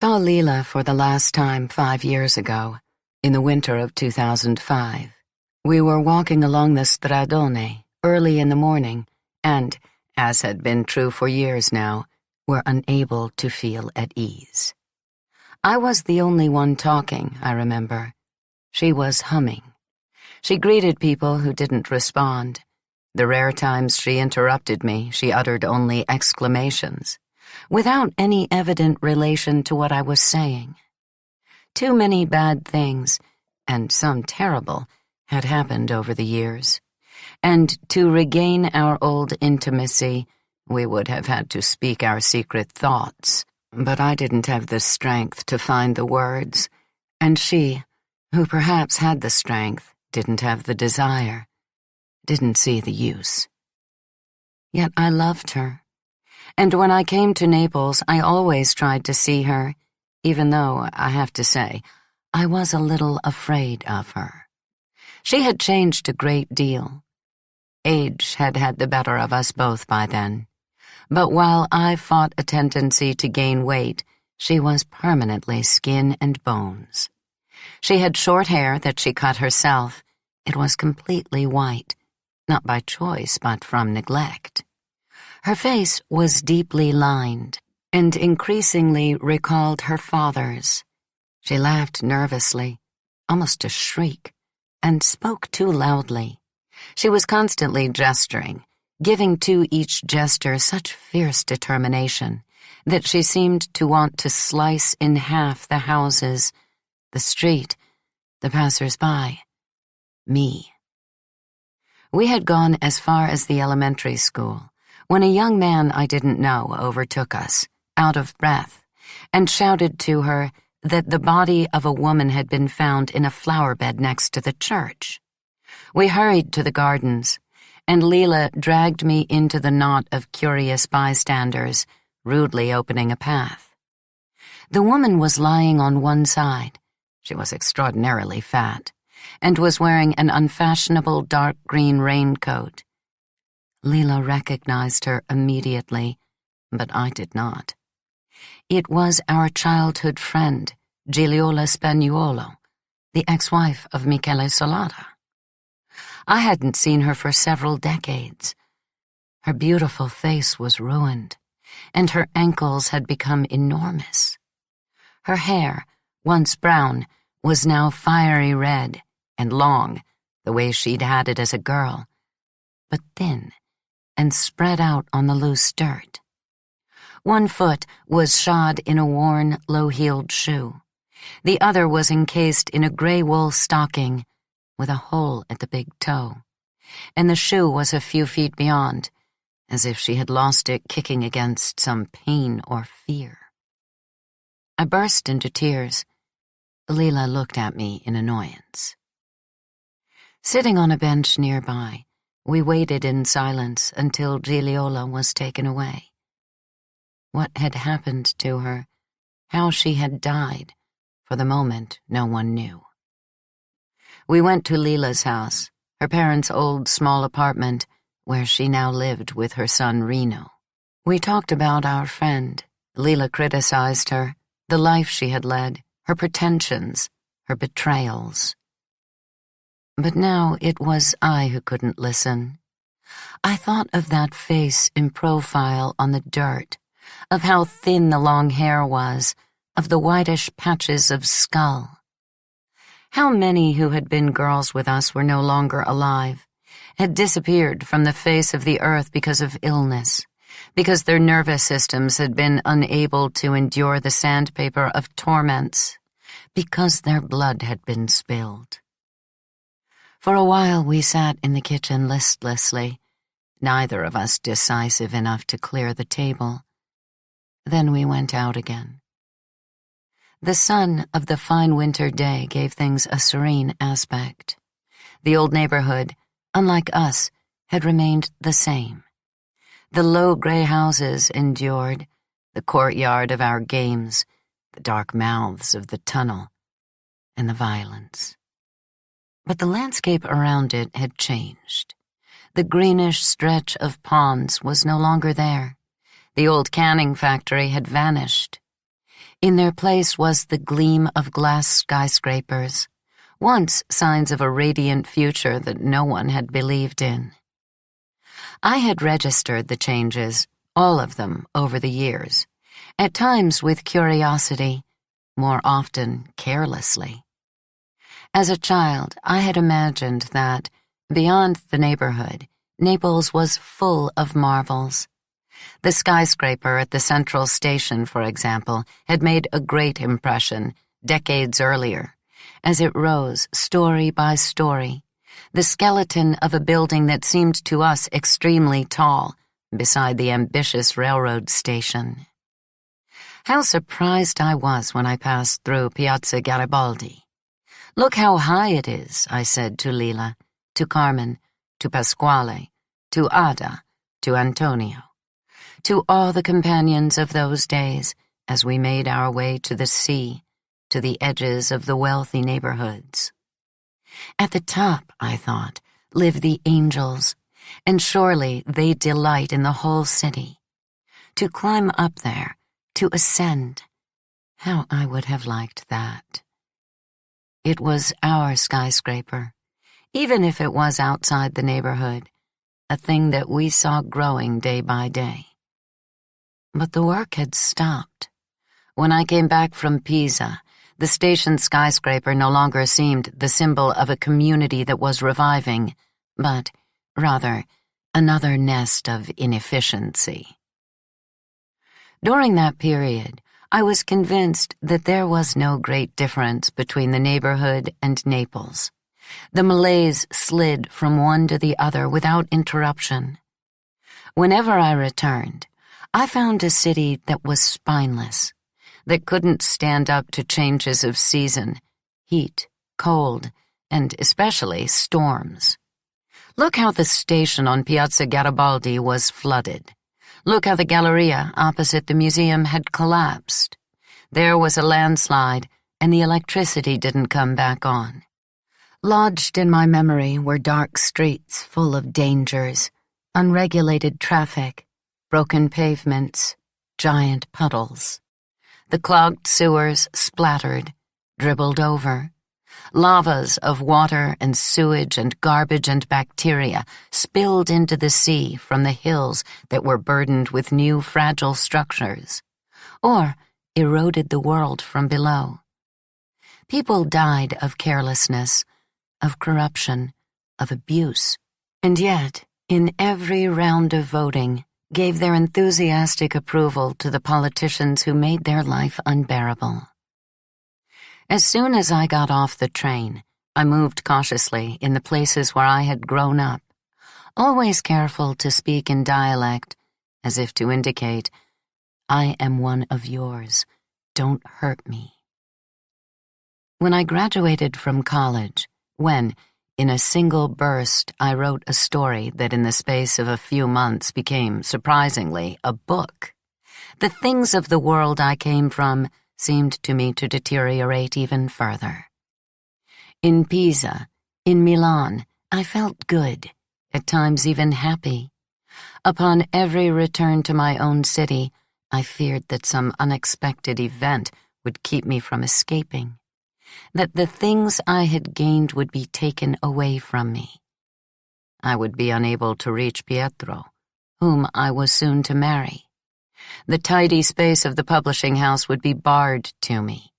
Saw Lila for the last time 5 years ago, in the winter of 2005. We were walking along the stradone early in the morning and, as had been true for years now, were unable to feel at ease. I was the only one talking, I remember. She was humming. She greeted people who didn't respond. The rare times she interrupted me, she uttered only exclamations, without any evident relation to what I was saying. Too many bad things, and some terrible, had happened over the years, and to regain our old intimacy, we would have had to speak our secret thoughts, but I didn't have the strength to find the words, and she, who perhaps had the strength, didn't have the desire, didn't see the use. Yet I loved her, and when I came to Naples, I always tried to see her, even though, I have to say, I was a little afraid of her. She had changed a great deal. Age had had the better of us both by then. But while I fought a tendency to gain weight, she was permanently skin and bones. She had short hair that she cut herself. It was completely white, not by choice but from neglect. Her face was deeply lined and increasingly recalled her father's. She laughed nervously, almost a shriek, and spoke too loudly. She was constantly gesturing, giving to each gesture such fierce determination that she seemed to want to slice in half the houses, the street, the passers-by, me. We had gone as far as the elementary school when a young man I didn't know overtook us, out of breath, and shouted to her that the body of a woman had been found in a flower bed next to the church. We hurried to the gardens, and Lila dragged me into the knot of curious bystanders, rudely opening a path. The woman was lying on one side. She was extraordinarily fat, and was wearing an unfashionable dark green raincoat. Lila recognized her immediately, but I did not. It was our childhood friend, Gigliola Spagnuolo, the ex-wife of Michele Solata. I hadn't seen her for several decades. Her beautiful face was ruined, and her ankles had become enormous. Her hair, once brown, was now fiery red and long, the way she'd had it as a girl, but thin and spread out on the loose dirt. One foot was shod in a worn, low-heeled shoe. The other was encased in a gray wool stocking with a hole at the big toe, and the shoe was a few feet beyond, as if she had lost it kicking against some pain or fear. I burst into tears. Lila looked at me in annoyance. Sitting on a bench nearby, we waited in silence until Gigliola was taken away. What had happened to her, how she had died, for the moment no one knew. We went to Lila's house, her parents' old small apartment, where she now lived with her son Reno. We talked about our friend. Lila criticized her, the life she had led, her pretensions, her betrayals. But now it was I who couldn't listen. I thought of that face in profile on the dirt, of how thin the long hair was, of the whitish patches of skull. How many who had been girls with us were no longer alive, had disappeared from the face of the earth because of illness, because their nervous systems had been unable to endure the sandpaper of torments, because their blood had been spilled. For a while we sat in the kitchen listlessly, neither of us decisive enough to clear the table. Then we went out again. The sun of the fine winter day gave things a serene aspect. The old neighborhood, unlike us, had remained the same. The low gray houses endured, the courtyard of our games, the dark mouths of the tunnel, and the violence. But the landscape around it had changed. The greenish stretch of ponds was no longer there. The old canning factory had vanished. In their place was the gleam of glass skyscrapers, once signs of a radiant future that no one had believed in. I had registered the changes, all of them, over the years, at times with curiosity, more often carelessly. As a child, I had imagined that, beyond the neighborhood, Naples was full of marvels. The skyscraper at the central station, for example, had made a great impression decades earlier, as it rose story by story, the skeleton of a building that seemed to us extremely tall, beside the ambitious railroad station. How surprised I was when I passed through Piazza Garibaldi. "Look how high it is," I said to Lila, to Carmen, to Pasquale, to Ada, to Antonio, to all the companions of those days as we made our way to the sea, to the edges of the wealthy neighborhoods. At the top, I thought, live the angels, and surely they delight in the whole city. To climb up there, to ascend, how I would have liked that. It was our skyscraper, even if it was outside the neighborhood, a thing that we saw growing day by day. But the work had stopped. When I came back from Pisa, the station skyscraper no longer seemed the symbol of a community that was reviving, but, rather, another nest of inefficiency. During that period, I was convinced that there was no great difference between the neighborhood and Naples. The malaise slid from one to the other without interruption. Whenever I returned, I found a city that was spineless, that couldn't stand up to changes of season, heat, cold, and especially storms. Look how the station on Piazza Garibaldi was flooded. Look how the Galleria opposite the museum had collapsed. There was a landslide, and the electricity didn't come back on. Lodged in my memory were dark streets full of dangers, unregulated traffic, broken pavements, giant puddles. The clogged sewers splattered, dribbled over. Lavas of water and sewage and garbage and bacteria spilled into the sea from the hills that were burdened with new fragile structures, or eroded the world from below. People died of carelessness, of corruption, of abuse, and yet, in every round of voting, gave their enthusiastic approval to the politicians who made their life unbearable. As soon as I got off the train, I moved cautiously in the places where I had grown up, always careful to speak in dialect, as if to indicate, "I am one of yours, don't hurt me." When I graduated from college, when, in a single burst, I wrote a story that in the space of a few months became, surprisingly, a book, the things of the world I came from seemed to me to deteriorate even further. In Pisa, in Milan, I felt good, at times even happy. Upon every return to my own city, I feared that some unexpected event would keep me from escaping, that the things I had gained would be taken away from me. I would be unable to reach Pietro, whom I was soon to marry. The tidy space of the publishing house would be barred to me.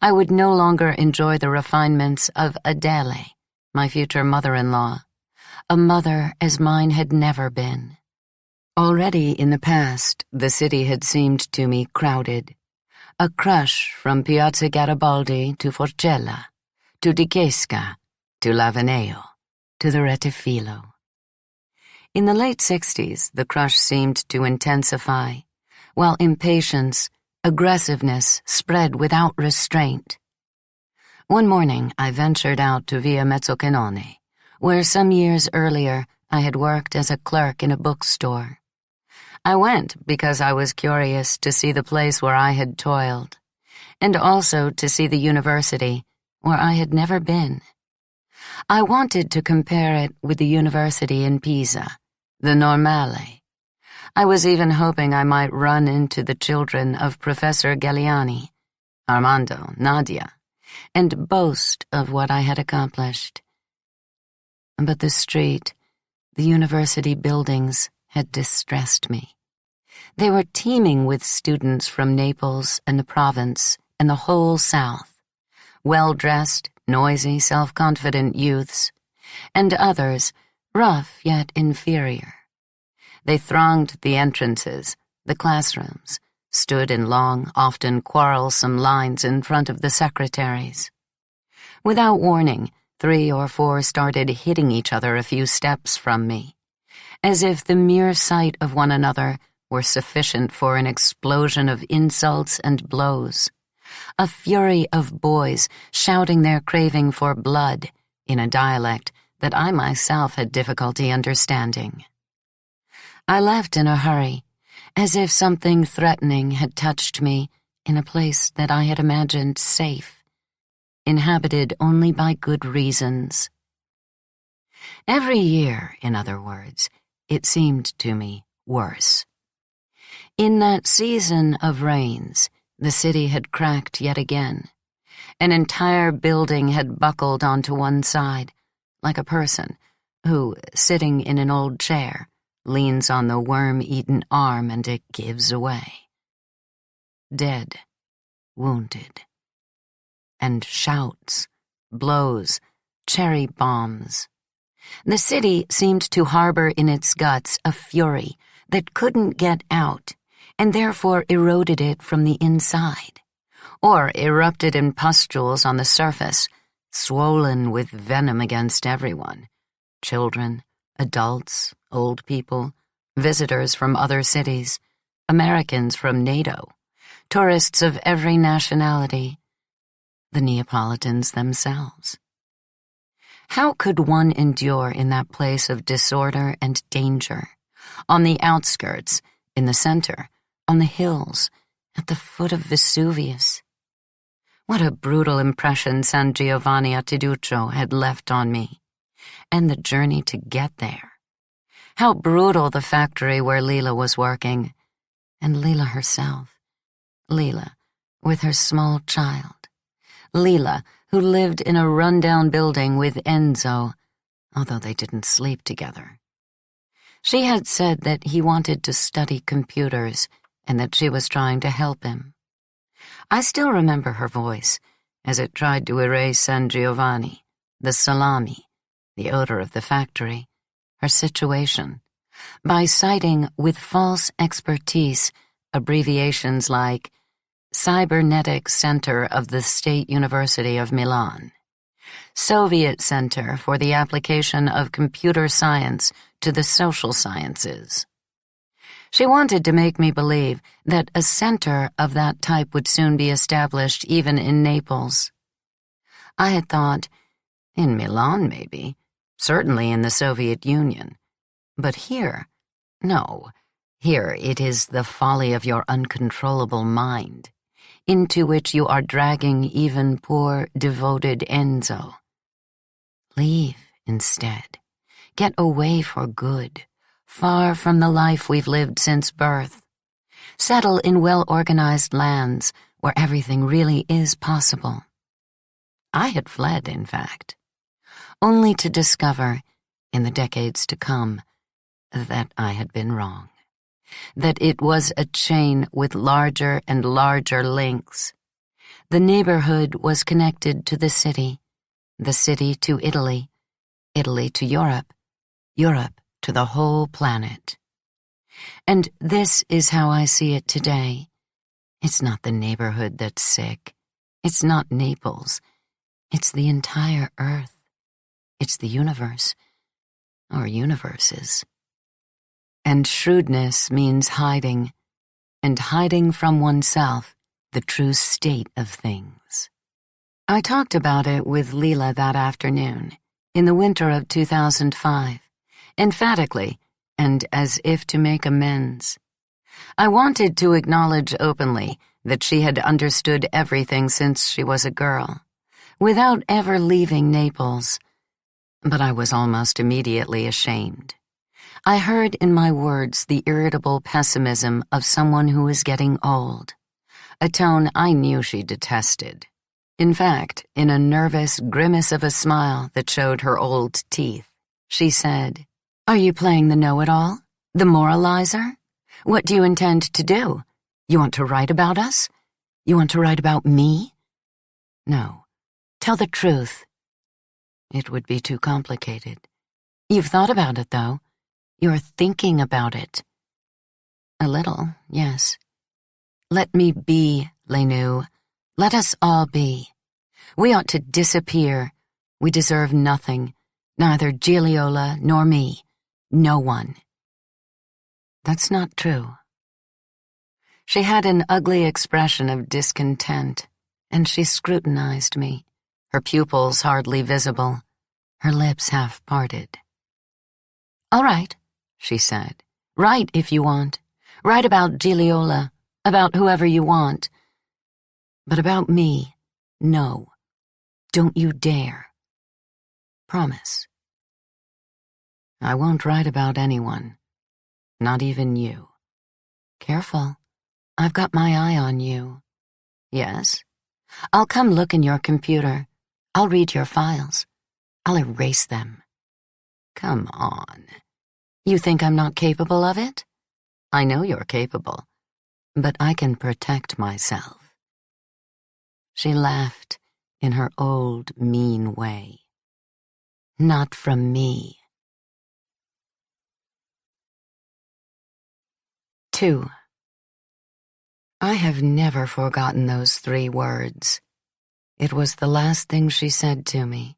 I would no longer enjoy the refinements of Adele, my future mother-in-law, a mother as mine had never been. Already in the past, the city had seemed to me crowded, a crush from Piazza Garibaldi to Forcella, to Di Chesca, to Lavaneo, to the Rettifilo. In the late 60s, the crush seemed to intensify, while impatience, aggressiveness spread without restraint. One morning I ventured out to Via Mezzocanone, where some years earlier I had worked as a clerk in a bookstore. I went because I was curious to see the place where I had toiled, and also to see the university, where I had never been. I wanted to compare it with the university in Pisa, the Normale. I was even hoping I might run into the children of Professor Galliani, Armando, Nadia, and boast of what I had accomplished. But the street, the university buildings, had distressed me. They were teeming with students from Naples and the province and the whole South, well-dressed, noisy, self-confident youths, and others, rough yet inferior. They thronged the entrances, the classrooms, stood in long, often quarrelsome lines in front of the secretaries. Without warning, 3 or 4 started hitting each other a few steps from me, as if the mere sight of one another were sufficient for an explosion of insults and blows, a fury of boys shouting their craving for blood in a dialect that I myself had difficulty understanding. I left in a hurry, as if something threatening had touched me in a place that I had imagined safe, inhabited only by good reasons. Every year, in other words, it seemed to me worse. In that season of rains, the city had cracked yet again. An entire building had buckled onto one side, like a person who, sitting in an old chair, leans on the worm-eaten arm and it gives away. Dead, wounded. And shouts, blows, cherry bombs. The city seemed to harbor in its guts a fury that couldn't get out, and therefore eroded it from the inside, or erupted in pustules on the surface, swollen with venom against everyone, children, adults, old people, visitors from other cities, Americans from NATO, tourists of every nationality, the Neapolitans themselves. How could one endure in that place of disorder and danger, on the outskirts, in the center, on the hills, at the foot of Vesuvius? What a brutal impression San Giovanni a Teduccio had left on me, and the journey to get there. How brutal the factory where Lila was working, and Lila herself. Lila, with her small child. Lila, who lived in a run-down building with Enzo, although they didn't sleep together. She had said that he wanted to study computers and that she was trying to help him. I still remember her voice as it tried to erase San Giovanni, the salami, the odor of the factory, her situation, by citing with false expertise abbreviations like Cybernetic Center of the State University of Milan, Soviet Center for the Application of Computer Science to the Social Sciences. She wanted to make me believe that a center of that type would soon be established even in Naples. I had thought, in Milan maybe, certainly in the Soviet Union. But here, no, here it is the folly of your uncontrollable mind, into which you are dragging even poor, devoted Enzo. Leave, instead. Get away for good, far from the life we've lived since birth. Settle in well-organized lands where everything really is possible. I had fled, in fact, only to discover, in the decades to come, that I had been wrong. That it was a chain with larger and larger links. The neighborhood was connected to the city to Italy, Italy to Europe, Europe to the whole planet. And this is how I see it today. It's not the neighborhood that's sick. It's not Naples. It's the entire Earth. It's the universe, or universes. And shrewdness means hiding, and hiding from oneself the true state of things. I talked about it with Lila that afternoon, in the winter of 2005, emphatically, and as if to make amends. I wanted to acknowledge openly that she had understood everything since she was a girl, without ever leaving Naples, but I was almost immediately ashamed. I heard in my words the irritable pessimism of someone who is getting old, a tone I knew she detested. In fact, in a nervous grimace of a smile that showed her old teeth, she said, "Are you playing the know-it-all? The moralizer? What do you intend to do? You want to write about us? You want to write about me? No. Tell the truth." "It would be too complicated." "You've thought about it, though. You're thinking about it." "A little, yes." "Let me be, Lenu. Let us all be. We ought to disappear. We deserve nothing, neither Gigliola nor me. No one." "That's not true." She had an ugly expression of discontent, and she scrutinized me, her pupils hardly visible, her lips half parted. "All right," she said. "Write if you want. Write about Gigliola, about whoever you want. But about me, no. Don't you dare. Promise." "I won't write about anyone, not even you." "Careful. I've got my eye on you." "Yes? I'll come look in your computer. I'll read your files. I'll erase them." "Come on. You think I'm not capable of it? I know you're capable, but I can protect myself." She laughed in her old, mean way. "Not from me." 2. I have never forgotten those 3 words. It was the last thing she said to me.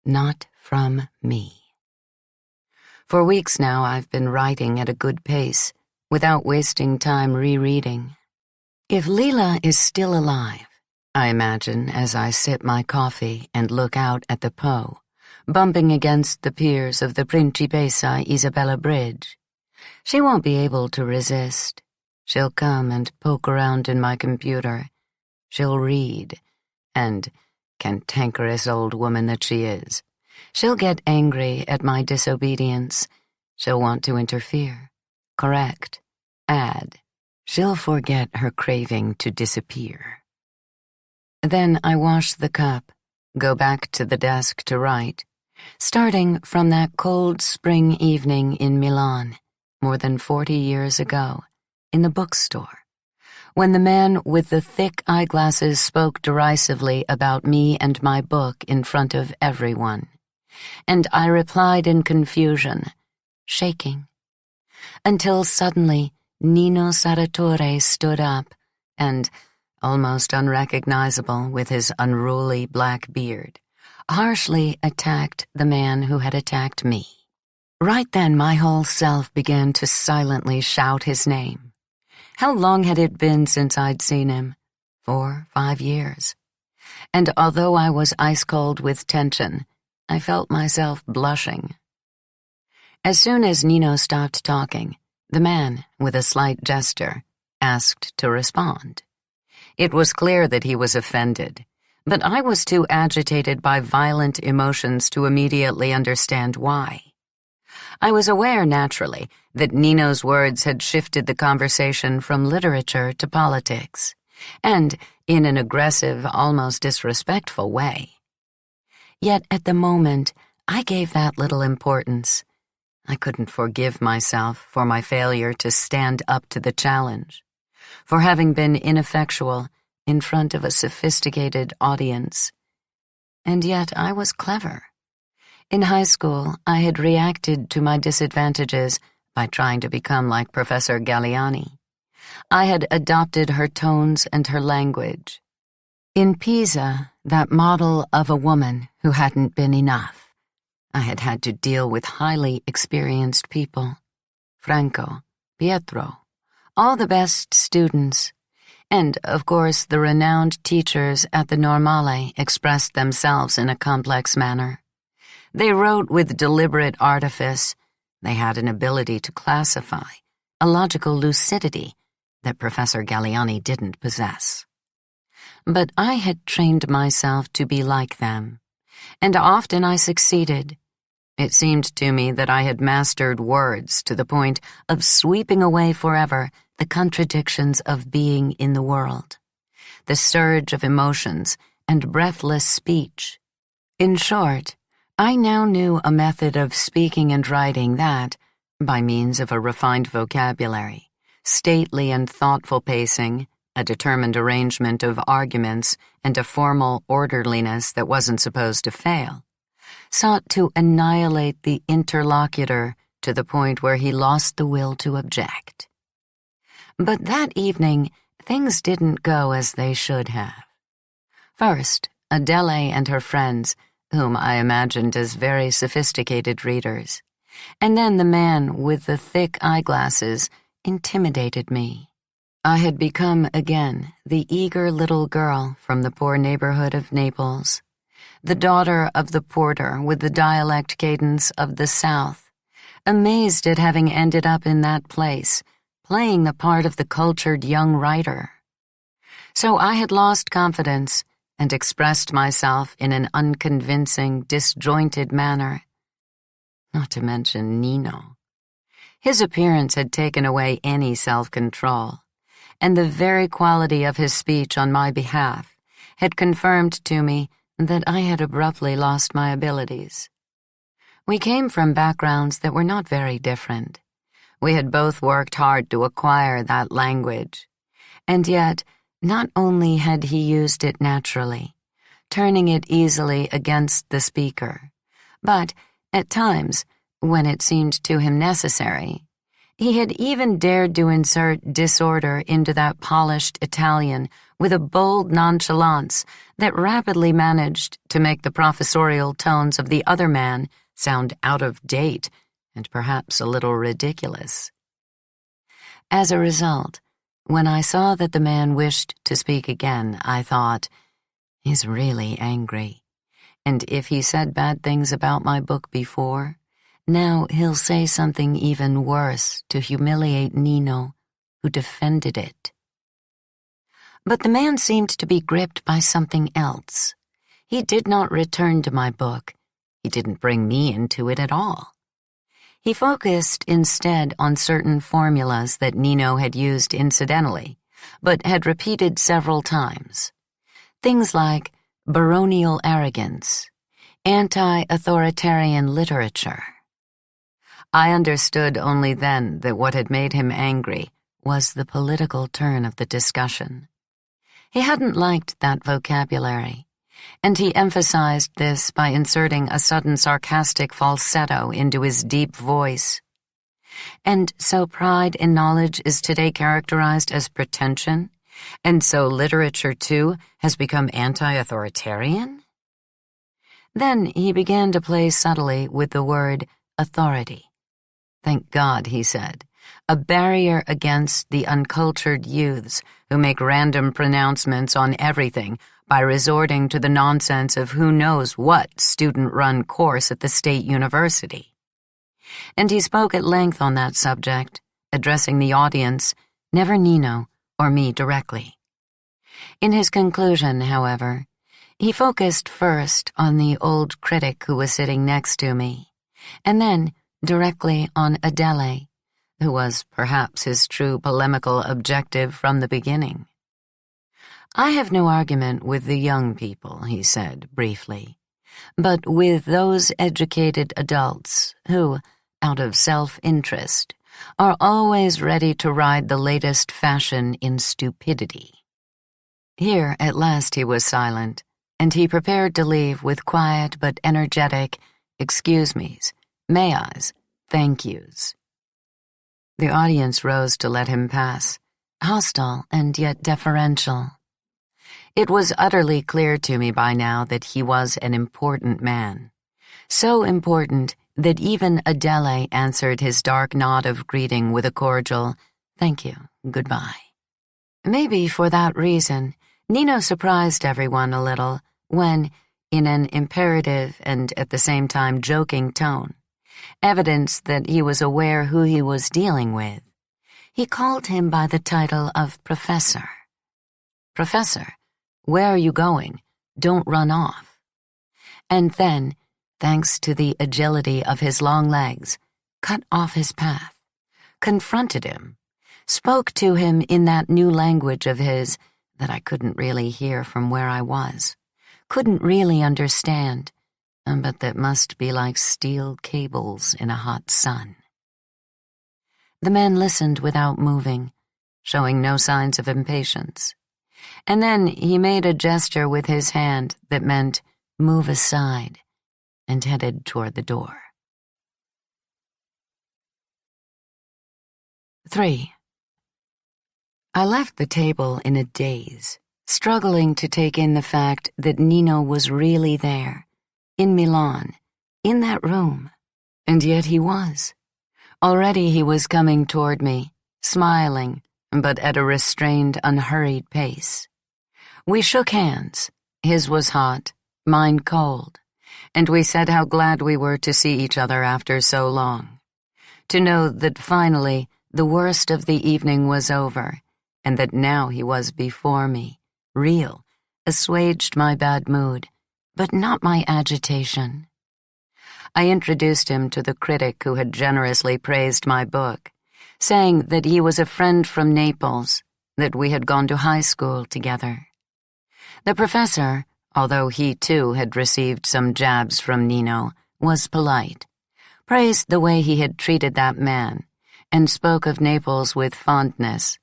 Not from me. For weeks now I've been writing at a good pace, without wasting time rereading. If Lila is still alive, I imagine as I sip my coffee and look out at the Po, bumping against the piers of the Principessa Isabella Bridge, she won't be able to resist. She'll come and poke around in my computer. She'll read, and, cantankerous old woman that she is, she'll get angry at my disobedience. She'll want to interfere, correct, add. She'll forget her craving to disappear. Then I wash the cup, go back to the desk to write, starting from that cold spring evening in Milan, more than 40 years ago, in the bookstore, when the man with the thick eyeglasses spoke derisively about me and my book in front of everyone, and I replied in confusion, shaking, until suddenly Nino Sarratore stood up and, almost unrecognizable with his unruly black beard, harshly attacked the man who had attacked me. Right then my whole self began to silently shout his name. How long had it been since I'd seen him? 4, 5 years. And although I was ice-cold with tension, I felt myself blushing. As soon as Nino stopped talking, the man, with a slight gesture, asked to respond. It was clear that he was offended, but I was too agitated by violent emotions to immediately understand why. I was aware, naturally, that Nino's words had shifted the conversation from literature to politics, and in an aggressive, almost disrespectful way. Yet at the moment, I gave that little importance. I couldn't forgive myself for my failure to stand up to the challenge, for having been ineffectual in front of a sophisticated audience. And yet I was clever. In high school, I had reacted to my disadvantages by trying to become like Professor Galliani. I had adopted her tones and her language. In Pisa, that model of a woman who hadn't been enough, I had had to deal with highly experienced people. Franco, Pietro, all the best students, and, of course, the renowned teachers at the Normale expressed themselves in a complex manner. They wrote with deliberate artifice. They had an ability to classify, a logical lucidity that Professor Galliani didn't possess. But I had trained myself to be like them, and often I succeeded. It seemed to me that I had mastered words to the point of sweeping away forever the contradictions of being in the world, the surge of emotions and breathless speech. In short, I now knew a method of speaking and writing that, by means of a refined vocabulary, stately and thoughtful pacing, a determined arrangement of arguments, and a formal orderliness that wasn't supposed to fail, sought to annihilate the interlocutor to the point where he lost the will to object. But that evening, things didn't go as they should have. First, Adele and her friends, whom I imagined as very sophisticated readers, and then the man with the thick eyeglasses intimidated me. I had become again the eager little girl from the poor neighborhood of Naples, the daughter of the porter with the dialect cadence of the South, amazed at having ended up in that place, playing the part of the cultured young writer. So I had lost confidence and expressed myself in an unconvincing, disjointed manner. Not to mention Nino. His appearance had taken away any self-control, and the very quality of his speech on my behalf had confirmed to me that I had abruptly lost my abilities. We came from backgrounds that were not very different. We had both worked hard to acquire that language, and yet not only had he used it naturally, turning it easily against the speaker, but, at times, when it seemed to him necessary, he had even dared to insert disorder into that polished Italian with a bold nonchalance that rapidly managed to make the professorial tones of the other man sound out of date and perhaps a little ridiculous. As a result, when I saw that the man wished to speak again, I thought, he's really angry, and if he said bad things about my book before, now he'll say something even worse to humiliate Nino, who defended it. But the man seemed to be gripped by something else. He did not return to my book. He didn't bring me into it at all. He focused instead on certain formulas that Nino had used incidentally, but had repeated several times. Things like baronial arrogance, anti-authoritarian literature. I understood only then that what had made him angry was the political turn of the discussion. He hadn't liked that vocabulary, and he emphasized this by inserting a sudden sarcastic falsetto into his deep voice. And so pride in knowledge is today characterized as pretension, and so literature, too, has become anti-authoritarian? Then he began to play subtly with the word authority. Thank God, he said, a barrier against the uncultured youths who make random pronouncements on everything by resorting to the nonsense of who knows what student-run course at the state university. And he spoke at length on that subject, addressing the audience, never Nino or me directly. In his conclusion, however, he focused first on the old critic who was sitting next to me, and then directly on Adele, who was perhaps his true polemical objective from the beginning. I have no argument with the young people, he said briefly, but with those educated adults who, out of self-interest, are always ready to ride the latest fashion in stupidity. Here, at last, he was silent, and he prepared to leave with quiet but energetic excuse me's, may I's, thank you's. The audience rose to let him pass, hostile and yet deferential. It was utterly clear to me by now that he was an important man, so important that even Adele answered his dark nod of greeting with a cordial, thank you, goodbye. Maybe for that reason, Nino surprised everyone a little when, in an imperative and at the same time joking tone, evidence that he was aware who he was dealing with, he called him by the title of Professor. Professor, where are you going? Don't run off. And then, thanks to the agility of his long legs, cut off his path, confronted him, spoke to him in that new language of his that I couldn't really hear from where I was, couldn't really understand, but that must be like steel cables in a hot sun. The man listened without moving, showing no signs of impatience. And then he made a gesture with his hand that meant move aside, and headed toward the door. 3. I left the table in a daze, struggling to take in the fact that Nino was really there, in Milan, in that room, and yet he was. Already he was coming toward me, smiling, but at a restrained, unhurried pace. We shook hands. His was hot, mine cold, and we said how glad we were to see each other after so long. To know that finally the worst of the evening was over, and that now he was before me, real, assuaged my bad mood, but not my agitation. I introduced him to the critic who had generously praised my book, saying that he was a friend from Naples, that we had gone to high school together. The professor, although he too had received some jabs from Nino, was polite, praised the way he had treated that man, and spoke of Naples with fondness,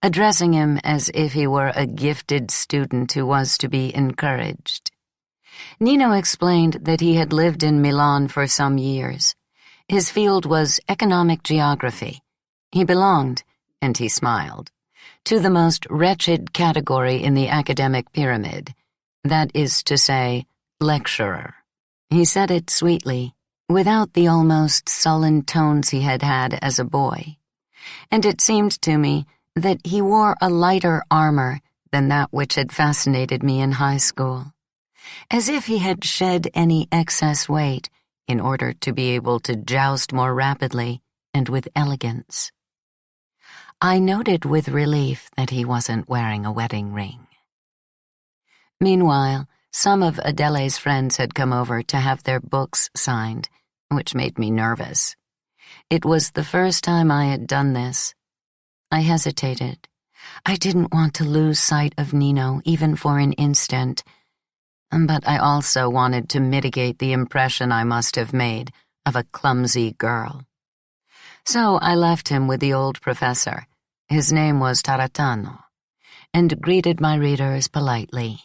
addressing him as if he were a gifted student who was to be encouraged. Nino explained that he had lived in Milan for some years. His field was economic geography. He belonged, and he smiled, to the most wretched category in the academic pyramid, that is to say, lecturer. He said it sweetly, without the almost sullen tones he had had as a boy, and it seemed to me that he wore a lighter armor than that which had fascinated me in high school, as if he had shed any excess weight in order to be able to joust more rapidly and with elegance. I noted with relief that he wasn't wearing a wedding ring. Meanwhile, some of Adele's friends had come over to have their books signed, which made me nervous. It was the first time I had done this. I hesitated. I didn't want to lose sight of Nino, even for an instant, but I also wanted to mitigate the impression I must have made of a clumsy girl. So I left him with the old professor, his name was Taratano, and greeted my readers politely.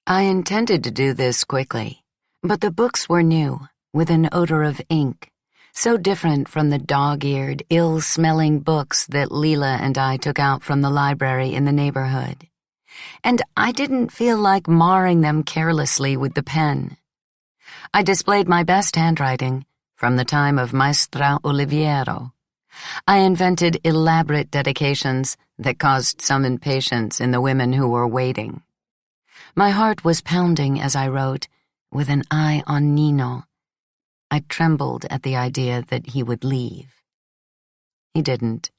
I intended to do this quickly, but the books were new, with an odor of ink, so different from the dog-eared, ill-smelling books that Lila and I took out from the library in the neighborhood. And I didn't feel like marring them carelessly with the pen. I displayed my best handwriting from the time of Maestra Oliviero. I invented elaborate dedications that caused some impatience in the women who were waiting. My heart was pounding as I wrote, with an eye on Nino. I trembled at the idea that he would leave. He didn't.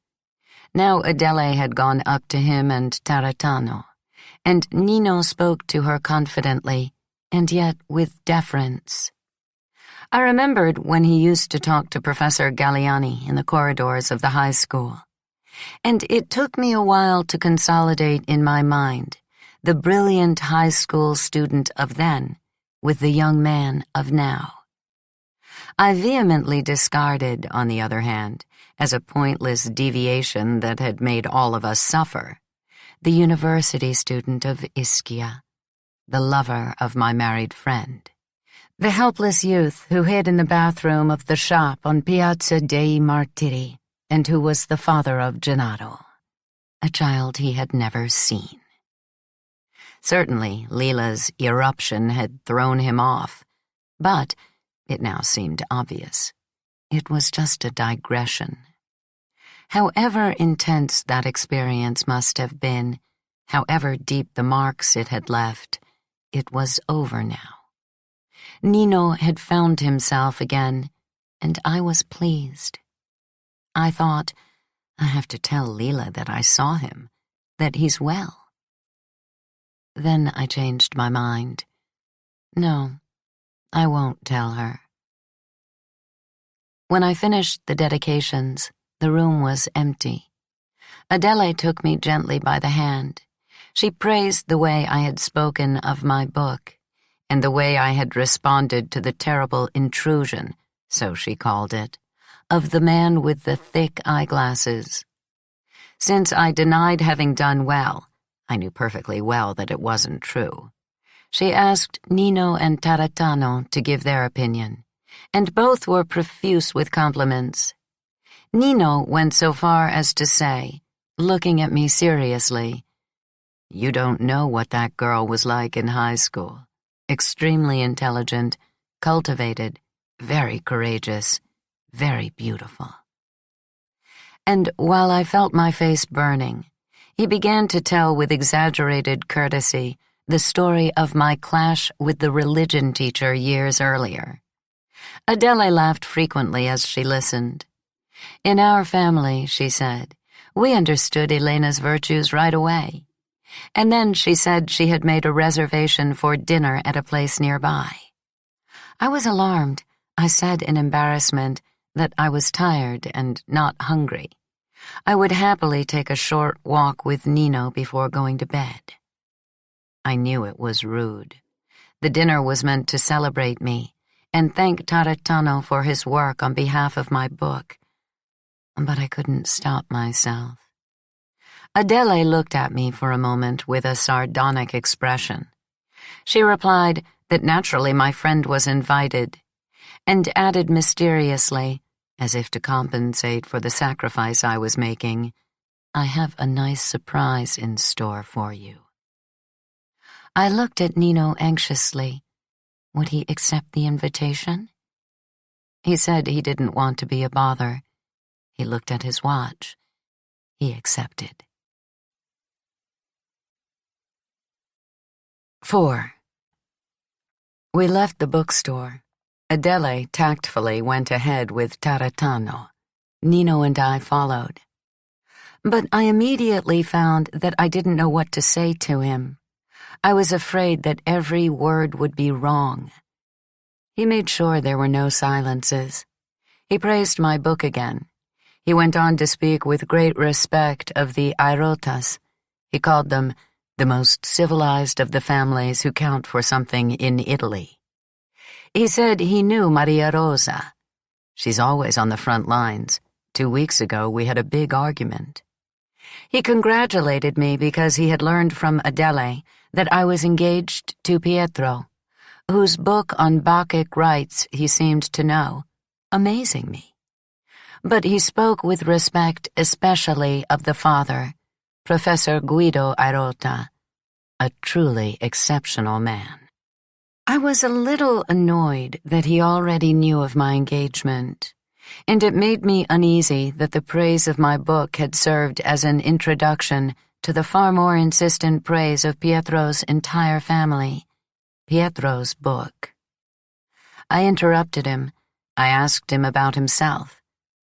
Now Adele had gone up to him and Taratano, and Nino spoke to her confidently, and yet with deference. I remembered when he used to talk to Professor Galliani in the corridors of the high school, and it took me a while to consolidate in my mind the brilliant high school student of then with the young man of now. I vehemently discarded, on the other hand, as a pointless deviation that had made all of us suffer, the university student of Ischia, the lover of my married friend, the helpless youth who hid in the bathroom of the shop on Piazza dei Martiri, and who was the father of Gennaro, a child he had never seen. Certainly, Lila's eruption had thrown him off, but it now seemed obvious. It was just a digression. However intense that experience must have been, however deep the marks it had left, it was over now. Nino had found himself again, and I was pleased. I thought, I have to tell Lila that I saw him, that he's well. Then I changed my mind. No, I won't tell her. When I finished the dedications, the room was empty. Adele took me gently by the hand. She praised the way I had spoken of my book, and the way I had responded to the terrible intrusion, so she called it, of the man with the thick eyeglasses. Since I denied having done well, I knew perfectly well that it wasn't true. She asked Nino and Taratano to give their opinion, and both were profuse with compliments. Nino went so far as to say, looking at me seriously, "You don't know what that girl was like in high school. Extremely intelligent, cultivated, very courageous, very beautiful." And while I felt my face burning, he began to tell with exaggerated courtesy the story of my clash with the religion teacher years earlier. Adele laughed frequently as she listened. "In our family," she said, "we understood Elena's virtues right away." And then she said she had made a reservation for dinner at a place nearby. I was alarmed. I said in embarrassment that I was tired and not hungry. I would happily take a short walk with Nino before going to bed. I knew it was rude. The dinner was meant to celebrate me and thank Taratano for his work on behalf of my book, but I couldn't stop myself. Adele looked at me for a moment with a sardonic expression. She replied that naturally my friend was invited, and added mysteriously, as if to compensate for the sacrifice I was making, "I have a nice surprise in store for you." I looked at Nino anxiously. Would he accept the invitation? He said he didn't want to be a bother. He looked at his watch. He accepted. 4. We left the bookstore. Adele tactfully went ahead with Taratano. Nino and I followed. But I immediately found that I didn't know what to say to him. I was afraid that every word would be wrong. He made sure there were no silences. He praised my book again. He went on to speak with great respect of the Airotas. He called them the most civilized of the families who count for something in Italy. He said he knew Maria Rosa. She's always on the front lines. 2 weeks ago we had a big argument. He congratulated me because he had learned from Adele that I was engaged to Pietro, whose book on Bacchic rites he seemed to know, amazing me. But he spoke with respect especially of the father, Professor Guido Airota, a truly exceptional man. I was a little annoyed that he already knew of my engagement, and it made me uneasy that the praise of my book had served as an introduction to the far more insistent praise of Pietro's entire family, Pietro's book. I interrupted him. I asked him about himself,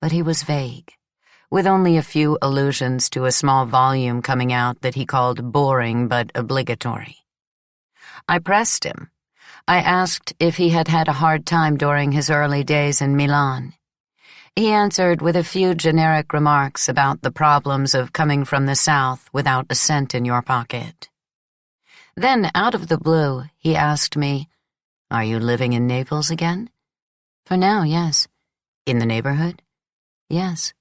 but he was vague, with only a few allusions to a small volume coming out that he called boring but obligatory. I pressed him. I asked if he had had a hard time during his early days in Milan. He answered with a few generic remarks about the problems of coming from the South without a cent in your pocket. Then, out of the blue, he asked me, "Are you living in Naples again?" "For now, yes." "In the neighborhood?" "Yes."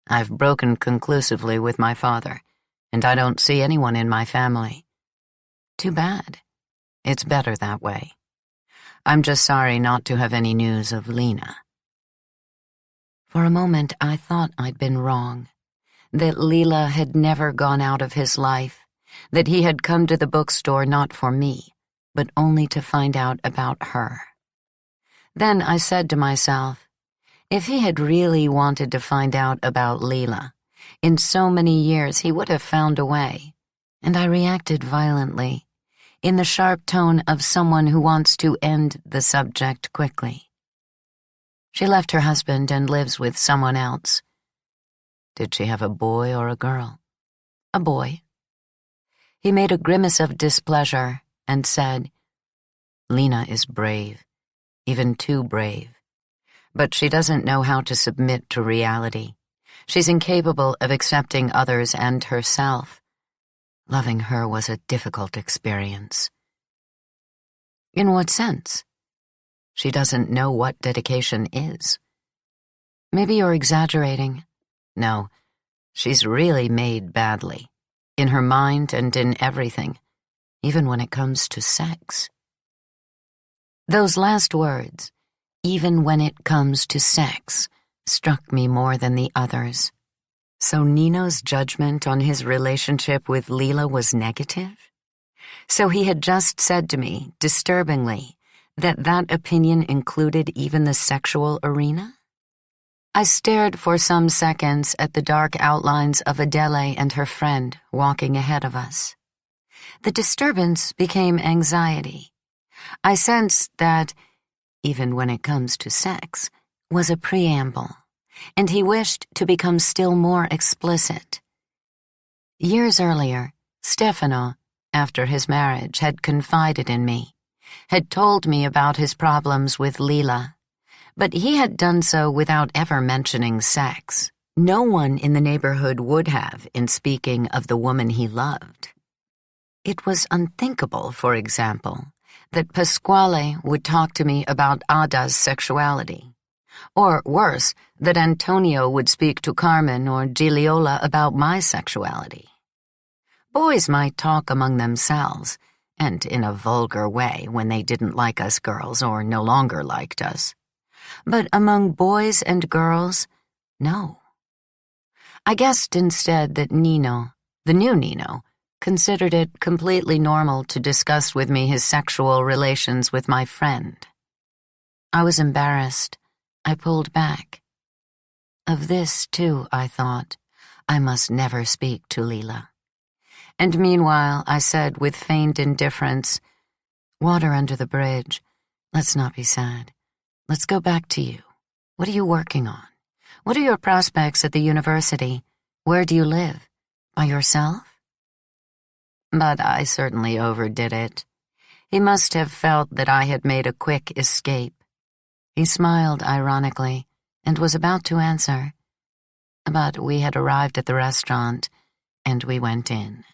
"I've broken conclusively with my father, and I don't see anyone in my family." "Too bad. It's better that way. I'm just sorry not to have any news of Lena." For a moment I thought I'd been wrong, that Lila had never gone out of his life, that he had come to the bookstore not for me, but only to find out about her. Then I said to myself, if he had really wanted to find out about Lila, in so many years he would have found a way, and I reacted violently, in the sharp tone of someone who wants to end the subject quickly. She left her husband and lives with someone else. Did she have a boy or a girl? A boy. He made a grimace of displeasure and said, "Lena is brave. even too brave. But she doesn't know how to submit to reality. She's incapable of accepting others and herself. Loving her was a difficult experience. In what sense? She doesn't know what dedication is. Maybe you're exaggerating. No, she's really made badly. In her mind and in everything, even when it comes to sex. Those last words, even when it comes to sex, struck me more than the others. So Nino's judgment on his relationship with Lila was negative? So he had just said to me, disturbingly, that opinion included even the sexual arena? I stared for some seconds at the dark outlines of Adele and her friend walking ahead of us. The disturbance became anxiety. I sensed that, even when it comes to sex, was a preamble, and he wished to become still more explicit. Years earlier, Stefano, after his marriage, had confided in me, had told me about his problems with Lila, but he had done so without ever mentioning sex. No one in the neighborhood would have in speaking of the woman he loved. It was unthinkable, for example, that Pasquale would talk to me about Ada's sexuality. Or worse, that Antonio would speak to Carmen or Gigliola about my sexuality. Boys might talk among themselves, and in a vulgar way when they didn't like us girls or no longer liked us. But among boys and girls, no. I guessed instead that Nino, the new Nino, considered it completely normal to discuss with me his sexual relations with my friend. I was embarrassed. I pulled back. Of this, too, I thought, I must never speak to Lila. And meanwhile, I said with feigned indifference, "Water under the bridge. Let's not be sad. Let's go back to you. What are you working on? What are your prospects at the university? Where do you live? By yourself?" But I certainly overdid it. He must have felt that I had made a quick escape. He smiled ironically and was about to answer. But we had arrived at the restaurant, and we went in.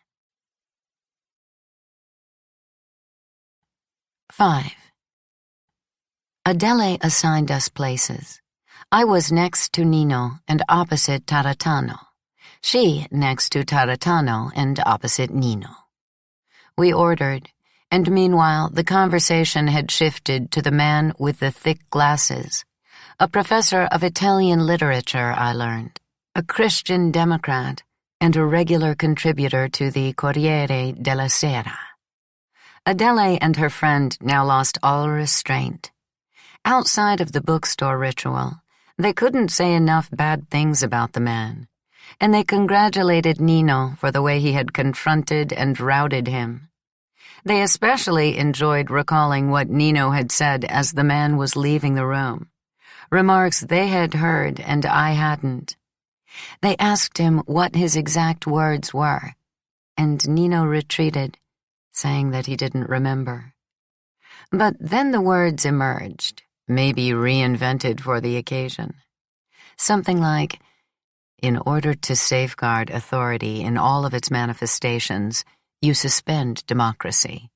5. Adele assigned us places. I was next to Nino and opposite Taratano. She next to Taratano and opposite Nino. We ordered, and meanwhile the conversation had shifted to the man with the thick glasses, a professor of Italian literature, I learned, a Christian Democrat, and a regular contributor to the Corriere della Sera. Adele and her friend now lost all restraint. Outside of the bookstore ritual, they couldn't say enough bad things about the man, and they congratulated Nino for the way he had confronted and routed him. They especially enjoyed recalling what Nino had said as the man was leaving the room, remarks they had heard and I hadn't. They asked him what his exact words were, and Nino retreated, saying that he didn't remember. But then the words emerged, maybe reinvented for the occasion. Something like, "In order to safeguard authority in all of its manifestations, you suspend democracy."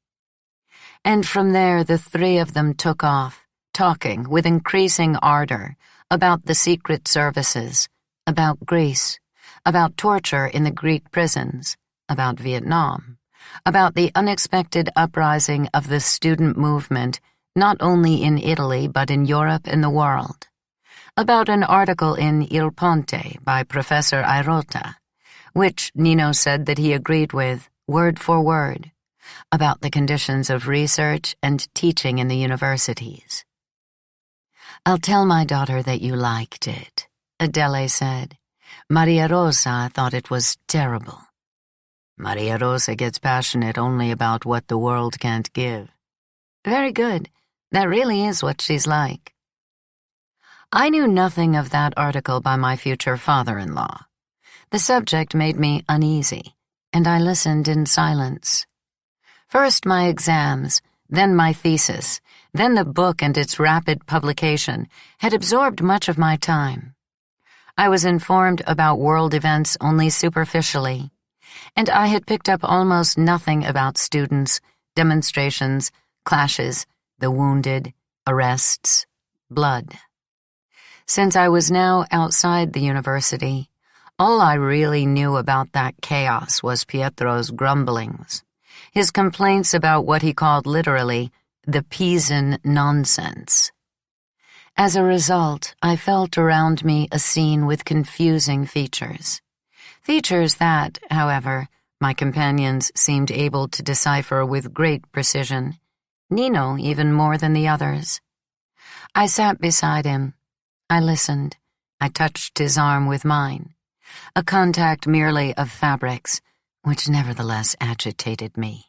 And from there the three of them took off, talking with increasing ardor about the secret services, about Greece, about torture in the Greek prisons, about Vietnam, about the unexpected uprising of the student movement, not only in Italy but in Europe and the world, about an article in Il Ponte by Professor Airota, which Nino said that he agreed with, word for word, about the conditions of research and teaching in the universities. "I'll tell my daughter that you liked it," Adele said. "Maria Rosa thought it was terrible." "Maria Rosa gets passionate only about what the world can't give." "Very good. That really is what she's like." I knew nothing of that article by my future father-in-law. The subject made me uneasy, and I listened in silence. First my exams, then my thesis, then the book and its rapid publication had absorbed much of my time. I was informed about world events only superficially, and I had picked up almost nothing about students, demonstrations, clashes, the wounded, arrests, blood. Since I was now outside the university, all I really knew about that chaos was Pietro's grumblings, his complaints about what he called literally the Pisan nonsense. As a result, I felt around me a scene with confusing features. Features that, however, my companions seemed able to decipher with great precision, Nino even more than the others. I sat beside him. I listened. I touched his arm with mine, a contact merely of fabrics, which nevertheless agitated me.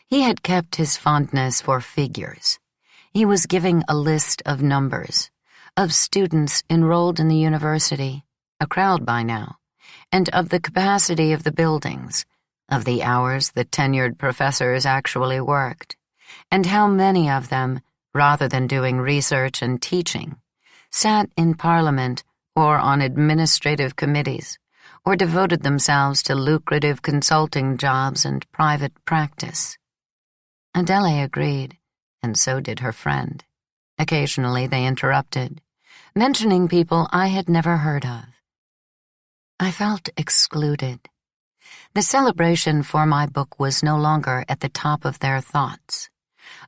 He had kept his fondness for figures. He was giving a list of numbers, of students enrolled in the university, a crowd by now, and of the capacity of the buildings, of the hours the tenured professors actually worked, and how many of them, rather than doing research and teaching, sat in Parliament or on administrative committees, or devoted themselves to lucrative consulting jobs and private practice. Adele agreed, and so did her friend. Occasionally they interrupted, mentioning people I had never heard of. I felt excluded. The celebration for my book was no longer at the top of their thoughts.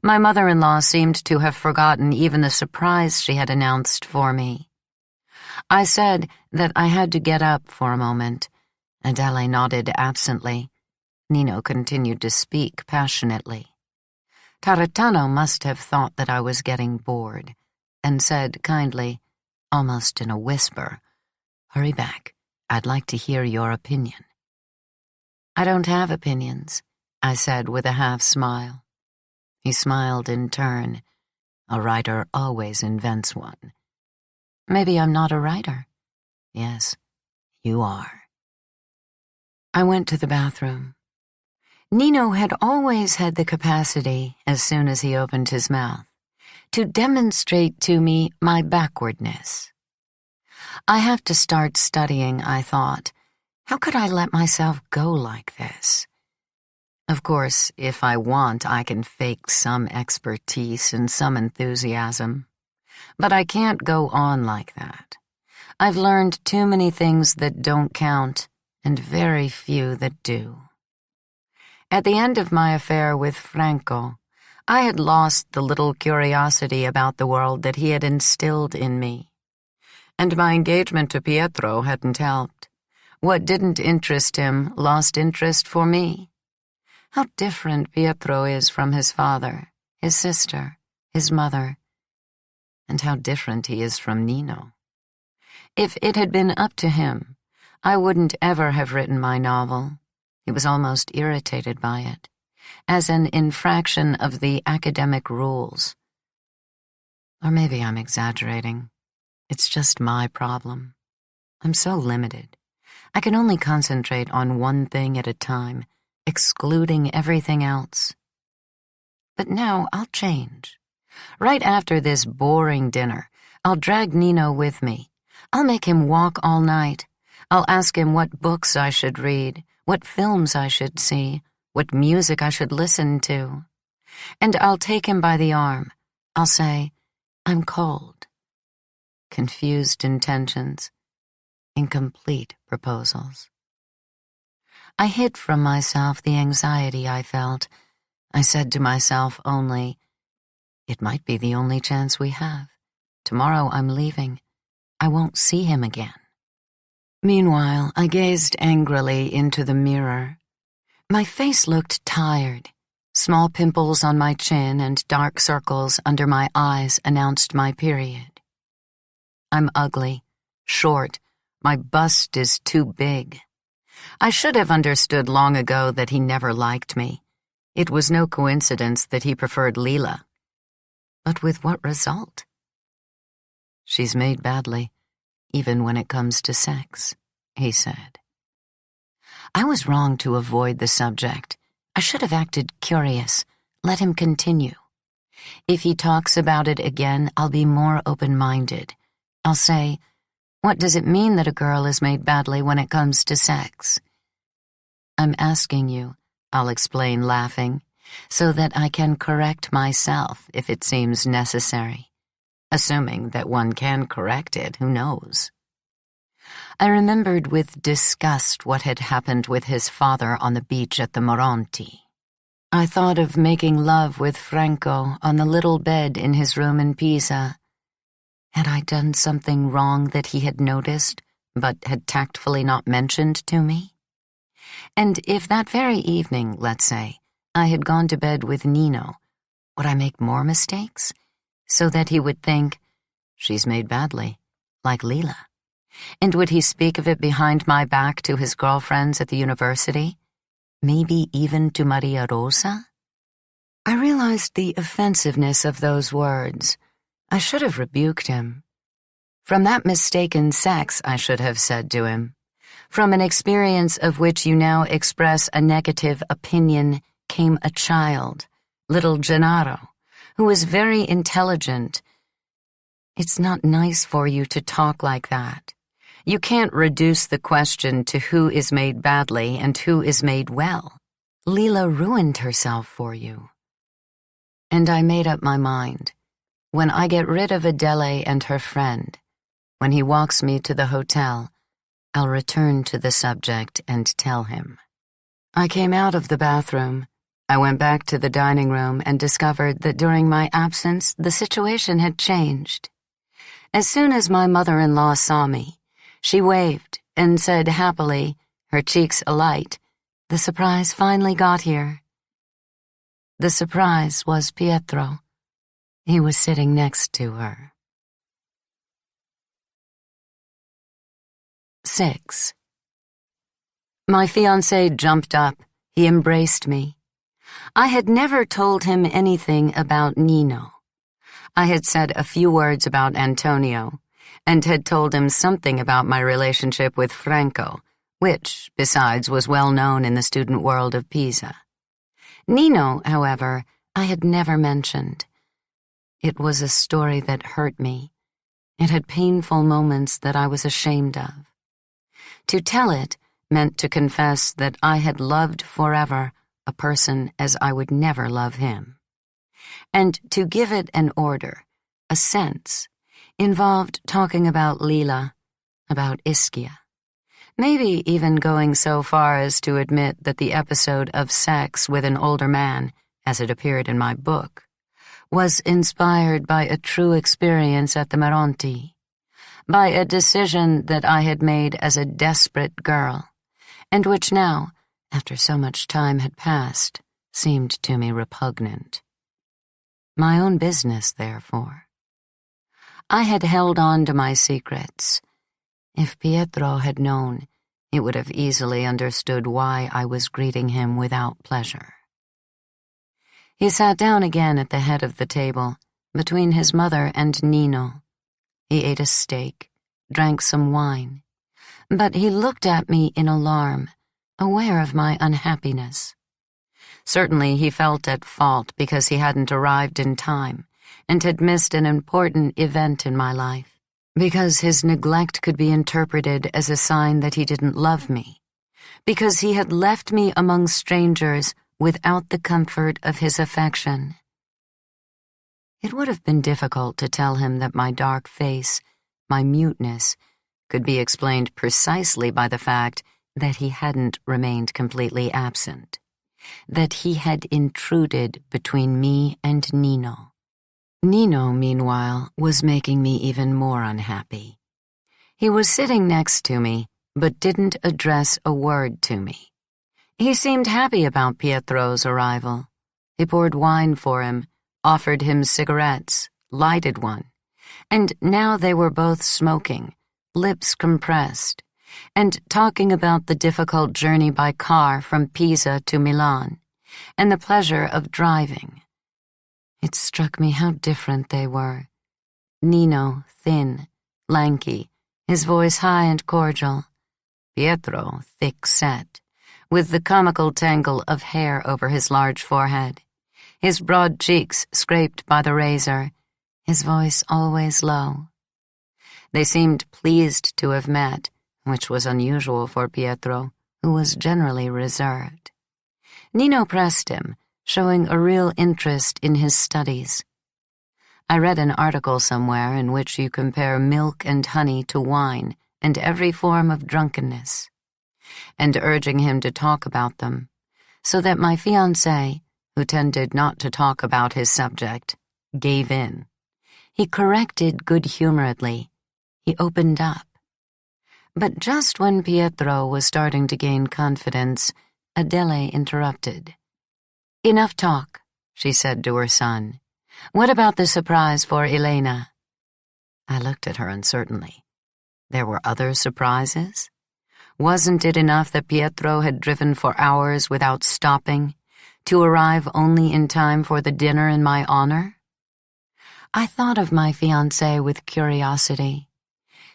My mother-in-law seemed to have forgotten even the surprise she had announced for me. I said that I had to get up for a moment. Adele nodded absently. Nino continued to speak passionately. Taratano must have thought that I was getting bored, and said kindly, almost in a whisper, "Hurry back. I'd like to hear your opinion." "I don't have opinions," I said with a half-smile. He smiled in turn. "A writer always invents one." "Maybe I'm not a writer." "Yes, you are." I went to the bathroom. Nino had always had the capacity, as soon as he opened his mouth, to demonstrate to me my backwardness. I have to start studying, I thought. How could I let myself go like this? Of course, if I want, I can fake some expertise and some enthusiasm. But I can't go on like that. I've learned too many things that don't count, and very few that do. At the end of my affair with Franco, I had lost the little curiosity about the world that he had instilled in me. And my engagement to Pietro hadn't helped. What didn't interest him lost interest for me. How different Pietro is from his father, his sister, his mother, and how different he is from Nino. If it had been up to him, I wouldn't ever have written my novel. He was almost irritated by it, as an infraction of the academic rules. Or maybe I'm exaggerating. It's just my problem. I'm so limited. I can only concentrate on one thing at a time, excluding everything else. But now I'll change. Right after this boring dinner, I'll drag Nino with me. I'll make him walk all night. I'll ask him what books I should read, what films I should see, what music I should listen to. And I'll take him by the arm. I'll say, "I'm cold." Confused intentions, incomplete proposals. I hid from myself the anxiety I felt. I said to myself only, "It might be the only chance we have. Tomorrow I'm leaving. I won't see him again." Meanwhile, I gazed angrily into the mirror. My face looked tired. Small pimples on my chin and dark circles under my eyes announced my period. I'm ugly, short, my bust is too big. I should have understood long ago that he never liked me. It was no coincidence that he preferred Lila. But with what result? "She's made badly, even when it comes to sex," he said. I was wrong to avoid the subject. I should have acted curious, let him continue. If he talks about it again, I'll be more open-minded. I'll say, what does it mean that a girl is made badly when it comes to sex? I'm asking you, I'll explain, laughing, so that I can correct myself if it seems necessary. Assuming that one can correct it, who knows? I remembered with disgust what had happened with his father on the beach at the Moronti. I thought of making love with Franco on the little bed in his room in Pisa. Had I done something wrong that he had noticed, but had tactfully not mentioned to me? And if that very evening, let's say, I had gone to bed with Nino, would I make more mistakes? So that he would think, she's made badly, like Lila. And would he speak of it behind my back to his girlfriends at the university? Maybe even to Maria Rosa? I realized the offensiveness of those words. I should have rebuked him. From that mistaken sex, I should have said to him, from an experience of which you now express a negative opinion came a child, little Gennaro, who is very intelligent. It's not nice for you to talk like that. You can't reduce the question to who is made badly and who is made well. Lila ruined herself for you. And I made up my mind. When I get rid of Adele and her friend, when he walks me to the hotel, I'll return to the subject and tell him. I came out of the bathroom. I went back to the dining room and discovered that during my absence, the situation had changed. As soon as my mother-in-law saw me, she waved and said happily, her cheeks alight, the surprise finally got here. The surprise was Pietro. He was sitting next to her. 6. My fiancé jumped up. He embraced me. I had never told him anything about Nino. I had said a few words about Antonio, and had told him something about my relationship with Franco, which, besides, was well known in the student world of Pisa. Nino, however, I had never mentioned. It was a story that hurt me. It had painful moments that I was ashamed of. To tell it meant to confess that I had loved forever a person as I would never love him. And to give it an order, a sense, involved talking about Lila, about Ischia. Maybe even going so far as to admit that the episode of sex with an older man, as it appeared in my book, was inspired by a true experience at the Moronti, by a decision that I had made as a desperate girl, and which now, after so much time had passed, seemed to me repugnant. My own business, therefore. I had held on to my secrets. If Pietro had known, he would have easily understood why I was greeting him without pleasure. He sat down again at the head of the table, between his mother and Nino. He ate a steak, drank some wine, but he looked at me in alarm, aware of my unhappiness. Certainly he felt at fault because he hadn't arrived in time and had missed an important event in my life, because his neglect could be interpreted as a sign that he didn't love me, because he had left me among strangers without the comfort of his affection. It would have been difficult to tell him that my dark face, my muteness, could be explained precisely by the fact that he hadn't remained completely absent, that he had intruded between me and Nino. Nino, meanwhile, was making me even more unhappy. He was sitting next to me, but didn't address a word to me. He seemed happy about Pietro's arrival. He poured wine for him, offered him cigarettes, lighted one, and now they were both smoking, lips compressed, and talking about the difficult journey by car from Pisa to Milan, and the pleasure of driving. It struck me how different they were. Nino, thin, lanky, his voice high and cordial. Pietro, thick-set, with the comical tangle of hair over his large forehead, his broad cheeks scraped by the razor, his voice always low. They seemed pleased to have met, which was unusual for Pietro, who was generally reserved. Nino pressed him, showing a real interest in his studies. I read an article somewhere in which you compare milk and honey to wine and every form of drunkenness, and urging him to talk about them, so that my fiancé, who tended not to talk about his subject, gave in. He corrected good-humoredly. He opened up. But just when Pietro was starting to gain confidence, Adele interrupted. "Enough talk," she said to her son. "What about the surprise for Elena?" I looked at her uncertainly. There were other surprises? Wasn't it enough that Pietro had driven for hours without stopping, to arrive only in time for the dinner in my honor? I thought of my fiancé with curiosity.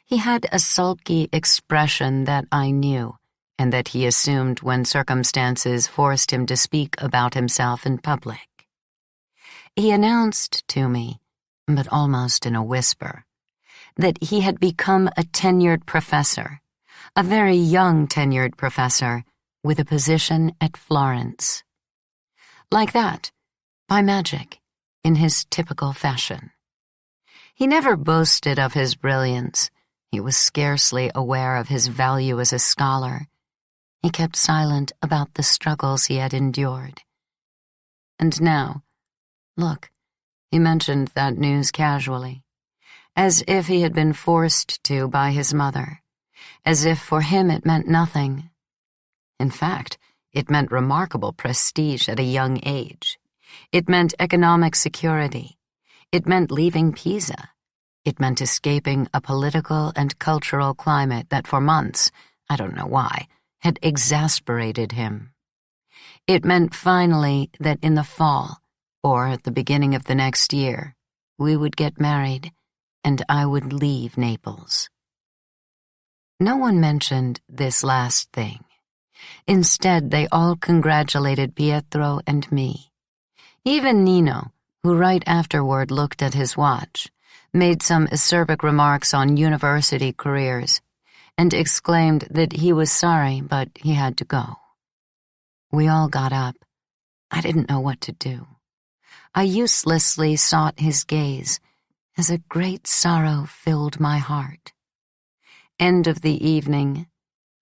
He had a sulky expression that I knew, and that he assumed when circumstances forced him to speak about himself in public. He announced to me, but almost in a whisper, that he had become a tenured professor, a very young tenured professor, with a position at Florence. Like that, by magic, in his typical fashion. He never boasted of his brilliance. He was scarcely aware of his value as a scholar. He kept silent about the struggles he had endured. And now, look, he mentioned that news casually, as if he had been forced to by his mother, as if for him it meant nothing. In fact, it meant remarkable prestige at a young age. It meant economic security. It meant leaving Pisa. It meant escaping a political and cultural climate that for months, I don't know why, had exasperated him. It meant finally that in the fall, or at the beginning of the next year, we would get married, and I would leave Naples. No one mentioned this last thing. Instead, they all congratulated Pietro and me. Even Nino, who right afterward looked at his watch, made some acerbic remarks on university careers, and exclaimed that he was sorry, but he had to go. We all got up. I didn't know what to do. I uselessly sought his gaze, as a great sorrow filled my heart. End of the evening,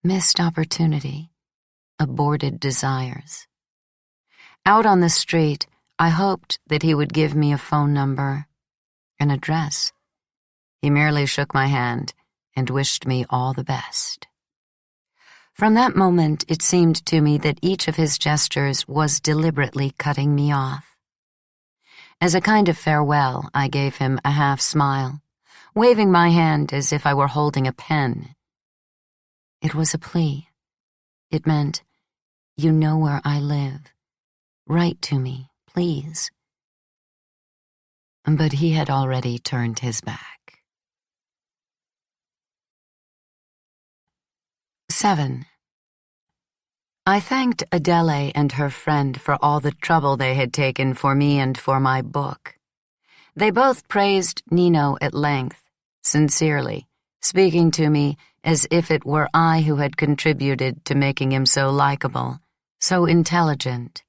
missed opportunity, aborted desires. Out on the street, I hoped that he would give me a phone number, an address. He merely shook my hand and wished me all the best. From that moment, it seemed to me that each of his gestures was deliberately cutting me off. As a kind of farewell, I gave him a half-smile, waving my hand as if I were holding a pen. It was a plea. It meant, "You know where I live. Write to me, please." But he had already turned his back. 7. I thanked Adele and her friend for all the trouble they had taken for me and for my book. They both praised Nino at length, sincerely, speaking to me as if it were I who had contributed to making him so likable, so intelligent.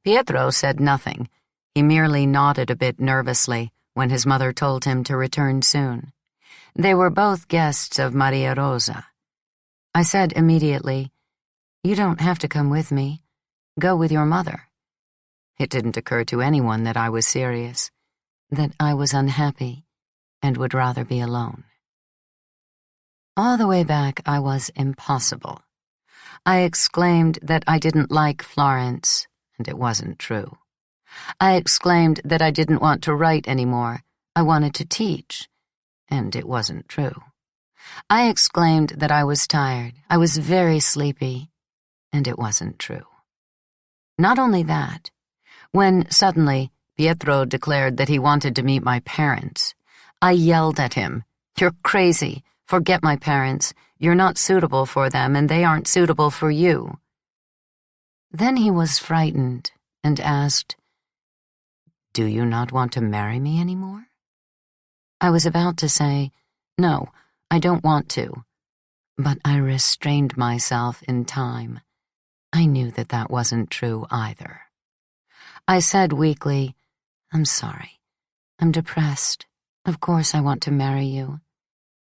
Pietro said nothing. He merely nodded a bit nervously when his mother told him to return soon. They were both guests of Maria Rosa. I said immediately, "You don't have to come with me. Go with your mother." It didn't occur to anyone that I was serious, that I was unhappy and would rather be alone. All the way back, I was impossible. I exclaimed that I didn't like Florence, and it wasn't true. I exclaimed that I didn't want to write anymore. I wanted to teach, and it wasn't true. I exclaimed that I was tired. I was very sleepy, and it wasn't true. Not only that, when suddenly Pietro declared that he wanted to meet my parents, I yelled at him, "You're crazy. Forget my parents. You're not suitable for them, and they aren't suitable for you." Then he was frightened and asked, Do you not want to marry me anymore? I was about to say, no, I don't want to, but I restrained myself in time. I knew that that wasn't true either. I said weakly, I'm sorry. I'm depressed. Of course I want to marry you.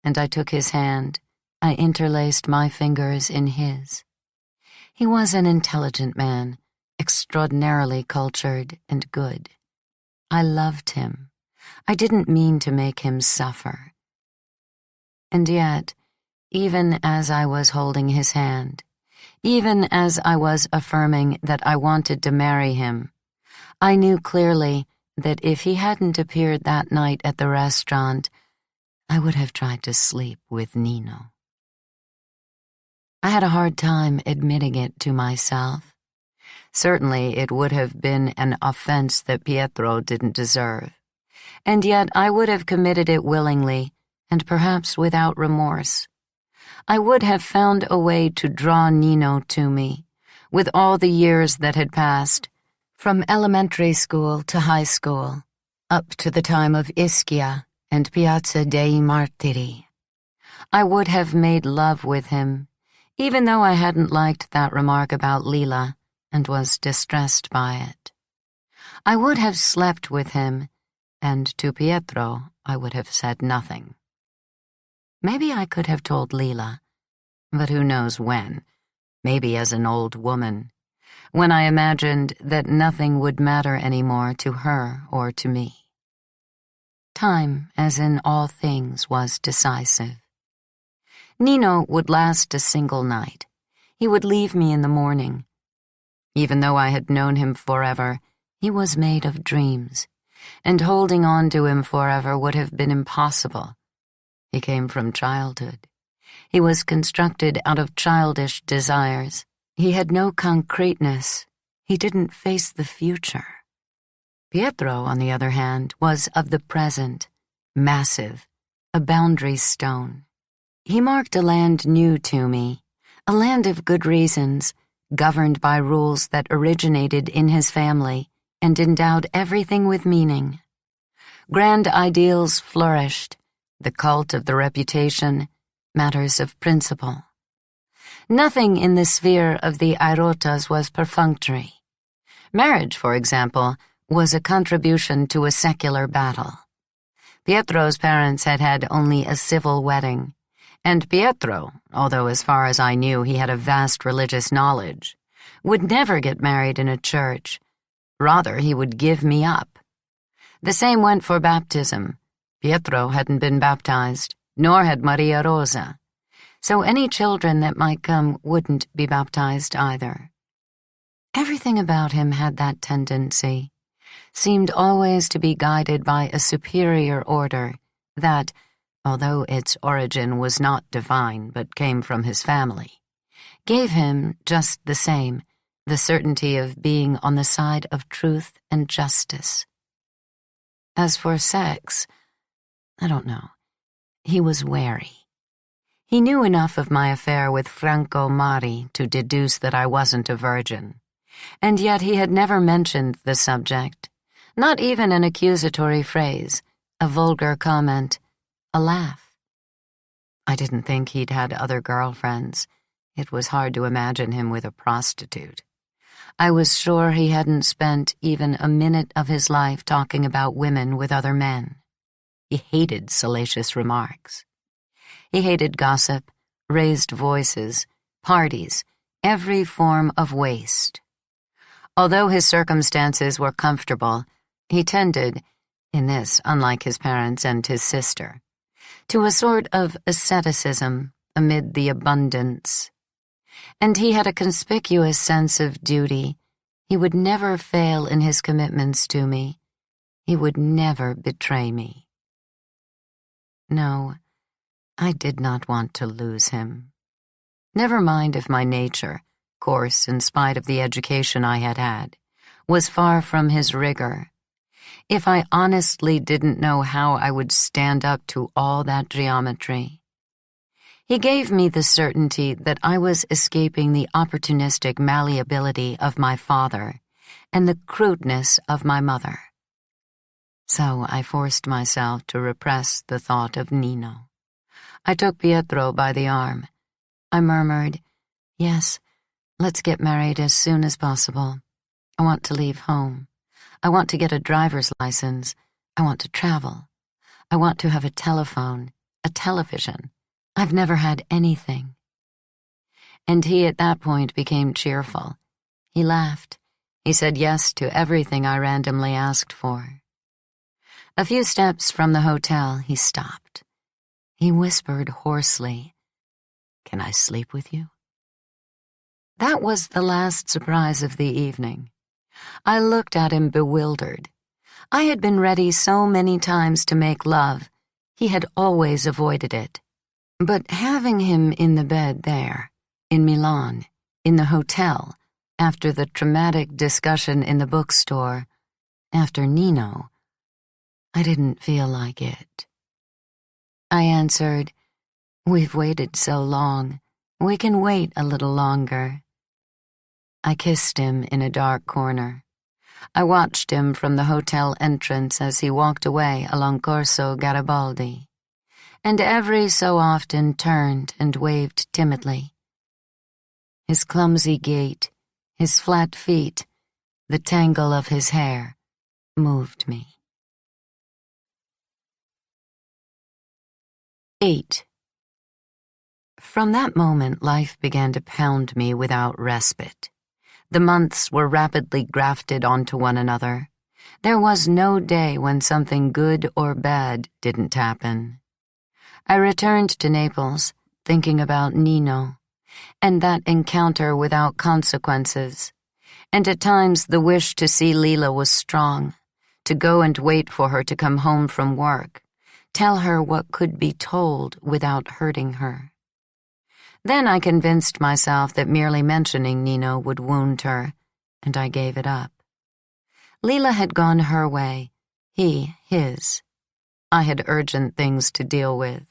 And I took his hand. I interlaced my fingers in his. He was an intelligent man, extraordinarily cultured and good. I loved him. I didn't mean to make him suffer. And yet, even as I was holding his hand, even as I was affirming that I wanted to marry him, I knew clearly that if he hadn't appeared that night at the restaurant, I would have tried to sleep with Nino. I had a hard time admitting it to myself. Certainly it would have been an offense that Pietro didn't deserve, and yet I would have committed it willingly and perhaps without remorse. I would have found a way to draw Nino to me, with all the years that had passed, from elementary school to high school, up to the time of Ischia and Piazza dei Martiri. I would have made love with him, even though I hadn't liked that remark about Lila and was distressed by it. I would have slept with him, and to Pietro I would have said nothing. Maybe I could have told Lila, but who knows when, maybe as an old woman, when I imagined that nothing would matter anymore to her or to me. Time, as in all things, was decisive. Nino would last a single night. He would leave me in the morning. Even though I had known him forever, he was made of dreams, and holding on to him forever would have been impossible. He came from childhood. He was constructed out of childish desires. He had no concreteness. He didn't face the future. Pietro, on the other hand, was of the present, massive, a boundary stone. He marked a land new to me, a land of good reasons, governed by rules that originated in his family and endowed everything with meaning. Grand ideals flourished, the cult of the reputation, matters of principle. Nothing in the sphere of the Airotas was perfunctory. Marriage, for example, was a contribution to a secular battle. Pietro's parents had had only a civil wedding, and Pietro, although as far as I knew he had a vast religious knowledge, would never get married in a church. Rather, he would give me up. The same went for baptism. Pietro hadn't been baptized, nor had Maria Rosa, so any children that might come wouldn't be baptized either. Everything about him had that tendency, seemed always to be guided by a superior order that, although its origin was not divine but came from his family, gave him, just the same, the certainty of being on the side of truth and justice. As for sex, I don't know. He was wary. He knew enough of my affair with Franco Mari to deduce that I wasn't a virgin, and yet he had never mentioned the subject, not even an accusatory phrase, a vulgar comment, a laugh. I didn't think he'd had other girlfriends. It was hard to imagine him with a prostitute. I was sure he hadn't spent even a minute of his life talking about women with other men. He hated salacious remarks. He hated gossip, raised voices, parties, every form of waste. Although his circumstances were comfortable, he tended, in this unlike his parents and his sister, to a sort of asceticism amid the abundance. And he had a conspicuous sense of duty. He would never fail in his commitments to me. He would never betray me. No, I did not want to lose him. Never mind if my nature, coarse in spite of the education I had had, was far from his rigor. If I honestly didn't know how I would stand up to all that geometry. He gave me the certainty that I was escaping the opportunistic malleability of my father and the crudeness of my mother. So I forced myself to repress the thought of Nino. I took Pietro by the arm. I murmured, "Yes, let's get married as soon as possible. I want to leave home. I want to get a driver's license. I want to travel. I want to have a telephone, a television. I've never had anything." And he at that point became cheerful. He laughed. He said yes to everything I randomly asked for. A few steps from the hotel, he stopped. He whispered hoarsely, "Can I sleep with you?" That was the last surprise of the evening. I looked at him bewildered. I had been ready so many times to make love. He had always avoided it. But having him in the bed there, in Milan, in the hotel, after the traumatic discussion in the bookstore, after Nino, I didn't feel like it. I answered, "We've waited so long. We can wait a little longer." I kissed him in a dark corner. I watched him from the hotel entrance as he walked away along Corso Garibaldi, and every so often turned and waved timidly. His clumsy gait, his flat feet, the tangle of his hair, moved me. 8. From that moment, life began to pound me without respite. The months were rapidly grafted onto one another. There was no day when something good or bad didn't happen. I returned to Naples, thinking about Nino, and that encounter without consequences, and at times the wish to see Lila was strong, to go and wait for her to come home from work, tell her what could be told without hurting her. Then I convinced myself that merely mentioning Nino would wound her, and I gave it up. Lila had gone her way, he his. I had urgent things to deal with.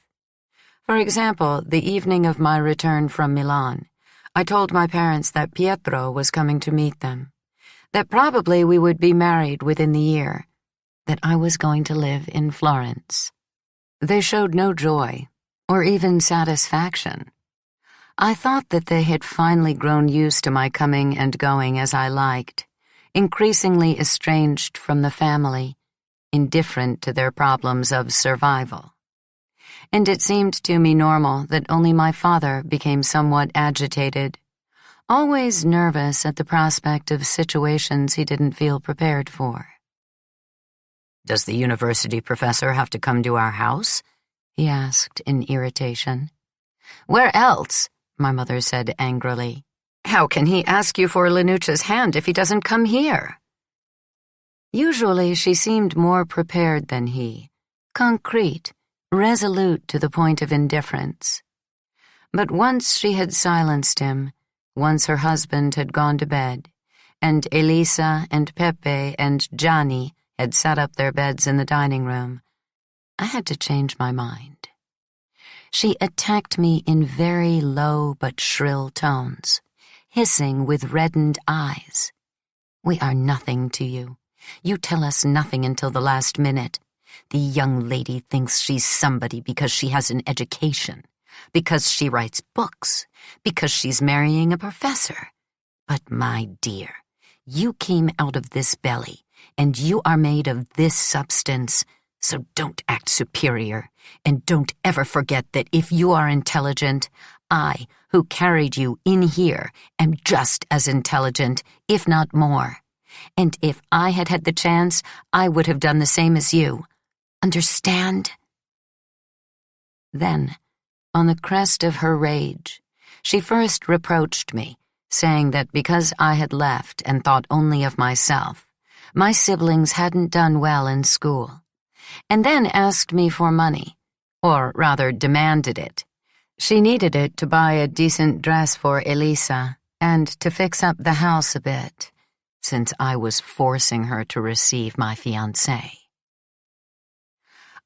For example, the evening of my return from Milan, I told my parents that Pietro was coming to meet them, that probably we would be married within the year, that I was going to live in Florence. They showed no joy, or even satisfaction. I thought that they had finally grown used to my coming and going as I liked, increasingly estranged from the family, indifferent to their problems of survival. And it seemed to me normal that only my father became somewhat agitated, always nervous at the prospect of situations he didn't feel prepared for. "Does the university professor have to come to our house?" he asked in irritation. "Where else?" my mother said angrily. "How can he ask you for Lenuccia's hand if he doesn't come here?" Usually she seemed more prepared than he, concrete, resolute to the point of indifference. But once she had silenced him, once her husband had gone to bed, and Elisa and Pepe and Gianni had set up their beds in the dining room, I had to change my mind. She attacked me in very low but shrill tones, hissing with reddened eyes. "We are nothing to you. You tell us nothing until the last minute. The young lady thinks she's somebody because she has an education, because she writes books, because she's marrying a professor. But my dear, you came out of this belly, and you are made of this substance, so don't act superior, and don't ever forget that if you are intelligent, I, who carried you in here, am just as intelligent, if not more. And if I had had the chance, I would have done the same as you. Understand?" Then, on the crest of her rage, she first reproached me, saying that because I had left and thought only of myself, my siblings hadn't done well in school, and then asked me for money, or rather demanded it. She needed it to buy a decent dress for Elisa and to fix up the house a bit, since I was forcing her to receive my fiancé.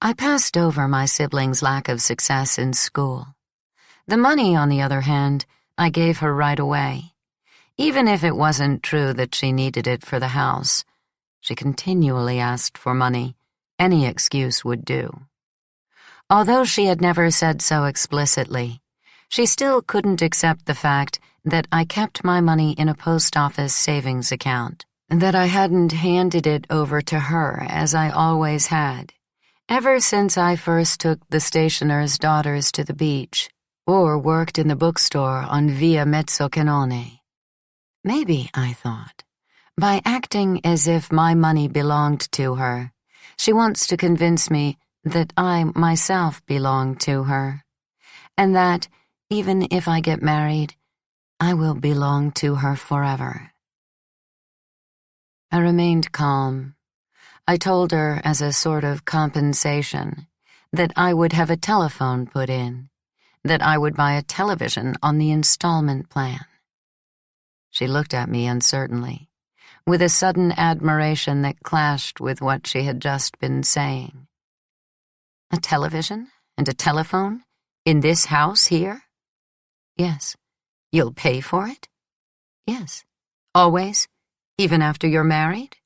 I passed over my siblings' lack of success in school. The money, on the other hand, I gave her right away. Even if it wasn't true that she needed it for the house, she continually asked for money, Any excuse would do. Although she had never said so explicitly, she still couldn't accept the fact that I kept my money in a post office savings account, and that I hadn't handed it over to her as I always had, ever since I first took the stationer's daughters to the beach, or worked in the bookstore on Via Mezzocanone. Maybe, I thought, by acting as if my money belonged to her, she wants to convince me that I myself belong to her, and that, even if I get married, I will belong to her forever. I remained calm. I told her as a sort of compensation that I would have a telephone put in, that I would buy a television on the installment plan. She looked at me uncertainly, with a sudden admiration that clashed with what she had just been saying. A television and a telephone? In this house here? Yes. You'll pay for it? Yes. Always? Even after you're married?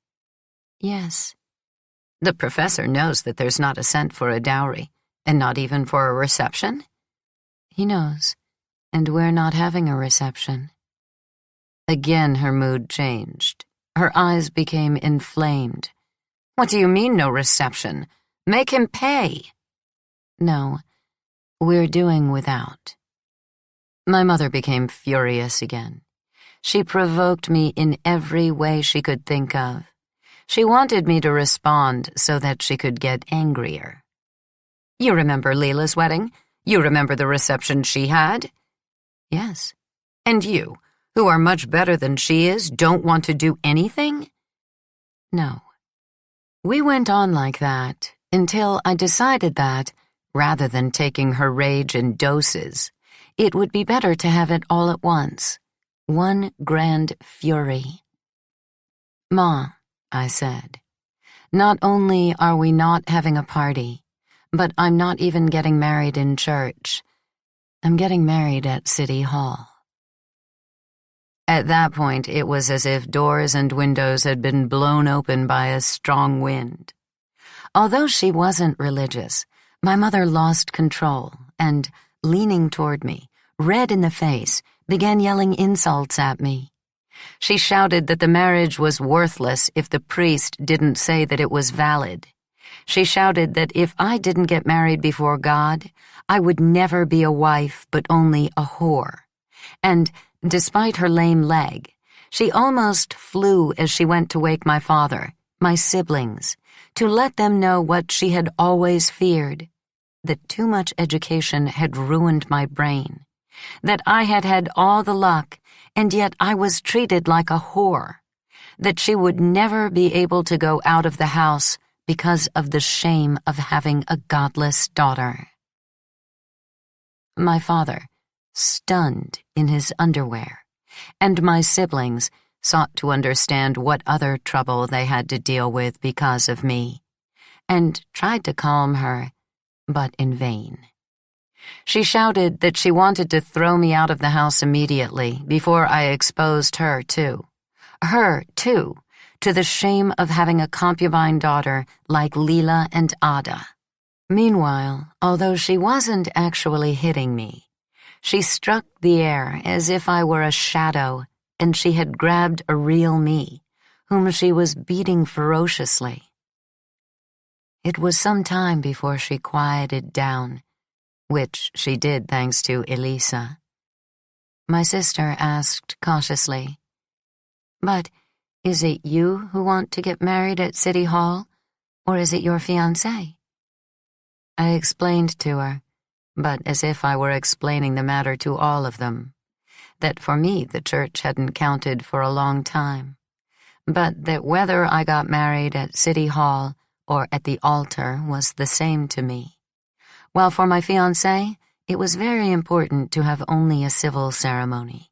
Yes. The professor knows that there's not a cent for a dowry, and not even for a reception? He knows, and we're not having a reception. Again her mood changed. Her eyes became inflamed. What do you mean, no reception? Make him pay. No, we're doing without. My mother became furious again. She provoked me in every way she could think of. She wanted me to respond so that she could get angrier. You remember Lila's wedding? You remember the reception she had? Yes. And you, who are much better than she is, don't want to do anything? No. We went on like that until I decided that, rather than taking her rage in doses, it would be better to have it all at once. One grand fury. Ma, I said, not only are we not having a party, but I'm not even getting married in church. I'm getting married at City Hall. At that point, it was as if doors and windows had been blown open by a strong wind. Although she wasn't religious, my mother lost control and, leaning toward me, red in the face, began yelling insults at me. She shouted that the marriage was worthless if the priest didn't say that it was valid. She shouted that if I didn't get married before God, I would never be a wife but only a whore. And, despite her lame leg, she almost flew as she went to wake my father, my siblings, to let them know what she had always feared, that too much education had ruined my brain, that I had had all the luck, and yet I was treated like a whore, that she would never be able to go out of the house because of the shame of having a godless daughter. My father, stunned in his underwear, and my siblings sought to understand what other trouble they had to deal with because of me, and tried to calm her, but in vain. She shouted that she wanted to throw me out of the house immediately before I exposed her, too, to the shame of having a concubine daughter like Lila and Ada. Meanwhile, although she wasn't actually hitting me, she struck the air as if I were a shadow, and she had grabbed a real me, whom she was beating ferociously. It was some time before she quieted down, which she did thanks to Elisa. My sister asked cautiously, "But is it you who want to get married at City Hall, or is it your fiancé?" I explained to her, but as if I were explaining the matter to all of them, that for me the church hadn't counted for a long time, but that whether I got married at City Hall or at the altar was the same to me, while for my fiancé it was very important to have only a civil ceremony.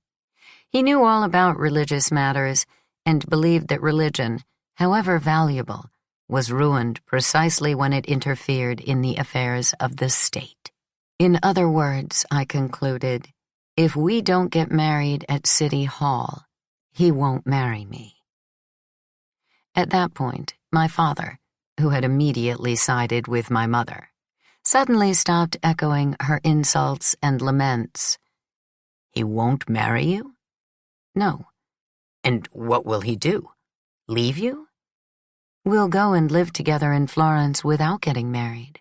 He knew all about religious matters and believed that religion, however valuable, was ruined precisely when it interfered in the affairs of the state. In other words, I concluded, if we don't get married at City Hall, he won't marry me. At that point, my father, who had immediately sided with my mother, suddenly stopped echoing her insults and laments. "He won't marry you?" "No." "And what will he do? Leave you?" "We'll go and live together in Florence without getting married."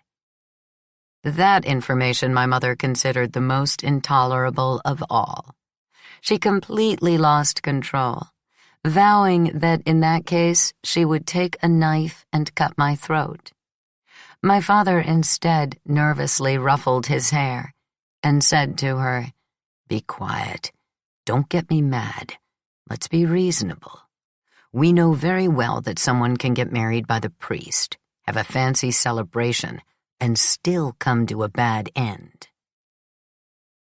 That information my mother considered the most intolerable of all. She completely lost control, vowing that in that case she would take a knife and cut my throat. My father instead nervously ruffled his hair and said to her, "Be quiet. Don't get me mad. Let's be reasonable. We know very well that someone can get married by the priest, have a fancy celebration, and still come to a bad end."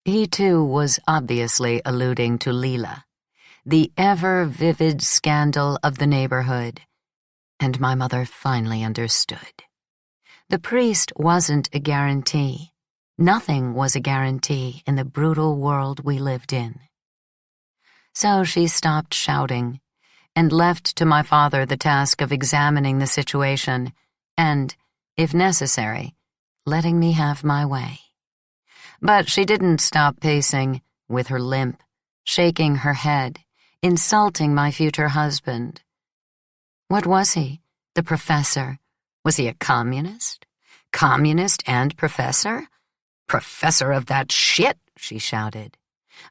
He too was obviously alluding to Lila, the ever-vivid scandal of the neighborhood, and my mother finally understood. The priest wasn't a guarantee. Nothing was a guarantee in the brutal world we lived in. So she stopped shouting and left to my father the task of examining the situation and, if necessary, letting me have my way. But she didn't stop pacing, with her limp, shaking her head, insulting my future husband. What was he? The professor? Was he a communist? Communist and professor? "Professor of that shit," she shouted.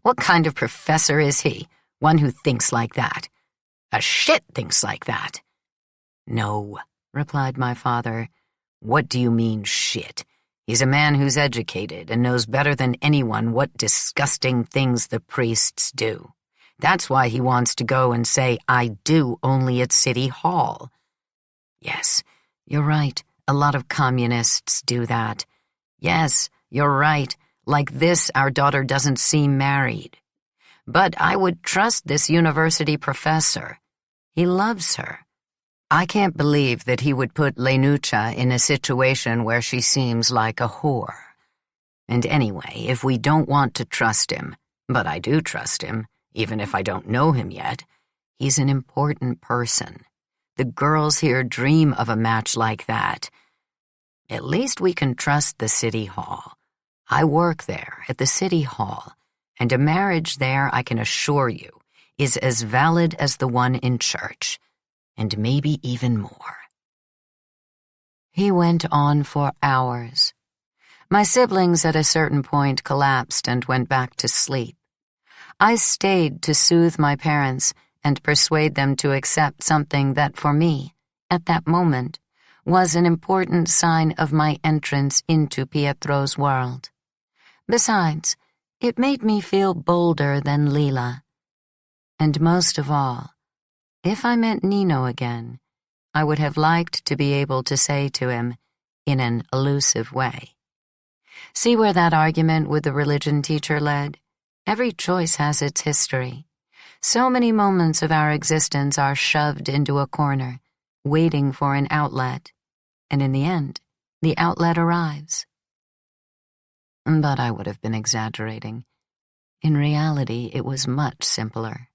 "What kind of professor is he? One who thinks like that? A shit thinks like that." "No," replied my father. "What do you mean, shit? He's a man who's educated and knows better than anyone what disgusting things the priests do. That's why he wants to go and say 'I do' only at City Hall." "Yes, you're right. A lot of communists do that. Yes, you're right. Like this, our daughter doesn't seem married. But I would trust this university professor. He loves her. I can't believe that he would put Lenucha in a situation where she seems like a whore. And anyway, if we don't want to trust him, but I do trust him, even if I don't know him yet, he's an important person. The girls here dream of a match like that. At least we can trust the City Hall. I work there, at the City Hall, and a marriage there, I can assure you, is as valid as the one in church, and maybe even more." He went on for hours. My siblings at a certain point collapsed and went back to sleep. I stayed to soothe my parents and persuade them to accept something that for me, at that moment, was an important sign of my entrance into Pietro's world. Besides, it made me feel bolder than Lila. And most of all, if I met Nino again, I would have liked to be able to say to him, in an elusive way, "See where that argument with the religion teacher led? Every choice has its history. So many moments of our existence are shoved into a corner, waiting for an outlet, and in the end, the outlet arrives." But I would have been exaggerating. In reality, it was much simpler.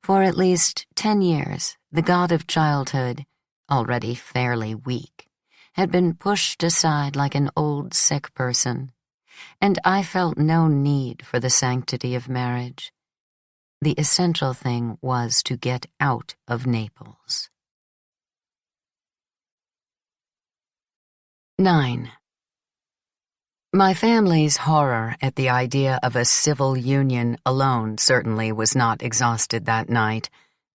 For at least 10 years, the god of childhood, already fairly weak, had been pushed aside like an old sick person, and I felt no need for the sanctity of marriage. The essential thing was to get out of Naples. 9. My family's horror at the idea of a civil union alone certainly was not exhausted that night,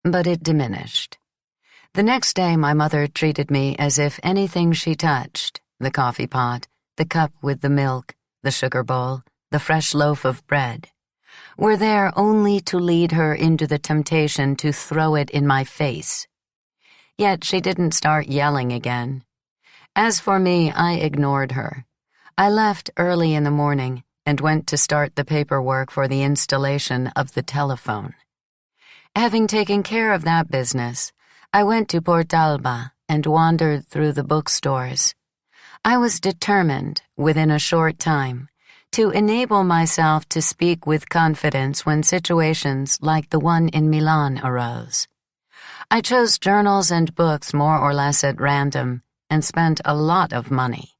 but it diminished. The next day my mother treated me as if anything she touched, the coffee pot, the cup with the milk, the sugar bowl, the fresh loaf of bread, were there only to lead her into the temptation to throw it in my face. Yet she didn't start yelling again. As for me, I ignored her. I left early in the morning and went to start the paperwork for the installation of the telephone. Having taken care of that business, I went to Portalba and wandered through the bookstores. I was determined, within a short time, to enable myself to speak with confidence when situations like the one in Milan arose. I chose journals and books more or less at random and spent a lot of money.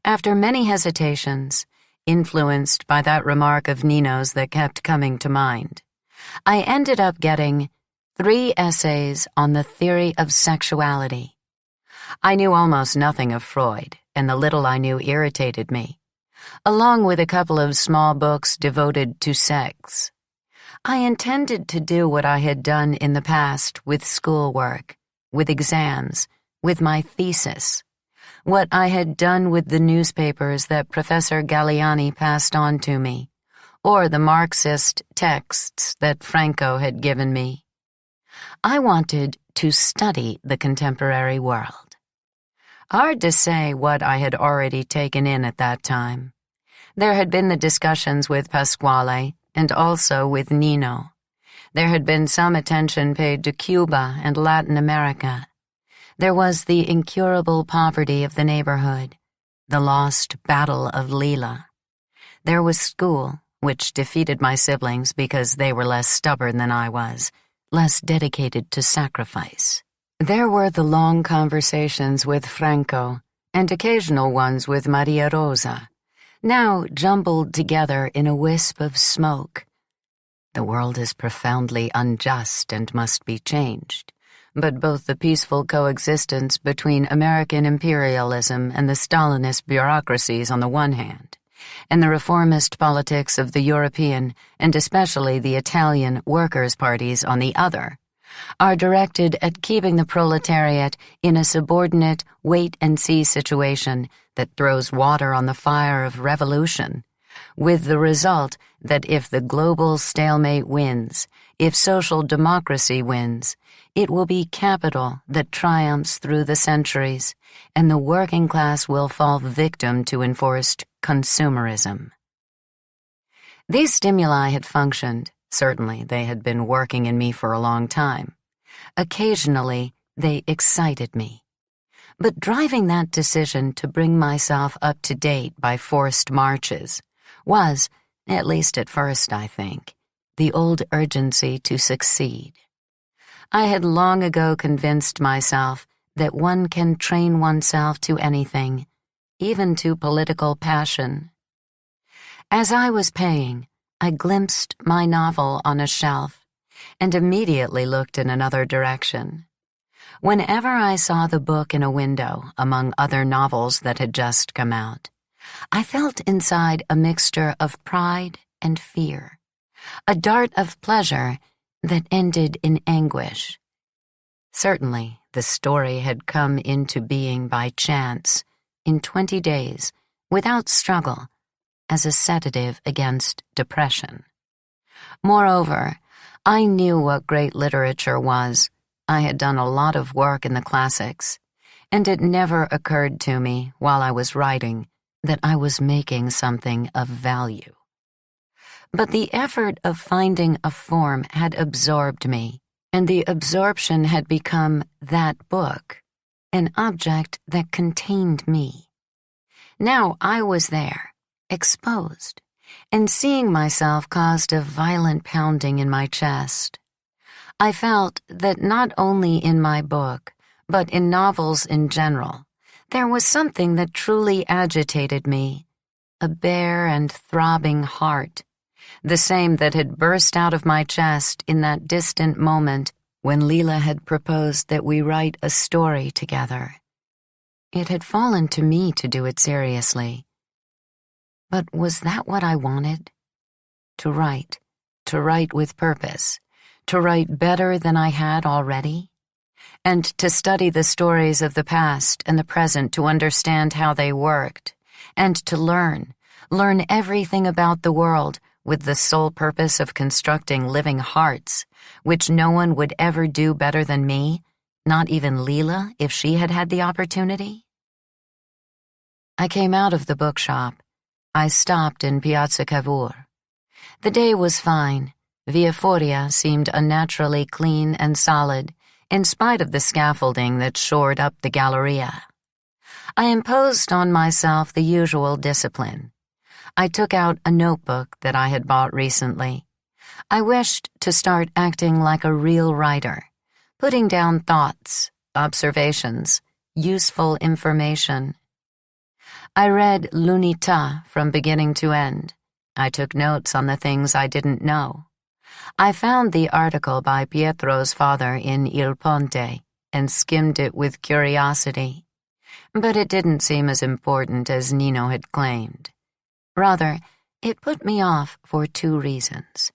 After many hesitations, influenced by that remark of Nino's that kept coming to mind, I ended up getting 3 essays on the theory of sexuality. I knew almost nothing of Freud, and the little I knew irritated me, along with a couple of small books devoted to sex. I intended to do what I had done in the past with schoolwork, with exams, with my thesis, what I had done with the newspapers that Professor Galliani passed on to me, or the Marxist texts that Franco had given me. I wanted to study the contemporary world. Hard to say what I had already taken in at that time. There had been the discussions with Pasquale and also with Nino. There had been some attention paid to Cuba and Latin America. There was the incurable poverty of the neighborhood, the lost battle of Lila. There was school, which defeated my siblings because they were less stubborn than I was, less dedicated to sacrifice. There were the long conversations with Franco and occasional ones with Maria Rosa, now jumbled together in a wisp of smoke. The world is profoundly unjust and must be changed, but both the peaceful coexistence between American imperialism and the Stalinist bureaucracies on the one hand, and the reformist politics of the European and especially the Italian workers' parties on the other, are directed at keeping the proletariat in a subordinate wait-and-see situation that throws water on the fire of revolution, with the result that if the global stalemate wins, if social democracy wins, it will be capital that triumphs through the centuries, and the working class will fall victim to enforced consumerism. These stimuli had functioned. Certainly, they had been working in me for a long time. Occasionally, they excited me. But driving that decision to bring myself up to date by forced marches was, at least at first, I think, the old urgency to succeed. I had long ago convinced myself that one can train oneself to anything, even to political passion. As I was paying, I glimpsed my novel on a shelf and immediately looked in another direction. Whenever I saw the book in a window among other novels that had just come out, I felt inside a mixture of pride and fear, a dart of pleasure that ended in anguish. Certainly, the story had come into being by chance, in 20 days, without struggle, as a sedative against depression. Moreover, I knew what great literature was. I had done a lot of work in the classics, and it never occurred to me while I was writing that I was making something of value. But the effort of finding a form had absorbed me, and the absorption had become that book, an object that contained me. Now I was there, exposed, and seeing myself caused a violent pounding in my chest. I felt that not only in my book, but in novels in general, there was something that truly agitated me, a bare and throbbing heart, the same that had burst out of my chest in that distant moment when Lila had proposed that we write a story together. It had fallen to me to do it seriously. But was that what I wanted? To write with purpose, to write better than I had already, and to study the stories of the past and the present to understand how they worked, and to learn everything about the world with the sole purpose of constructing living hearts, which no one would ever do better than me, not even Lila if she had had the opportunity? I came out of the bookshop. I stopped in Piazza Cavour. The day was fine. Via Foria seemed unnaturally clean and solid, in spite of the scaffolding that shored up the Galleria. I imposed on myself the usual discipline. I took out a notebook that I had bought recently. I wished to start acting like a real writer, putting down thoughts, observations, useful information. I read L'Unità from beginning to end. I took notes on the things I didn't know. I found the article by Pietro's father in Il Ponte and skimmed it with curiosity. But it didn't seem as important as Nino had claimed. Rather, it put me off for two reasons.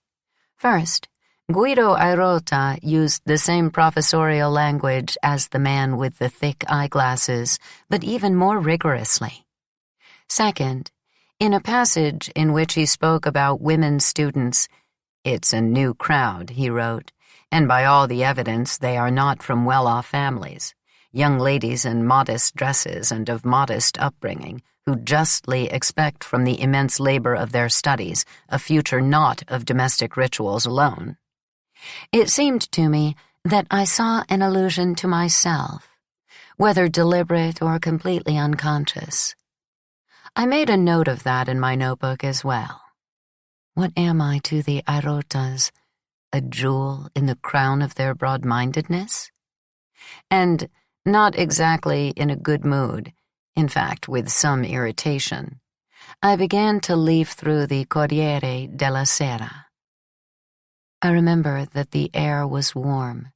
First, Guido Airota used the same professorial language as the man with the thick eyeglasses, but even more rigorously. Second, in a passage in which he spoke about women students, "It's a new crowd," he wrote, "and by all the evidence they are not from well-off families, young ladies in modest dresses and of modest upbringing, who justly expect from the immense labor of their studies a future not of domestic rituals alone." It seemed to me that I saw an allusion to myself, whether deliberate or completely unconscious. I made a note of that in my notebook as well. What am I to the Airotas? A jewel in the crown of their broad-mindedness? And not exactly in a good mood, in fact, with some irritation, I began to leaf through the Corriere della Sera. I remember that the air was warm,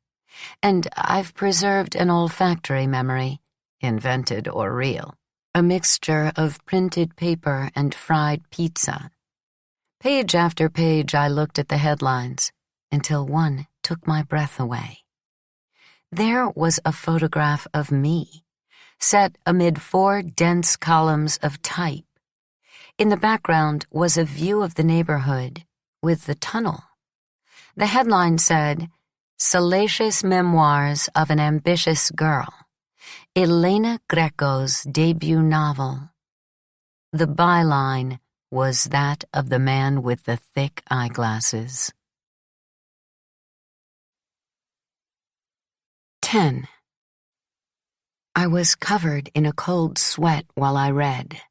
and I've preserved an olfactory memory, invented or real, a mixture of printed paper and fried pizza. Page after page I looked at the headlines, until one took my breath away. There was a photograph of me, set amid 4 dense columns of type. In the background was a view of the neighborhood, with the tunnel. The headline said, "Salacious Memoirs of an Ambitious Girl, Elena Greco's debut novel." The byline was that of the man with the thick eyeglasses. 10. I was covered in a cold sweat while I read.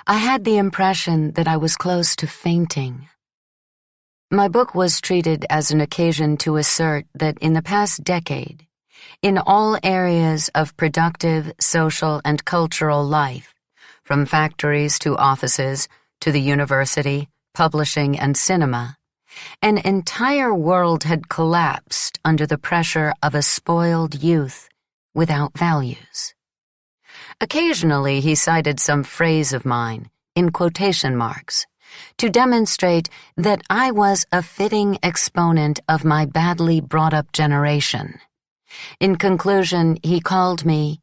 I had the impression that I was close to fainting. My book was treated as an occasion to assert that in the past decade, in all areas of productive, social, and cultural life, from factories to offices to the university, publishing, and cinema, an entire world had collapsed under the pressure of a spoiled youth without values. Occasionally he cited some phrase of mine, in quotation marks, to demonstrate that I was a fitting exponent of my badly brought-up generation. In conclusion, he called me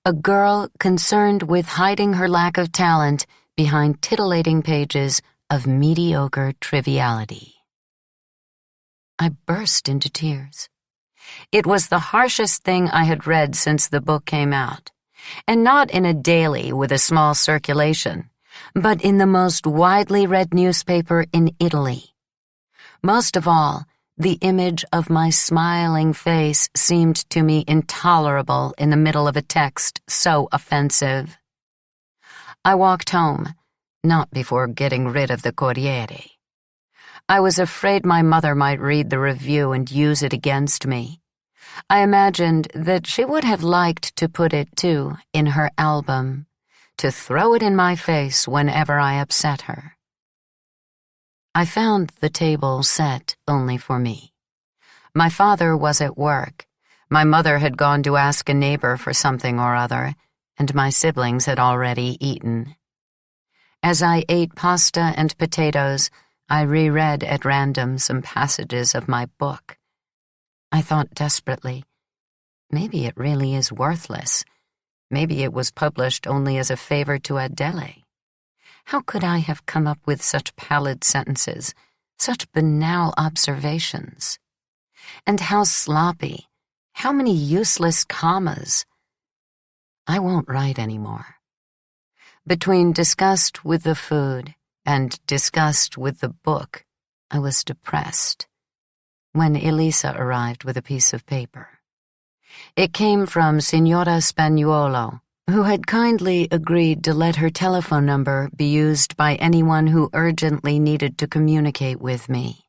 a girl concerned with hiding her lack of talent behind titillating pages of mediocre triviality. I burst into tears. It was the harshest thing I had read since the book came out, and not in a daily with a small circulation, but in the most widely read newspaper in Italy. Most of all, the image of my smiling face seemed to me intolerable in the middle of a text so offensive. I walked home, not before getting rid of the Corriere. I was afraid my mother might read the review and use it against me. I imagined that she would have liked to put it, too, in her album, to throw it in my face whenever I upset her. I found the table set only for me. My father was at work, my mother had gone to ask a neighbor for something or other, and my siblings had already eaten. As I ate pasta and potatoes, I reread at random some passages of my book. I thought desperately, maybe it really is worthless. Maybe it was published only as a favor to Adele. How could I have come up with such pallid sentences, such banal observations? And how sloppy, how many useless commas. I won't write anymore. Between disgust with the food and disgust with the book, I was depressed. When Elisa arrived with a piece of paper. It came from Signora Spagnuolo, who had kindly agreed to let her telephone number be used by anyone who urgently needed to communicate with me.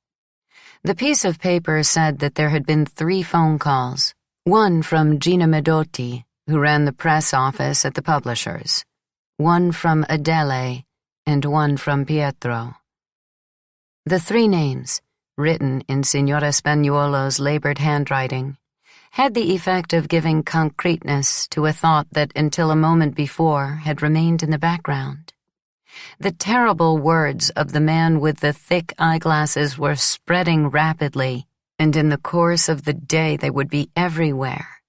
The piece of paper said that there had been 3 phone calls, One from Gina Medotti, who ran the press office at the publishers. One from Adele, and one from Pietro. The three names, written in Signora Spagnuolo's labored handwriting, had the effect of giving concreteness to a thought that until a moment before had remained in the background. The terrible words of the man with the thick eyeglasses were spreading rapidly, and in the course of the day they would be everywhere.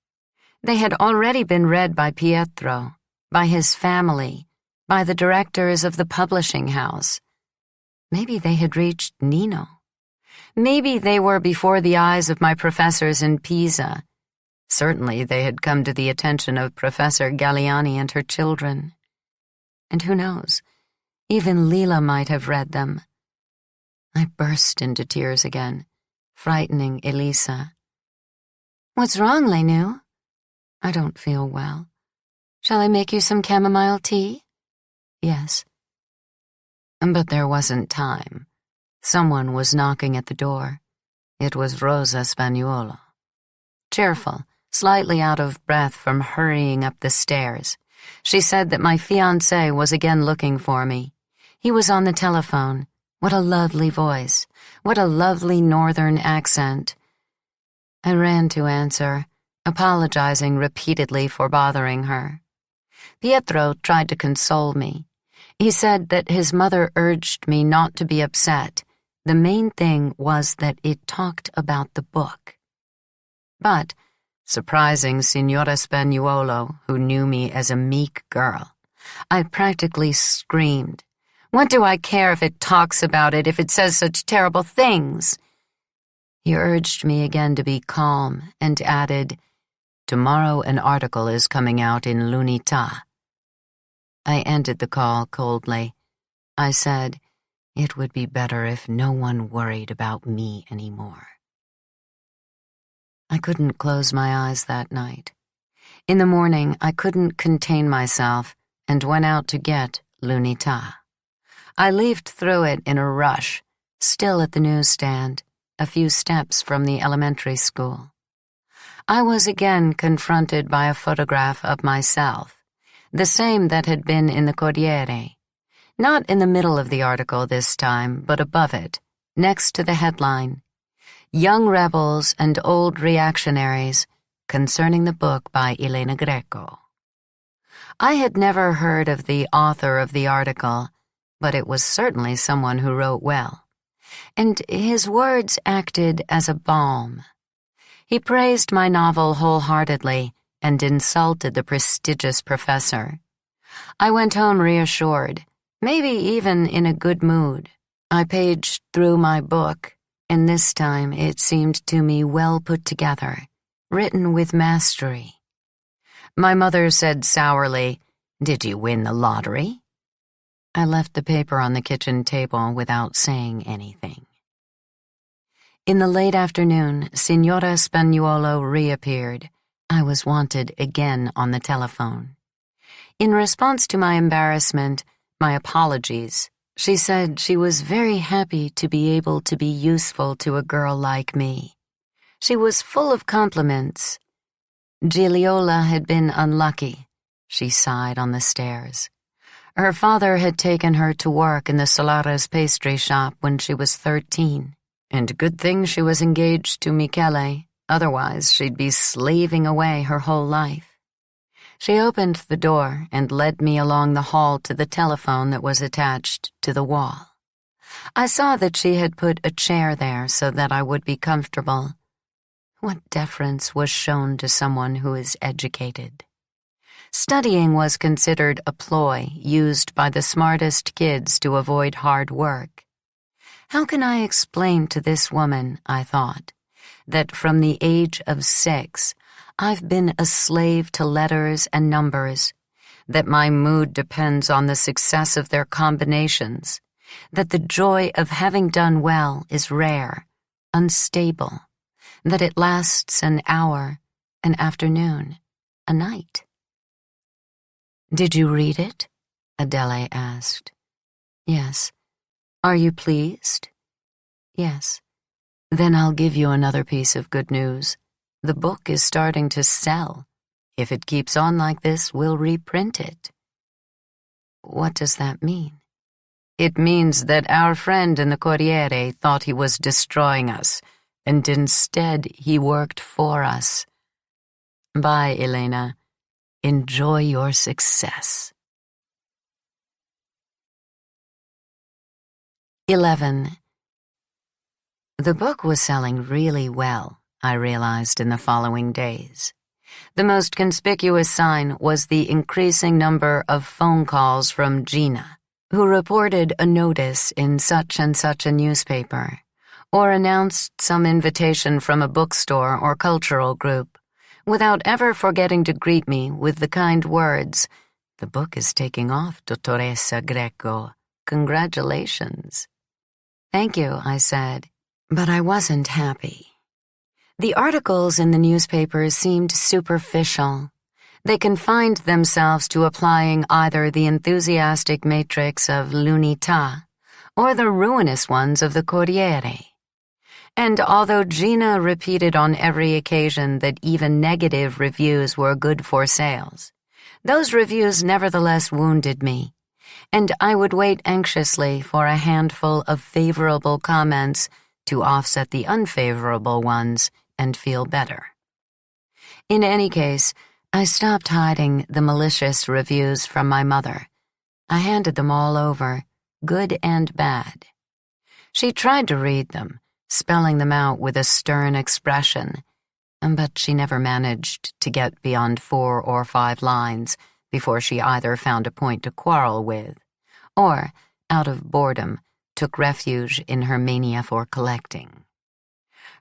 They had already been read by Pietro, by his family, by the directors of the publishing house. Maybe they had reached Nino. Maybe they were before the eyes of my professors in Pisa. Certainly they had come to the attention of Professor Galliani and her children. And who knows, even Lila might have read them. I burst into tears again, frightening Elisa. "What's wrong, Lenu?" "I don't feel well. Shall I make you some chamomile tea?" "Yes." But there wasn't time. Someone was knocking at the door. It was Rosa Spagnuolo. Cheerful, slightly out of breath from hurrying up the stairs, she said that my fiancé was again looking for me. He was on the telephone. What a lovely voice. What a lovely northern accent. I ran to answer, apologizing repeatedly for bothering her. Pietro tried to console me. He said that his mother urged me not to be upset. The main thing was that it talked about the book. But, surprising Signora Spagnuolo, who knew me as a meek girl, I practically screamed, "What do I care if it talks about it, if it says such terrible things?" He urged me again to be calm and added, "Tomorrow an article is coming out in l'Unità." I ended the call coldly. I said, it would be better if no one worried about me anymore. I couldn't close my eyes that night. In the morning, I couldn't contain myself and went out to get l'Unità. I leafed through it in a rush, still at the newsstand, a few steps from the elementary school. I was again confronted by a photograph of myself, the same that had been in the Corriere. Not in the middle of the article this time, but above it, next to the headline, "Young Rebels and Old Reactionaries Concerning the Book by Elena Greco." I had never heard of the author of the article, but it was certainly someone who wrote well, and his words acted as a balm. He praised my novel wholeheartedly and insulted the prestigious professor. I went home reassured, maybe even in a good mood. I paged through my book, and this time it seemed to me well put together, written with mastery. My mother said sourly, "Did you win the lottery?" I left the paper on the kitchen table without saying anything. In the late afternoon, Signora Spagnuolo reappeared. I was wanted again on the telephone. In response to my embarrassment, my apologies, she said she was very happy to be able to be useful to a girl like me. She was full of compliments. Gigliola had been unlucky, she sighed on the stairs. Her father had taken her to work in the Solara's pastry shop when she was 13, and good thing she was engaged to Michele, otherwise she'd be slaving away her whole life. She opened the door and led me along the hall to the telephone that was attached to the wall. I saw that she had put a chair there so that I would be comfortable. What deference was shown to someone who is educated? Studying was considered a ploy used by the smartest kids to avoid hard work. How can I explain to this woman, I thought, that from the age of 6, I've been a slave to letters and numbers, that my mood depends on the success of their combinations, that the joy of having done well is rare, unstable, that it lasts an hour, an afternoon, a night? "Did you read it?" Adele asked. "Yes." "Are you pleased?" "Yes." "Then I'll give you another piece of good news. The book is starting to sell. If it keeps on like this, we'll reprint it." "What does that mean?" "It means that our friend in the Corriere thought he was destroying us, and instead he worked for us. Bye, Elena. Enjoy your success." 11. The book was selling really well, I realized in the following days. The most conspicuous sign was the increasing number of phone calls from Gina, who reported a notice in such and such a newspaper, or announced some invitation from a bookstore or cultural group, without ever forgetting to greet me with the kind words, "The book is taking off, Dottoressa Greco. Congratulations." "Thank you," I said, but I wasn't happy. The articles in the newspapers seemed superficial. They confined themselves to applying either the enthusiastic matrix of l'unità or the ruinous ones of the Corriere. And although Gina repeated on every occasion that even negative reviews were good for sales, those reviews nevertheless wounded me, and I would wait anxiously for a handful of favorable comments to offset the unfavorable ones and feel better. In any case, I stopped hiding the malicious reviews from my mother. I handed them all over, good and bad. She tried to read them, spelling them out with a stern expression, but she never managed to get beyond 4 or 5 lines before she either found a point to quarrel with, or, out of boredom, took refuge in her mania for collecting.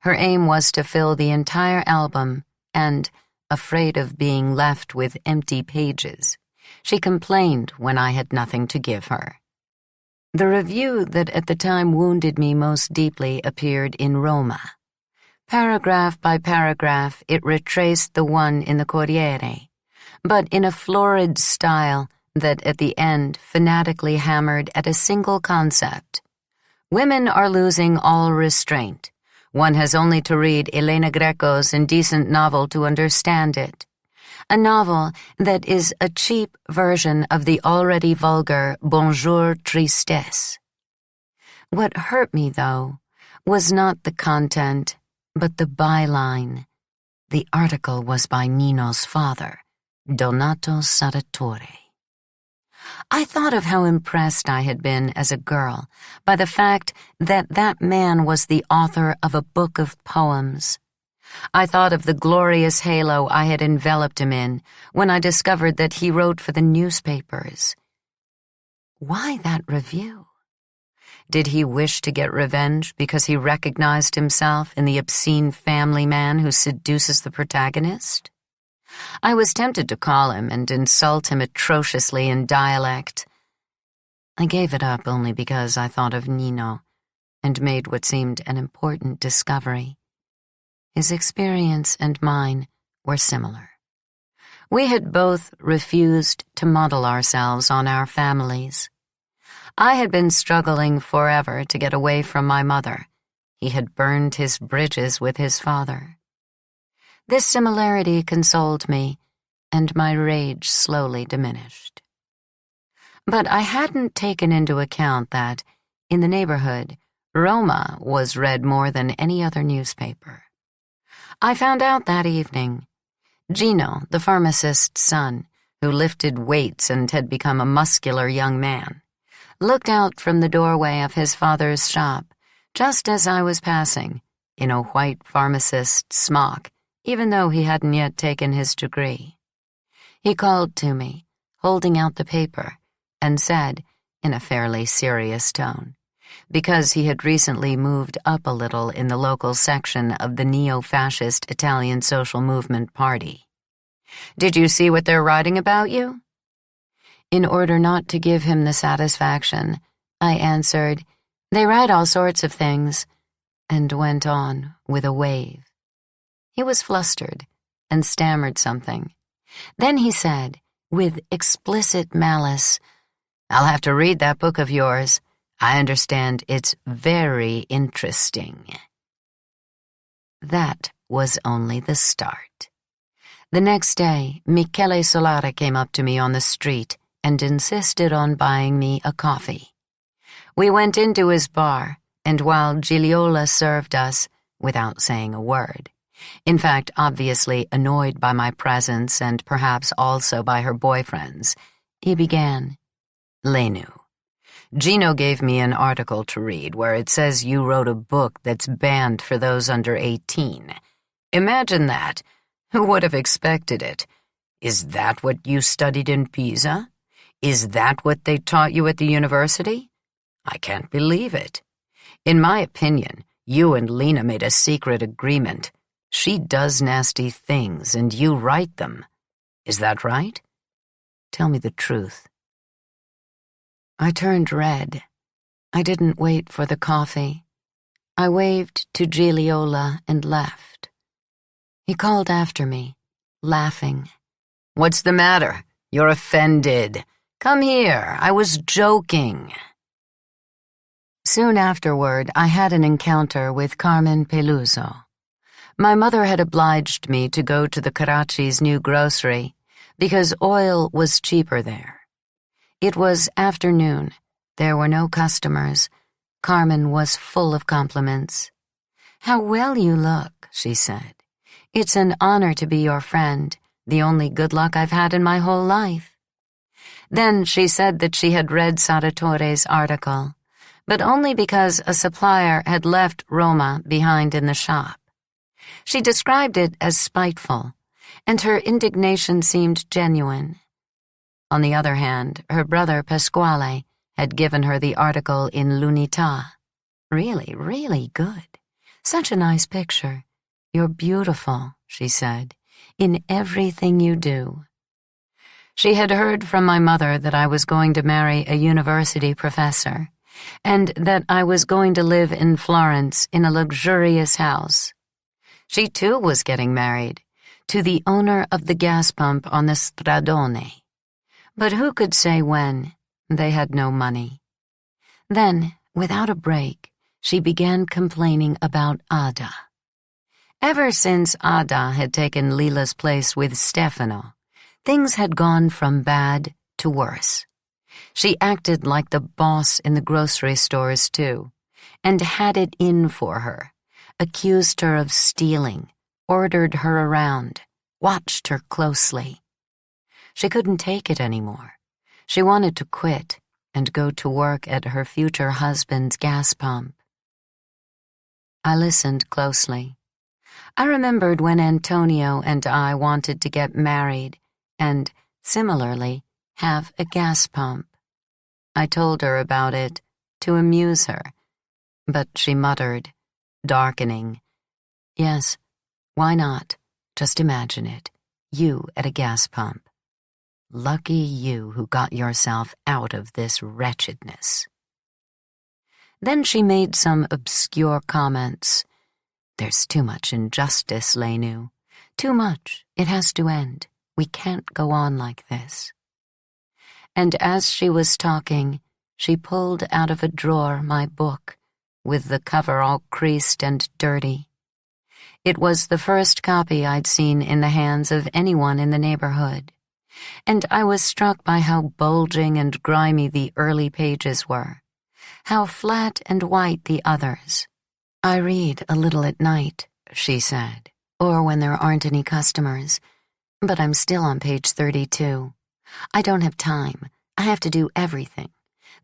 Her aim was to fill the entire album, and, afraid of being left with empty pages, she complained when I had nothing to give her. The review that at the time wounded me most deeply appeared in Roma. Paragraph by paragraph, it retraced the one in the Corriere, but in a florid style that at the end fanatically hammered at a single concept. Women are losing all restraint. One has only to read Elena Greco's indecent novel to understand it. A novel that is a cheap version of the already vulgar Bonjour Tristesse. What hurt me, though, was not the content, but the byline. The article was by Nino's father, Donato Sarratore. I thought of how impressed I had been as a girl by the fact that that man was the author of a book of poems. I thought of the glorious halo I had enveloped him in when I discovered that he wrote for the newspapers. Why that review? Did he wish to get revenge because he recognized himself in the obscene family man who seduces the protagonist? I was tempted to call him and insult him atrociously in dialect. I gave it up only because I thought of Nino and made what seemed an important discovery. His experience and mine were similar. We had both refused to model ourselves on our families. I had been struggling forever to get away from my mother. He had burned his bridges with his father. This similarity consoled me, and my rage slowly diminished. But I hadn't taken into account that, in the neighborhood, Roma was read more than any other newspaper. I found out that evening. Gino, the pharmacist's son, who lifted weights and had become a muscular young man, looked out from the doorway of his father's shop just as I was passing, in a white pharmacist's smock, even though he hadn't yet taken his degree. He called to me, holding out the paper, and said, in a fairly serious tone, because he had recently moved up a little in the local section of the neo-fascist Italian Social Movement Party, "Did you see what they're writing about you?" In order not to give him the satisfaction, I answered, "They write all sorts of things," and went on with a wave. He was flustered and stammered something. Then he said, with explicit malice, "I'll have to read that book of yours. I understand it's very interesting." That was only the start. The next day, Michele Solare came up to me on the street and insisted on buying me a coffee. We went into his bar, and while Gigliola served us, without saying a word, in fact, obviously annoyed by my presence and perhaps also by her boyfriend's, he began, "Lenu, Gino gave me an article to read where it says you wrote a book that's banned for those under 18. Imagine that. Who would have expected it? Is that what you studied in Pisa? Is that what they taught you at the university? I can't believe it. In my opinion, you and Lena made a secret agreement. She does nasty things and you write them. Is that right? Tell me the truth." I turned red. I didn't wait for the coffee. I waved to Gigliola and left. He called after me, laughing. "What's the matter? You're offended. Come here, I was joking." Soon afterward, I had an encounter with Carmen Peluso. My mother had obliged me to go to the Carracci's new grocery because oil was cheaper there. It was afternoon. There were no customers. Carmen was full of compliments. "How well you look," she said. "It's an honor to be your friend, the only good luck I've had in my whole life." Then she said that she had read Saratore's article, but only because a supplier had left Roma behind in the shop. She described it as spiteful, and her indignation seemed genuine. On the other hand, her brother Pasquale had given her the article in l'Unità. "Really, really good. Such a nice picture. You're beautiful," she said, "in everything you do." She had heard from my mother that I was going to marry a university professor, and that I was going to live in Florence in a luxurious house. She too was getting married, to the owner of the gas pump on the Stradone. But who could say when? They had no money. Then, without a break, she began complaining about Ada. Ever since Ada had taken Lila's place with Stefano, things had gone from bad to worse. She acted like the boss in the grocery stores, too, and had it in for her, accused her of stealing, ordered her around, watched her closely. She couldn't take it anymore. She wanted to quit and go to work at her future husband's gas pump. I listened closely. I remembered when Antonio and I wanted to get married and, similarly, have a gas pump. I told her about it to amuse her, but she muttered, darkening, "Yes, why not? Just imagine it. You at a gas pump. Lucky you who got yourself out of this wretchedness." Then she made some obscure comments. "There's too much injustice, Lenu. Too much. It has to end. We can't go on like this." And as she was talking, she pulled out of a drawer my book, with the cover all creased and dirty. It was the first copy I'd seen in the hands of anyone in the neighborhood, and I was struck by how bulging and grimy the early pages were, how flat and white the others. "I read a little at night," she said, "or when there aren't any customers, but I'm still on page 32. I don't have time. I have to do everything.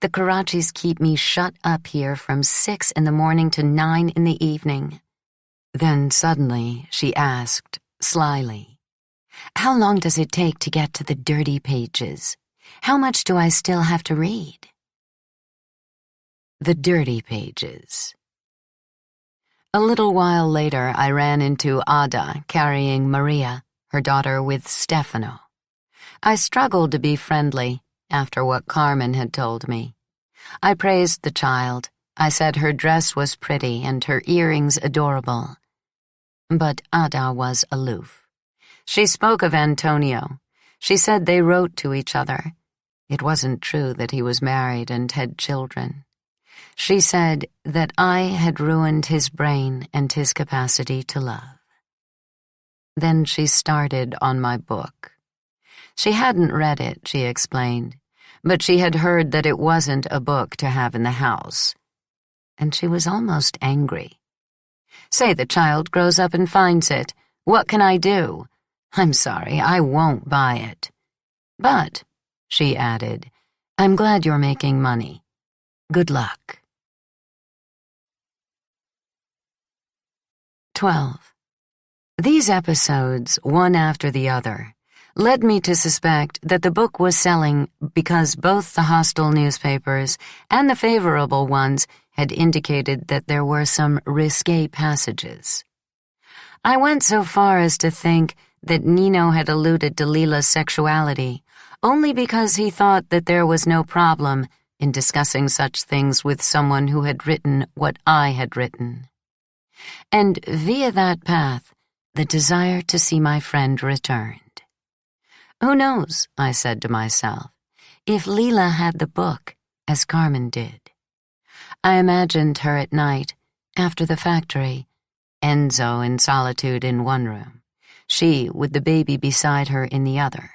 The Carracci's keep me shut up here from 6 in the morning to 9 in the evening." Then suddenly she asked, slyly, "How long does it take to get to the dirty pages? How much do I still have to read?" The dirty pages. A little while later, I ran into Ada carrying Maria, her daughter, with Stefano. I struggled to be friendly after what Carmen had told me. I praised the child. I said her dress was pretty and her earrings adorable. But Ada was aloof. She spoke of Antonio. She said they wrote to each other. It wasn't true that he was married and had children. She said that I had ruined his brain and his capacity to love. Then she started on my book. She hadn't read it, she explained, but she had heard that it wasn't a book to have in the house. And she was almost angry. "Say the child grows up and finds it. What can I do? I'm sorry, I won't buy it. But," she added, "I'm glad you're making money. Good luck." 12. These episodes, one after the other, led me to suspect that the book was selling because both the hostile newspapers and the favorable ones had indicated that there were some risque passages. I went so far as to think that Nino had alluded to Lila's sexuality only because he thought that there was no problem in discussing such things with someone who had written what I had written. And via that path, the desire to see my friend returned. Who knows, I said to myself, if Lila had the book, as Carmen did. I imagined her at night, after the factory, Enzo in solitude in one room, she with the baby beside her in the other,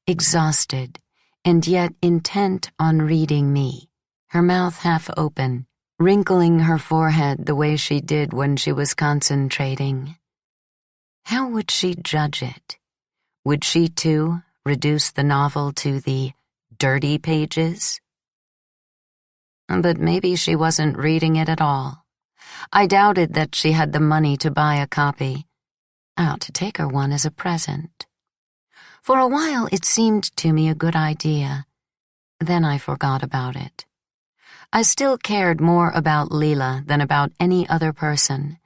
exhausted and yet intent on reading me, her mouth half open, wrinkling her forehead the way she did when she was concentrating. How would she judge it? Would she, too, reduce the novel to the dirty pages? But maybe she wasn't reading it at all. I doubted that she had the money to buy a copy. I ought to take her one as a present. For a while it seemed to me a good idea. Then I forgot about it. I still cared more about Lila than about any other person,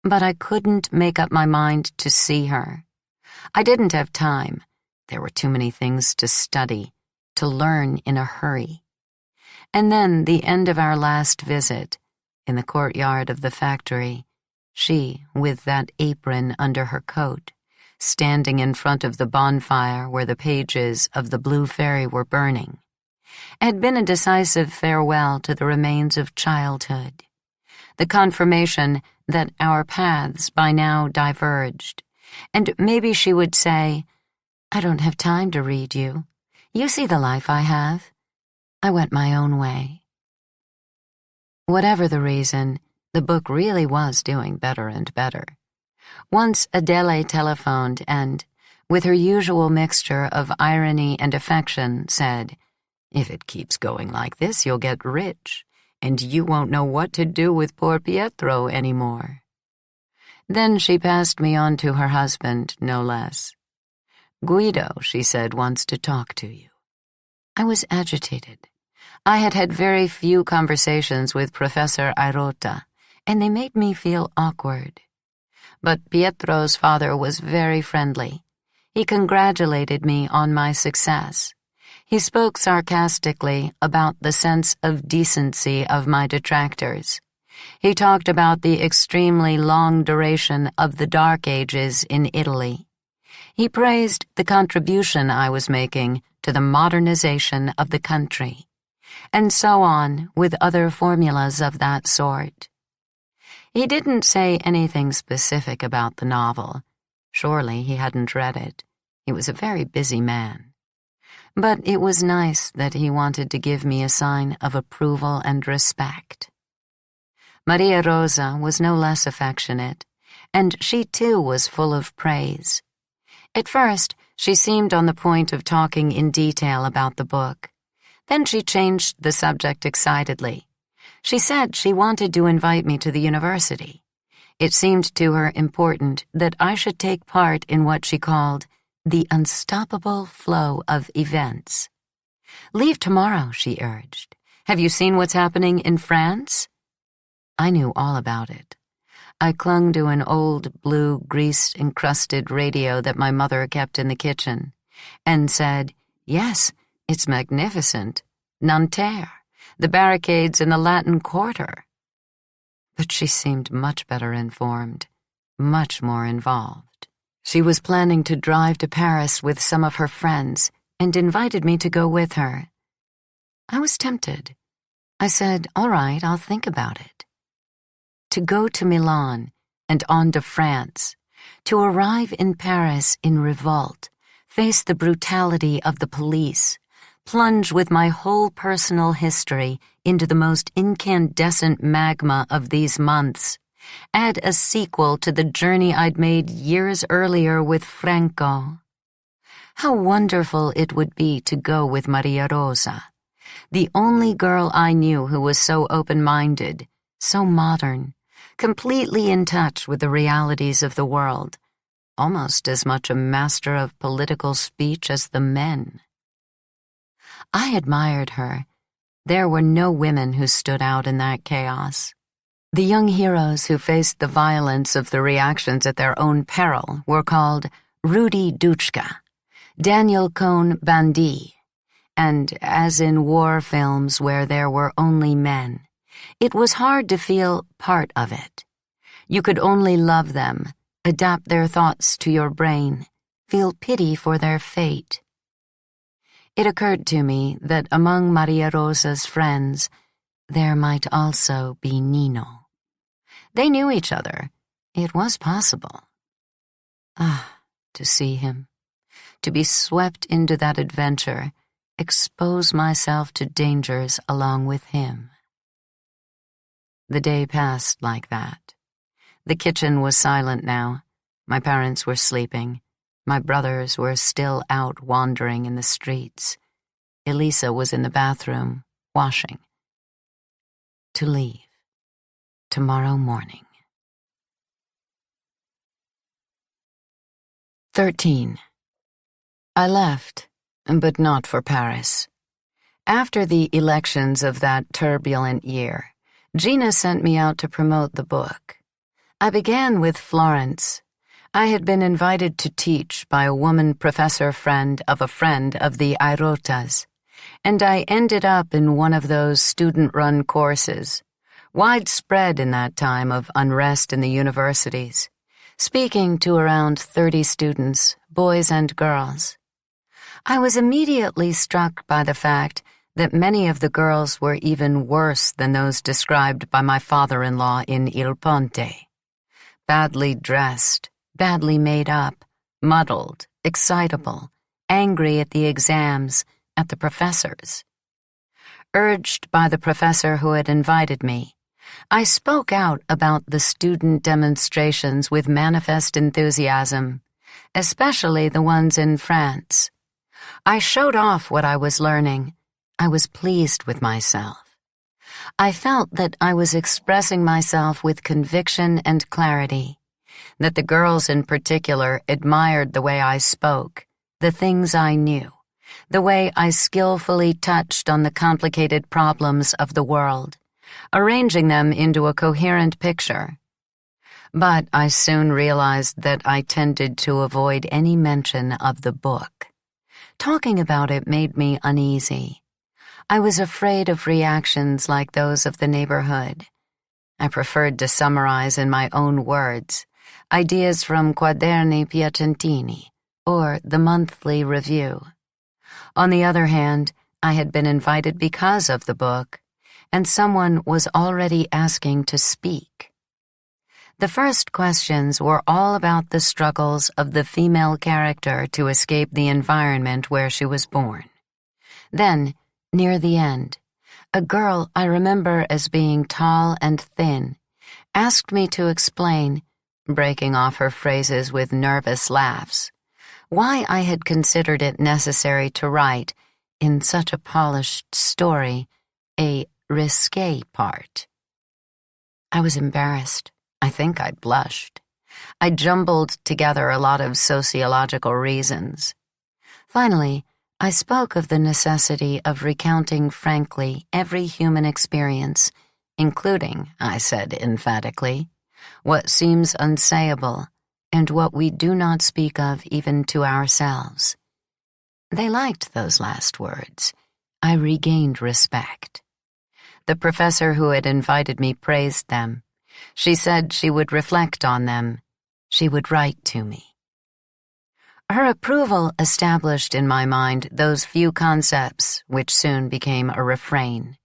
but I couldn't make up my mind to see her. I didn't have time. There were too many things to study, to learn in a hurry. And then the end of our last visit, in the courtyard of the factory, she, with that apron under her coat, standing in front of the bonfire where the pages of the Blue Fairy were burning, had been a decisive farewell to the remains of childhood, the confirmation that our paths by now diverged, and maybe she would say, "I don't have time to read you. You see the life I have. I went my own way." Whatever the reason, the book really was doing better and better. Once Adele telephoned and, with her usual mixture of irony and affection, said, "If it keeps going like this, you'll get rich, and you won't know what to do with poor Pietro anymore." Then she passed me on to her husband, no less. "Guido," she said, "wants to talk to you." I was agitated. I had had very few conversations with Professor Airota, and they made me feel awkward. But Pietro's father was very friendly. He congratulated me on my success. He spoke sarcastically about the sense of decency of my detractors. He talked about the extremely long duration of the Dark Ages in Italy. He praised the contribution I was making to the modernization of the country, and so on with other formulas of that sort. He didn't say anything specific about the novel. Surely he hadn't read it. He was a very busy man. But it was nice that he wanted to give me a sign of approval and respect. Maria Rosa was no less affectionate, and she too was full of praise. At first, she seemed on the point of talking in detail about the book. Then she changed the subject excitedly. She said she wanted to invite me to the university. It seemed to her important that I should take part in what she called the unstoppable flow of events. "Leave tomorrow," she urged. "Have you seen what's happening in France?" I knew all about it. I clung to an old blue grease-encrusted radio that my mother kept in the kitchen, and said, "Yes, it's magnificent. Nanterre, the barricades in the Latin Quarter." But she seemed much better informed, much more involved. She was planning to drive to Paris with some of her friends and invited me to go with her. I was tempted. I said, "All right, I'll think about it." To go to Milan and on to France, To arrive in Paris in revolt, face the brutality of the police, plunge with my whole personal history into the most incandescent magma of these months, add a sequel to the journey I'd made years earlier with Franco. How wonderful it would be to go with Maria Rosa, the only girl I knew who was so open-minded, so modern, completely in touch with the realities of the world, almost as much a master of political speech as the men. I admired her. There were no women who stood out in that chaos. The young heroes who faced the violence of the reactions at their own peril were called Rudy Duchka, Daniel Cohn-Bendit, and, as in war films where there were only men, it was hard to feel part of it. You could only love them, adapt their thoughts to your brain, feel pity for their fate. It occurred to me that among Maria Rosa's friends, there might also be Nino. They knew each other. It was possible. To see him, to be swept into that adventure, expose myself to dangers along with him. The day passed like that. The kitchen was silent now. My parents were sleeping. My brothers were still out wandering in the streets. Elisa was in the bathroom, washing. To leave. Tomorrow morning. 13. I left, but not for Paris. After the elections of that turbulent year, Gina sent me out to promote the book. I began with Florence. I had been invited to teach by a woman professor friend of the Airotas, and I ended up in one of those student-run courses, widespread in that time of unrest in the universities, speaking to around 30 students, boys and girls. I was immediately struck by the fact that many of the girls were even worse than those described by my father-in-law in Il Ponte. Badly dressed, badly made up, muddled, excitable, angry at the exams, at the professors. Urged by the professor who had invited me, I spoke out about the student demonstrations with manifest enthusiasm, especially the ones in France. I showed off what I was learning. I was pleased with myself. I felt that I was expressing myself with conviction and clarity, that the girls in particular admired the way I spoke, the things I knew, the way I skillfully touched on the complicated problems of the world, arranging them into a coherent picture. But I soon realized that I tended to avoid any mention of the book. Talking about it made me uneasy. I was afraid of reactions like those of the neighborhood. I preferred to summarize in my own words ideas from Quaderni Piacentini or the monthly review. On the other hand, I had been invited because of the book, and someone was already asking to speak. The first questions were all about the struggles of the female character to escape the environment where she was born. Then, near the end, a girl I remember as being tall and thin asked me to explain, breaking off her phrases with nervous laughs, why I had considered it necessary to write, in such a polished story, a risque part. I was embarrassed. I think I blushed. I jumbled together a lot of sociological reasons. Finally, I spoke of the necessity of recounting frankly every human experience, including, I said emphatically, what seems unsayable and what we do not speak of even to ourselves. They liked those last words. I regained respect. The professor who had invited me praised them. She said she would reflect on them. She would write to me. Her approval established in my mind those few concepts which soon became a refrain.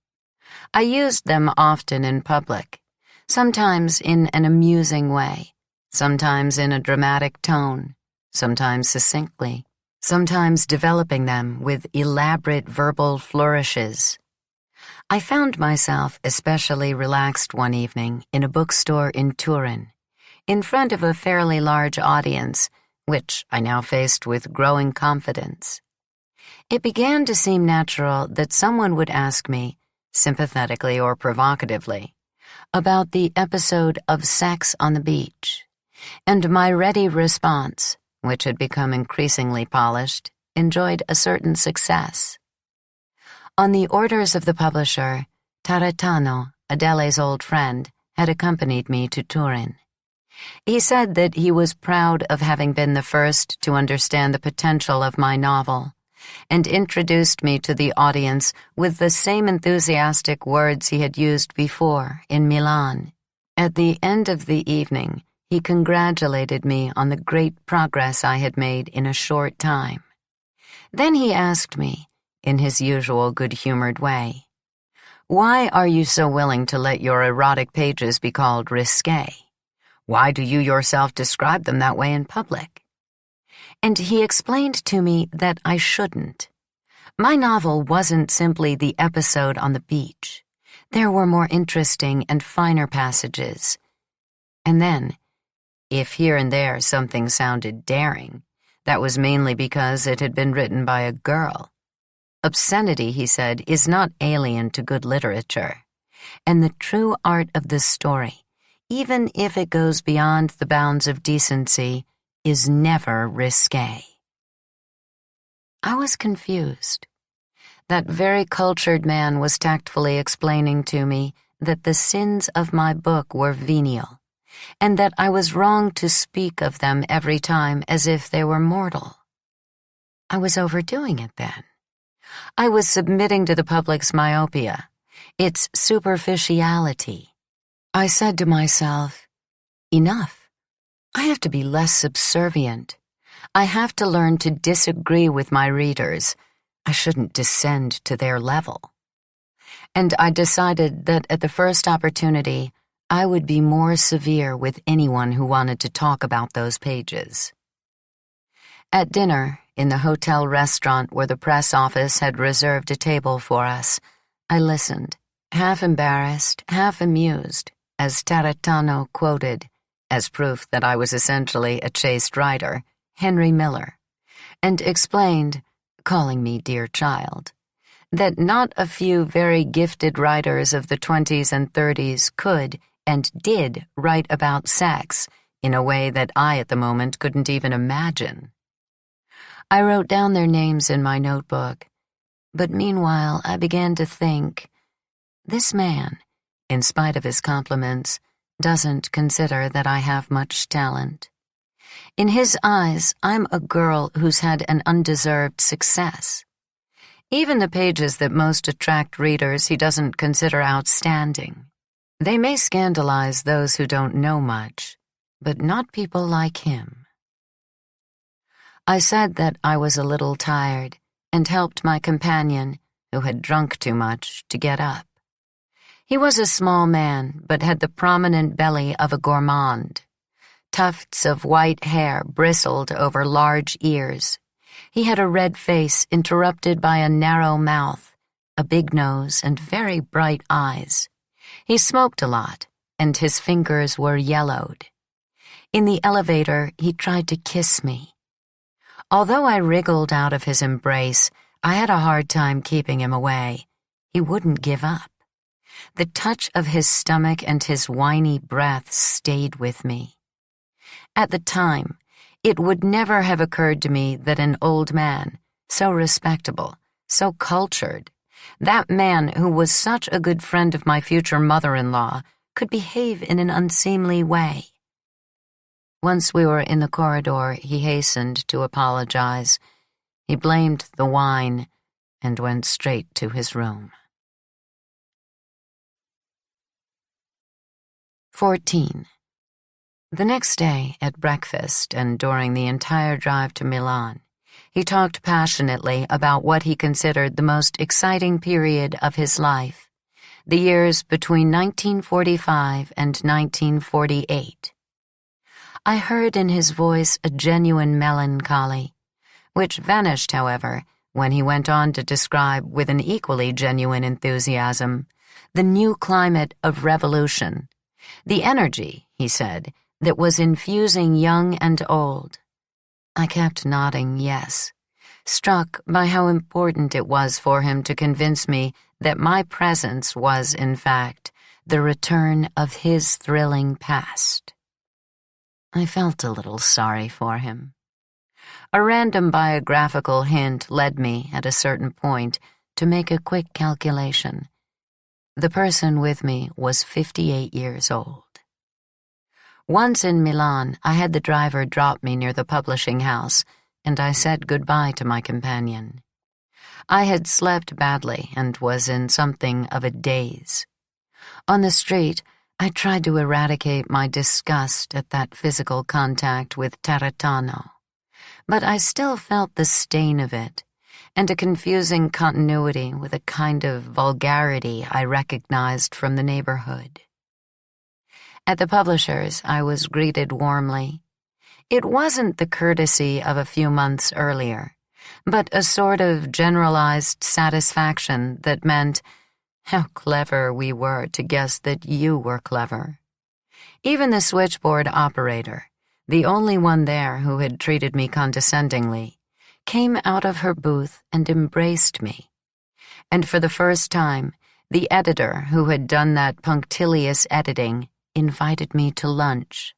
I used them often in public, sometimes in an amusing way, sometimes in a dramatic tone, sometimes succinctly, sometimes developing them with elaborate verbal flourishes. I found myself especially relaxed one evening in a bookstore in Turin, in front of a fairly large audience, which I now faced with growing confidence. It began to seem natural that someone would ask me, sympathetically or provocatively, about the episode of sex on the beach, and my ready response, which had become increasingly polished, enjoyed a certain success. On the orders of the publisher, Taretano, Adele's old friend, had accompanied me to Turin. He said that he was proud of having been the first to understand the potential of my novel, and introduced me to the audience with the same enthusiastic words he had used before in Milan. At the end of the evening, he congratulated me on the great progress I had made in a short time. Then he asked me, in his usual good-humored way, "Why are you so willing to let your erotic pages be called risqué? Why do you yourself describe them that way in public?" And he explained to me that I shouldn't. My novel wasn't simply the episode on the beach. There were more interesting and finer passages. And then, if here and there something sounded daring, that was mainly because it had been written by a girl. Obscenity, he said, is not alien to good literature, and the true art of the story, even if it goes beyond the bounds of decency, is never risqué. I was confused. That very cultured man was tactfully explaining to me that the sins of my book were venial, and that I was wrong to speak of them every time as if they were mortal. I was overdoing it then. I was submitting to the public's myopia, its superficiality. I said to myself, enough. I have to be less subservient. I have to learn to disagree with my readers. I shouldn't descend to their level. And I decided that at the first opportunity, I would be more severe with anyone who wanted to talk about those pages. At dinner, in the hotel restaurant where the press office had reserved a table for us, I listened, half embarrassed, half amused, as Taretano quoted, as proof that I was essentially a chaste writer, Henry Miller, and explained, calling me dear child, that not a few very gifted writers of the 20s and 30s could and did write about sex in a way that I at the moment couldn't even imagine. I wrote down their names in my notebook, but meanwhile I began to think, this man, in spite of his compliments, doesn't consider that I have much talent. In his eyes, I'm a girl who's had an undeserved success. Even the pages that most attract readers he doesn't consider outstanding. They may scandalize those who don't know much, but not people like him. I said that I was a little tired and helped my companion, who had drunk too much, to get up. He was a small man, but had the prominent belly of a gourmand. Tufts of white hair bristled over large ears. He had a red face interrupted by a narrow mouth, a big nose, and very bright eyes. He smoked a lot, and his fingers were yellowed. In the elevator, he tried to kiss me. Although I wriggled out of his embrace, I had a hard time keeping him away. He wouldn't give up. The touch of his stomach and his whiny breath stayed with me. At the time, it would never have occurred to me that an old man, so respectable, so cultured, that man who was such a good friend of my future mother-in-law, could behave in an unseemly way. Once we were in the corridor, he hastened to apologize. He blamed the wine and went straight to his room. 14. The next day, at breakfast and during the entire drive to Milan, he talked passionately about what he considered the most exciting period of his life, the years between 1945 and 1948. I heard in his voice a genuine melancholy, which vanished, however, when he went on to describe with an equally genuine enthusiasm the new climate of revolution, the energy, he said, that was infusing young and old. I kept nodding yes, struck by how important it was for him to convince me that my presence was, in fact, the return of his thrilling past. I felt a little sorry for him. A random biographical hint led me, at a certain point, to make a quick calculation. The person with me was 58 years old. Once in Milan, I had the driver drop me near the publishing house, and I said goodbye to my companion. I had slept badly and was in something of a daze. On the street, I tried to eradicate my disgust at that physical contact with Tarantino, but I still felt the stain of it, and a confusing continuity with a kind of vulgarity I recognized from the neighborhood. At the publisher's, I was greeted warmly. It wasn't the courtesy of a few months earlier, but a sort of generalized satisfaction that meant, how clever we were to guess that you were clever. Even the switchboard operator, the only one there who had treated me condescendingly, came out of her booth and embraced me. And for the first time, the editor who had done that punctilious editing invited me to lunch.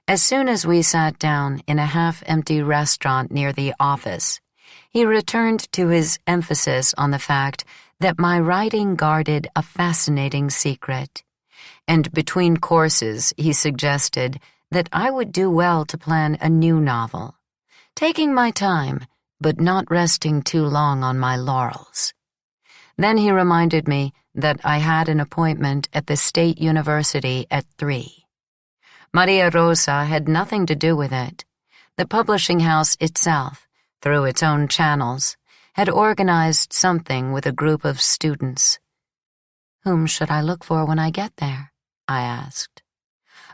As soon as we sat down in a half-empty restaurant near the office, he returned to his emphasis on the fact that my writing guarded a fascinating secret, and between courses he suggested that I would do well to plan a new novel, taking my time but not resting too long on my laurels. Then he reminded me that I had an appointment at the State University at 3. Maria Rosa had nothing to do with it. The publishing house itself, through its own channels, had organized something with a group of students. "Whom should I look for when I get there?" I asked.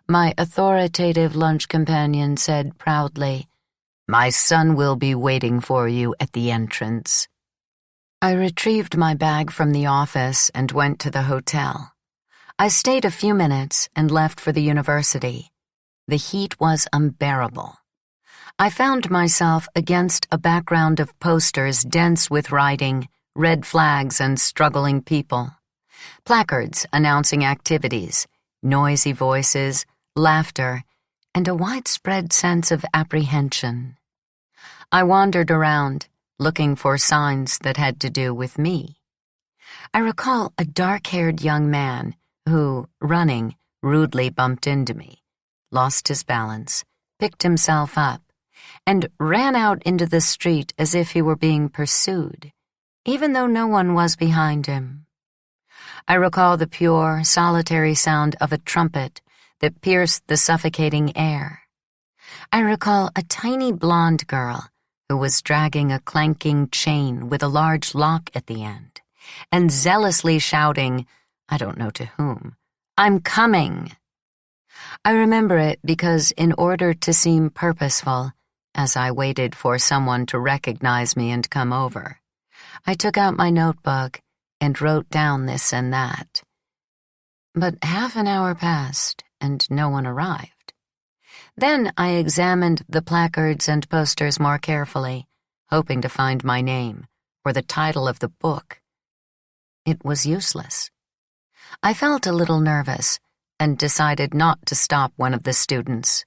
My authoritative lunch companion said proudly, "My son will be waiting for you at the entrance." I retrieved my bag from the office and went to the hotel. I stayed a few minutes and left for the university. The heat was unbearable. I found myself against a background of posters dense with writing, red flags, and struggling people. Placards announcing activities, noisy voices, laughter, and a widespread sense of apprehension. I wandered around, looking for signs that had to do with me. I recall a dark-haired young man who, running, rudely bumped into me, lost his balance, picked himself up, and ran out into the street as if he were being pursued, even though no one was behind him. I recall the pure, solitary sound of a trumpet that pierced the suffocating air. I recall a tiny blonde girl who was dragging a clanking chain with a large lock at the end, and zealously shouting, I don't know to whom, "I'm coming!" I remember it because in order to seem purposeful, as I waited for someone to recognize me and come over, I took out my notebook and wrote down this and that. But half an hour passed and no one arrived. Then I examined the placards and posters more carefully, hoping to find my name or the title of the book. It was useless. I felt a little nervous and decided not to stop one of the students.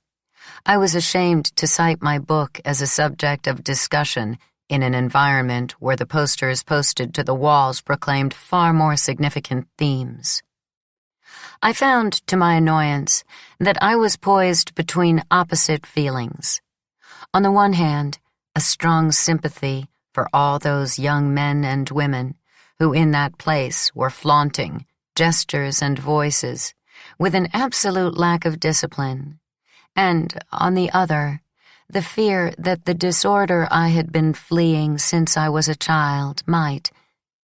I was ashamed to cite my book as a subject of discussion in an environment where the posters posted to the walls proclaimed far more significant themes. I found, to my annoyance, that I was poised between opposite feelings. On the one hand, a strong sympathy for all those young men and women who in that place were flaunting gestures and voices with an absolute lack of discipline, and, on the other, the fear that the disorder I had been fleeing since I was a child might,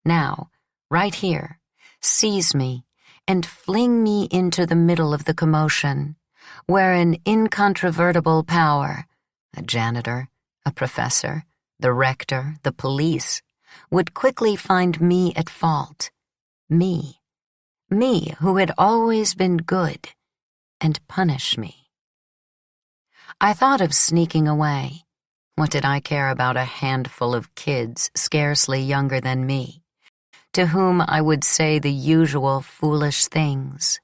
now, right here, seize me and fling me into the middle of the commotion, where an incontrovertible power, a janitor, a professor, the rector, the police, would quickly find me at fault. Me who had always been good, and punish me. I thought of sneaking away. What did I care about a handful of kids scarcely younger than me, to whom I would say the usual foolish things?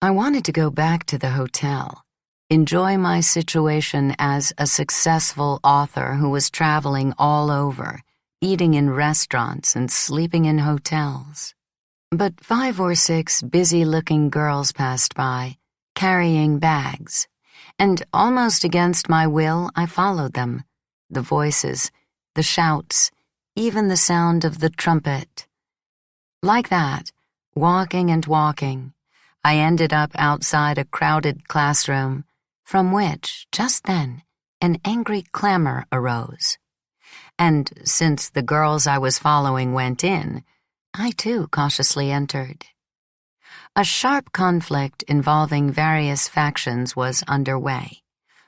I wanted to go back to the hotel, enjoy my situation as a successful author who was traveling all over, eating in restaurants and sleeping in hotels. But 5 or 6 busy-looking girls passed by, carrying bags, and almost against my will I followed them, the voices, the shouts, even the sound of the trumpet. Like that, walking and walking, I ended up outside a crowded classroom, from which, just then, an angry clamor arose. And since the girls I was following went in, I too cautiously entered. A sharp conflict involving various factions was underway,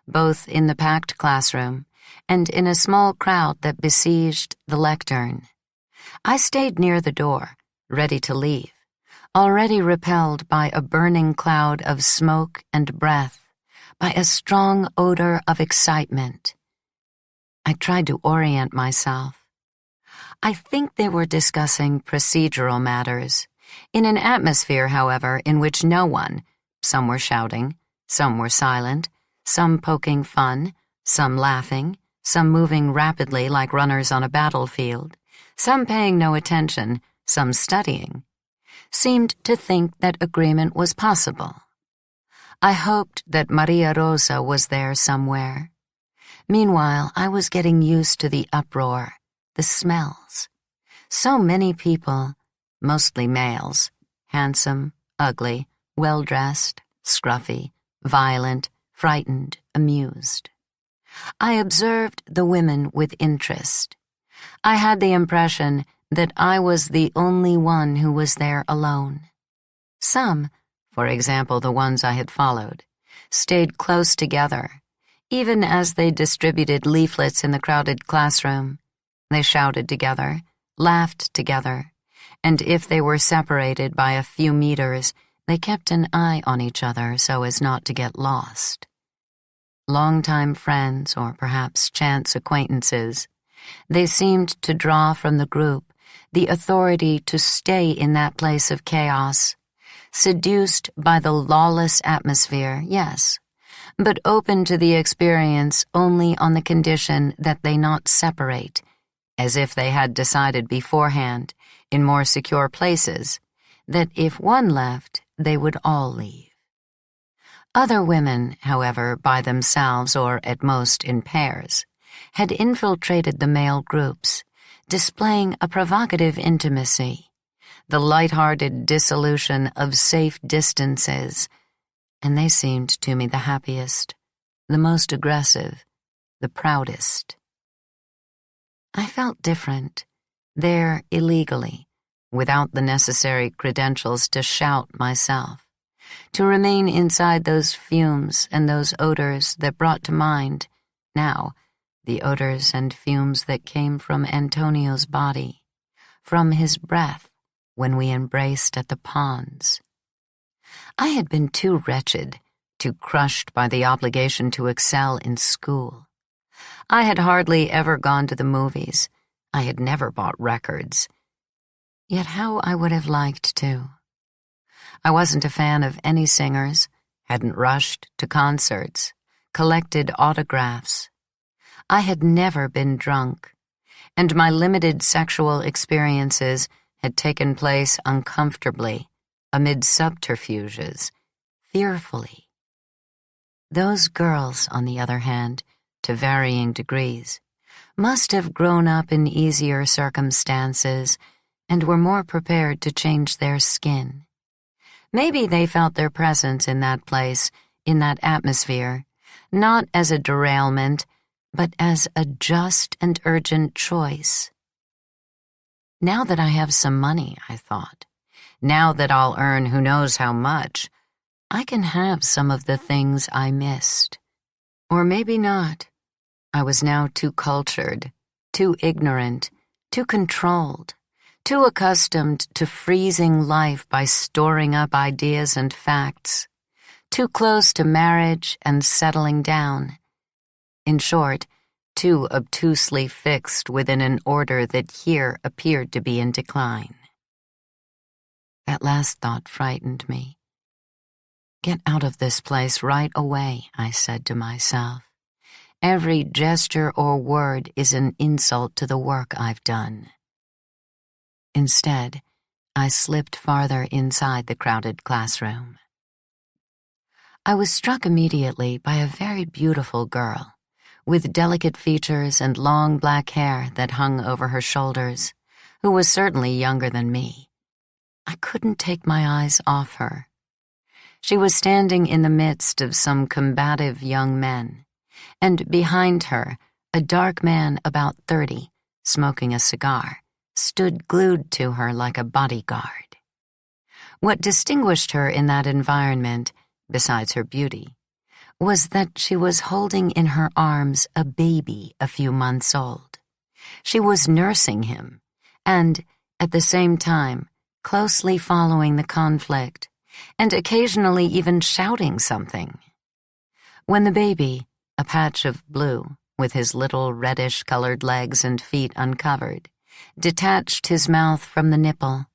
both in the packed classroom and in a small crowd that besieged the lectern. I stayed near the door, ready to leave, already repelled by a burning cloud of smoke and breath, by a strong odor of excitement. I tried to orient myself. I think they were discussing procedural matters, in an atmosphere, however, in which no one, some were shouting, some were silent, some poking fun, some laughing, some moving rapidly like runners on a battlefield, some paying no attention, some studying, seemed to think that agreement was possible. I hoped that Maria Rosa was there somewhere. Meanwhile, I was getting used to the uproar, the smells. So many people, mostly males, handsome, ugly, well-dressed, scruffy, violent, frightened, amused. I observed the women with interest. I had the impression that I was the only one who was there alone. Some, for example the ones I had followed, stayed close together, even as they distributed leaflets in the crowded classroom. They shouted together, laughed together, and if they were separated by a few meters, they kept an eye on each other so as not to get lost. Longtime friends, or perhaps chance acquaintances, they seemed to draw from the group the authority to stay in that place of chaos, seduced by the lawless atmosphere, yes, but open to the experience only on the condition that they not separate, as if they had decided beforehand, in more secure places, that if one left, they would all leave. Other women, however, by themselves or at most in pairs, had infiltrated the male groups, displaying a provocative intimacy, the light-hearted dissolution of safe distances, and they seemed to me the happiest, the most aggressive, the proudest. I felt different, there illegally, without the necessary credentials to shout myself, to remain inside those fumes and those odors that brought to mind, now, the odors and fumes that came from Antonio's body, from his breath when we embraced at the ponds. I had been too wretched, too crushed by the obligation to excel in school. I had hardly ever gone to the movies. I had never bought records. Yet how I would have liked to. I wasn't a fan of any singers, hadn't rushed to concerts, collected autographs. I had never been drunk, and my limited sexual experiences had taken place uncomfortably, amid subterfuges, fearfully. Those girls, on the other hand, to varying degrees, must have grown up in easier circumstances and were more prepared to change their skin. Maybe they felt their presence in that place, in that atmosphere, not as a derailment, but as a just and urgent choice. Now that I have some money, I thought, now that I'll earn who knows how much, I can have some of the things I missed. Or maybe not. I was now too cultured, too ignorant, too controlled, too accustomed to freezing life by storing up ideas and facts, too close to marriage and settling down. In short, too obtusely fixed within an order that here appeared to be in decline. That last thought frightened me. Get out of this place right away, I said to myself. Every gesture or word is an insult to the work I've done. Instead, I slipped farther inside the crowded classroom. I was struck immediately by a very beautiful girl, with delicate features and long black hair that hung over her shoulders, who was certainly younger than me. I couldn't take my eyes off her. She was standing in the midst of some combative young men, and behind her, a dark man about 30, smoking a cigar, stood glued to her like a bodyguard. What distinguished her in that environment, besides her beauty, was that she was holding in her arms a baby a few months old. She was nursing him, and, at the same time, closely following the conflict, and occasionally even shouting something. When the baby, a patch of blue, with his little reddish-colored legs and feet uncovered, detached his mouth from the nipple,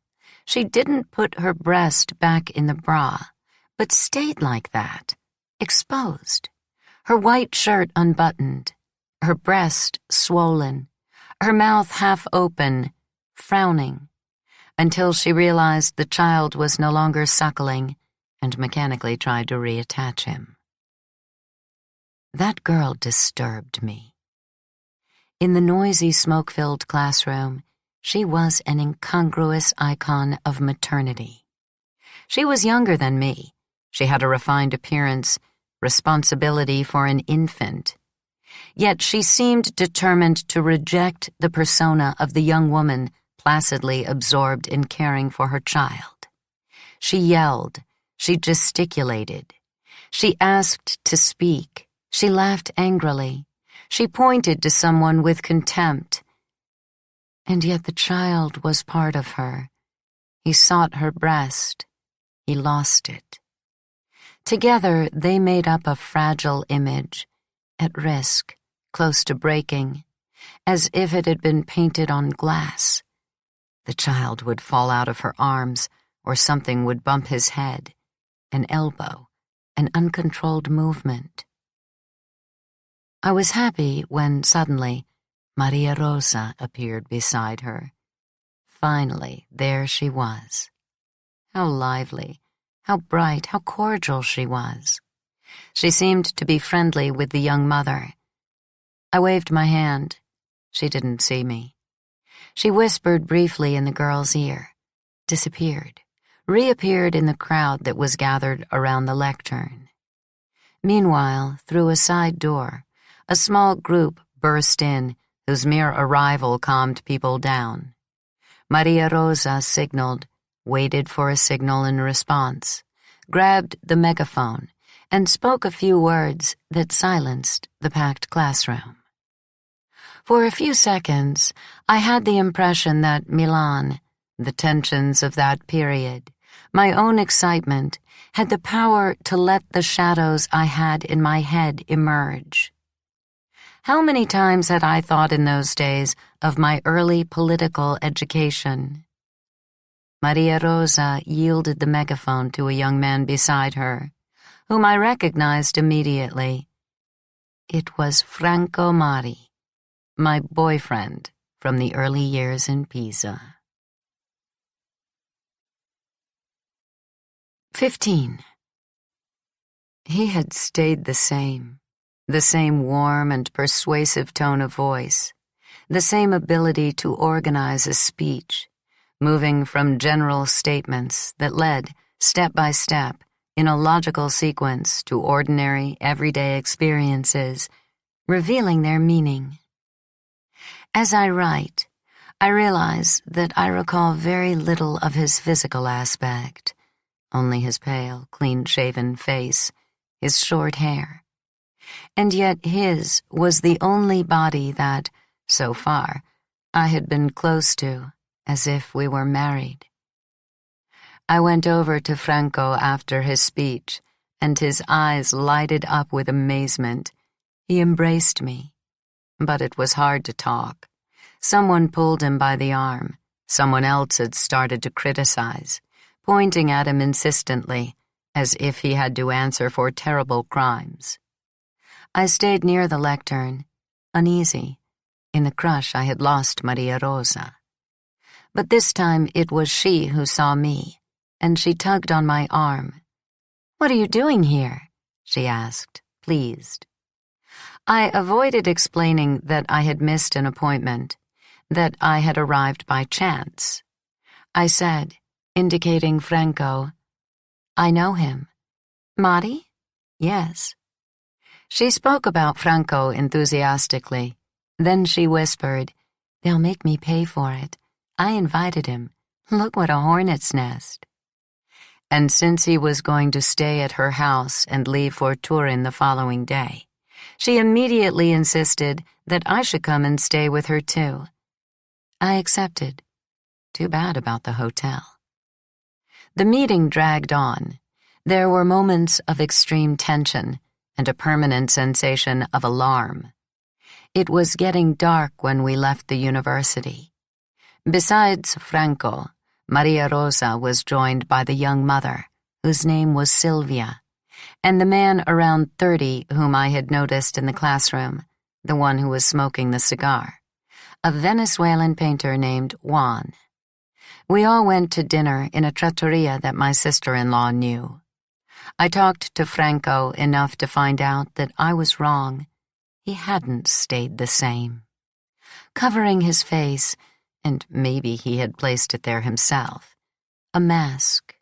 she didn't put her breast back in the bra, but stayed like that, exposed, her white shirt unbuttoned, her breast swollen, her mouth half open, frowning, until she realized the child was no longer suckling and mechanically tried to reattach him. That girl disturbed me. In the noisy, smoke-filled classroom, she was an incongruous icon of maternity. She was younger than me. She had a refined appearance, responsibility for an infant. Yet she seemed determined to reject the persona of the young woman placidly absorbed in caring for her child. She yelled, she gesticulated, she asked to speak, she laughed angrily, she pointed to someone with contempt. And yet the child was part of her. He sought her breast. He lost it. Together they made up a fragile image, at risk, close to breaking, as if it had been painted on glass. The child would fall out of her arms, or something would bump his head, an elbow, an uncontrolled movement. I was happy when suddenly Maria Rosa appeared beside her. Finally, there she was. How lively, how bright, how cordial she was. She seemed to be friendly with the young mother. I waved my hand. She didn't see me. She whispered briefly in the girl's ear, disappeared, reappeared in the crowd that was gathered around the lectern. Meanwhile, through a side door, a small group burst in, whose mere arrival calmed people down. Maria Rosa signaled, waited for a signal in response, grabbed the megaphone, and spoke a few words that silenced the packed classroom. For a few seconds, I had the impression that Milan, the tensions of that period, my own excitement, had the power to let the shadows I had in my head emerge. How many times had I thought in those days of my early political education? Maria Rosa yielded the megaphone to a young man beside her, whom I recognized immediately. It was Franco Mari, my boyfriend from the early years in Pisa. 15. He had stayed the same warm and persuasive tone of voice, the same ability to organize a speech, moving from general statements that led, step by step, in a logical sequence to ordinary, everyday experiences, revealing their meaning. As I write, I realize that I recall very little of his physical aspect, only his pale, clean-shaven face, his short hair. And yet his was the only body that, so far, I had been close to, as if we were married. I went over to Franco after his speech, and his eyes lighted up with amazement. He embraced me. But it was hard to talk. Someone pulled him by the arm. Someone else had started to criticize, pointing at him insistently, as if he had to answer for terrible crimes. I stayed near the lectern, uneasy. In the crush I had lost Maria Rosa. But this time it was she who saw me, and she tugged on my arm. "What are you doing here?" she asked, pleased. I avoided explaining that I had missed an appointment, that I had arrived by chance. I said, indicating Franco, "I know him." "Mari?" "Yes." She spoke about Franco enthusiastically. Then she whispered, "They'll make me pay for it. I invited him. Look what a hornet's nest." And since he was going to stay at her house and leave for Turin the following day, she immediately insisted that I should come and stay with her too. I accepted. Too bad about the hotel. The meeting dragged on. There were moments of extreme tension and a permanent sensation of alarm. It was getting dark when we left the university. Besides Franco, Maria Rosa was joined by the young mother, whose name was Silvia, and the man around 30 whom I had noticed in the classroom, the one who was smoking the cigar, a Venezuelan painter named Juan. We all went to dinner in a trattoria that my sister-in-law knew. I talked to Franco enough to find out that I was wrong. He hadn't stayed the same. Covering his face, and maybe he had placed it there himself, a mask,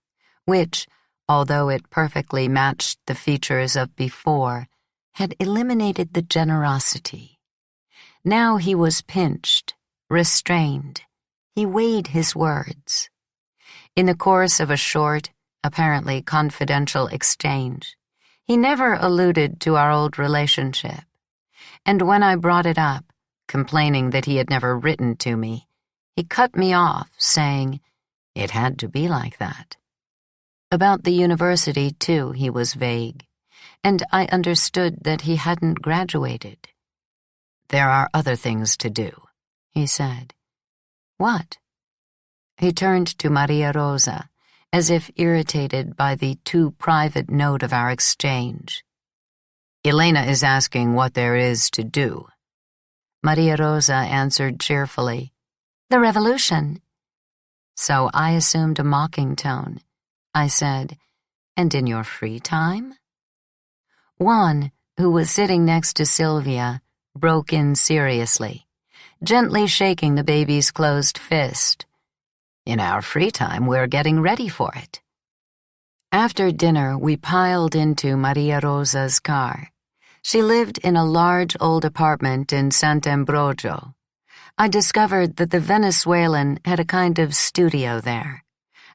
which, although it perfectly matched the features of before, had eliminated the generosity. Now he was pinched, restrained. He weighed his words. In the course of a short, apparently confidential exchange, he never alluded to our old relationship. And when I brought it up, complaining that he had never written to me, he cut me off, saying, "It had to be like that." About the university, too, he was vague, and I understood that he hadn't graduated. "There are other things to do," he said. "What?" He turned to Maria Rosa, as if irritated by the too private note of our exchange. "Elena is asking what there is to do." Maria Rosa answered cheerfully, "The revolution." So I assumed a mocking tone. I said, "And in your free time?" Juan, who was sitting next to Silvia, broke in seriously, gently shaking the baby's closed fist. "In our free time, we're getting ready for it." After dinner, we piled into Maria Rosa's car. She lived in a large old apartment in Sant'Ambrogio. I discovered that the Venezuelan had a kind of studio there,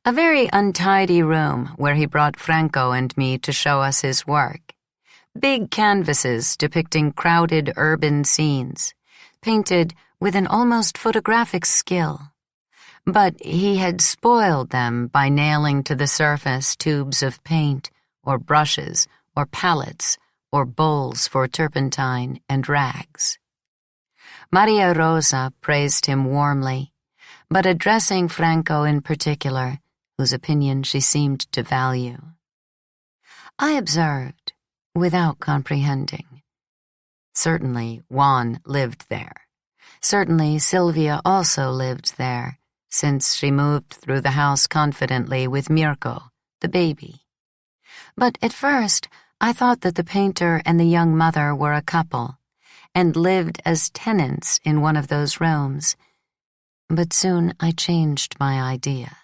a very untidy room where he brought Franco and me to show us his work. Big canvases depicting crowded urban scenes, painted with an almost photographic skill. But he had spoiled them by nailing to the surface tubes of paint, or brushes, or palettes, or bowls for turpentine and rags. Maria Rosa praised him warmly, but addressing Franco in particular, whose opinion she seemed to value. I observed, without comprehending. Certainly Juan lived there. Certainly Silvia also lived there, since she moved through the house confidently with Mirko, the baby. But at first, I thought that the painter and the young mother were a couple, and lived as tenants in one of those rooms. But soon I changed my idea.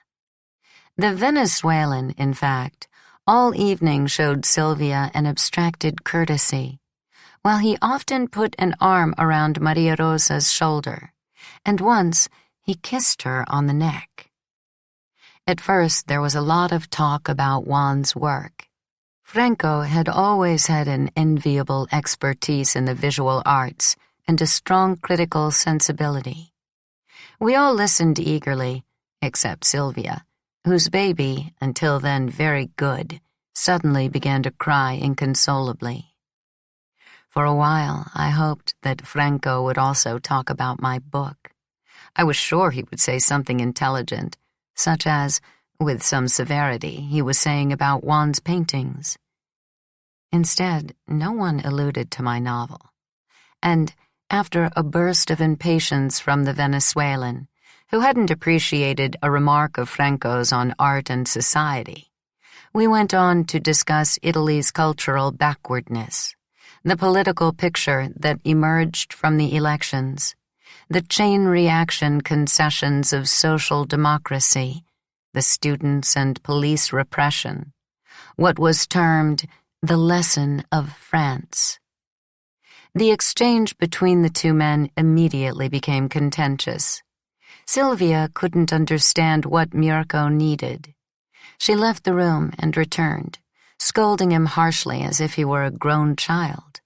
The Venezuelan, in fact, all evening showed Silvia an abstracted courtesy, while he often put an arm around Maria Rosa's shoulder, and once he kissed her on the neck. At first, there was a lot of talk about Juan's work. Franco had always had an enviable expertise in the visual arts and a strong critical sensibility. We all listened eagerly, except Sylvia, whose baby, until then very good, suddenly began to cry inconsolably. For a while, I hoped that Franco would also talk about my book. I was sure he would say something intelligent, such as, with some severity, he was saying about Juan's paintings. Instead, no one alluded to my novel. And after a burst of impatience from the Venezuelan, who hadn't appreciated a remark of Franco's on art and society, we went on to discuss Italy's cultural backwardness, the political picture that emerged from the elections, the chain reaction concessions of social democracy, the students' and police repression, what was termed the lesson of France. The exchange between the two men immediately became contentious. Sylvia couldn't understand what Mirko needed. She left the room and returned, scolding him harshly as if he were a grown child.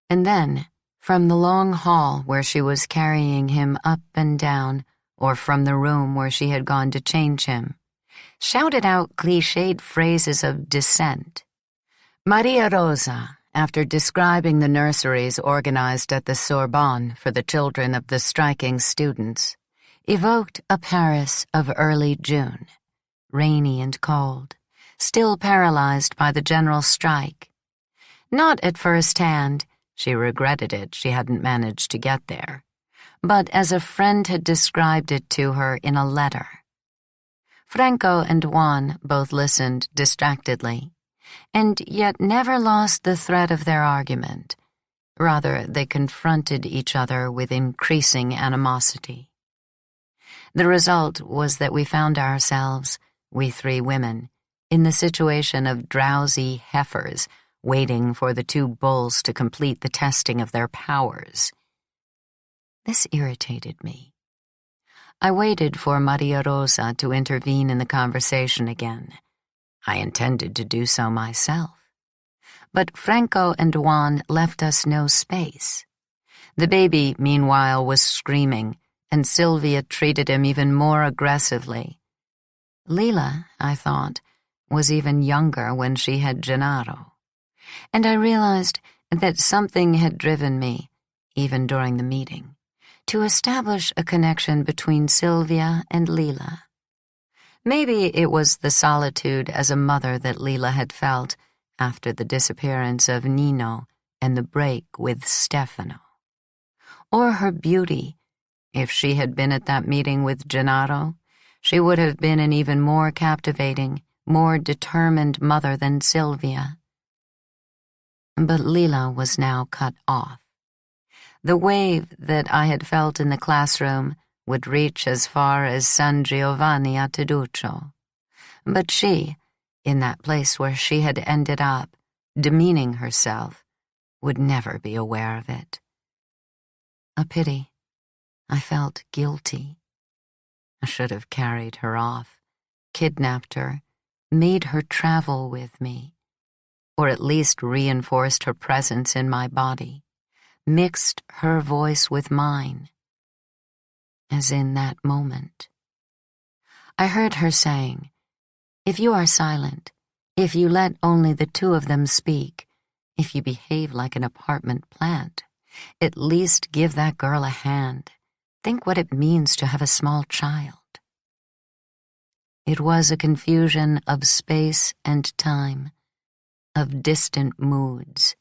And then, from the long hall where she was carrying him up and down, or from the room where she had gone to change him, shouted out cliched phrases of dissent. Maria Rosa, after describing the nurseries organized at the Sorbonne for the children of the striking students, evoked a Paris of early June, rainy and cold, still paralyzed by the general strike. Not at first hand, she regretted it she hadn't managed to get there, but as a friend had described it to her in a letter. Franco and Juan both listened distractedly, and yet never lost the thread of their argument. Rather, they confronted each other with increasing animosity. The result was that we found ourselves, we three women, in the situation of drowsy heifers waiting for the two bulls to complete the testing of their powers. This irritated me. I waited for Maria Rosa to intervene in the conversation again. I intended to do so myself. But Franco and Juan left us no space. The baby, meanwhile, was screaming, and Sylvia treated him even more aggressively. Lila, I thought, was even younger when she had Gennaro. And I realized that something had driven me, even during the meeting, to establish a connection between Sylvia and Lila. Maybe it was the solitude as a mother that Lila had felt after the disappearance of Nino and the break with Stefano. Or her beauty. If she had been at that meeting with Gennaro, she would have been an even more captivating, more determined mother than Sylvia. But Lila was now cut off. The wave that I had felt in the classroom would reach as far as San Giovanni a Teduccio. But she, in that place where she had ended up, demeaning herself, would never be aware of it. A pity. I felt guilty. I should have carried her off, kidnapped her, made her travel with me, or at least reinforced her presence in my body, mixed her voice with mine. As in that moment. I heard her saying, "If you are silent, if you let only the two of them speak, if you behave like an apartment plant, at least give that girl a hand. Think what it means to have a small child." It was a confusion of space and time, of distant moods.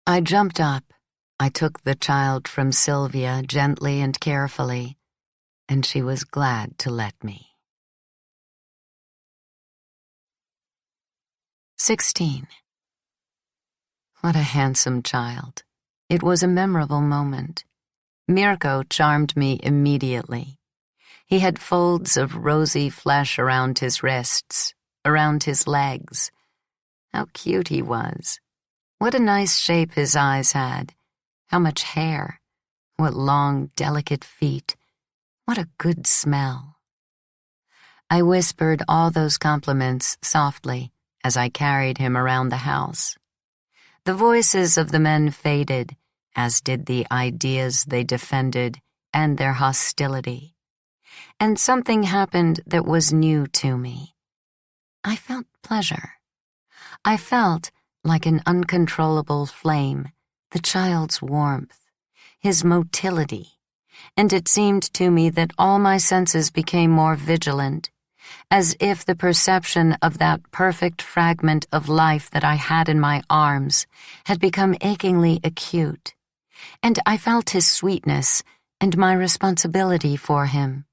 I jumped up. I took the child from Sylvia gently and carefully, and she was glad to let me. 16. What a handsome child. It was a memorable moment. Mirko charmed me immediately. He had folds of rosy flesh around his wrists, around his legs. How cute he was. What a nice shape his eyes had. How much hair. What long, delicate feet. What a good smell. I whispered all those compliments softly as I carried him around the house. The voices of the men faded, as did the ideas they defended and their hostility. And something happened that was new to me. I felt pleasure. I felt, like an uncontrollable flame, the child's warmth, his motility, and it seemed to me that all my senses became more vigilant, as if the perception of that perfect fragment of life that I had in my arms had become achingly acute, and I felt his sweetness and my responsibility for him,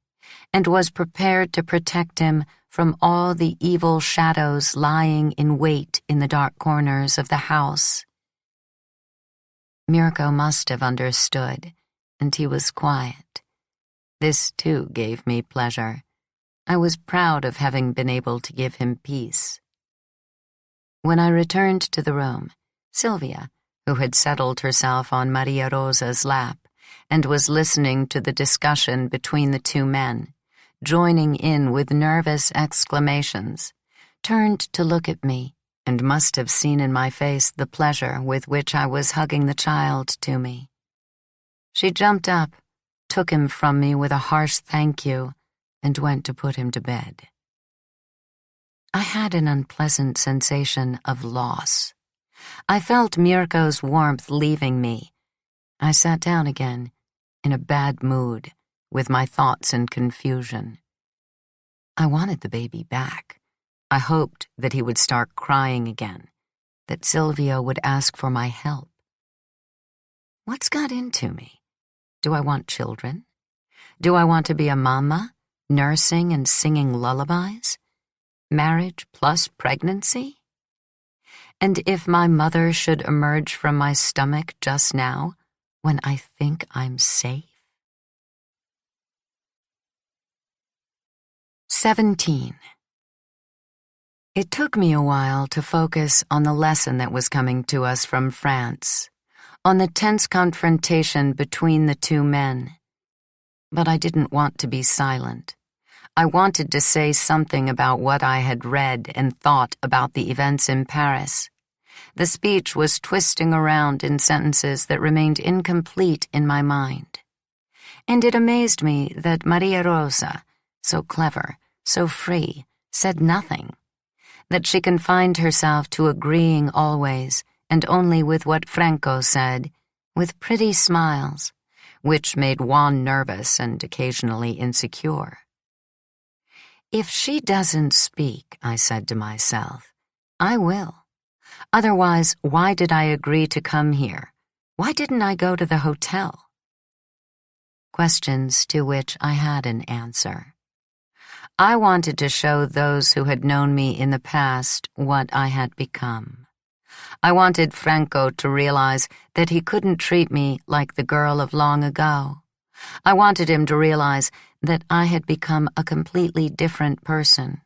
and was prepared to protect him from all the evil shadows lying in wait in the dark corners of the house. Mirko must have understood, and he was quiet. This, too, gave me pleasure. I was proud of having been able to give him peace. When I returned to the room, Sylvia, who had settled herself on Maria Rosa's lap and was listening to the discussion between the two men, joining in with nervous exclamations, turned to look at me and must have seen in my face the pleasure with which I was hugging the child to me. She jumped up, took him from me with a harsh thank you, and went to put him to bed. I had an unpleasant sensation of loss. I felt Mirko's warmth leaving me. I sat down again, in a bad mood, with my thoughts in confusion. I wanted the baby back. I hoped that he would start crying again, that Sylvia would ask for my help. What's got into me? Do I want children? Do I want to be a mama, nursing and singing lullabies? Marriage plus pregnancy? And if my mother should emerge from my stomach just now, when I think I'm safe? 17. It took me a while to focus on the lesson that was coming to us from France, on the tense confrontation between the two men. But I didn't want to be silent. I wanted to say something about what I had read and thought about the events in Paris. The speech was twisting around in sentences that remained incomplete in my mind. And it amazed me that Maria Rosa, so clever, so free, said nothing, that she confined herself to agreeing always and only with what Franco said, with pretty smiles, which made Juan nervous and occasionally insecure. If she doesn't speak, I said to myself, I will. Otherwise, why did I agree to come here? Why didn't I go to the hotel? Questions to which I had an answer. I wanted to show those who had known me in the past what I had become. I wanted Franco to realize that he couldn't treat me like the girl of long ago. I wanted him to realize that I had become a completely different person.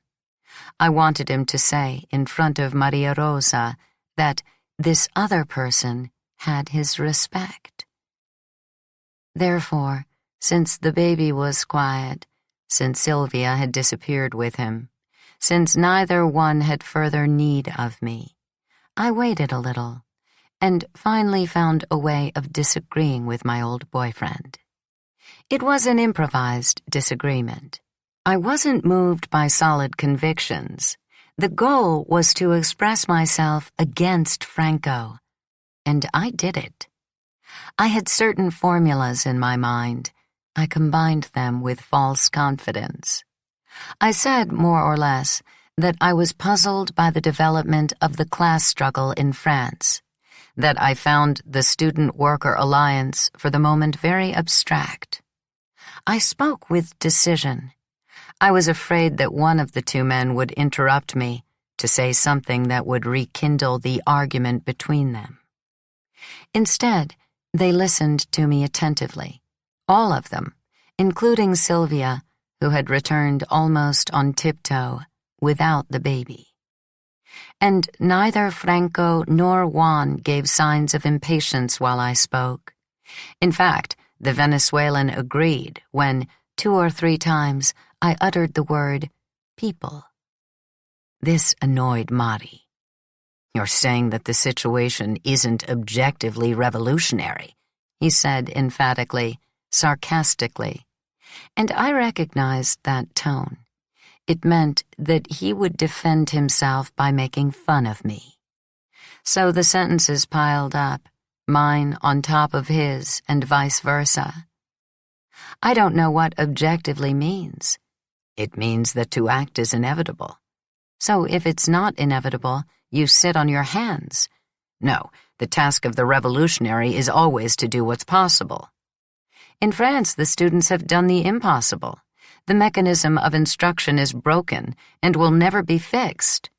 I wanted him to say in front of Maria Rosa that this other person had his respect. Therefore, since the baby was quiet, since Sylvia had disappeared with him, since neither one had further need of me, I waited a little, and finally found a way of disagreeing with my old boyfriend. It was an improvised disagreement. I wasn't moved by solid convictions. The goal was to express myself against Franco, and I did it. I had certain formulas in my mind. I combined them with false confidence. I said, more or less, that I was puzzled by the development of the class struggle in France, that I found the student-worker alliance for the moment very abstract. I spoke with decision. I was afraid that one of the two men would interrupt me to say something that would rekindle the argument between them. Instead, they listened to me attentively, all of them, including Sylvia, who had returned almost on tiptoe, without the baby. And neither Franco nor Juan gave signs of impatience while I spoke. In fact, the Venezuelan agreed when, 2 or 3 times, I uttered the word people. This annoyed Mari. "You're saying that the situation isn't objectively revolutionary," he said emphatically, sarcastically, and I recognized that tone. It meant that he would defend himself by making fun of me. So the sentences piled up, mine on top of his and vice versa. I don't know what objectively means. It means that to act is inevitable. So if it's not inevitable, you sit on your hands. No, the task of the revolutionary is always to do what's possible. In France, the students have done the impossible. The mechanism of instruction is broken and will never be fixed.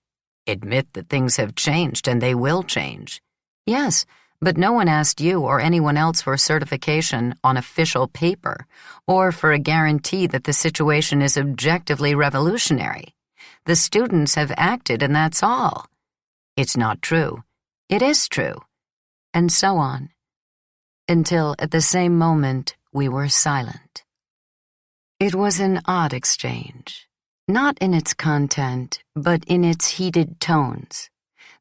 Admit that things have changed and they will change. Yes, but no one asked you or anyone else for certification on official paper or for a guarantee that the situation is objectively revolutionary. The students have acted and that's all. It's not true. It is true. And so on. Until at the same moment we were silent. It was an odd exchange, not in its content, but in its heated tones,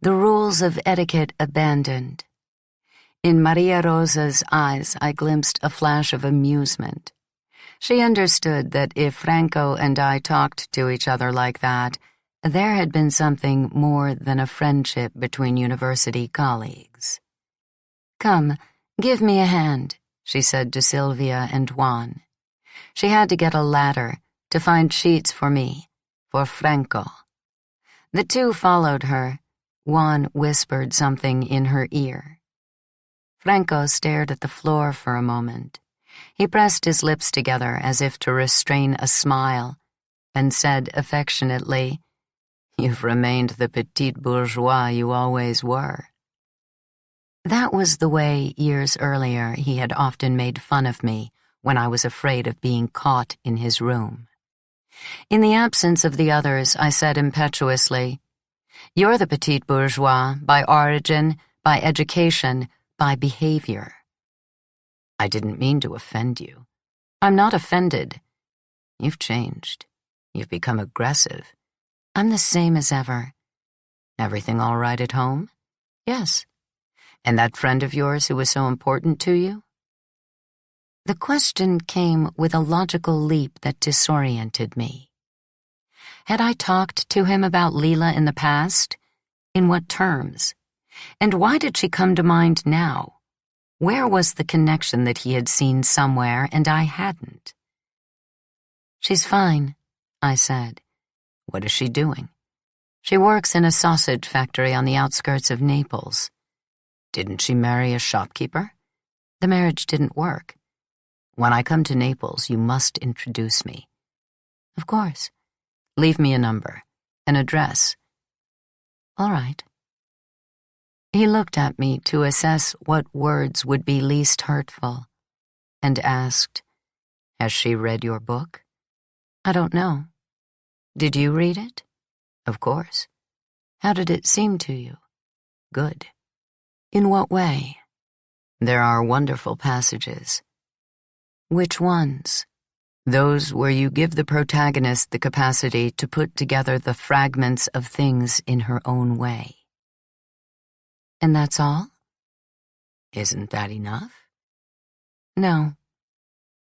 the rules of etiquette abandoned. In Maria Rosa's eyes I glimpsed a flash of amusement. She understood that if Franco and I talked to each other like that, there had been something more than a friendship between university colleagues. "Come, give me a hand," she said to Sylvia and Juan. She had to get a ladder to find sheets for me, for Franco. The two followed her. Juan whispered something in her ear. Franco stared at the floor for a moment. He pressed his lips together as if to restrain a smile, and said affectionately, "You've remained the petit bourgeois you always were." That was the way, years earlier, he had often made fun of me when I was afraid of being caught in his room. In the absence of the others, I said impetuously, "You're the petit bourgeois by origin, by education, by behavior." "I didn't mean to offend you." "I'm not offended." "You've changed. You've become aggressive." "I'm the same as ever." "Everything all right at home?" "Yes." "And that friend of yours who was so important to you?" The question came with a logical leap that disoriented me. Had I talked to him about Lila in the past? In what terms? And why did she come to mind now? Where was the connection that he had seen somewhere and I hadn't? "She's fine," I said. "What is she doing?" "She works in a sausage factory on the outskirts of Naples." "Didn't she marry a shopkeeper?" "The marriage didn't work." "When I come to Naples, you must introduce me." "Of course." "Leave me a number, an address." "All right." He looked at me to assess what words would be least hurtful, and asked, "Has she read your book?" "I don't know." "Did you read it?" "Of course." "How did it seem to you?" "Good." "In what way?" "There are wonderful passages." "Which ones?" "Those where you give the protagonist the capacity to put together the fragments of things in her own way." "And that's all?" "Isn't that enough?" "No.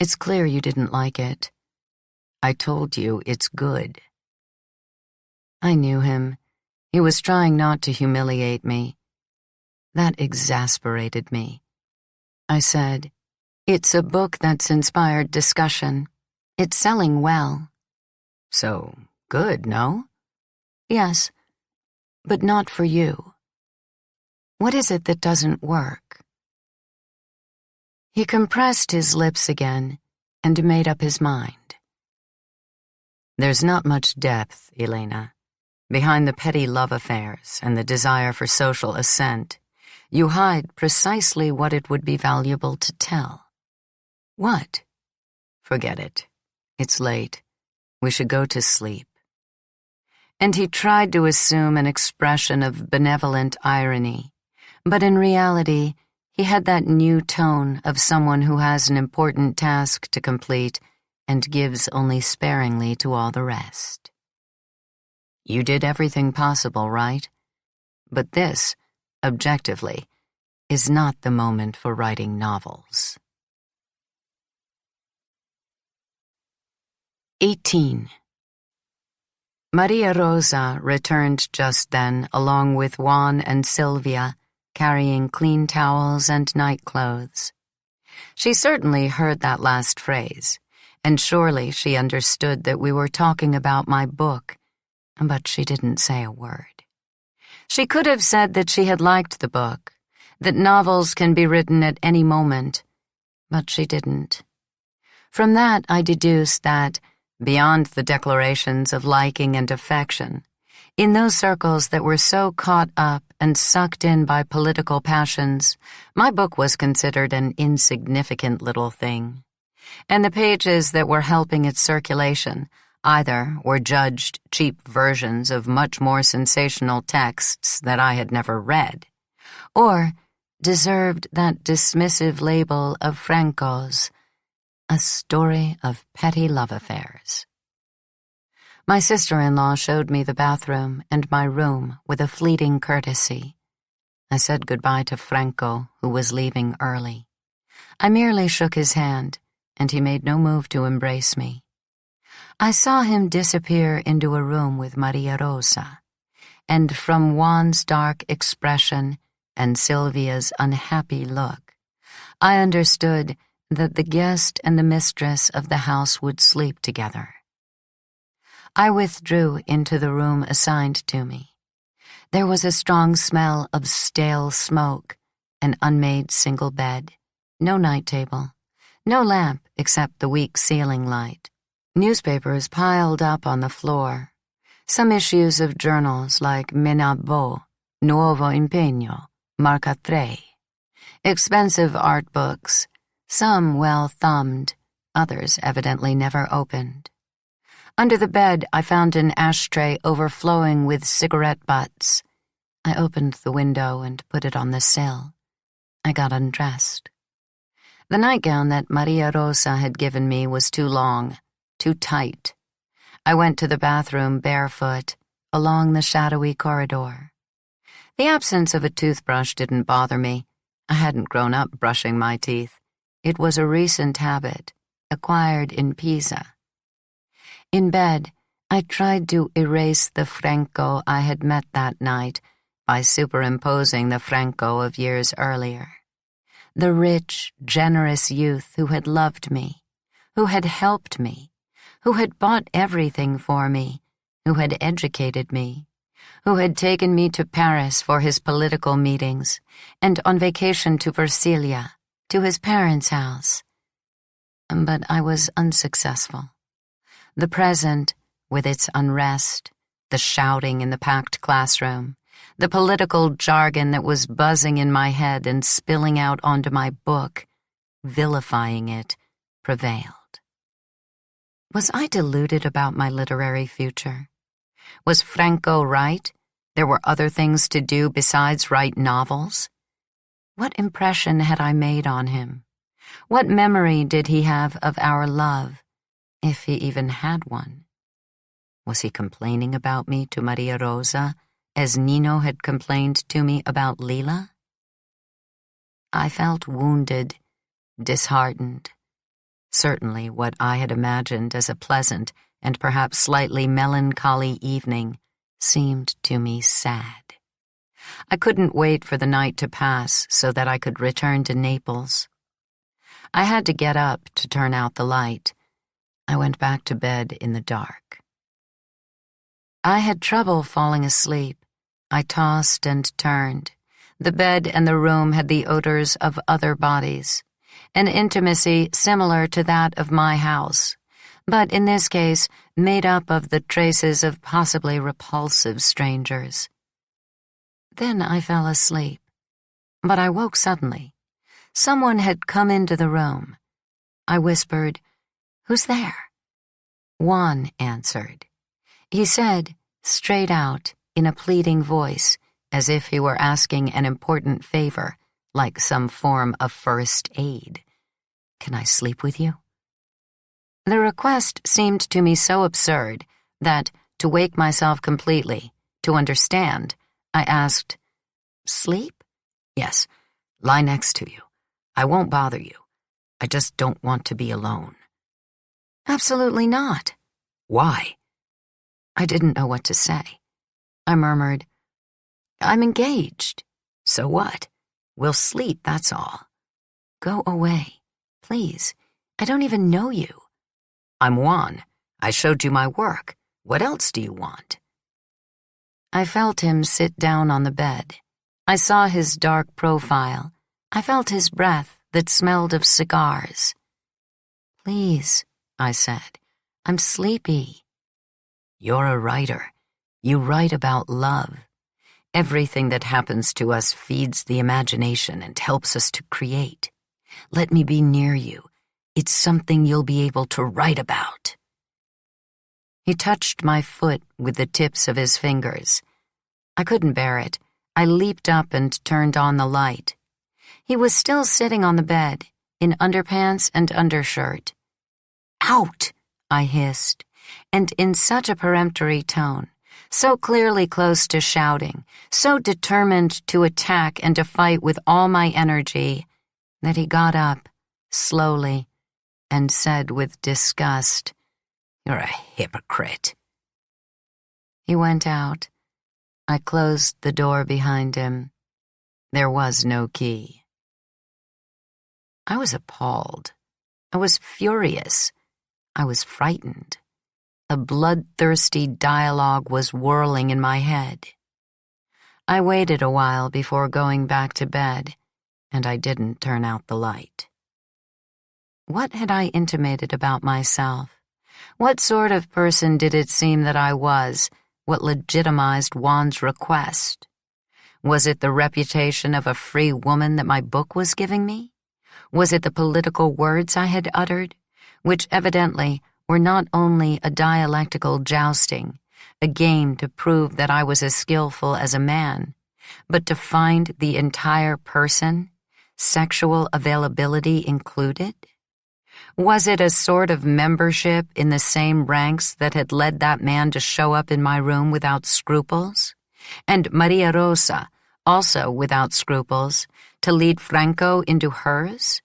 It's clear you didn't like it." "I told you it's good." I knew him. He was trying not to humiliate me. That exasperated me. I said, "It's a book that's inspired discussion. It's selling well." "So, good, no?" "Yes, but not for you." "What is it that doesn't work?" He compressed his lips again and made up his mind. "There's not much depth, Elena. Behind the petty love affairs and the desire for social ascent, you hide precisely what it would be valuable to tell." "What?" "Forget it. It's late. We should go to sleep." And he tried to assume an expression of benevolent irony, but in reality, he had that new tone of someone who has an important task to complete and gives only sparingly to all the rest. You did everything possible, right? But this, objectively, is not the moment for writing novels. 18. Maria Rosa returned just then, along with Juan and Sylvia, carrying clean towels and nightclothes. She certainly heard that last phrase, and surely she understood that we were talking about my book, but she didn't say a word. She could have said that she had liked the book, that novels can be written at any moment, but she didn't. From that, I deduced that, beyond the declarations of liking and affection, in those circles that were so caught up and sucked in by political passions, my book was considered an insignificant little thing, and the pages that were helping its circulation either were judged cheap versions of much more sensational texts that I had never read, or deserved that dismissive label of Franco's, a story of petty love affairs. My sister-in-law showed me the bathroom and my room with a fleeting courtesy. I said goodbye to Franco, who was leaving early. I merely shook his hand, and he made no move to embrace me. I saw him disappear into a room with Maria Rosa, and from Juan's dark expression and Sylvia's unhappy look, I understood that the guest and the mistress of the house would sleep together. I withdrew into the room assigned to me. There was a strong smell of stale smoke, an unmade single bed, no night table, no lamp except the weak ceiling light, newspapers piled up on the floor, some issues of journals like Menabo, Nuovo Impegno, Marca Tre, expensive art books, some well-thumbed, others evidently never opened. Under the bed, I found an ashtray overflowing with cigarette butts. I opened the window and put it on the sill. I got undressed. The nightgown that Maria Rosa had given me was too long, too tight. I went to the bathroom barefoot, along the shadowy corridor. The absence of a toothbrush didn't bother me. I hadn't grown up brushing my teeth. It was a recent habit, acquired in Pisa. In bed, I tried to erase the Franco I had met that night by superimposing the Franco of years earlier. The rich, generous youth who had loved me, who had helped me, who had bought everything for me, who had educated me, who had taken me to Paris for his political meetings and on vacation to Versilia, to his parents' house. But I was unsuccessful. The present, with its unrest, the shouting in the packed classroom, the political jargon that was buzzing in my head and spilling out onto my book, vilifying it, prevailed. Was I deluded about my literary future? Was Franco right? There were other things to do besides write novels? What impression had I made on him? What memory did he have of our love, if he even had one? Was he complaining about me to Maria Rosa, as Nino had complained to me about Lila? I felt wounded, disheartened. Certainly what I had imagined as a pleasant and perhaps slightly melancholy evening seemed to me sad. I couldn't wait for the night to pass so that I could return to Naples. I had to get up to turn out the light. I went back to bed in the dark. I had trouble falling asleep. I tossed and turned. The bed and the room had the odors of other bodies, an intimacy similar to that of my house, but in this case made up of the traces of possibly repulsive strangers. Then I fell asleep, but I woke suddenly. Someone had come into the room. I whispered, "Who's there?" Juan answered. He said, straight out, in a pleading voice, as if he were asking an important favor, like some form of first aid, "Can I sleep with you?" The request seemed to me so absurd that, to wake myself completely, to understand, I asked, "Sleep?" "Yes, lie next to you. I won't bother you. I just don't want to be alone." "Absolutely not." "Why?" I didn't know what to say. I murmured, "I'm engaged." "So what? We'll sleep, that's all." "Go away, please. I don't even know you." "I'm Juan. I showed you my work. What else do you want?" I felt him sit down on the bed. I saw his dark profile. I felt his breath that smelled of cigars. "Please," I said, "I'm sleepy." "You're a writer. You write about love. Everything that happens to us feeds the imagination and helps us to create. Let me be near you. It's something you'll be able to write about." He touched my foot with the tips of his fingers. I couldn't bear it. I leaped up and turned on the light. He was still sitting on the bed, in underpants and undershirt. "Out!" I hissed, and in such a peremptory tone, so clearly close to shouting, so determined to attack and to fight with all my energy, that he got up, slowly, and said with disgust, "You're a hypocrite." He went out. I closed the door behind him. There was no key. I was appalled. I was furious. I was frightened. A bloodthirsty dialogue was whirling in my head. I waited a while before going back to bed, and I didn't turn out the light. What had I intimated about myself? What sort of person did it seem that I was? What legitimized Juan's request? Was it the reputation of a free woman that my book was giving me? Was it the political words I had uttered, which evidently were not only a dialectical jousting, a game to prove that I was as skillful as a man, but to find the entire person, sexual availability included? Was it a sort of membership in the same ranks that had led that man to show up in my room without scruples, and Maria Rosa, also without scruples, to lead Franco into hers?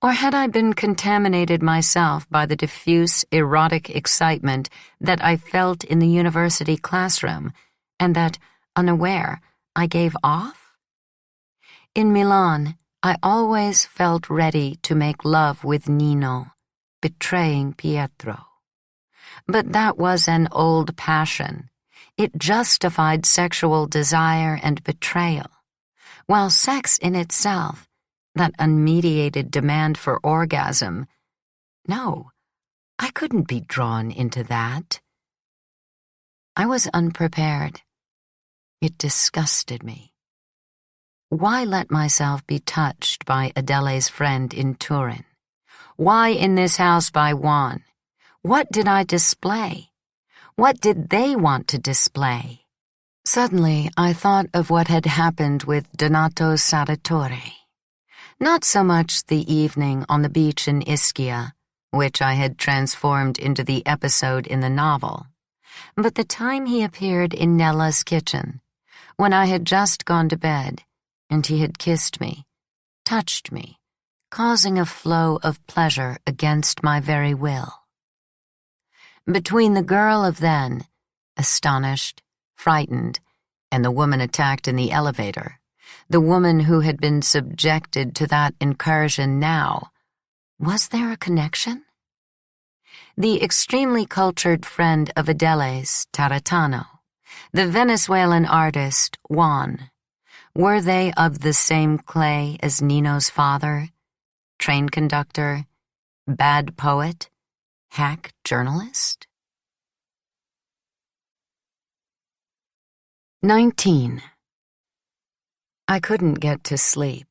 Or had I been contaminated myself by the diffuse, erotic excitement that I felt in the university classroom, and that, unaware, I gave off? In Milan, I always felt ready to make love with Nino, betraying Pietro. But that was an old passion. It justified sexual desire and betrayal, while sex in itself, that unmediated demand for orgasm, no, I couldn't be drawn into that. I was unprepared. It disgusted me. Why let myself be touched by Adele's friend in Turin? Why in this house by Juan? What did I display? What did they want to display? Suddenly, I thought of what had happened with Donato Salvatore. Not so much the evening on the beach in Ischia, which I had transformed into the episode in the novel, but the time he appeared in Nella's kitchen, when I had just gone to bed, and he had kissed me, touched me, causing a flow of pleasure against my very will. Between the girl of then, astonished, frightened, and the woman attacked in the elevator, the woman who had been subjected to that incursion now, was there a connection? The extremely cultured friend of Adele's, Taratano, the Venezuelan artist, Juan, were they of the same clay as Nino's father, train conductor, bad poet, hack journalist? 19. I couldn't get to sleep.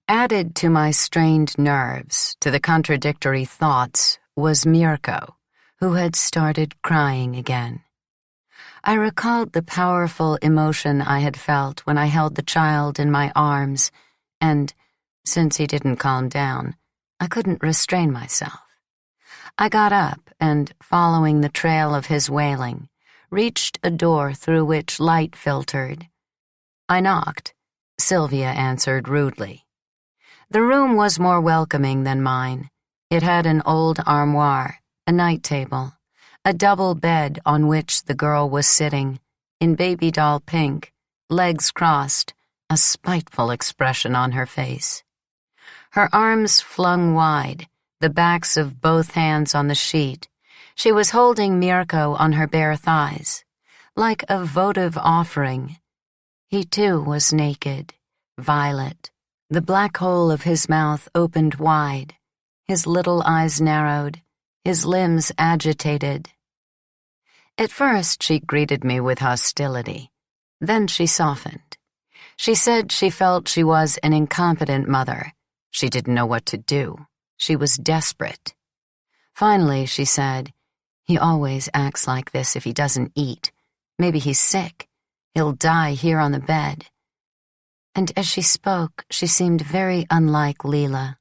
Added to my strained nerves, to the contradictory thoughts, was Mirko, who had started crying again. I recalled the powerful emotion I had felt when I held the child in my arms, and, since he didn't calm down, I couldn't restrain myself. I got up and, following the trail of his wailing, reached a door through which light filtered. I knocked. Sylvia answered rudely. The room was more welcoming than mine. It had an old armoire, a night table, a double bed on which the girl was sitting, in baby doll pink, legs crossed, a spiteful expression on her face. Her arms flung wide, the backs of both hands on the sheet. She was holding Mirko on her bare thighs, like a votive offering. He too was naked, violet. The black hole of his mouth opened wide, his little eyes narrowed, his limbs agitated. At first she greeted me with hostility. Then she softened. She said she felt she was an incompetent mother. She didn't know what to do. She was desperate. Finally, she said, "He always acts like this if he doesn't eat. Maybe he's sick. He'll die here on the bed." And as she spoke, she seemed very unlike Lila.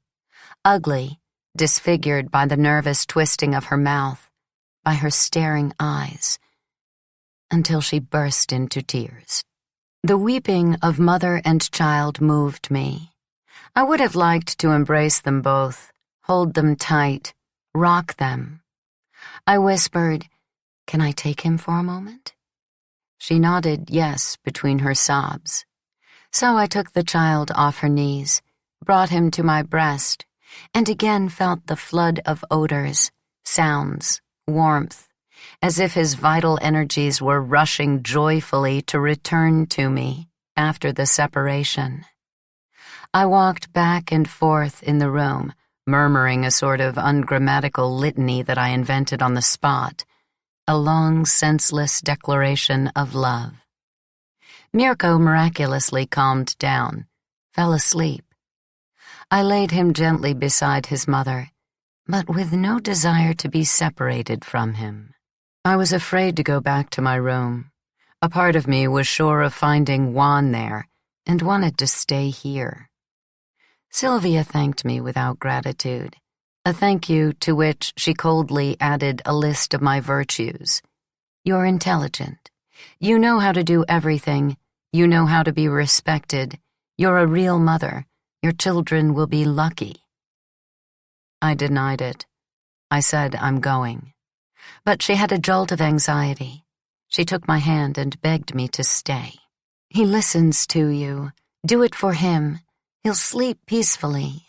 Ugly, disfigured by the nervous twisting of her mouth, by her staring eyes, until she burst into tears. The weeping of mother and child moved me. I would have liked to embrace them both, hold them tight, rock them. I whispered, "Can I take him for a moment?" She nodded yes between her sobs. So I took the child off her knees, brought him to my breast, and again felt the flood of odors, sounds, warmth, as if his vital energies were rushing joyfully to return to me after the separation. I walked back and forth in the room, murmuring a sort of ungrammatical litany that I invented on the spot, a long, senseless declaration of love. Mirko miraculously calmed down, fell asleep. I laid him gently beside his mother, but with no desire to be separated from him. I was afraid to go back to my room. A part of me was sure of finding Juan there and wanted to stay here. Sylvia thanked me without gratitude, a thank you to which she coldly added a list of my virtues. "You're intelligent. You know how to do everything. You know how to be respected. You're a real mother. Your children will be lucky." I denied it. I said, "I'm going." But she had a jolt of anxiety. She took my hand and begged me to stay. "He listens to you. Do it for him. He'll sleep peacefully."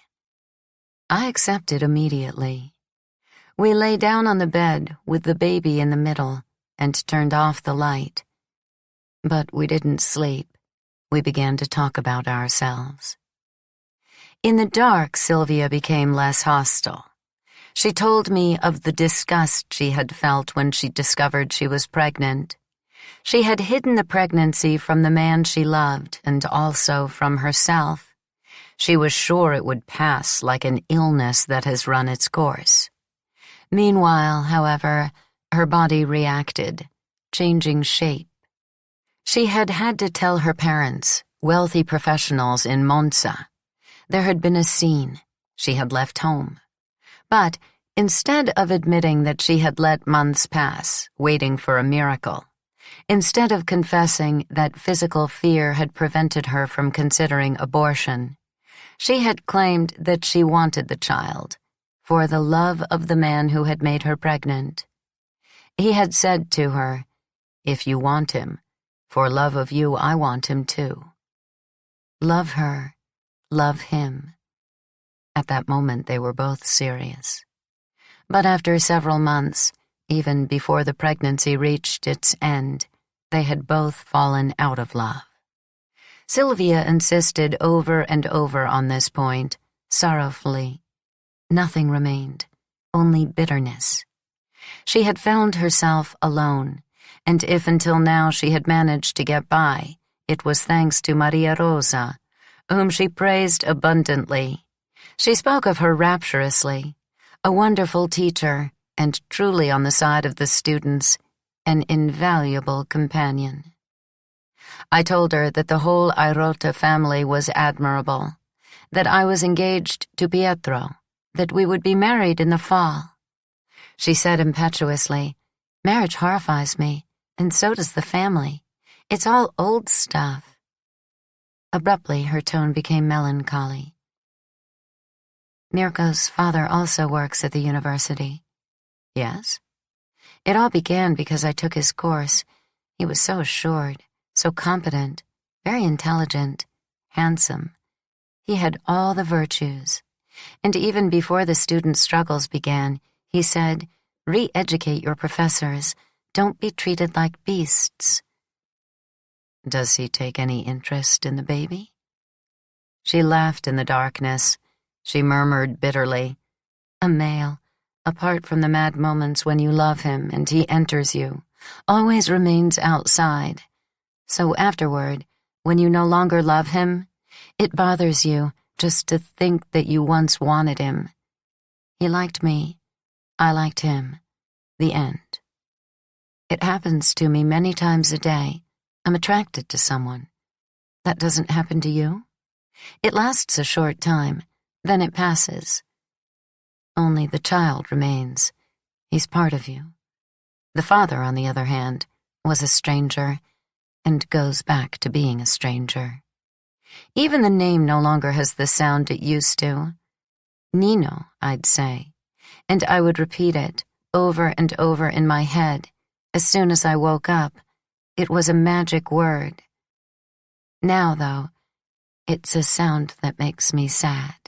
I accepted immediately. We lay down on the bed with the baby in the middle and turned off the light. But we didn't sleep. We began to talk about ourselves. In the dark, Sylvia became less hostile. She told me of the disgust she had felt when she discovered she was pregnant. She had hidden the pregnancy from the man she loved and also from herself. She was sure it would pass like an illness that has run its course. Meanwhile, however, her body reacted, changing shape. She had had to tell her parents, wealthy professionals in Monza. There had been a scene. She had left home. But instead of admitting that she had let months pass, waiting for a miracle, instead of confessing that physical fear had prevented her from considering abortion, she had claimed that she wanted the child, for the love of the man who had made her pregnant. He had said to her, "If you want him, for love of you I want him too." Love her, love him. At that moment they were both serious. But after several months, even before the pregnancy reached its end, they had both fallen out of love. Sylvia insisted over and over on this point, sorrowfully. Nothing remained, only bitterness. She had found herself alone, and if until now she had managed to get by, it was thanks to Maria Rosa, whom she praised abundantly. She spoke of her rapturously, a wonderful teacher, and truly on the side of the students, an invaluable companion. I told her that the whole Airota family was admirable, that I was engaged to Pietro, that we would be married in the fall. She said impetuously, "Marriage horrifies me, and so does the family. It's all old stuff." Abruptly, her tone became melancholy. "Mirko's father also works at the university." "Yes?" "It all began because I took his course. He was so assured, so competent, very intelligent, handsome. He had all the virtues. And even before the student struggles began, he said, 'Re-educate your professors. Don't be treated like beasts.'" "Does he take any interest in the baby?" She laughed in the darkness. She murmured bitterly, "A male, apart from the mad moments when you love him and he enters you, always remains outside. So afterward, when you no longer love him, it bothers you just to think that you once wanted him. He liked me. I liked him. The end. It happens to me many times a day. I'm attracted to someone. That doesn't happen to you? It lasts a short time, then it passes. Only the child remains. He's part of you. The father, on the other hand, was a stranger and goes back to being a stranger. Even the name no longer has the sound it used to. Nino, I'd say, and I would repeat it over and over in my head as soon as I woke up. It was a magic word. Now, though, it's a sound that makes me sad."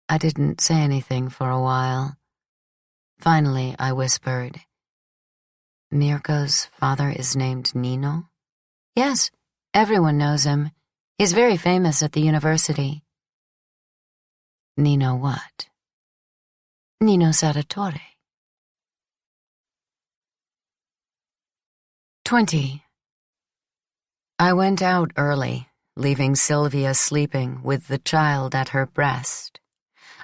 I didn't say anything for a while. Finally, I whispered, "Mirko's father is named Nino?" "Yes, everyone knows him. He's very famous at the university." "Nino what?" "Nino Sarratore." 20. I went out early, leaving Sylvia sleeping with the child at her breast.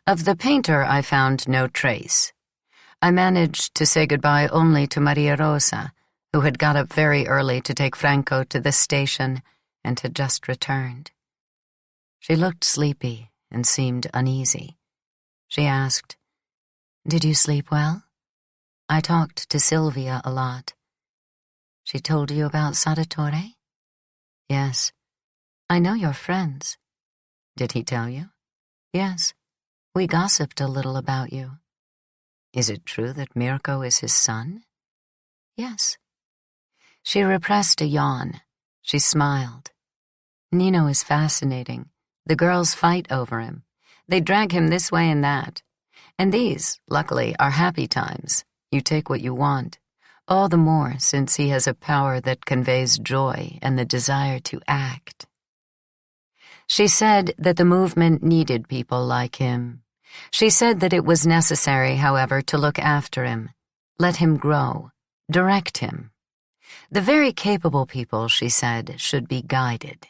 Of the painter I found no trace. I managed to say goodbye only to Maria Rosa, who had got up very early to take Franco to the station and had just returned. She looked sleepy and seemed uneasy. She asked, "Did you sleep well?" I talked to Sylvia a lot. "She told you about Sarratore?" "Yes." "I know you're friends." "Did he tell you?" "Yes. We gossiped a little about you." "Is it true that Mirko is his son?" "Yes." She repressed a yawn. She smiled. "Nino is fascinating. The girls fight over him. They drag him this way and that. And these, luckily, are happy times. You take what you want. All the more since he has a power that conveys joy and the desire to act." She said that the movement needed people like him. She said that it was necessary, however, to look after him, let him grow, direct him. The very capable people, she said, should be guided.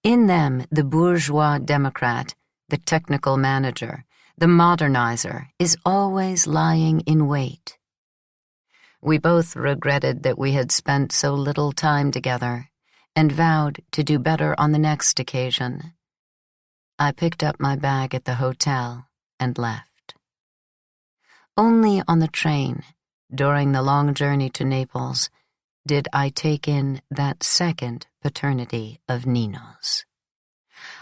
In them, the bourgeois democrat, the technical manager, the modernizer, is always lying in wait. We both regretted that we had spent so little time together and vowed to do better on the next occasion. I picked up my bag at the hotel and left. Only on the train, during the long journey to Naples, did I take in that second paternity of Nino's.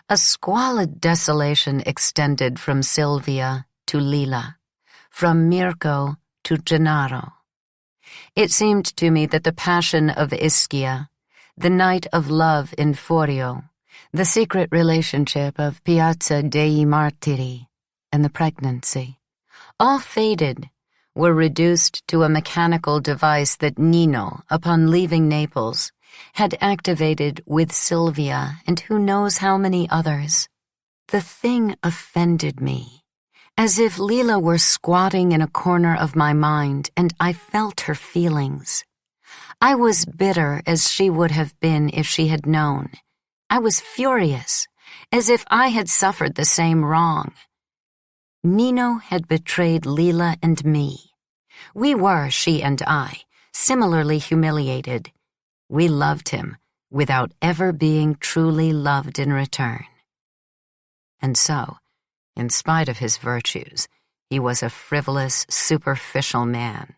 A squalid desolation extended from Sylvia to Lila, from Mirko to Gennaro. It seemed to me that the passion of Ischia, the night of love in Forio, the secret relationship of Piazza dei Martiri, and the pregnancy, all faded, were reduced to a mechanical device that Nino, upon leaving Naples, had activated with Sylvia and who knows how many others. The thing offended me, as if Lila were squatting in a corner of my mind and I felt her feelings. I was bitter as she would have been if she had known. I was furious, as if I had suffered the same wrong. Nino had betrayed Lila and me. We were, she and I, similarly humiliated. We loved him without ever being truly loved in return. And so, in spite of his virtues, He was a frivolous, superficial man,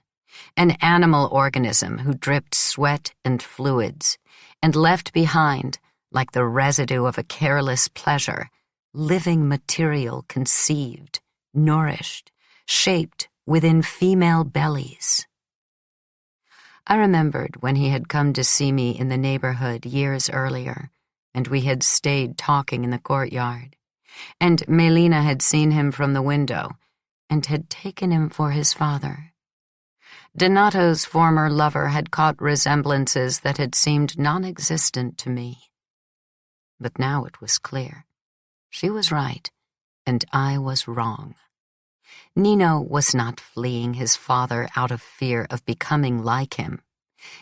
an animal organism who dripped sweat and fluids, and left behind, like the residue of a careless pleasure, living material conceived, nourished, shaped within female bellies. I remembered when he had come to see me in the neighborhood years earlier, and we had stayed talking in the courtyard, and Melina had seen him from the window and had taken him for his father. Donato's former lover had caught resemblances that had seemed non-existent to me. But now it was clear. She was right, and I was wrong. Nino was not fleeing his father out of fear of becoming like him.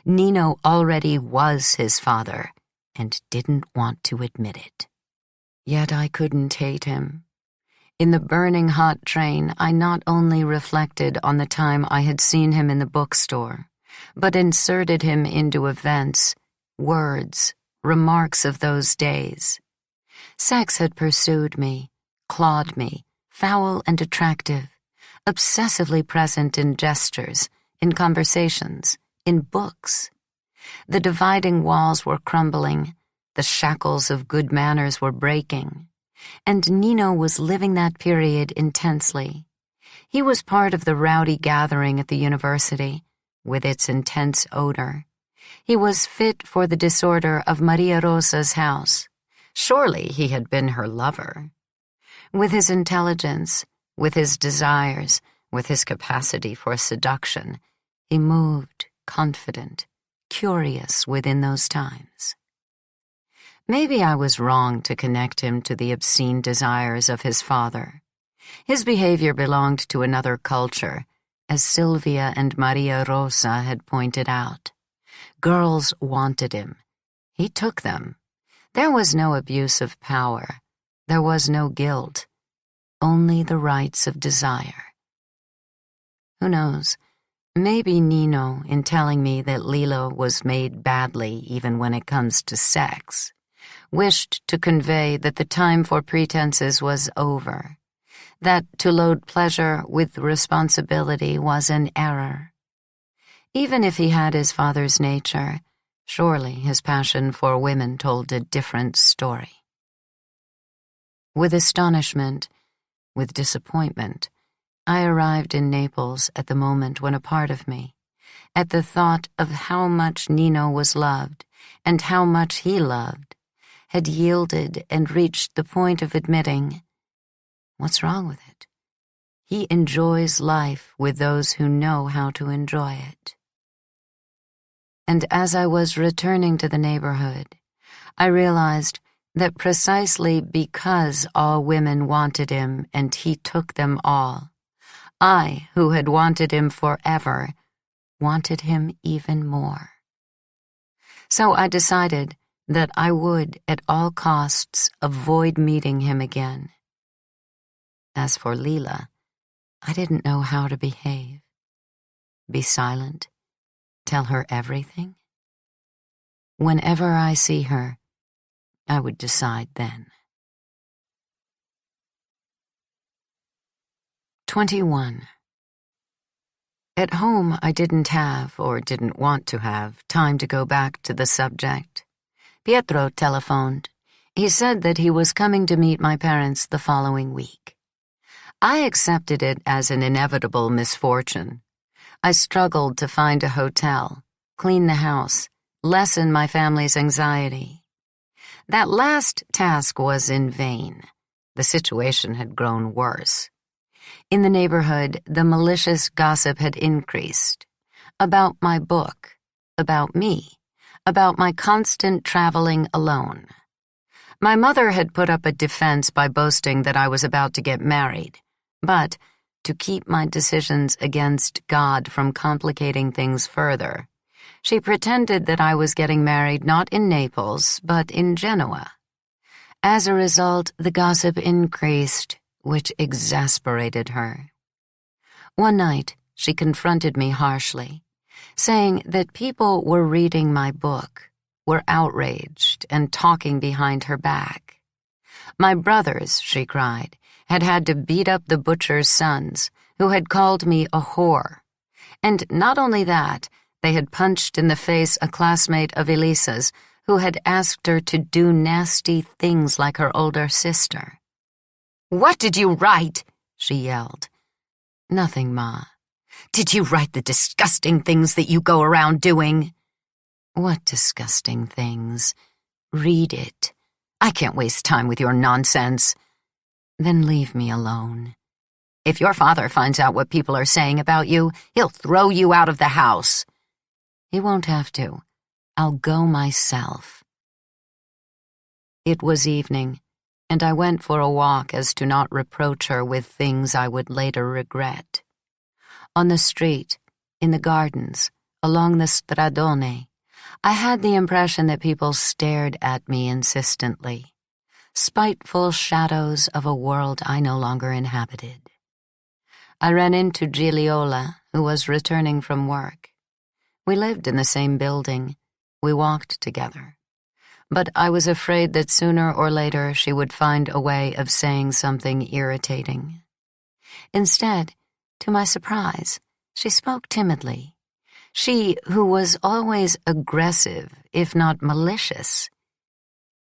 Nino already was his father, and didn't want to admit it. Yet I couldn't hate him. In the burning hot train, I not only reflected on the time I had seen him in the bookstore, but inserted him into events, words, remarks of those days. Sex had pursued me, clawed me, foul and attractive, obsessively present in gestures, in conversations, in books. The dividing walls were crumbling, the shackles of good manners were breaking, and Nino was living that period intensely. He was part of the rowdy gathering at the university, with its intense odor. He was fit for the disorder of Maria Rosa's house. Surely he had been her lover. With his intelligence, with his desires, with his capacity for seduction, he moved, confident, curious within those times. Maybe I was wrong to connect him to the obscene desires of his father. His behavior belonged to another culture, as Sylvia and Maria Rosa had pointed out. Girls wanted him. He took them. There was no abuse of power. There was no guilt. Only the rights of desire. Who knows? Maybe Nino, in telling me that Lila was made badly even when it comes to sex, wished to convey that the time for pretenses was over, that to load pleasure with responsibility was an error. Even if he had his father's nature, surely his passion for women told a different story. With astonishment, with disappointment, I arrived in Naples at the moment when a part of me, at the thought of how much Nino was loved and how much he loved, had yielded and reached the point of admitting, what's wrong with it? He enjoys life with those who know how to enjoy it. And as I was returning to the neighborhood, I realized that precisely because all women wanted him and he took them all, I, who had wanted him forever, wanted him even more. So I decided that I would, at all costs, avoid meeting him again. As for Lila, I didn't know how to behave. Be silent? Tell her everything? Whenever I see her, I would decide then. 21. At home, I didn't have, or didn't want to have, time to go back to the subject. Pietro telephoned. He said that he was coming to meet my parents the following week. I accepted it as an inevitable misfortune. I struggled to find a hotel, clean the house, lessen my family's anxiety. That last task was in vain. The situation had grown worse. In the neighborhood, the malicious gossip had increased. About my book, about me, about my constant traveling alone. My mother had put up a defense by boasting that I was about to get married, but to keep my decisions against God from complicating things further, she pretended that I was getting married not in Naples, but in Genoa. As a result, the gossip increased, which exasperated her. One night, she confronted me harshly, saying that people were reading my book, were outraged and talking behind her back. My brothers, she cried, had had to beat up the butcher's sons, who had called me a whore. And not only that, they had punched in the face a classmate of Elisa's who had asked her to do nasty things like her older sister. "What did you write?" she yelled. "Nothing, Ma." "Did you write the disgusting things that you go around doing?" "What disgusting things?" "Read it. I can't waste time with your nonsense." "Then leave me alone." "If your father finds out what people are saying about you, he'll throw you out of the house." "He won't have to. I'll go myself." It was evening, and I went for a walk as to not reproach her with things I would later regret. On the street, in the gardens, along the stradone, I had the impression that people stared at me insistently, spiteful shadows of a world I no longer inhabited. I ran into Gigliola, who was returning from work. We lived in the same building. We walked together. But I was afraid that sooner or later she would find a way of saying something irritating. Instead, to my surprise, she spoke timidly. She, who was always aggressive, if not malicious.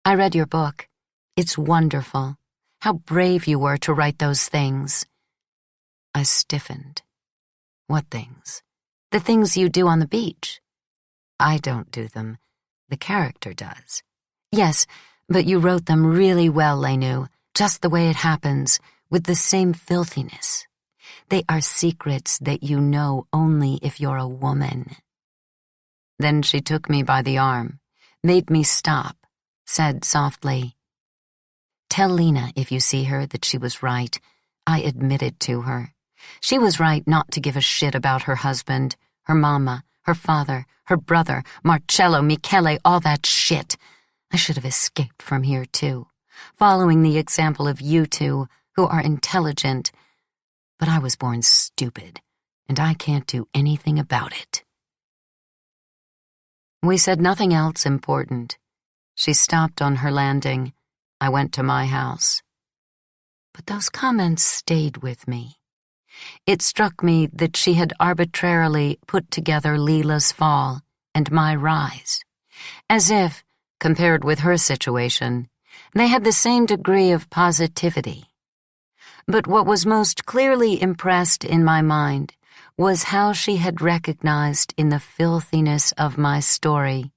"I read your book. It's wonderful. How brave you were to write those things." I stiffened. "What things?" "The things you do on the beach." "I don't do them. The character does." "Yes, but you wrote them really well, Lenu, just the way it happens, with the same filthiness. They are secrets that you know only if you're a woman." Then she took me by the arm, made me stop, said softly, "Tell Lena if you see her that she was right. I admitted to her. She was right not to give a shit about her husband, her mama, her father, her brother, Marcello, Michele, all that shit. I should have escaped from here too, following the example of you two, who are intelligent. But I was born stupid, and I can't do anything about it." We said nothing else important. She stopped on her landing. I went to my house. But those comments stayed with me. It struck me that she had arbitrarily put together Lila's fall and my rise, as if, compared with her situation, they had the same degree of positivity. But what was most clearly impressed in my mind was how she had recognized in the filthiness of my story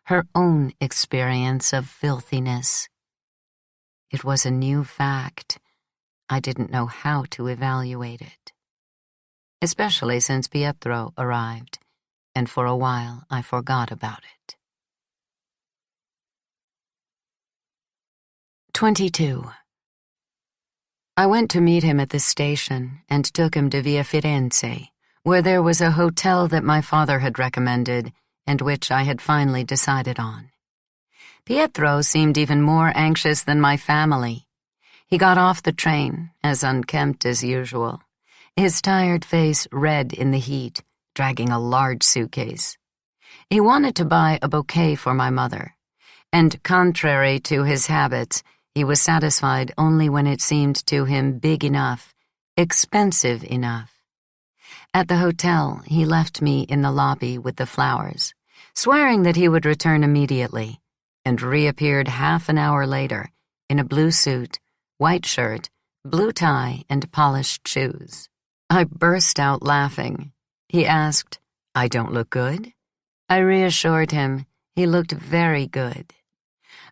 her own experience of filthiness. It was a new fact. I didn't know how to evaluate it. Especially since Pietro arrived, and for a while I forgot about it. 22. I went to meet him at the station and took him to Via Firenze, where there was a hotel that my father had recommended and which I had finally decided on. Pietro seemed even more anxious than my family. He got off the train, as unkempt as usual, his tired face red in the heat, dragging a large suitcase. He wanted to buy a bouquet for my mother, and contrary to his habits, he was satisfied only when it seemed to him big enough, expensive enough. At the hotel, he left me in the lobby with the flowers, swearing that he would return immediately, and reappeared half an hour later in a blue suit, white shirt, blue tie, and polished shoes. I burst out laughing. He asked, "I don't look good?" I reassured him he looked very good.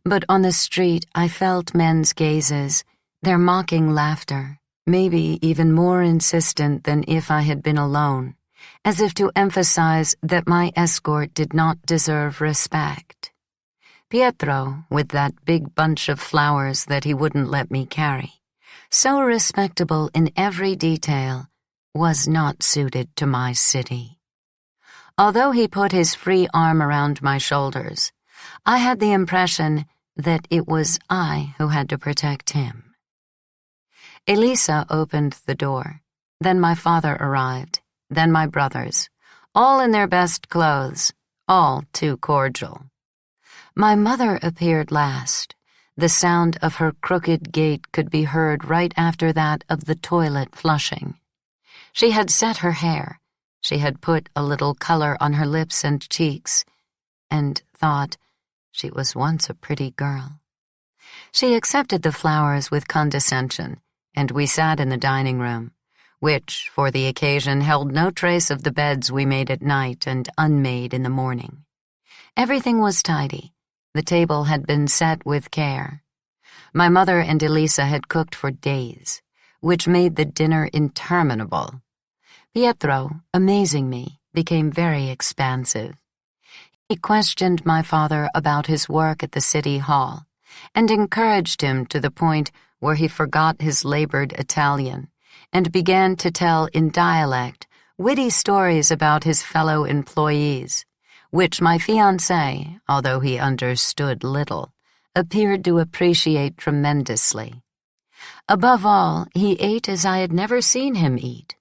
But on the street, I felt men's gazes, their mocking laughter, maybe even more insistent than if I had been alone, as if to emphasize that my escort did not deserve respect. Pietro, with that big bunch of flowers that he wouldn't let me carry, so respectable in every detail, was not suited to my city. Although he put his free arm around my shoulders, I had the impression that it was I who had to protect him. Elisa opened the door. Then my father arrived, then my brothers, all in their best clothes, all too cordial. My mother appeared last. The sound of her crooked gait could be heard right after that of the toilet flushing. She had set her hair. She had put a little color on her lips and cheeks, and thought she was once a pretty girl. She accepted the flowers with condescension, and we sat in the dining room, which, for the occasion, held no trace of the beds we made at night and unmade in the morning. Everything was tidy. The table had been set with care. My mother and Elisa had cooked for days, which made the dinner interminable. Pietro, amazing me, became very expansive. He questioned my father about his work at the city hall and encouraged him to the point where he forgot his labored Italian and began to tell in dialect witty stories about his fellow employees, which my fiancé, although he understood little, appeared to appreciate tremendously. Above all, he ate as I had never seen him eat,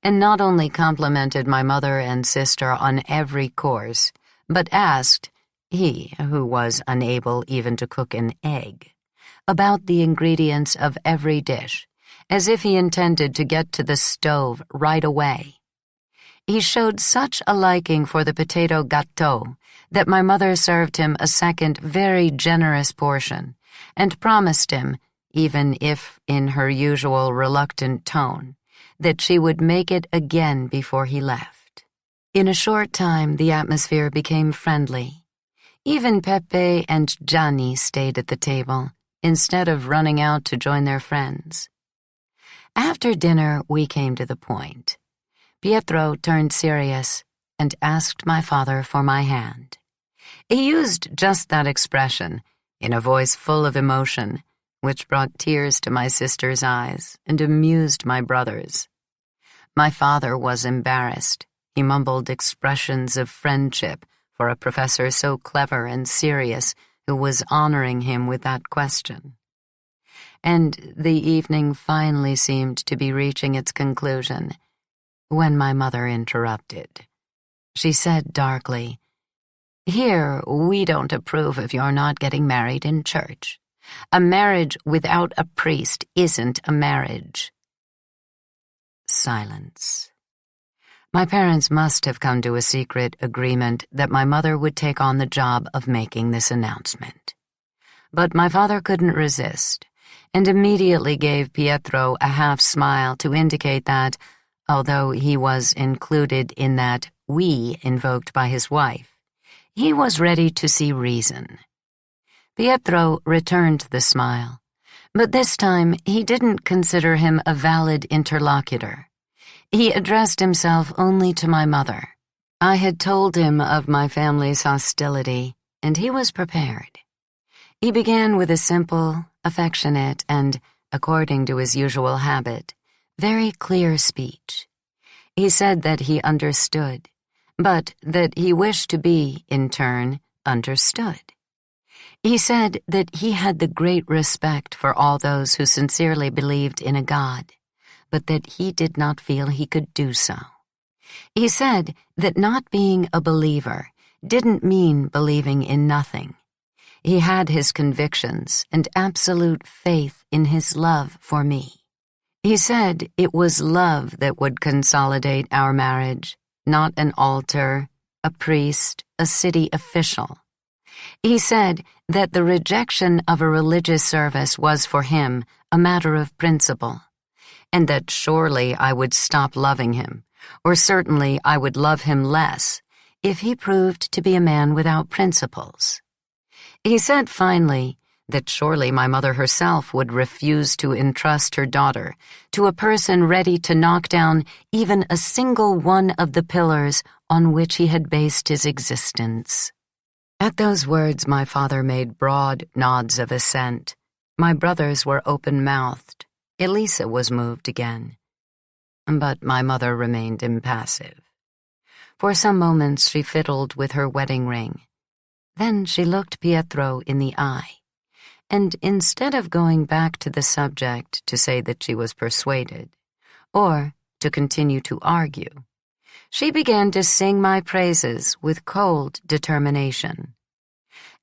and not only complimented my mother and sister on every course, but asked, he who was unable even to cook an egg, about the ingredients of every dish, as if he intended to get to the stove right away. He showed such a liking for the potato gâteau that my mother served him a second very generous portion, and promised him, even if in her usual reluctant tone, that she would make it again before he left. In a short time the atmosphere became friendly. Even Pepe and Gianni stayed at the table, instead of running out to join their friends. After dinner we came to the point. Pietro turned serious and asked my father for my hand. He used just that expression, in a voice full of emotion, which brought tears to my sister's eyes and amused my brothers. My father was embarrassed. He mumbled expressions of friendship for a professor so clever and serious who was honoring him with that question. And the evening finally seemed to be reaching its conclusion when my mother interrupted. She said darkly, "Here we don't approve of your not getting married in church. A marriage without a priest isn't a marriage." Silence. My parents must have come to a secret agreement that my mother would take on the job of making this announcement. But my father couldn't resist, and immediately gave Pietro a half-smile to indicate that, although he was included in that "we" invoked by his wife, he was ready to see reason. Pietro returned the smile, but this time he didn't consider him a valid interlocutor. He addressed himself only to my mother. I had told him of my family's hostility, and he was prepared. He began with a simple, affectionate, and, according to his usual habit, very clear speech. He said that he understood, but that he wished to be, in turn, understood. He said that he had the great respect for all those who sincerely believed in a God, but that he did not feel he could do so. He said that not being a believer didn't mean believing in nothing. He had his convictions and absolute faith in his love for me. He said it was love that would consolidate our marriage, not an altar, a priest, a city official. He said that the rejection of a religious service was for him a matter of principle, and that surely I would stop loving him, or certainly I would love him less, if he proved to be a man without principles. He said finally that surely my mother herself would refuse to entrust her daughter to a person ready to knock down even a single one of the pillars on which he had based his existence. At those words my father made broad nods of assent. My brothers were open-mouthed. Elisa was moved again. But my mother remained impassive. For some moments she fiddled with her wedding ring. Then she looked Pietro in the eye, and instead of going back to the subject to say that she was persuaded, or to continue to argue, she began to sing my praises with cold determination.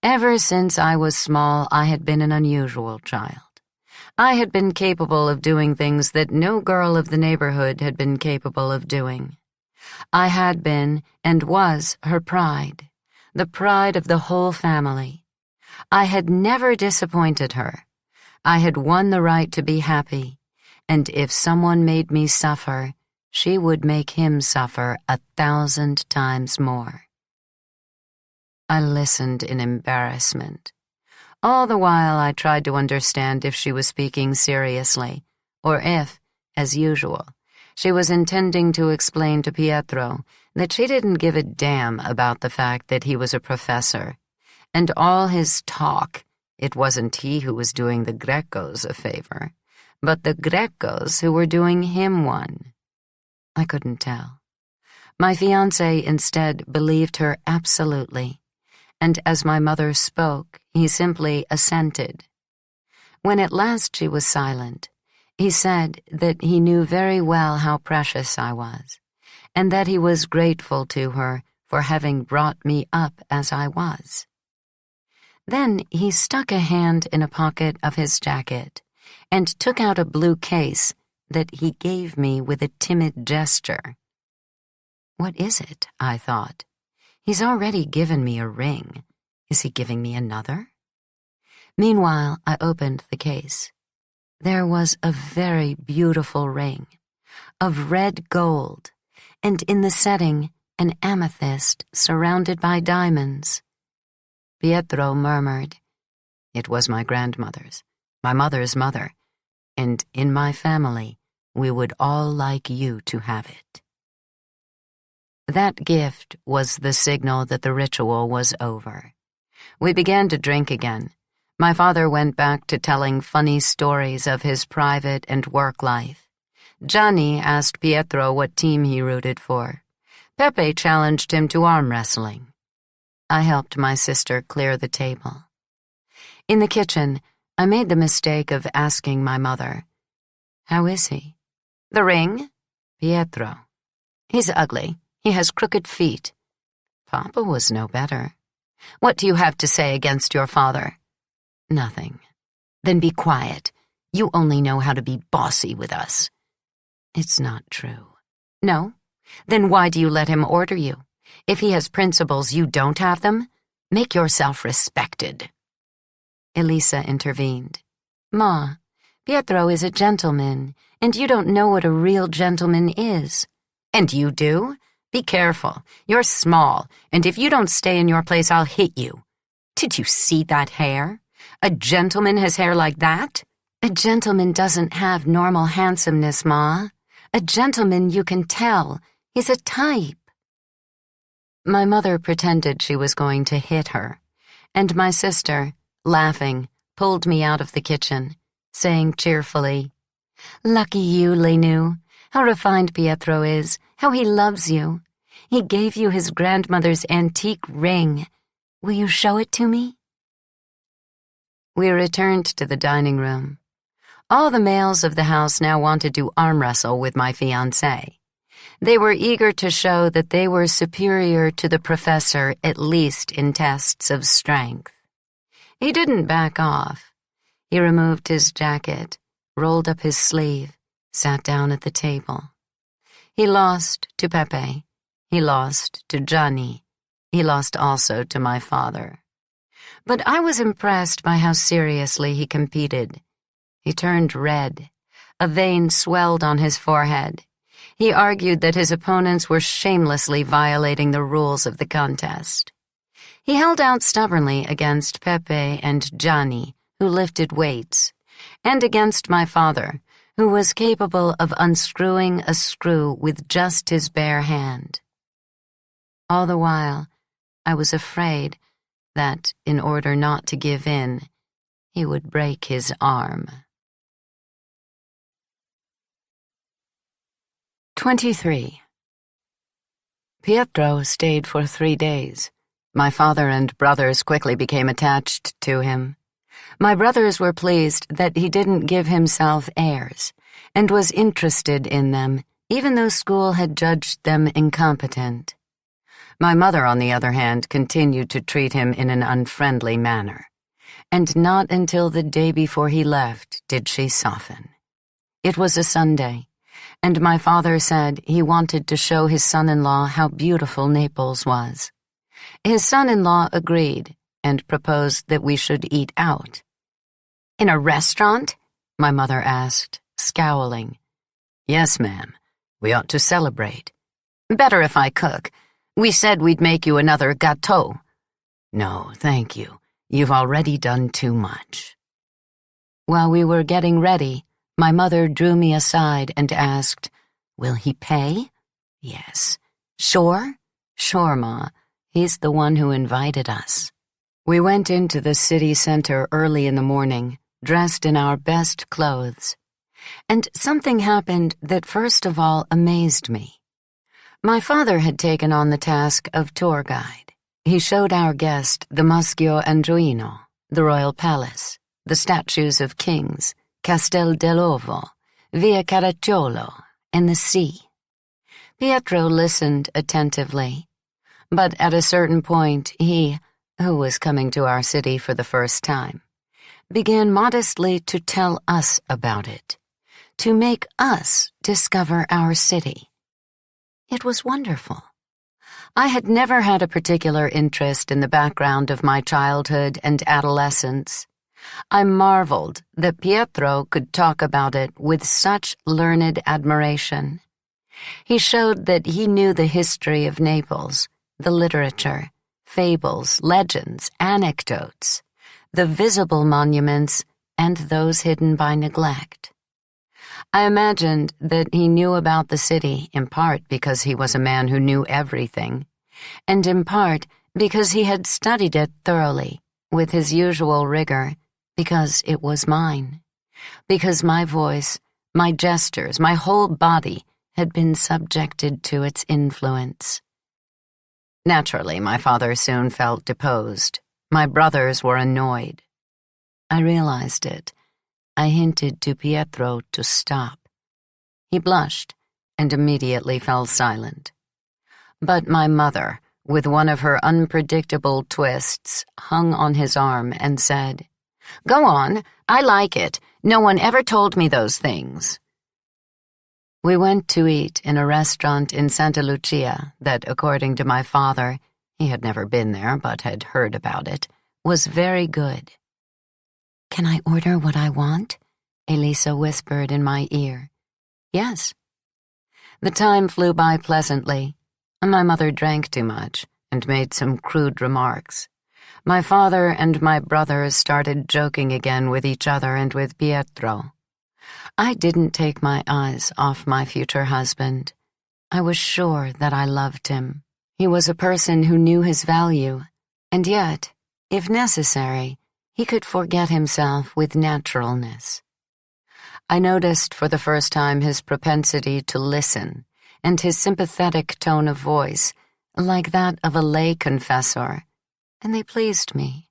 Ever since I was small, I had been an unusual child. I had been capable of doing things that no girl of the neighborhood had been capable of doing. I had been and was her pride, the pride of the whole family. I had never disappointed her. I had won the right to be happy, and if someone made me suffer, she would make him suffer 1,000 times more. I listened in embarrassment. All the while I tried to understand if she was speaking seriously, or if, as usual, she was intending to explain to Pietro that she didn't give a damn about the fact that he was a professor, and all his talk, it wasn't he who was doing the Grecos a favor, but the Grecos who were doing him one. I couldn't tell. My fiancé instead believed her absolutely, and as my mother spoke, he simply assented. When at last she was silent, he said that he knew very well how precious I was, and that he was grateful to her for having brought me up as I was. Then he stuck a hand in a pocket of his jacket and took out a blue case that he gave me with a timid gesture. What is it? I thought. He's already given me a ring. Is he giving me another? Meanwhile, I opened the case. There was a very beautiful ring, of red gold, and in the setting, an amethyst surrounded by diamonds. Pietro murmured, "It was my grandmother's, my mother's mother, and in my family, we would all like you to have it." That gift was the signal that the ritual was over. We began to drink again. My father went back to telling funny stories of his private and work life. Gianni asked Pietro what team he rooted for. Pepe challenged him to arm wrestling. I helped my sister clear the table. In the kitchen, I made the mistake of asking my mother, "How is he?" "The ring?" "Pietro." "He's ugly. He has crooked feet." Papa was no better. "What do you have to say against your father?" "Nothing." "Then be quiet. You only know how to be bossy with us." "It's not true." "No? Then why do you let him order you? If he has principles, you don't have them? Make yourself respected." Elisa intervened. "Ma, Pietro is a gentleman, and you don't know what a real gentleman is." "And you do? Be careful. You're small, and if you don't stay in your place, I'll hit you. Did you see that hair? A gentleman has hair like that?" "A gentleman doesn't have normal handsomeness, Ma. A gentleman you can tell. He's a type." My mother pretended she was going to hit her, and my sister, laughing, pulled me out of the kitchen, saying cheerfully, "Lucky you, Lenu. How refined Pietro is, how he loves you. He gave you his grandmother's antique ring. Will you show it to me?" We returned to the dining room. All the males of the house now wanted to arm wrestle with my fiancé. They were eager to show that they were superior to the professor, at least in tests of strength. He didn't back off. He removed his jacket, rolled up his sleeve, sat down at the table. He lost to Pepe. He lost to Gianni. He lost also to my father. But I was impressed by how seriously he competed. He turned red. A vein swelled on his forehead. He argued that his opponents were shamelessly violating the rules of the contest. He held out stubbornly against Pepe and Gianni, who lifted weights, and against my father, who was capable of unscrewing a screw with just his bare hand. All the while, I was afraid that, in order not to give in, he would break his arm. 23. Pietro stayed for 3 days. My father and brothers quickly became attached to him. My brothers were pleased that he didn't give himself airs, and was interested in them, even though school had judged them incompetent. My mother, on the other hand, continued to treat him in an unfriendly manner. and not until the day before he left did she soften. It was a Sunday, and my father said he wanted to show his son-in-law how beautiful Naples was. His son-in-law agreed and proposed that we should eat out. "In a restaurant?" my mother asked, scowling. "Yes, ma'am. We ought to celebrate." "Better if I cook. We said we'd make you another gâteau." "No, thank you. You've already done too much." While we were getting ready, my mother drew me aside and asked, "Will he pay?" "Yes." "Sure?" "Sure, Ma. He's the one who invited us." We went into the city center early in the morning, dressed in our best clothes. And something happened that first of all amazed me. My father had taken on the task of tour guide. He showed our guest the Muschio Andreino, the Royal Palace, the statues of kings, Castel dell'Ovo, Via Caracciolo, and the sea. Pietro listened attentively, but at a certain point he, who was coming to our city for the first time, began modestly to tell us about it, to make us discover our city. It was wonderful. I had never had a particular interest in the background of my childhood and adolescence. I marveled that Pietro could talk about it with such learned admiration. He showed that he knew the history of Naples, the literature, fables, legends, anecdotes, the visible monuments, and those hidden by neglect. I imagined that he knew about the city in part because he was a man who knew everything, and in part because he had studied it thoroughly, with his usual rigor, because it was mine, because my voice, my gestures, my whole body had been subjected to its influence. Naturally, my father soon felt deposed. My brothers were annoyed. I realized it. I hinted to Pietro to stop. He blushed and immediately fell silent. But my mother, with one of her unpredictable twists, hung on his arm and said, "Go on, I like it. No one ever told me those things." We went to eat in a restaurant in Santa Lucia that, according to my father, he had never been there but had heard about it, was very good. "Can I order what I want?" Elisa whispered in my ear. "Yes." The time flew by pleasantly. My mother drank too much and made some crude remarks. My father and my brothers started joking again with each other and with Pietro. I didn't take my eyes off my future husband. I was sure that I loved him. He was a person who knew his value, and yet, if necessary, he could forget himself with naturalness. I noticed for the first time his propensity to listen and his sympathetic tone of voice, like that of a lay confessor, and they pleased me.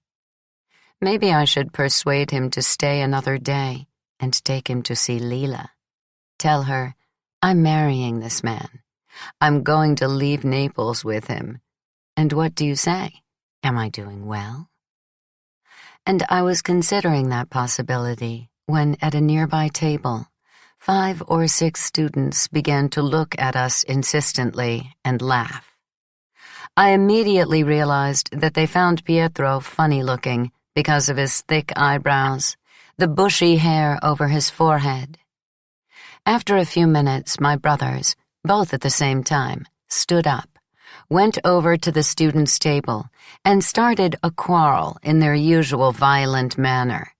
Maybe I should persuade him to stay another day and take him to see Lila. Tell her, I'm marrying this man. I'm going to leave Naples with him. And what do you say? Am I doing well? And I was considering that possibility when, at a nearby table, 5 or 6 students began to look at us insistently and laugh. I immediately realized that they found Pietro funny-looking because of his thick eyebrows, the bushy hair over his forehead. After a few minutes, my brothers, both at the same time, stood up, went over to the students' table, and started a quarrel in their usual violent manner.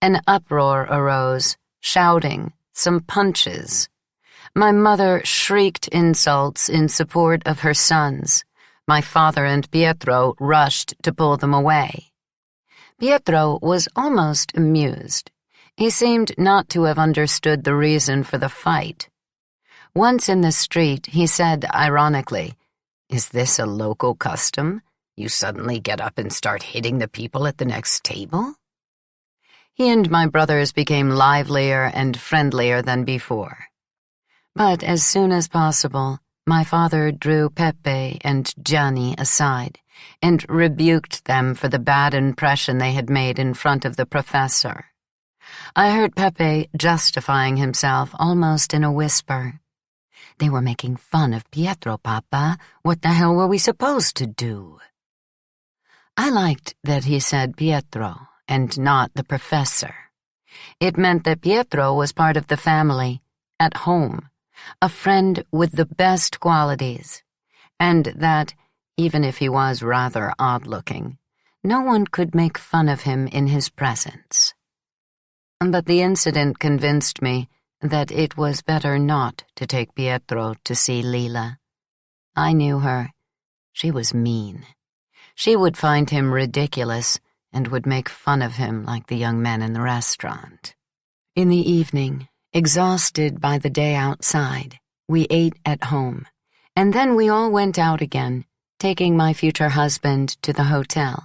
An uproar arose, shouting, some punches. My mother shrieked insults in support of her sons. My father and Pietro rushed to pull them away. Pietro was almost amused. He seemed not to have understood the reason for the fight. Once in the street, he said ironically, "Is this a local custom? You suddenly get up and start hitting the people at the next table?" He and my brothers became livelier and friendlier than before. But as soon as possible, my father drew Pepe and Gianni aside and rebuked them for the bad impression they had made in front of the professor. I heard Pepe justifying himself almost in a whisper. "They were making fun of Pietro, Papa. What the hell were we supposed to do?" I liked that he said Pietro and not the professor. It meant that Pietro was part of the family, at home, a friend with the best qualities, and that, even if he was rather odd-looking, no one could make fun of him in his presence. But the incident convinced me that it was better not to take Pietro to see Lila. I knew her. She was mean. She would find him ridiculous and would make fun of him like the young men in the restaurant. In the evening, exhausted by the day outside, we ate at home, and then we all went out again, taking my future husband to the hotel.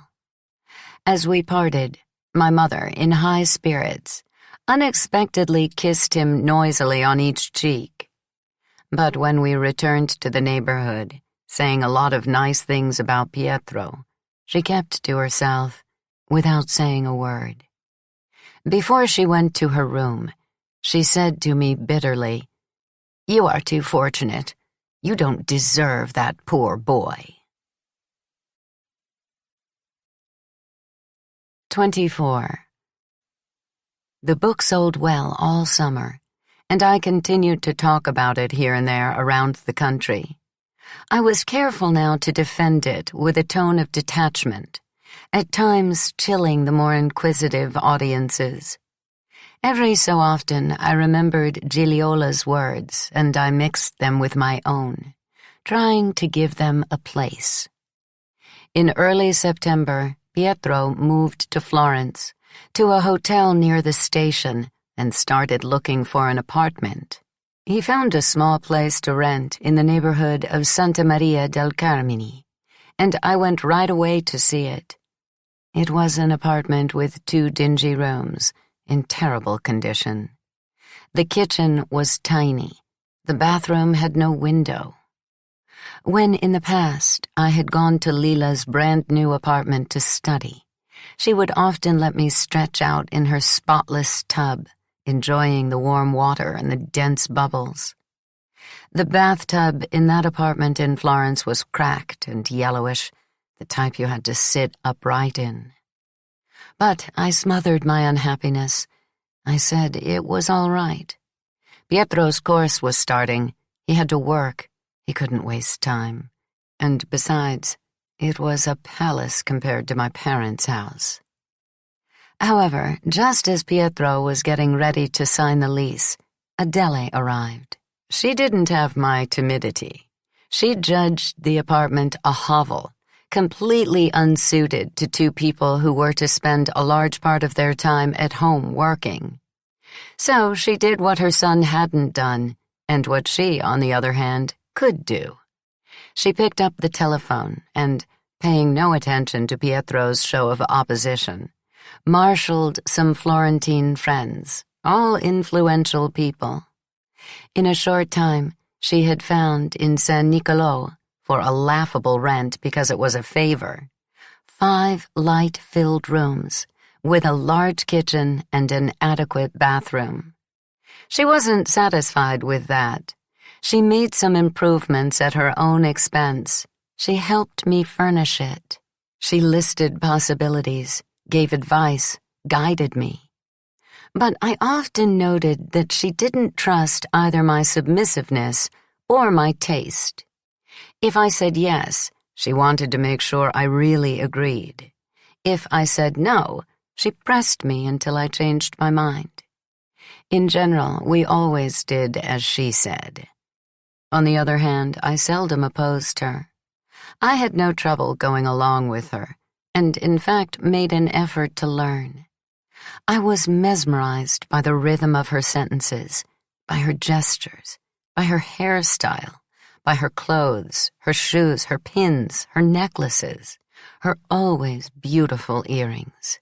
As we parted, my mother, in high spirits, unexpectedly kissed him noisily on each cheek. But when we returned to the neighborhood, saying a lot of nice things about Pietro, she kept to herself, without saying a word. Before she went to her room, she said to me bitterly, "You are too fortunate. You don't deserve that poor boy." 24. The book sold well all summer, and I continued to talk about it here and there around the country. I was careful now to defend it with a tone of detachment, at times chilling the more inquisitive audiences. Every so often I remembered Gigliola's words, and I mixed them with my own, trying to give them a place. In early September, Pietro moved to Florence, to a hotel near the station, and started looking for an apartment. He found a small place to rent in the neighborhood of Santa Maria del Carmine, and I went right away to see it. It was an apartment with 2 dingy rooms, in terrible condition. The kitchen was tiny. The bathroom had no window. When in the past I had gone to Lila's brand-new apartment to study, she would often let me stretch out in her spotless tub, enjoying the warm water and the dense bubbles. The bathtub in that apartment in Florence was cracked and yellowish, the type you had to sit upright in. But I smothered my unhappiness. I said it was all right. Pietro's course was starting. He had to work. He couldn't waste time. And besides, it was a palace compared to my parents' house. However, just as Pietro was getting ready to sign the lease, Adele arrived. She didn't have my timidity. She judged the apartment a hovel, completely unsuited to 2 people who were to spend a large part of their time at home working. So she did what her son hadn't done, and what she, on the other hand, could do. She picked up the telephone and, paying no attention to Pietro's show of opposition, marshaled some Florentine friends, all influential people. In a short time, she had found in San Niccolò, for a laughable rent because it was a favor, 5 light-filled rooms with a large kitchen and an adequate bathroom. She wasn't satisfied with that. She made some improvements at her own expense. She helped me furnish it. She listed possibilities, gave advice, guided me. But I often noted that she didn't trust either my submissiveness or my taste. If I said yes, she wanted to make sure I really agreed. If I said no, she pressed me until I changed my mind. In general, we always did as she said. On the other hand, I seldom opposed her. I had no trouble going along with her, and in fact made an effort to learn. I was mesmerized by the rhythm of her sentences, by her gestures, by her hairstyle, by her clothes, her shoes, her pins, her necklaces, her always beautiful earrings.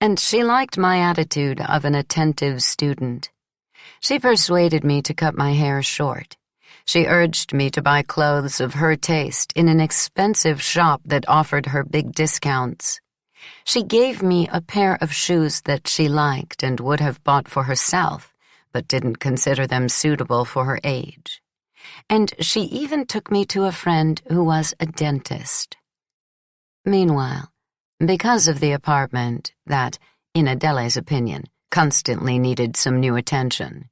And she liked my attitude of an attentive student. She persuaded me to cut my hair short. She urged me to buy clothes of her taste in an expensive shop that offered her big discounts. She gave me a pair of shoes that she liked and would have bought for herself, but didn't consider them suitable for her age. And she even took me to a friend who was a dentist. Meanwhile, because of the apartment that, in Adele's opinion, constantly needed some new attention,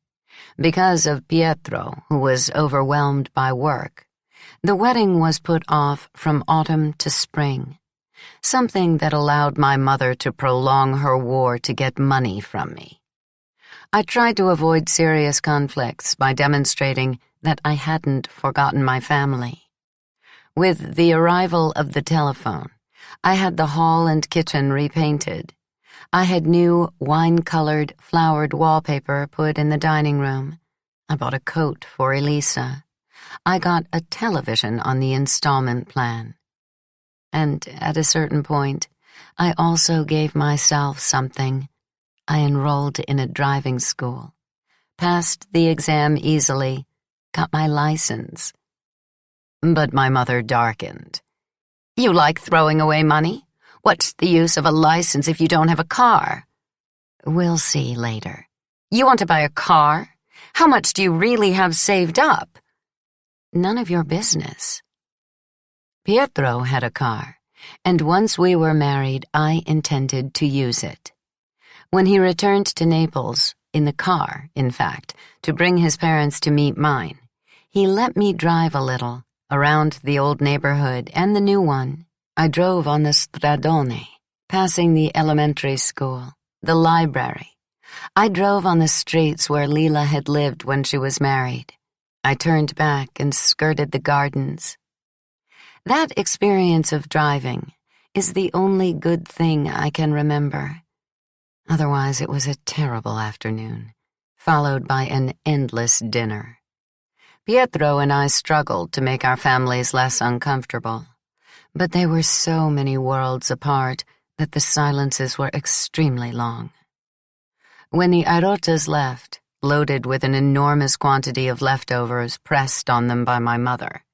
because of Pietro, who was overwhelmed by work, the wedding was put off from autumn to spring, something that allowed my mother to prolong her war to get money from me. I tried to avoid serious conflicts by demonstrating that I hadn't forgotten my family. With the arrival of the telephone, I had the hall and kitchen repainted. I had new wine-colored, flowered wallpaper put in the dining room. I bought a coat for Elisa. I got a television on the installment plan. And at a certain point, I also gave myself something. I enrolled in a driving school, passed the exam easily, got my license. But my mother darkened. "You like throwing away money? What's the use of a license if you don't have a car?" "We'll see later." "You want to buy a car? How much do you really have saved up?" "None of your business." Pietro had a car, and once we were married, I intended to use it. When he returned to Naples, in the car, in fact, to bring his parents to meet mine, he let me drive a little, around the old neighborhood and the new one. I drove on the stradone, passing the elementary school, the library. I drove on the streets where Lila had lived when she was married. I turned back and skirted the gardens. That experience of driving is the only good thing I can remember. Otherwise, it was a terrible afternoon, followed by an endless dinner. Pietro and I struggled to make our families less uncomfortable, but they were so many worlds apart that the silences were extremely long. When the Airotas left, loaded with an enormous quantity of leftovers pressed on them by my mother,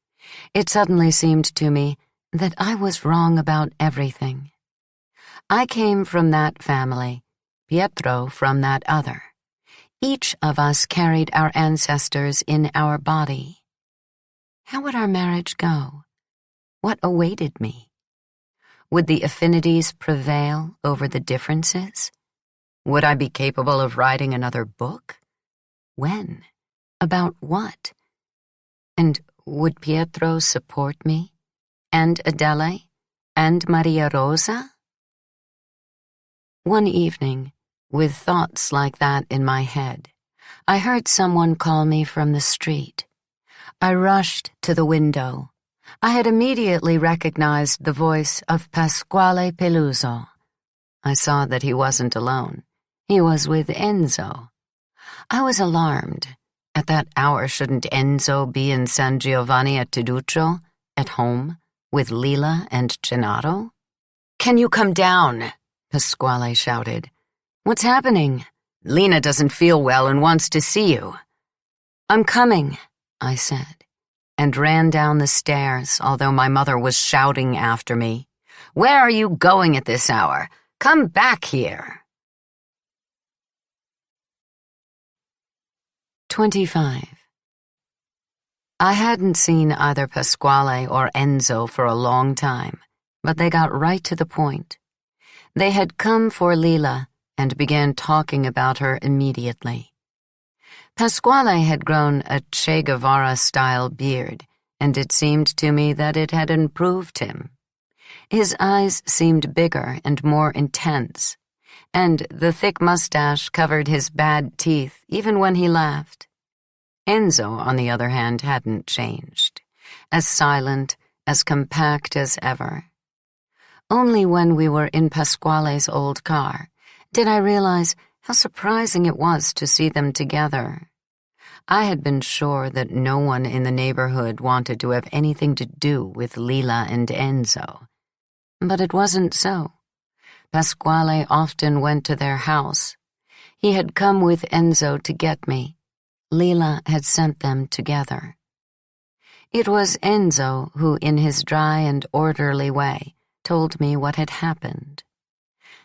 it suddenly seemed to me that I was wrong about everything. I came from that family, Pietro from that other. Each of us carried our ancestors in our body. How would our marriage go? What awaited me? Would the affinities prevail over the differences? Would I be capable of writing another book? When? About what? And would Pietro support me? And Adele? And Maria Rosa? One evening, with thoughts like that in my head, I heard someone call me from the street. I rushed to the window. I had immediately recognized the voice of Pasquale Peluso. I saw that he wasn't alone. He was with Enzo. I was alarmed. At that hour, shouldn't Enzo be in San Giovanni at Teduccio, at home, with Lila and Gennaro? "Can you come down?" Pasquale shouted. "What's happening?" "Lina doesn't feel well and wants to see you." "I'm coming," I said, and ran down the stairs, although my mother was shouting after me. "Where are you going at this hour? Come back here." 25. I hadn't seen either Pasquale or Enzo for a long time, but they got right to the point. They had come for Lila and began talking about her immediately. Pasquale had grown a Che Guevara-style beard, and it seemed to me that it had improved him. His eyes seemed bigger and more intense, and the thick mustache covered his bad teeth even when he laughed. Enzo, on the other hand, hadn't changed, as silent, as compact as ever. Only when we were in Pasquale's old car did I realize how surprising it was to see them together. I had been sure that no one in the neighborhood wanted to have anything to do with Lila and Enzo. But it wasn't so. Pasquale often went to their house. He had come with Enzo to get me. Lila had sent them together. It was Enzo who, in his dry and orderly way, told me what had happened.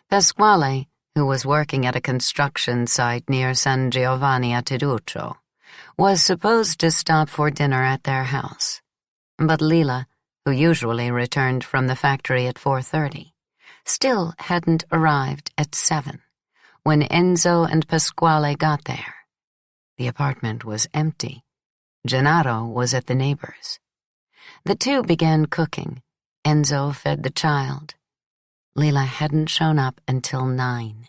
Pasquale, who was working at a construction site near San Giovanni a Teduccio, was supposed to stop for dinner at their house. But Lila, who usually returned from the factory at 4:30, still hadn't arrived at 7 when Enzo and Pasquale got there. The apartment was empty. Gennaro was at the neighbor's. The two began cooking. Enzo fed the child. Lila hadn't shown up until 9,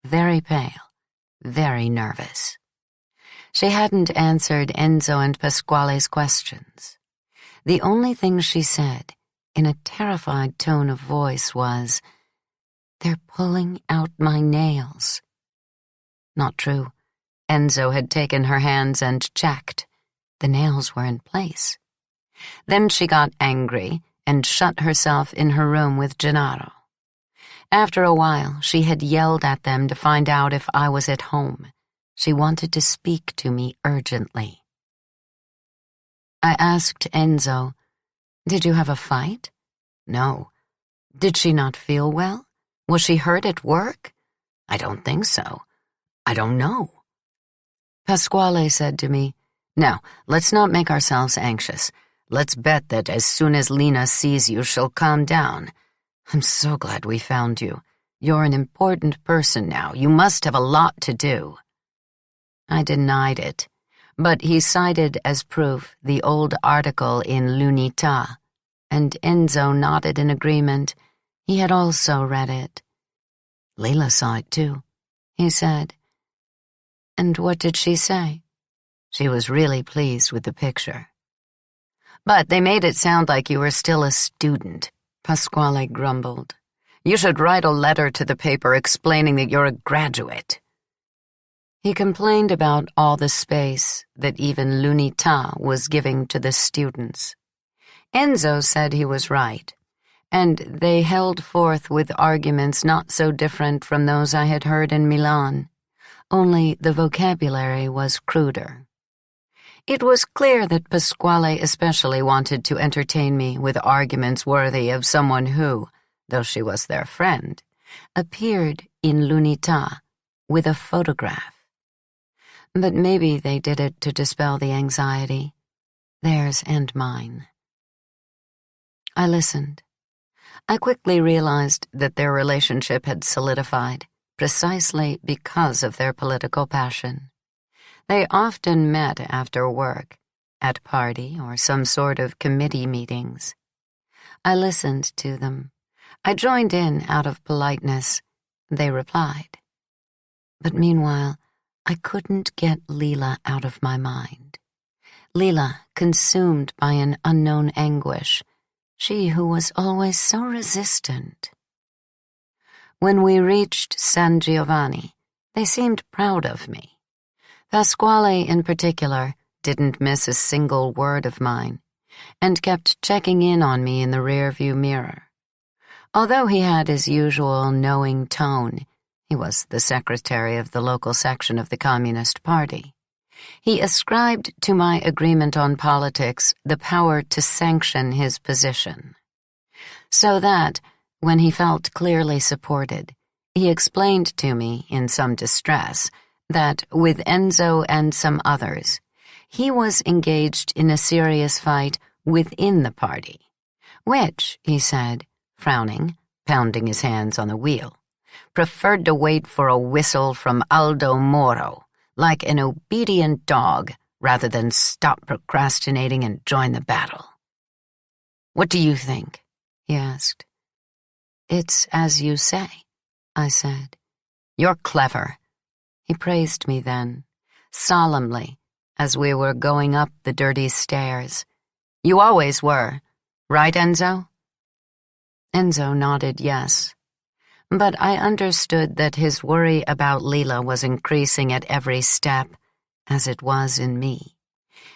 very pale, very nervous. She hadn't answered Enzo and Pasquale's questions. The only thing she said, in a terrified tone of voice, was, "They're pulling out my nails." Not true. Enzo had taken her hands and checked. The nails were in place. Then she got angry and shut herself in her room with Gennaro. After a while, she had yelled at them to find out if I was at home. She wanted to speak to me urgently. I asked Enzo, "Did you have a fight?" "No." "Did she not feel well? Was she hurt at work?" "I don't think so. I don't know." Pasquale said to me, "Now, let's not make ourselves anxious. Let's bet that as soon as Lina sees you, she'll calm down. I'm so glad we found you. You're an important person now. You must have a lot to do." I denied it, but he cited as proof the old article in l'Unità, and Enzo nodded in agreement. He had also read it. "Lila saw it too," he said. "And what did she say?" "She was really pleased with the picture." "But they made it sound like you were still a student," Pasquale grumbled. "You should write a letter to the paper explaining that you're a graduate." He complained about all the space that even l'Unità was giving to the students. Enzo said he was right, and they held forth with arguments not so different from those I had heard in Milan, only the vocabulary was cruder. It was clear that Pasquale especially wanted to entertain me with arguments worthy of someone who, though she was their friend, appeared in l'Unità with a photograph. But maybe they did it to dispel the anxiety, theirs and mine. I listened. I quickly realized that their relationship had solidified precisely because of their political passion. They often met after work, at party or some sort of committee meetings. I listened to them. I joined in out of politeness. They replied. But meanwhile, I couldn't get Lila out of my mind. Lila, consumed by an unknown anguish, she who was always so resistant. When we reached San Giovanni, they seemed proud of me. Pasquale, in particular, didn't miss a single word of mine, and kept checking in on me in the rearview mirror. Although he had his usual knowing tone, he was the secretary of the local section of the Communist Party. He ascribed to my agreement on politics the power to sanction his position. So that, when he felt clearly supported, he explained to me, in some distress, that with Enzo and some others, he was engaged in a serious fight within the party, which, he said, frowning, pounding his hands on the wheel, preferred to wait for a whistle from Aldo Moro, like an obedient dog, rather than stop procrastinating and join the battle. "What do you think?" he asked. "It's as you say," I said. "You're clever." He praised me then, solemnly, as we were going up the dirty stairs. "You always were, right, Enzo?" Enzo nodded yes, but I understood that his worry about Lila was increasing at every step, as it was in me,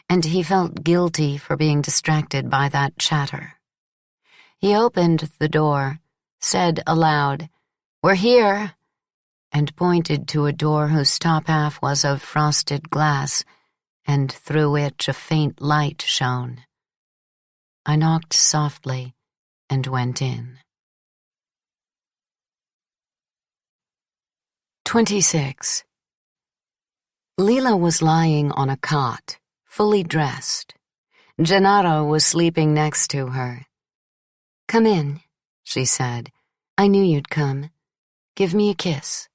and he felt guilty for being distracted by that chatter. He opened the door, said aloud, "We're here," and pointed to a door whose top half was of frosted glass, and through which a faint light shone. I knocked softly and went in. 26. Lila was lying on a cot, fully dressed. Gennaro was sleeping next to her. "Come in," she said. "I knew you'd come. Give me a kiss."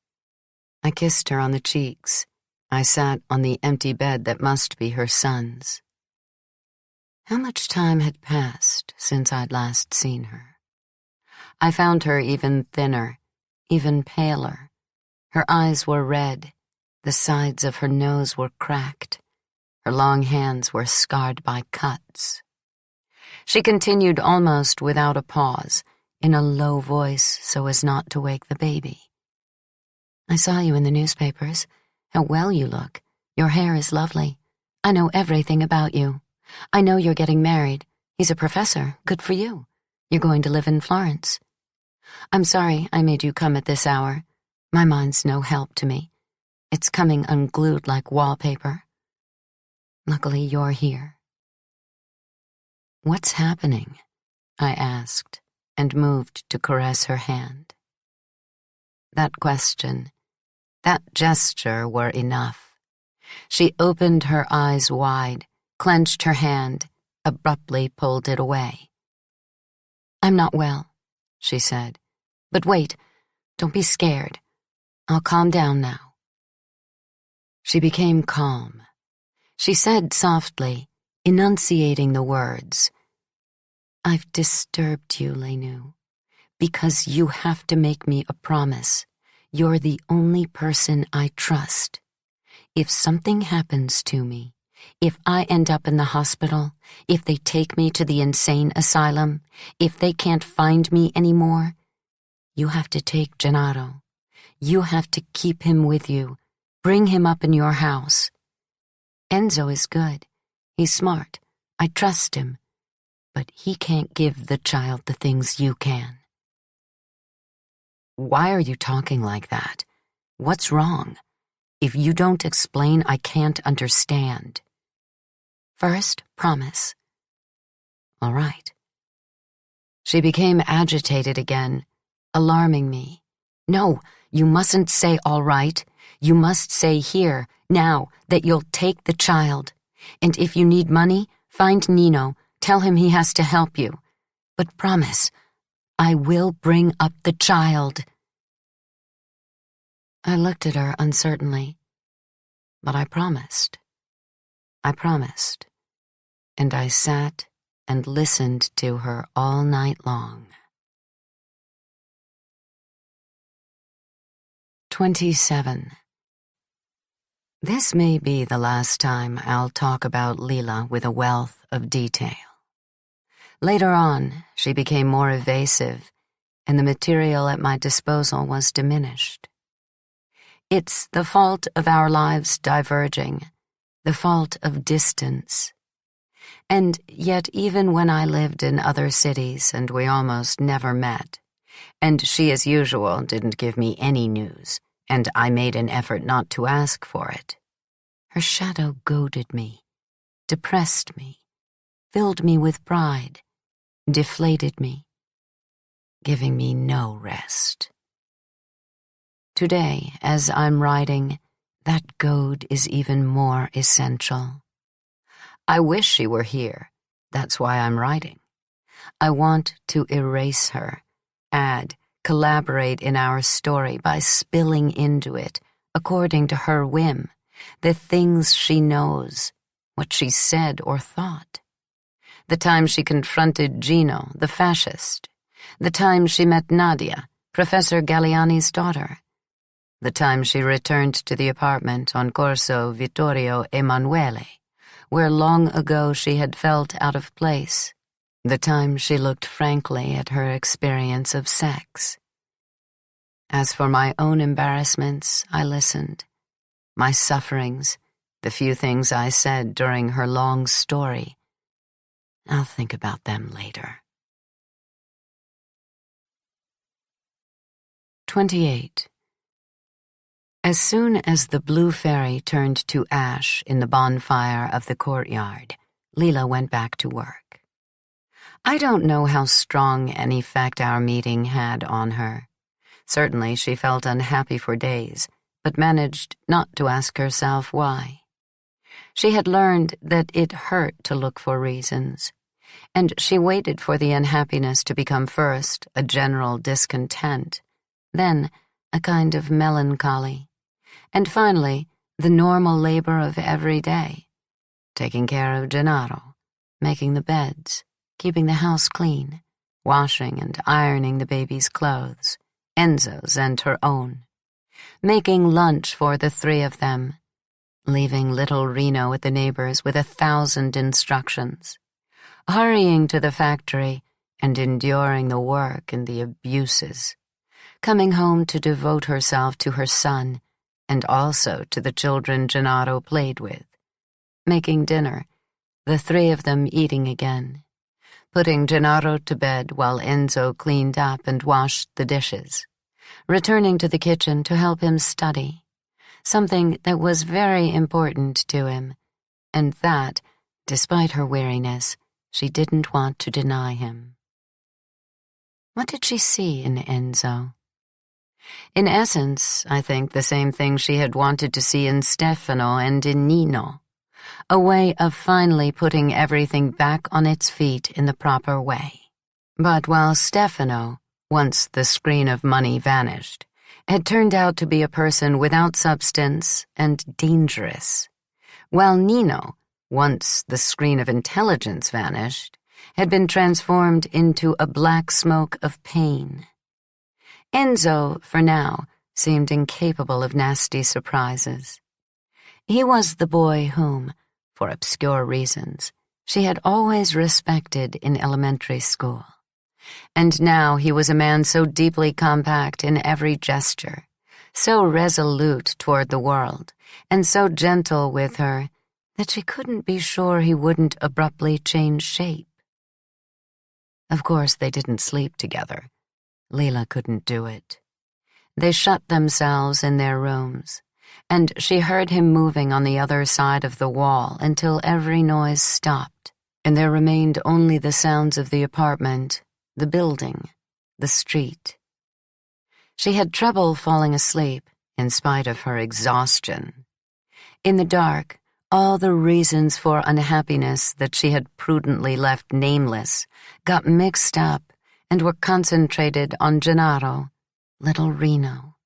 I kissed her on the cheeks. I sat on the empty bed that must be her son's. How much time had passed since I'd last seen her? I found her even thinner, even paler. Her eyes were red. The sides of her nose were cracked. Her long hands were scarred by cuts. She continued almost without a pause, in a low voice so as not to wake the baby. "I saw you in the newspapers. How well you look. Your hair is lovely. I know everything about you. I know you're getting married. He's a professor. Good for you. You're going to live in Florence. I'm sorry I made you come at this hour. My mind's no help to me. It's coming unglued like wallpaper. Luckily you're here." "What's happening?" I asked, and moved to caress her hand. That question, that gesture were enough. She opened her eyes wide, clenched her hand, abruptly pulled it away. "I'm not well," she said. "But wait, don't be scared. I'll calm down now." She became calm. She said softly, enunciating the words, "I've disturbed you, Lenu, because you have to make me a promise. You're the only person I trust. If something happens to me, if I end up in the hospital, if they take me to the insane asylum, if they can't find me anymore, you have to take Gennaro. You have to keep him with you. Bring him up in your house. Enzo is good. He's smart. I trust him. But he can't give the child the things you can." "Why are you talking like that? What's wrong? If you don't explain, I can't understand." "First, promise." "All right." She became agitated again, alarming me. "No, you mustn't say all right. You must say here, now, that you'll take the child. And if you need money, find Nino. Tell him he has to help you. But promise, I will bring up the child." I looked at her uncertainly. But I promised. I promised. And I sat and listened to her all night long. 27. This may be the last time I'll talk about Lila with a wealth of detail. Later on, she became more evasive, and the material at my disposal was diminished. It's the fault of our lives diverging, the fault of distance. And yet even when I lived in other cities and we almost never met, and she as usual didn't give me any news, and I made an effort not to ask for it, her shadow goaded me, depressed me, filled me with pride, deflated me, giving me no rest. Today, as I'm writing, that goad is even more essential. I wish she were here. That's why I'm writing. I want to erase her, add, collaborate in our story by spilling into it, according to her whim, the things she knows, what she said or thought. The time she confronted Gino, the fascist. The time she met Nadia, Professor Galliani's daughter. The time she returned to the apartment on Corso Vittorio Emanuele, where long ago she had felt out of place. The time she looked frankly at her experience of sex. As for my own embarrassments, I listened. My sufferings, the few things I said during her long story, I'll think about them later. 28. As soon as the blue fairy turned to ash in the bonfire of the courtyard, Lila went back to work. I don't know how strong an effect our meeting had on her. Certainly she felt unhappy for days, but managed not to ask herself why. She had learned that it hurt to look for reasons, and she waited for the unhappiness to become first a general discontent, then a kind of melancholy, and finally the normal labor of every day, taking care of Gennaro, making the beds, keeping the house clean, washing and ironing the baby's clothes, Enzo's and her own, making lunch for the three of them, leaving little Reno at the neighbors with 1,000 instructions, hurrying to the factory and enduring the work and the abuses, coming home to devote herself to her son and also to the children Gennaro played with, making dinner, the three of them eating again, putting Gennaro to bed while Enzo cleaned up and washed the dishes, returning to the kitchen to help him study, something that was very important to him, and that, despite her weariness, she didn't want to deny him. What did she see in Enzo? In essence, I think the same thing she had wanted to see in Stefano and in Nino, a way of finally putting everything back on its feet in the proper way. But while Stefano, once the screen of money vanished, had turned out to be a person without substance and dangerous, while Nino, once the screen of intelligence vanished, had been transformed into a black smoke of pain. Enzo, for now, seemed incapable of nasty surprises. He was the boy whom, for obscure reasons, she had always respected in elementary school. And now he was a man so deeply compact in every gesture, so resolute toward the world, and so gentle with her that she couldn't be sure he wouldn't abruptly change shape. Of course, they didn't sleep together. Lila couldn't do it. They shut themselves in their rooms, and she heard him moving on the other side of the wall until every noise stopped, and there remained only the sounds of the apartment, the building, the street. She had trouble falling asleep, in spite of her exhaustion. In the dark, all the reasons for unhappiness that she had prudently left nameless got mixed up and were concentrated on Gennaro, little Reno.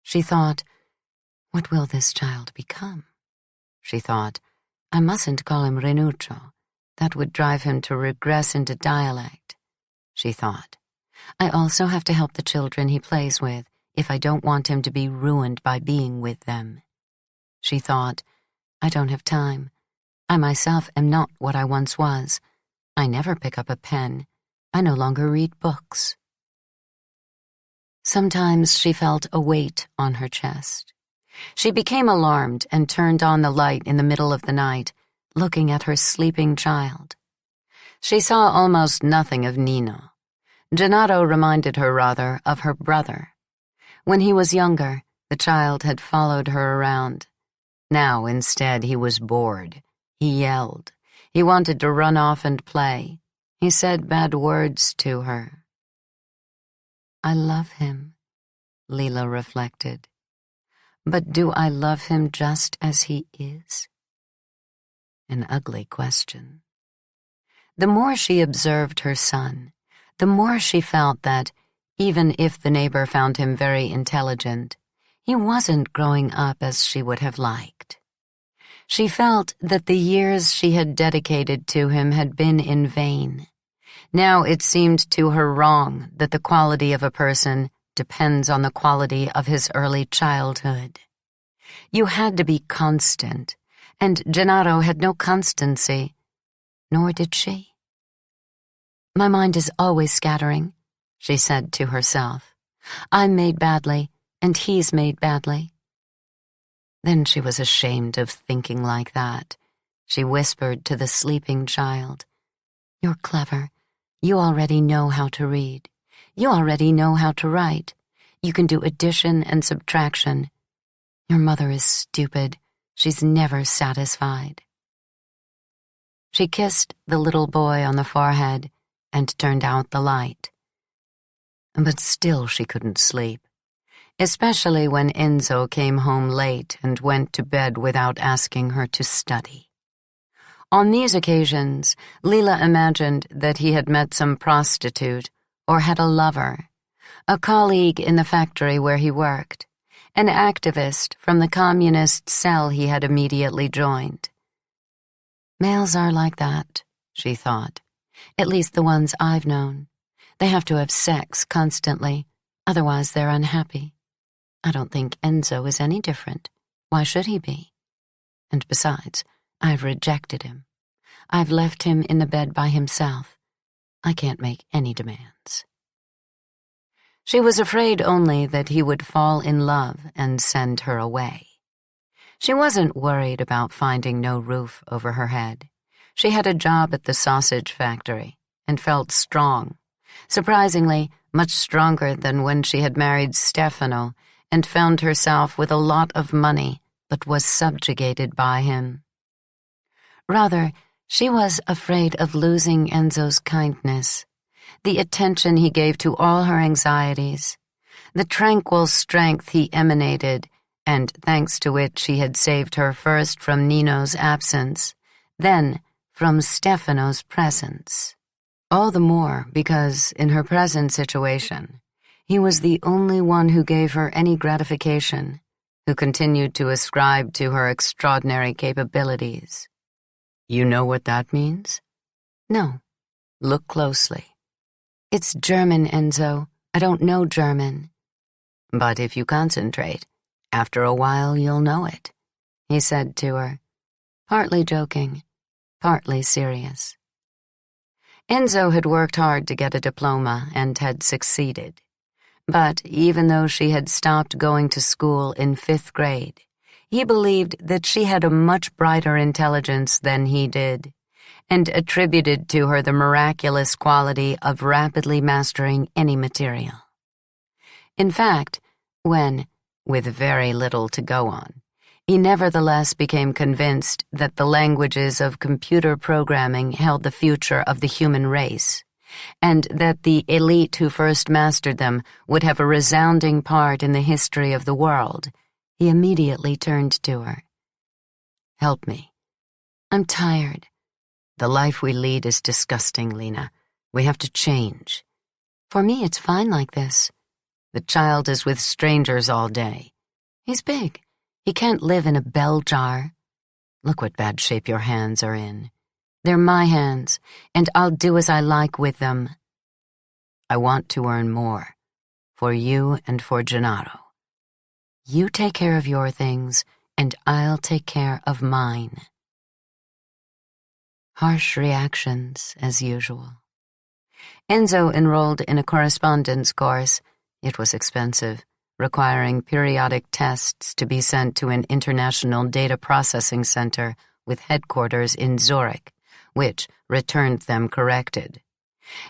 She thought, what will this child become? She thought, I mustn't call him Renuccio. That would drive him to regress into dialect. She thought, I also have to help the children he plays with if I don't want him to be ruined by being with them. She thought, I don't have time. I myself am not what I once was. I never pick up a pen. I no longer read books. Sometimes she felt a weight on her chest. She became alarmed and turned on the light in the middle of the night, looking at her sleeping child. She saw almost nothing of Nino. Gennaro reminded her rather of her brother. When he was younger, the child had followed her around. Now, instead, he was bored. He yelled. He wanted to run off and play. He said bad words to her. I love him, Lila reflected. But do I love him just as he is? An ugly question. The more she observed her son, the more she felt that, even if the neighbor found him very intelligent, he wasn't growing up as she would have liked. She felt that the years she had dedicated to him had been in vain. Now it seemed to her wrong that the quality of a person depends on the quality of his early childhood. You had to be constant, and Gennaro had no constancy, nor did she. My mind is always scattering, she said to herself. I'm made badly, and he's made badly. Then she was ashamed of thinking like that. She whispered to the sleeping child, You're clever. You already know how to read. You already know how to write. You can do addition and subtraction. Your mother is stupid. She's never satisfied. She kissed the little boy on the forehead and turned out the light. But still she couldn't sleep, especially when Enzo came home late and went to bed without asking her to study. On these occasions, Lila imagined that he had met some prostitute or had a lover, a colleague in the factory where he worked, an activist from the communist cell he had immediately joined. Males are like that, she thought, at least the ones I've known. They have to have sex constantly, otherwise they're unhappy. I don't think Enzo is any different. Why should he be? And besides, I've rejected him. I've left him in the bed by himself. I can't make any demands. She was afraid only that he would fall in love and send her away. She wasn't worried about finding no roof over her head. She had a job at the sausage factory and felt strong, surprisingly much stronger than when she had married Stefano and found herself with a lot of money but was subjugated by him. Rather, she was afraid of losing Enzo's kindness, the attention he gave to all her anxieties, the tranquil strength he emanated, and thanks to which he had saved her first from Nino's absence, then from Stefano's presence. All the more because, in her present situation, he was the only one who gave her any gratification, who continued to ascribe to her extraordinary capabilities. You know what that means? No. Look closely. It's German, Enzo. I don't know German. But if you concentrate, after a while you'll know it, he said to her, partly joking, partly serious. Enzo had worked hard to get a diploma and had succeeded. But even though she had stopped going to school in 5th grade, he believed that she had a much brighter intelligence than he did, and attributed to her the miraculous quality of rapidly mastering any material. In fact, when, with very little to go on, he nevertheless became convinced that the languages of computer programming held the future of the human race, and that the elite who first mastered them would have a resounding part in the history of the world, he immediately turned to her. Help me. I'm tired. The life we lead is disgusting, Lena. We have to change. For me, it's fine like this. The child is with strangers all day. He's big. He can't live in a bell jar. Look what bad shape your hands are in. They're my hands, and I'll do as I like with them. I want to earn more. For you and for Gennaro. You take care of your things, and I'll take care of mine. Harsh reactions, as usual. Enzo enrolled in a correspondence course. It was expensive, requiring periodic tests to be sent to an international data processing center with headquarters in Zurich, which returned them corrected.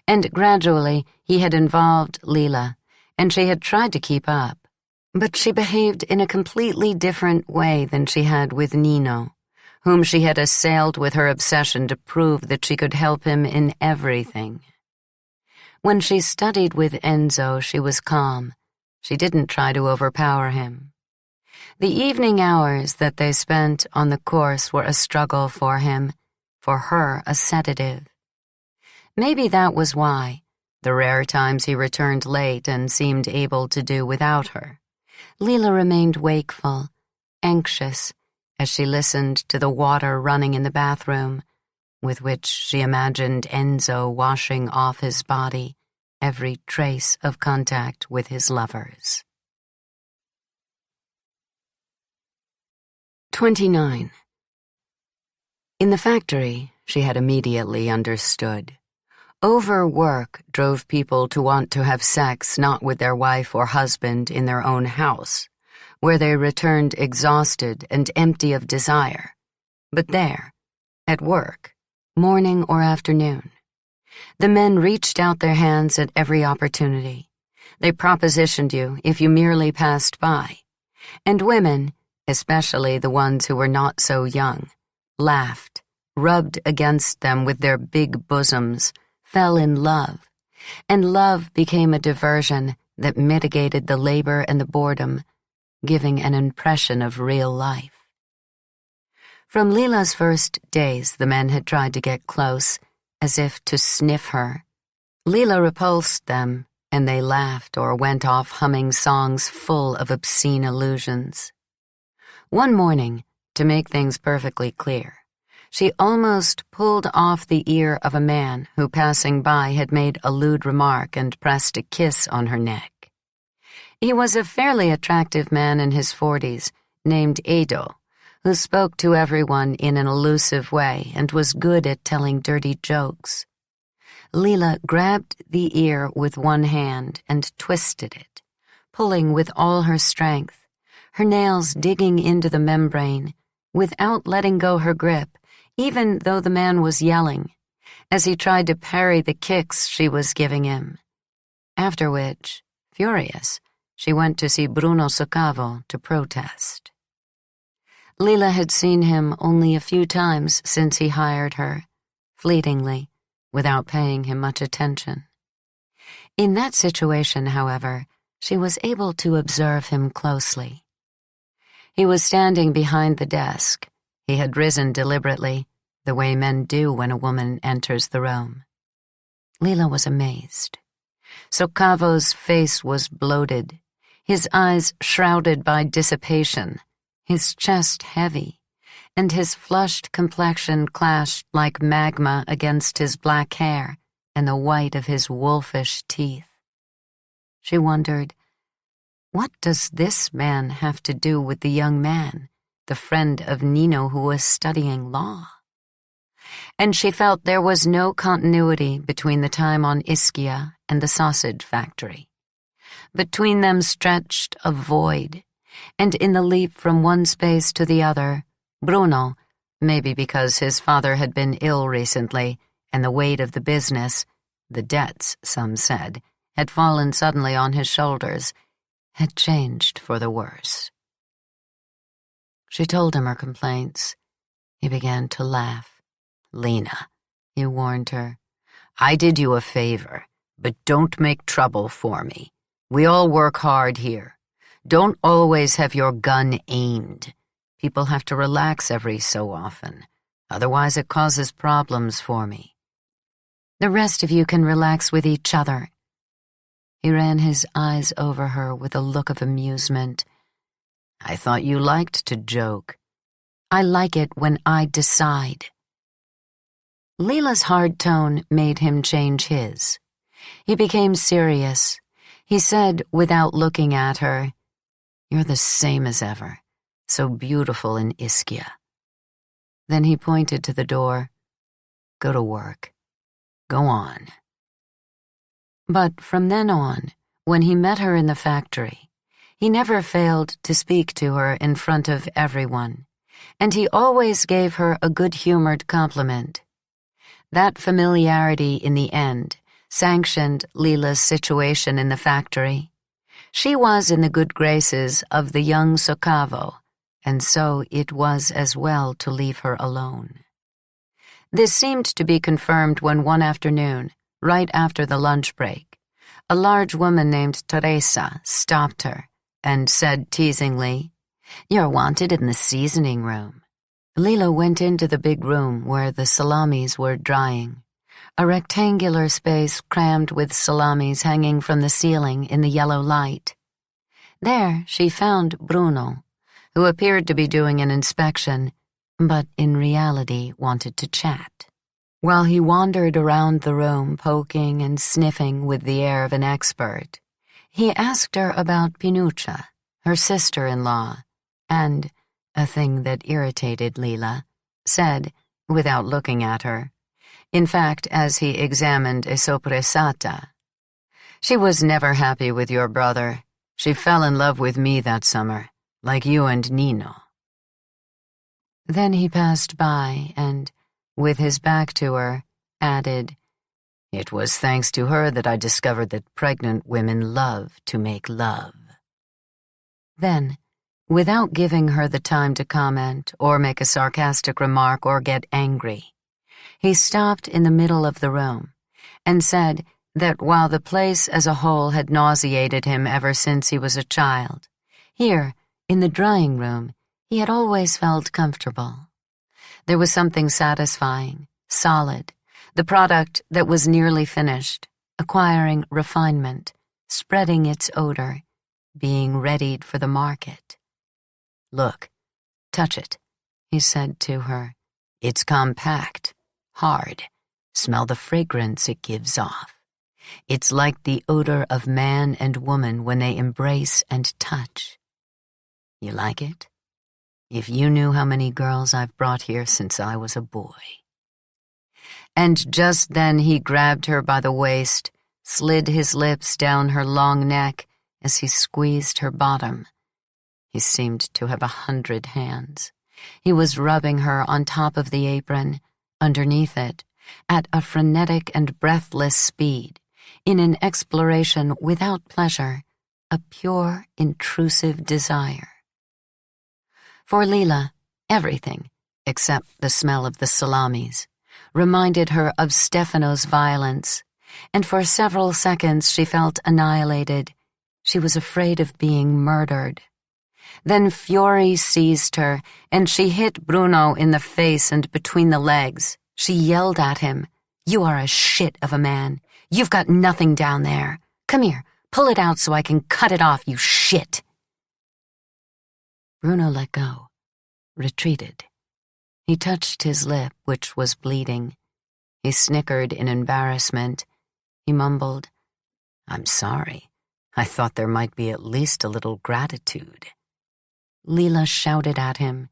And gradually he had involved Lila, and she had tried to keep up. But she behaved in a completely different way than she had with Nino, whom she had assailed with her obsession to prove that she could help him in everything. When she studied with Enzo, she was calm. She didn't try to overpower him. The evening hours that they spent on the course were a struggle for him, for her a sedative. Maybe that was why, the rare times he returned late and seemed able to do without her, Lila remained wakeful, anxious, as she listened to the water running in the bathroom, with which she imagined Enzo washing off his body every trace of contact with his lovers. 29. In the factory, she had immediately understood. Overwork drove people to want to have sex not with their wife or husband in their own house, where they returned exhausted and empty of desire, but there, at work, morning or afternoon. The men reached out their hands at every opportunity. They propositioned you if you merely passed by, and women, especially the ones who were not so young, laughed, rubbed against them with their big bosoms, fell in love, and love became a diversion that mitigated the labor and the boredom, giving an impression of real life. From Lila's first days, the men had tried to get close, as if to sniff her. Lila repulsed them, and they laughed or went off humming songs full of obscene allusions. One morning, to make things perfectly clear, she almost pulled off the ear of a man who, passing by, had made a lewd remark and pressed a kiss on her neck. He was a fairly attractive man in his 40s, named Edo, who spoke to everyone in an elusive way and was good at telling dirty jokes. Lila grabbed the ear with one hand and twisted it, pulling with all her strength, her nails digging into the membrane, without letting go her grip, even though the man was yelling, as he tried to parry the kicks she was giving him. After which, furious, she went to see Bruno Soccavo to protest. Lila had seen him only a few times since he hired her, fleetingly, without paying him much attention. In that situation, however, she was able to observe him closely. He was standing behind the desk. He had risen deliberately, the way men do when a woman enters the room. Lila was amazed. Soccavo's face was bloated, his eyes shrouded by dissipation, his chest heavy, and his flushed complexion clashed like magma against his black hair and the white of his wolfish teeth. She wondered, what does this man have to do with the young man, the friend of Nino who was studying law? And she felt there was no continuity between the time on Ischia and the sausage factory. Between them stretched a void, and in the leap from one space to the other, Bruno, maybe because his father had been ill recently and the weight of the business, the debts, some said, had fallen suddenly on his shoulders, had changed for the worse. She told him her complaints. He began to laugh. "Lena," he warned her, "I did you a favor, but don't make trouble for me. We all work hard here. Don't always have your gun aimed. People have to relax every so often. Otherwise it causes problems for me. The rest of you can relax with each other." He ran his eyes over her with a look of amusement. "I thought you liked to joke." "I like it when I decide." Lila's hard tone made him change his. He became serious. He said, without looking at her, "You're the same as ever, so beautiful in Ischia." Then he pointed to the door. "Go to work. Go on." But from then on, when he met her in the factory, he never failed to speak to her in front of everyone, and he always gave her a good-humored compliment. That familiarity, in the end, sanctioned Lila's situation in the factory. She was in the good graces of the young Soccavo, and so it was as well to leave her alone. This seemed to be confirmed when one afternoon, right after the lunch break, a large woman named Teresa stopped her and said teasingly, "You're wanted in the seasoning room." Lila went into the big room where the salamis were drying, a rectangular space crammed with salamis hanging from the ceiling in the yellow light. There she found Bruno, who appeared to be doing an inspection, but in reality wanted to chat. While he wandered around the room, poking and sniffing with the air of an expert, he asked her about Pinuccia, her sister-in-law, and, a thing that irritated Lila, said, without looking at her, in fact, as he examined a soppressata, "She was never happy with your brother. She fell in love with me that summer, like you and Nino." Then he passed by and, with his back to her, added, "It was thanks to her that I discovered that pregnant women love to make love." Then, without giving her the time to comment or make a sarcastic remark or get angry, he stopped in the middle of the room and said that while the place as a whole had nauseated him ever since he was a child, here, in the drawing room, he had always felt comfortable. There was something satisfying, solid, the product that was nearly finished, acquiring refinement, spreading its odor, being readied for the market. "Look, touch it," he said to her. "It's compact, hard. Smell the fragrance it gives off. It's like the odor of man and woman when they embrace and touch. You like it? If you knew how many girls I've brought here since I was a boy." And just then he grabbed her by the waist, slid his lips down her long neck as he squeezed her bottom. He seemed to have 100 hands. He was rubbing her on top of the apron, underneath it, at a frenetic and breathless speed, in an exploration without pleasure, a pure, intrusive desire. For Lila, everything, except the smell of the salamis, reminded her of Stefano's violence, and for several seconds she felt annihilated. She was afraid of being murdered. Then fury seized her, and she hit Bruno in the face and between the legs. She yelled at him, "You are a shit of a man. You've got nothing down there. Come here, pull it out so I can cut it off, you shit." Bruno let go, retreated. He touched his lip, which was bleeding. He snickered in embarrassment. He mumbled, "I'm sorry. I thought there might be at least a little gratitude." Lila shouted at him,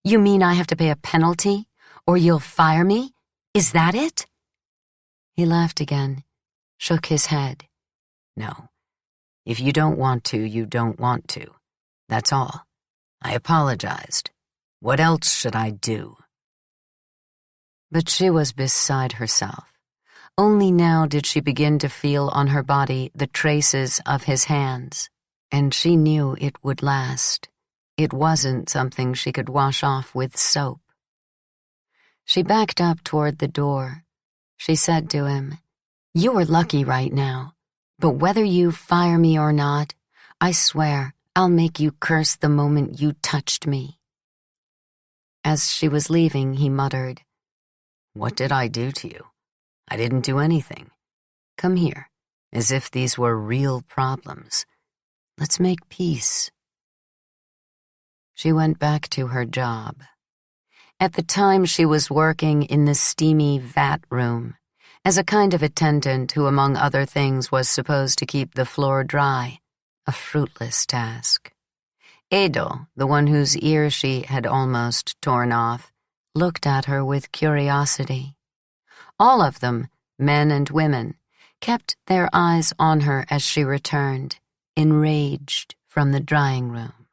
"You mean I have to pay a penalty, or you'll fire me? Is that it?" He laughed again, shook his head. "No. If you don't want to, you don't want to. That's all. I apologized. What else should I do?" But she was beside herself. Only now did she begin to feel on her body the traces of his hands, and she knew it would last. It wasn't something she could wash off with soap. She backed up toward the door. She said to him, "You were lucky right now, but whether you fire me or not, I swear I'll make you curse the moment you touched me." As she was leaving, he muttered, "What did I do to you? I didn't do anything. Come here, as if these were real problems. Let's make peace." She went back to her job. At the time, she was working in the steamy vat room, as a kind of attendant who, among other things, was supposed to keep the floor dry, a fruitless task. Edo, the one whose ear she had almost torn off, looked at her with curiosity. All of them, men and women, kept their eyes on her as she returned, enraged, from the drying room.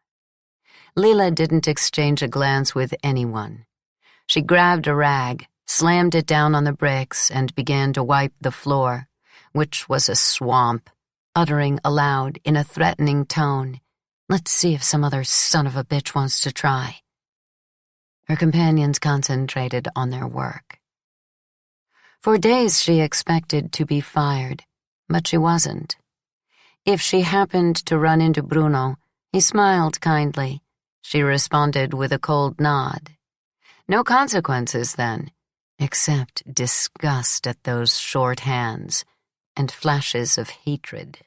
Lila didn't exchange a glance with anyone. She grabbed a rag, slammed it down on the bricks, and began to wipe the floor, which was a swamp, uttering aloud in a threatening tone, "Let's see if some other son of a bitch wants to try." Her companions concentrated on their work. For days she expected to be fired, but she wasn't. If she happened to run into Bruno, he smiled kindly. She responded with a cold nod. No consequences, then, except disgust at those short hands and flashes of hatred.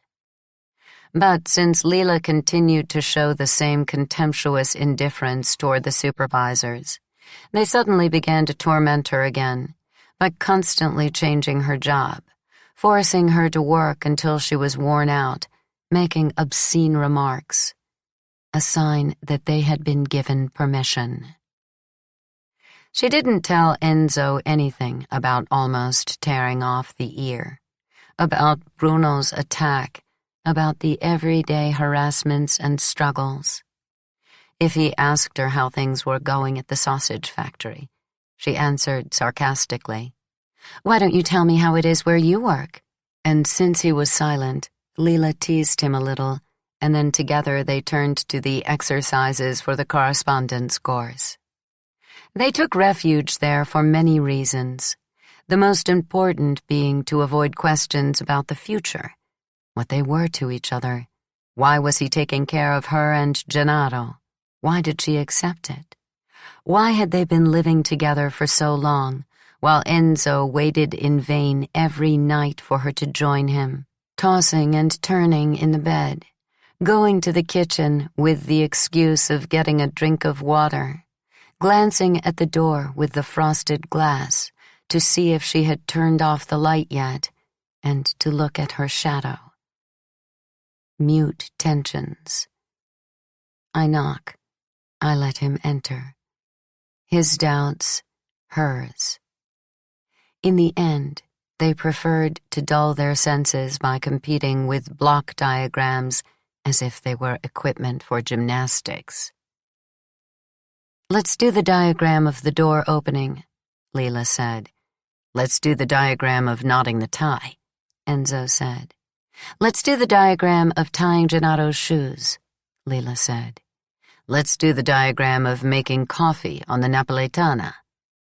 But since Lila continued to show the same contemptuous indifference toward the supervisors, they suddenly began to torment her again by constantly changing her job, forcing her to work until she was worn out, making obscene remarks, a sign that they had been given permission. She didn't tell Enzo anything about almost tearing off the ear, about Bruno's attack, about the everyday harassments and struggles. If he asked her how things were going at the sausage factory, she answered sarcastically, "Why don't you tell me how it is where you work?" And since he was silent, Lila teased him a little, and then together they turned to the exercises for the correspondence course. They took refuge there for many reasons. the most important being to avoid questions about the future, what they were to each other. Why was he taking care of her and Gennaro? Why did she accept it? Why had they been living together for so long, while Enzo waited in vain every night for her to join him, tossing and turning in the bed, going to the kitchen with the excuse of getting a drink of water, glancing at the door with the frosted glass to see if she had turned off the light yet, and to look at her shadow. Mute tensions. I knock. I let him enter. His doubts, hers. In the end, they preferred to dull their senses by competing with block diagrams as if they were equipment for gymnastics. "Let's do the diagram of the door opening," Lila said. "Let's do the diagram of knotting the tie," Enzo said. "Let's do the diagram of tying Gennaro's shoes," Lila said. "Let's do the diagram of making coffee on the Napolitana,"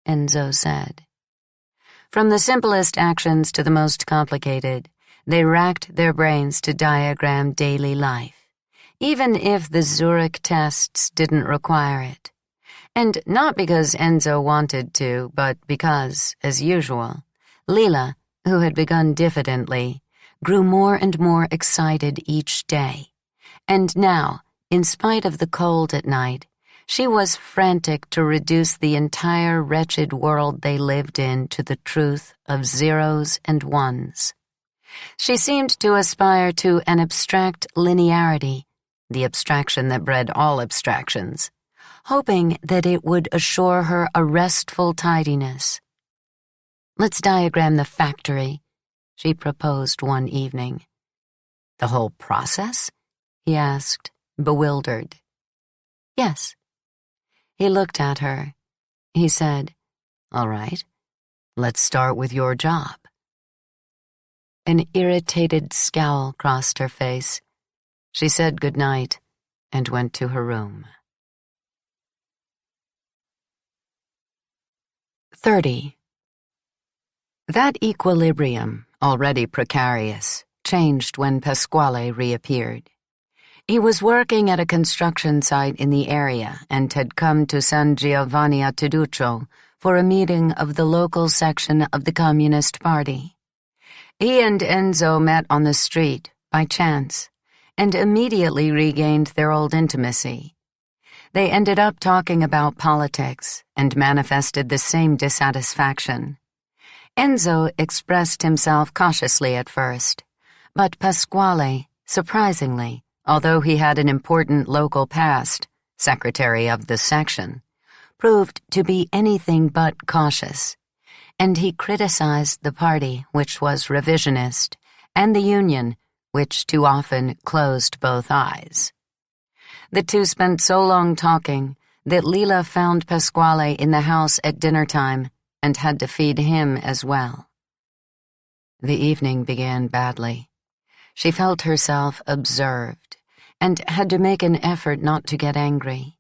Enzo said. From the simplest actions to the most complicated, they racked their brains to diagram daily life, even if the Zurich tests didn't require it. And not because Enzo wanted to, but because, as usual, Lila, who had begun diffidently, grew more and more excited each day. And now, in spite of the cold at night, she was frantic to reduce the entire wretched world they lived in to the truth of zeros and ones. She seemed to aspire to an abstract linearity, the abstraction that bred all abstractions, hoping that it would assure her a restful tidiness. "Let's diagram the factory," she proposed one evening. "The whole process?" he asked, bewildered. "Yes." He looked at her. He said, "All right, let's start with your job." An irritated scowl crossed her face. She said goodnight and went to her room. 30. That equilibrium, already precarious, changed when Pasquale reappeared. He was working at a construction site in the area and had come to San Giovanni a Teduccio for a meeting of the local section of the Communist Party. He and Enzo met on the street, by chance, and immediately regained their old intimacy. They ended up talking about politics and manifested the same dissatisfaction. Enzo expressed himself cautiously at first, but Pasquale, surprisingly, although he had an important local past, secretary of the section, proved to be anything but cautious, and he criticized the party, which was revisionist, and the union, which too often closed both eyes. The two spent so long talking that Lila found Pasquale in the house at dinner time and had to feed him as well. The evening began badly. She felt herself observed and had to make an effort not to get angry.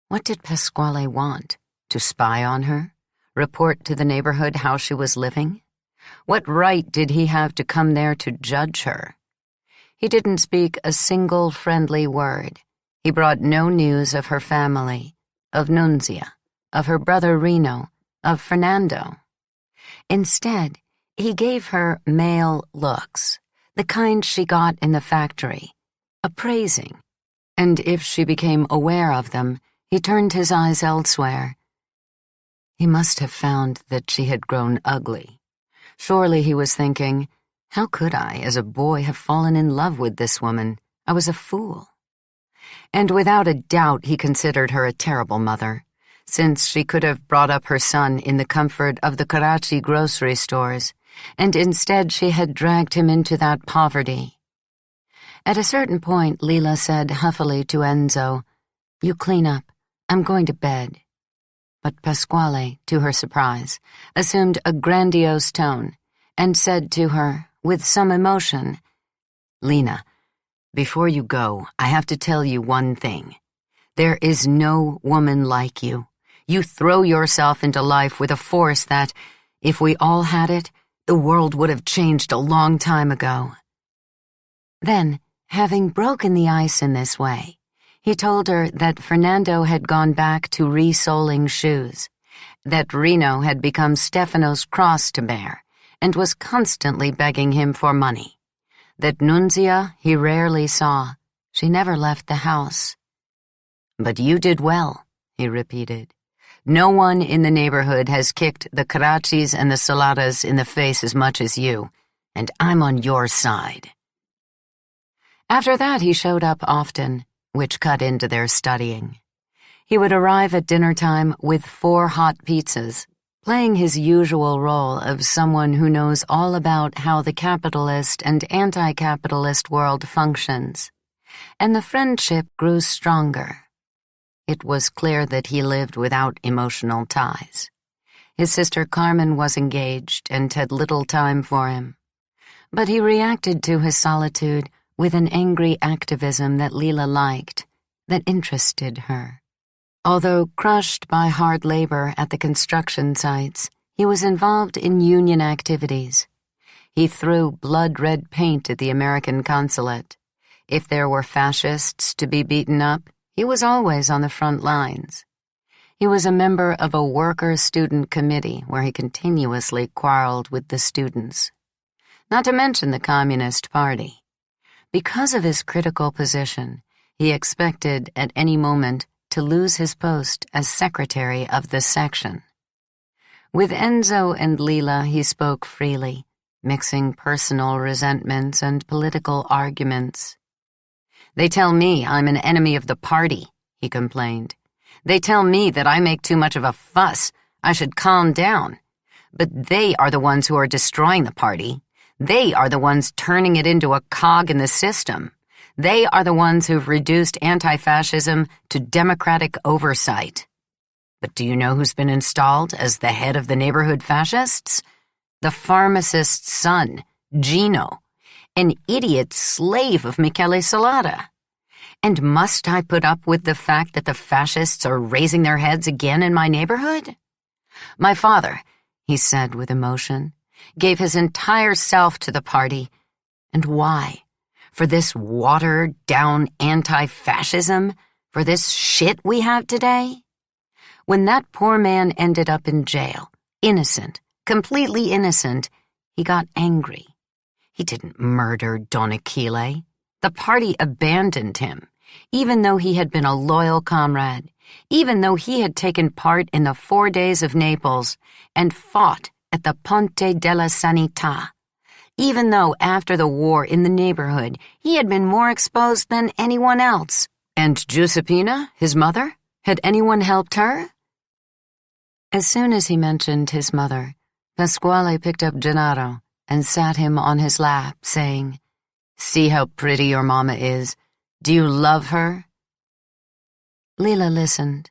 What did Pasquale want? To spy on her? Report to the neighborhood how she was living? What right did he have to come there to judge her? He didn't speak a single friendly word. He brought no news of her family, of Nunzia, of her brother Reno, of Fernando. Instead, he gave her male looks, the kind she got in the factory, appraising, and if she became aware of them, he turned his eyes elsewhere. He must have found that she had grown ugly. Surely, he was thinking, how could I, as a boy, have fallen in love with this woman? I was a fool. And without a doubt he considered her a terrible mother, since she could have brought up her son in the comfort of the Karachi grocery stores, and instead she had dragged him into that poverty. At a certain point, Lila said huffily to Enzo, "You clean up. I'm going to bed." But Pasquale, to her surprise, assumed a grandiose tone and said to her, with some emotion, "Lena, before you go, I have to tell you one thing. There is no woman like you. You throw yourself into life with a force that, If we all had it, the world would have changed a long time ago." Then, having broken the ice in this way, he told her that Fernando had gone back to resoling shoes, that Reno had become Stefano's cross to bear and was constantly begging him for money, that Nunzia he rarely saw. She never left the house. "But you did well," he repeated. "No one in the neighborhood has kicked the Caraccis and the Saladas in the face as much as you, and I'm on your side." After that he showed up often, which cut into their studying. He would arrive at dinner time with 4 hot pizzas, playing his usual role of someone who knows all about how the capitalist and anti-capitalist world functions, and the friendship grew stronger. It was clear that he lived without emotional ties. His sister Carmen was engaged and had little time for him, but he reacted to his solitude with an angry activism that Lila liked, that interested her. Although crushed by hard labor at the construction sites, he was involved in union activities. He threw blood-red paint at the American consulate. If there were fascists to be beaten up, he was always on the front lines. He was a member of a worker-student committee where he continuously quarreled with the students. Not to mention the Communist Party. Because of his critical position, he expected at any moment to lose his post as secretary of the section. With Enzo and Lila he spoke freely, mixing personal resentments and political arguments. "They tell me I'm an enemy of the party," he complained. "They tell me that I make too much of a fuss. I should calm down. But they are the ones who are destroying the party. They are the ones turning it into a cog in the system. They are the ones who've reduced anti-fascism to democratic oversight. But do you know who's been installed as the head of the neighborhood fascists? The pharmacist's son, Gino, an idiot slave of Michele Salata. And must I put up with the fact that the fascists are raising their heads again in my neighborhood? My father," he said with emotion, "gave his entire self to the party. And why? For this watered-down anti-fascism? For this shit we have today? When that poor man ended up in jail, innocent, completely innocent, he got angry. He didn't murder Don Achille. The party abandoned him, even though he had been a loyal comrade, even though he had taken part in the 4 days of Naples and fought at the Ponte della Sanità, even though after the war in the neighborhood he had been more exposed than anyone else. And Giuseppina, his mother? Had anyone helped her?" As soon as he mentioned his mother, Pasquale picked up Gennaro and sat him on his lap, saying, "See how pretty your mama is. Do you love her?" Lila listened.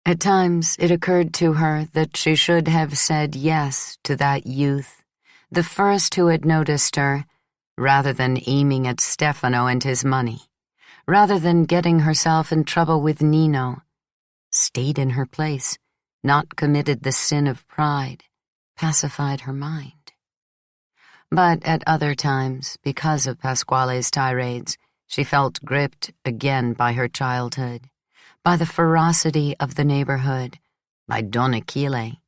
At times it occurred to her that she should have said yes to that youth, the first who had noticed her, rather than aiming at Stefano and his money, rather than getting herself in trouble with Nino. Stayed in her place, not committed the sin of pride, pacified her mind. But at other times, because of Pasquale's tirades, she felt gripped again by her childhood, by the ferocity of the neighborhood, by Don Achille,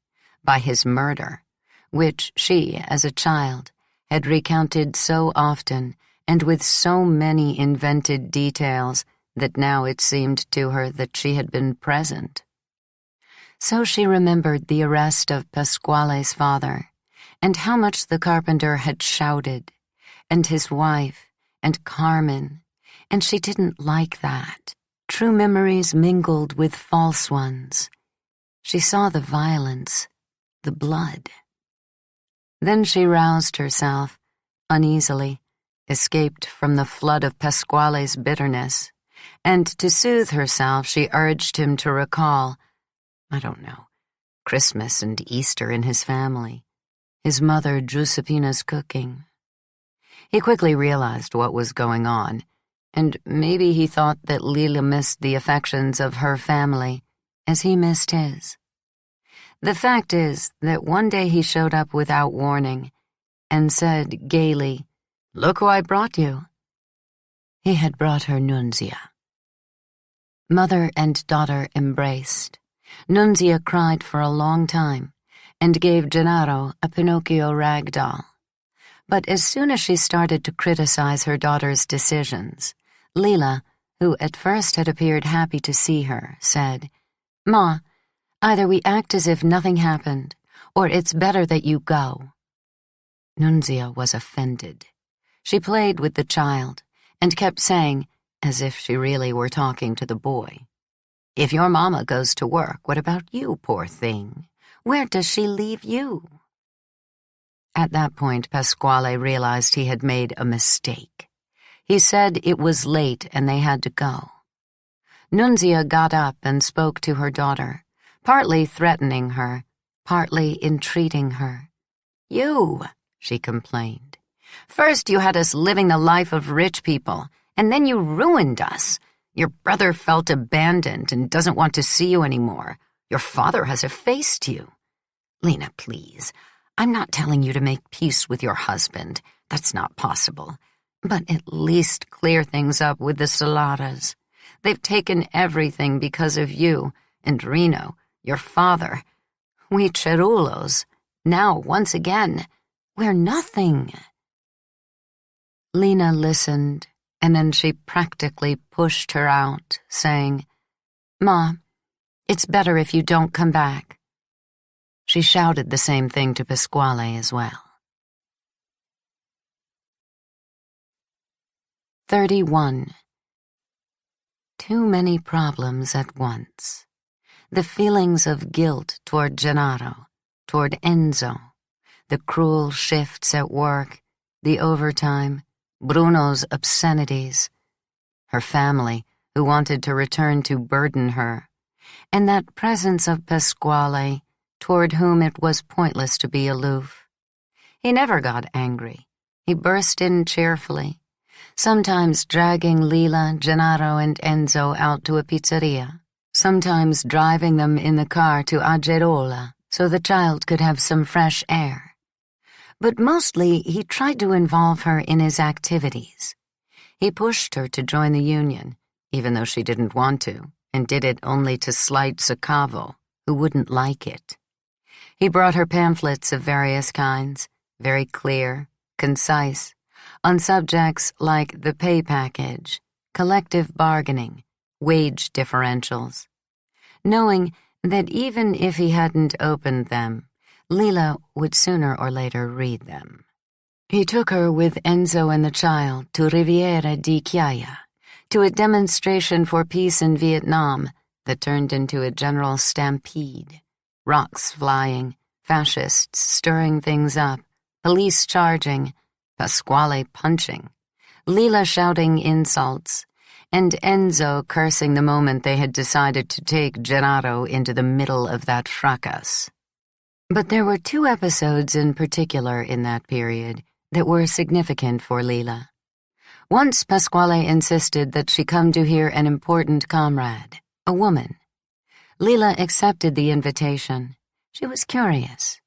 by his murder, which she, as a child, had recounted so often and with so many invented details that now it seemed to her that she had been present. So she remembered the arrest of Pasquale's father, and how much the carpenter had shouted, and his wife, and Carmen, and she didn't like that. True memories mingled with false ones. She saw the violence, the blood. Then she roused herself, uneasily, escaped from the flood of Pasquale's bitterness, and to soothe herself she urged him to recall, I don't know, Christmas and Easter in his family, his mother Giuseppina's cooking. He quickly realized what was going on, and maybe he thought that Lila missed the affections of her family as he missed his. The fact is that one day he showed up without warning and said gaily, "Look who I brought you." He had brought her Nunzia. Mother and daughter embraced. Nunzia cried for a long time and gave Gennaro a Pinocchio rag doll. But as soon as she started to criticize her daughter's decisions, Lila, who at first had appeared happy to see her, said, "Ma, either we act as if nothing happened, or it's better that you go." Nunzia was offended. She played with the child and kept saying, as if she really were talking to the boy, "If your mama goes to work, what about you, poor thing? Where does she leave you?" At that point, Pasquale realized he had made a mistake. He said it was late and they had to go. Nunzia got up and spoke to her daughter, partly threatening her, partly entreating her. "You," she complained. "First you had us living the life of rich people, and then you ruined us. Your brother felt abandoned and doesn't want to see you anymore. Your father has effaced you. Lena, please, I'm not telling you to make peace with your husband. That's not possible. But at least clear things up with the Saladas. They've taken everything because of you, and Reno, your father. We Cerullos, now, once again, we're nothing." Lena listened, and then she practically pushed her out, saying, "Ma, it's better if you don't come back." She shouted the same thing to Pasquale as well. 31. Too many problems at once. The feelings of guilt toward Gennaro, toward Enzo, the cruel shifts at work, the overtime, Bruno's obscenities, her family, who wanted to return to burden her, and that presence of Pasquale, toward whom it was pointless to be aloof. He never got angry. He burst in cheerfully, sometimes dragging Lila, Gennaro, and Enzo out to a pizzeria, sometimes driving them in the car to Agerola so the child could have some fresh air. But mostly he tried to involve her in his activities. He pushed her to join the union, even though she didn't want to, and did it only to slight Sacavo, who wouldn't like it. He brought her pamphlets of various kinds, very clear, concise, on subjects like the pay package, collective bargaining, wage differentials, knowing that even if he hadn't opened them, Lila would sooner or later read them. He took her with Enzo and the child to Riviera di Chiaia, to a demonstration for peace in Vietnam that turned into a general stampede. Rocks flying, fascists stirring things up, police charging, Pasquale punching, Lila shouting insults, and Enzo cursing the moment they had decided to take Gennaro into the middle of that fracas. But there were two episodes in particular in that period that were significant for Lila. Once Pasquale insisted that she come to hear an important comrade, a woman. Lila accepted the invitation. She was curious.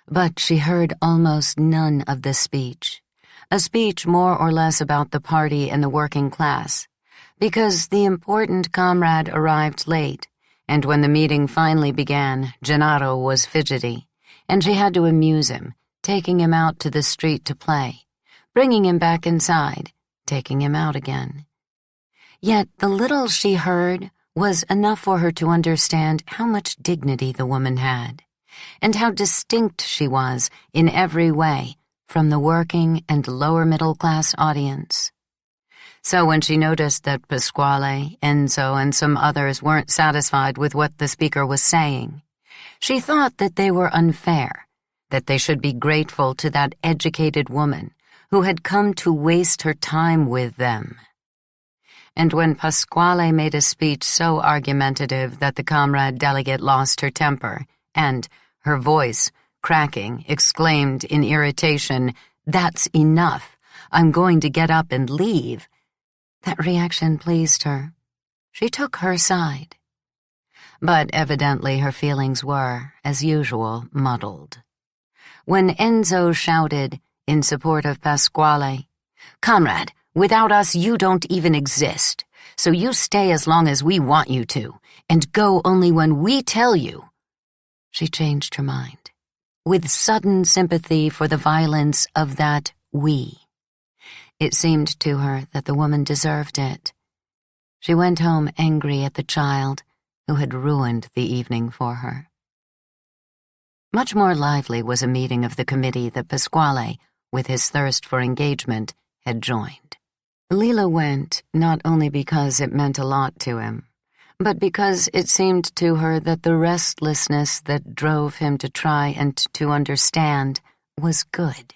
But she heard almost none of the speech, a speech more or less about the party and the working class, because the important comrade arrived late, and when the meeting finally began, Gennaro was fidgety, and she had to amuse him, taking him out to the street to play, bringing him back inside, taking him out again. Yet the little she heard was enough for her to understand how much dignity the woman had, and how distinct she was in every way from the working and lower-middle-class audience. So when she noticed that Pasquale, Enzo, and some others weren't satisfied with what the speaker was saying, she thought that they were unfair, that they should be grateful to that educated woman who had come to waste her time with them. And when Pasquale made a speech so argumentative that the comrade delegate lost her temper and, her voice, cracking, exclaimed in irritation, "That's enough. I'm going to get up and leave," that reaction pleased her. She took her side. But evidently her feelings were, as usual, muddled. When Enzo shouted, in support of Pasquale, "Comrade, without us you don't even exist, so you stay as long as we want you to, and go only when we tell you," she changed her mind, with sudden sympathy for the violence of that we. It seemed to her that the woman deserved it. She went home angry at the child who had ruined the evening for her. Much more lively was a meeting of the committee that Pasquale, with his thirst for engagement, had joined. Lila went not only because it meant a lot to him, but because it seemed to her that the restlessness that drove him to try and to understand was good.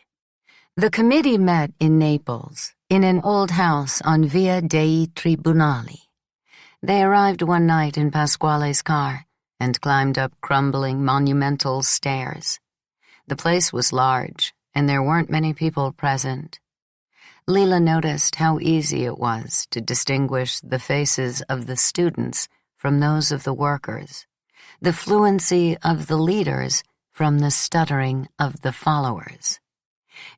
The committee met in Naples, in an old house on Via dei Tribunali. They arrived one night in Pasquale's car and climbed up crumbling, monumental stairs. The place was large, and there weren't many people present. Lila noticed how easy it was to distinguish the faces of the students from those of the workers, the fluency of the leaders from the stuttering of the followers.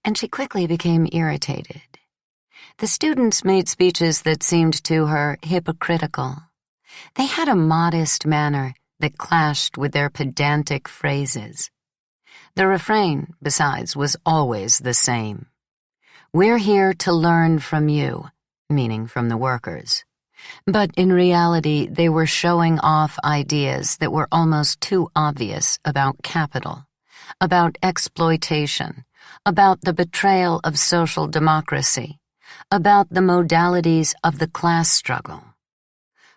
And she quickly became irritated. The students made speeches that seemed to her hypocritical. They had a modest manner that clashed with their pedantic phrases. The refrain, besides, was always the same. "We're here to learn from you," meaning from the workers. But in reality, they were showing off ideas that were almost too obvious about capital, about exploitation, about the betrayal of social democracy, about the modalities of the class struggle.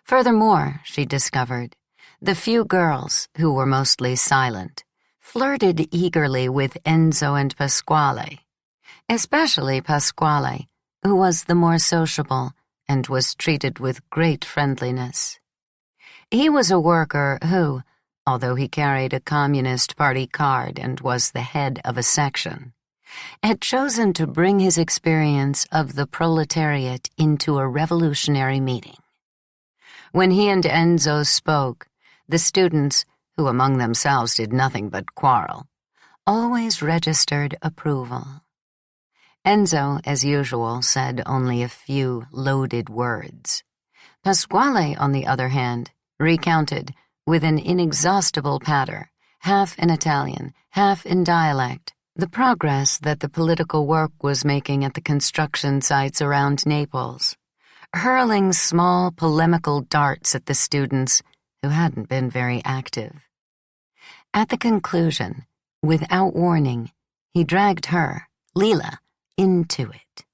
Furthermore, she discovered, the few girls, who were mostly silent, flirted eagerly with Enzo and Pasquale, especially Pasquale, who was the more sociable and was treated with great friendliness. He was a worker who, although he carried a Communist Party card and was the head of a section, had chosen to bring his experience of the proletariat into a revolutionary meeting. When he and Enzo spoke, the students, who among themselves did nothing but quarrel, always registered approval. Enzo, as usual, said only a few loaded words. Pasquale, on the other hand, recounted, with an inexhaustible patter, half in Italian, half in dialect, the progress that the political work was making at the construction sites around Naples, hurling small polemical darts at the students who hadn't been very active. At the conclusion, without warning, he dragged her, Lila, into it.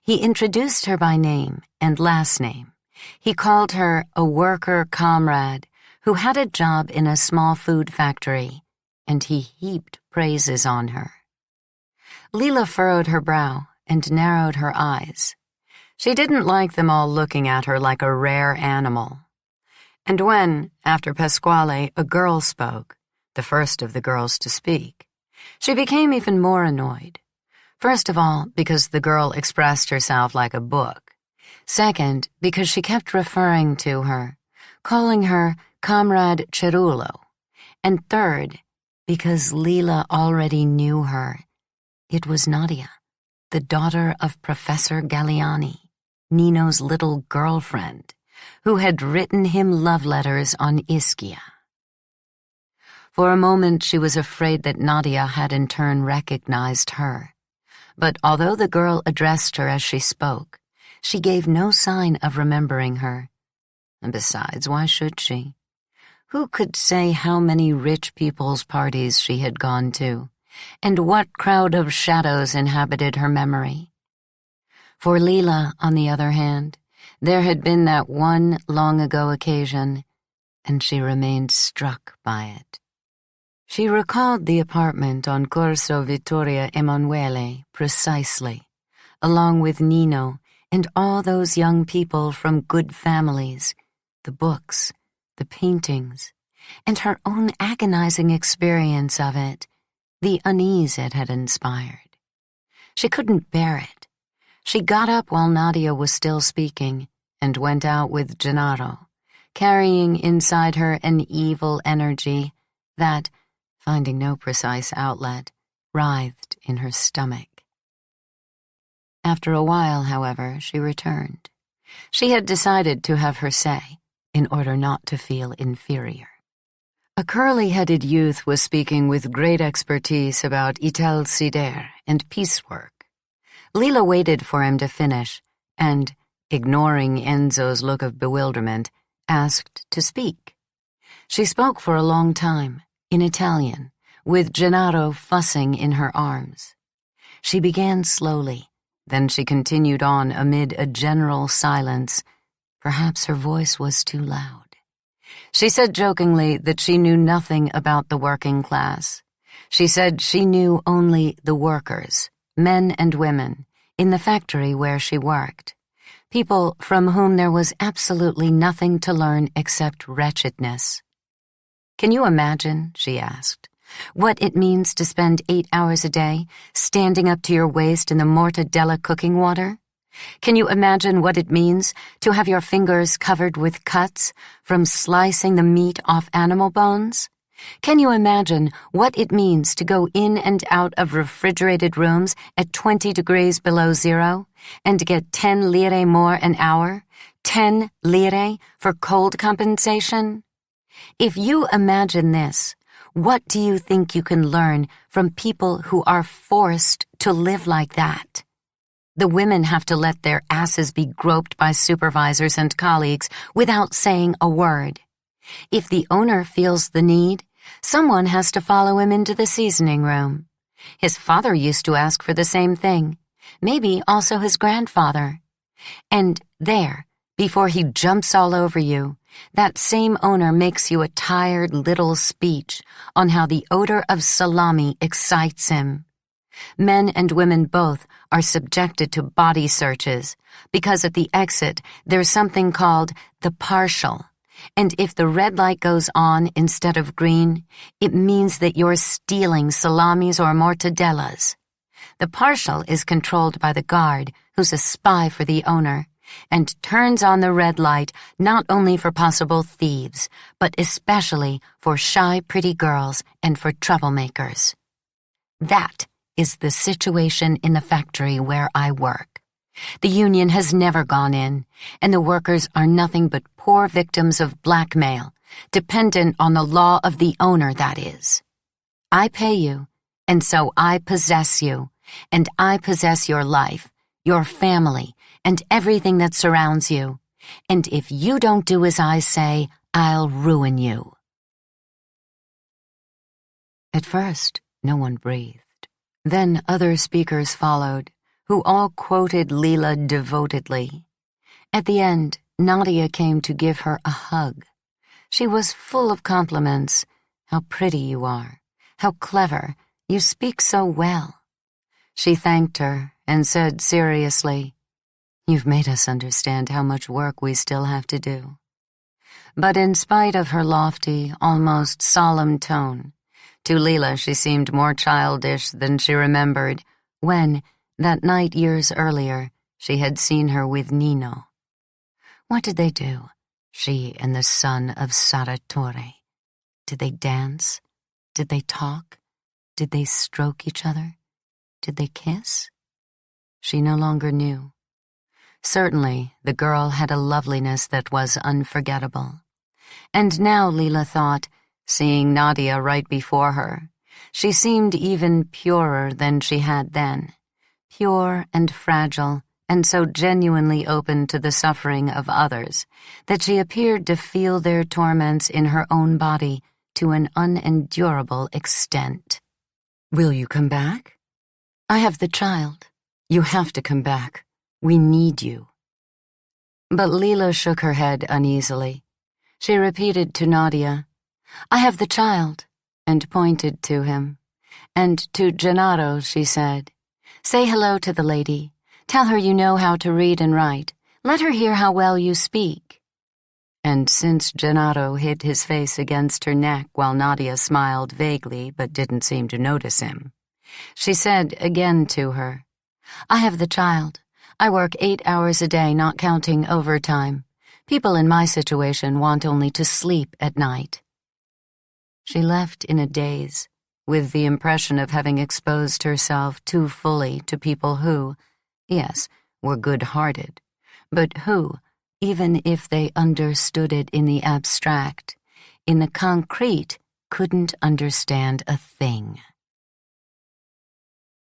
He introduced her by name and last name. He called her a worker comrade who had a job in a small food factory, and he heaped praises on her. Lila furrowed her brow and narrowed her eyes. She didn't like them all looking at her like a rare animal. And when, after Pasquale, a girl spoke, the first of the girls to speak, she became even more annoyed. First of all, because the girl expressed herself like a book. Second, because she kept referring to her, calling her Comrade Cerullo. And third, because Lila already knew her. It was Nadia, the daughter of Professor Galliani, Nino's little girlfriend, who had written him love letters on Ischia. For a moment she was afraid that Nadia had in turn recognized her. But although the girl addressed her as she spoke, she gave no sign of remembering her. And besides, why should she? Who could say how many rich people's parties she had gone to, and what crowd of shadows inhabited her memory? For Lila, on the other hand, there had been that one long-ago occasion, and she remained struck by it. She recalled the apartment on Corso Vittorio Emanuele precisely, along with Nino and all those young people from good families, the books, the paintings, and her own agonizing experience of it, the unease it had inspired. She couldn't bear it. She got up while Nadia was still speaking and went out with Gennaro, carrying inside her an evil energy that, finding no precise outlet, writhed in her stomach. After a while, however, she returned. She had decided to have her say, in order not to feel inferior. A curly-headed youth was speaking with great expertise about intensifies and piecework. Lila waited for him to finish, and, ignoring Enzo's look of bewilderment, asked to speak. She spoke for a long time, in Italian, with Gennaro fussing in her arms. She began slowly, then she continued on amid a general silence. Perhaps her voice was too loud. She said jokingly that she knew nothing about the working class. She said she knew only the workers, men and women, in the factory where she worked. People from whom there was absolutely nothing to learn except wretchedness. "Can you imagine," she asked, "what it means to spend 8 hours a day standing up to your waist in the mortadella cooking water? Can you imagine what it means to have your fingers covered with cuts from slicing the meat off animal bones? Can you imagine what it means to go in and out of refrigerated rooms at 20 degrees below zero and get 10 lire more an hour? 10 lire for cold compensation? If you imagine this, what do you think you can learn from people who are forced to live like that? The women have to let their asses be groped by supervisors and colleagues without saying a word. If the owner feels the need, someone has to follow him into the seasoning room. His father used to ask for the same thing, maybe also his grandfather. And there, before he jumps all over you, that same owner makes you a tired little speech on how the odor of salami excites him. Men and women both are subjected to body searches because at the exit there's something called the partial, and if the red light goes on instead of green, it means that you're stealing salamis or mortadellas. The partial is controlled by the guard, who's a spy for the owner, and turns on the red light not only for possible thieves, but especially for shy pretty girls and for troublemakers. That is the situation in the factory where I work. The union has never gone in, and the workers are nothing but poor victims of blackmail, dependent on the law of the owner, that is. I pay you, and so I possess you, and I possess your life, your family, and everything that surrounds you. And if you don't do as I say, I'll ruin you. At first, no one breathed. Then other speakers followed, who all quoted Lila devotedly. At the end, Nadia came to give her a hug. She was full of compliments. "How pretty you are. How clever. You speak so well." She thanked her and said seriously, "You've made us understand how much work we still have to do." But in spite of her lofty, almost solemn tone, to Lila she seemed more childish than she remembered when, that night years earlier, she had seen her with Nino. What did they do, she and the son of Sarratore? Did they dance? Did they talk? Did they stroke each other? Did they kiss? She no longer knew. Certainly, the girl had a loveliness that was unforgettable. And now, Lila thought, seeing Nadia right before her, she seemed even purer than she had then, pure and fragile, and so genuinely open to the suffering of others that she appeared to feel their torments in her own body to an unendurable extent. "Will you come back?" "I have the child. You have to come back. We need you." But Lila shook her head uneasily. She repeated to Nadia, "I have the child," and pointed to him. And to Gennaro she said, "Say hello to the lady. Tell her you know how to read and write. Let her hear how well you speak." And since Gennaro hid his face against her neck while Nadia smiled vaguely but didn't seem to notice him, she said again to her, "I have the child. I work 8 hours a day, not counting overtime. People in my situation want only to sleep at night." She left in a daze, with the impression of having exposed herself too fully to people who, yes, were good-hearted, but who, even if they understood it in the abstract, in the concrete couldn't understand a thing.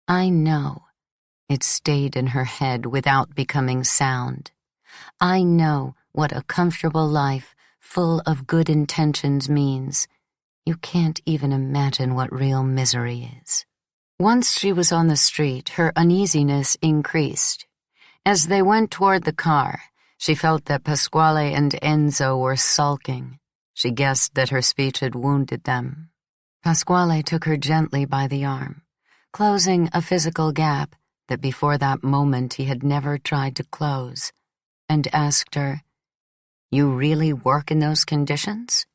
"I know," it stayed in her head without becoming sound. "I know what a comfortable life full of good intentions means. You can't even imagine what real misery is." Once she was on the street, her uneasiness increased. As they went toward the car, she felt that Pasquale and Enzo were sulking. She guessed that her speech had wounded them. Pasquale took her gently by the arm, closing a physical gap that before that moment he had never tried to close, and asked her, "You really work in those conditions?"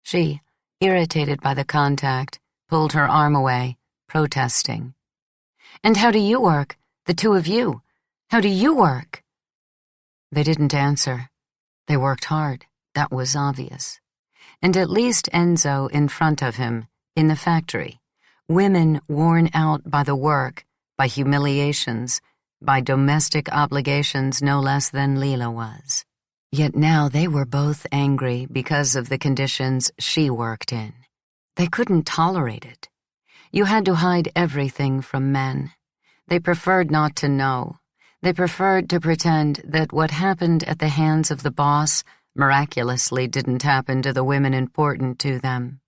She, irritated by the contact, pulled her arm away, protesting. "And how do you work, the two of you? How do you work?" They didn't answer. They worked hard, that was obvious. And at least Enzo in front of him, in the factory, women worn out by the work, by humiliations, by domestic obligations no less than Lila was. Yet now they were both angry because of the conditions she worked in. They couldn't tolerate it. You had to hide everything from men. They preferred not to know. They preferred to pretend that what happened at the hands of the boss miraculously didn't happen to the women important to them,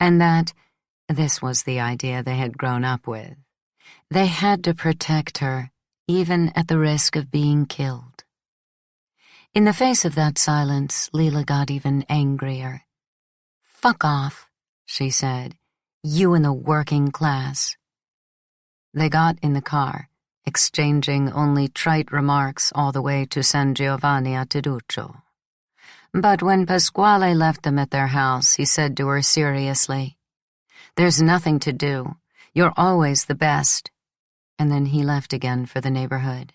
and that, this was the idea they had grown up with, they had to protect her, even at the risk of being killed. In the face of that silence, Lila got even angrier. "Fuck off," she said. "You in the working class." They got in the car, exchanging only trite remarks all the way to San Giovanni a Teduccio. But when Pasquale left them at their house, he said to her seriously, "There's nothing to do. You're always the best." And then he left again for the neighborhood.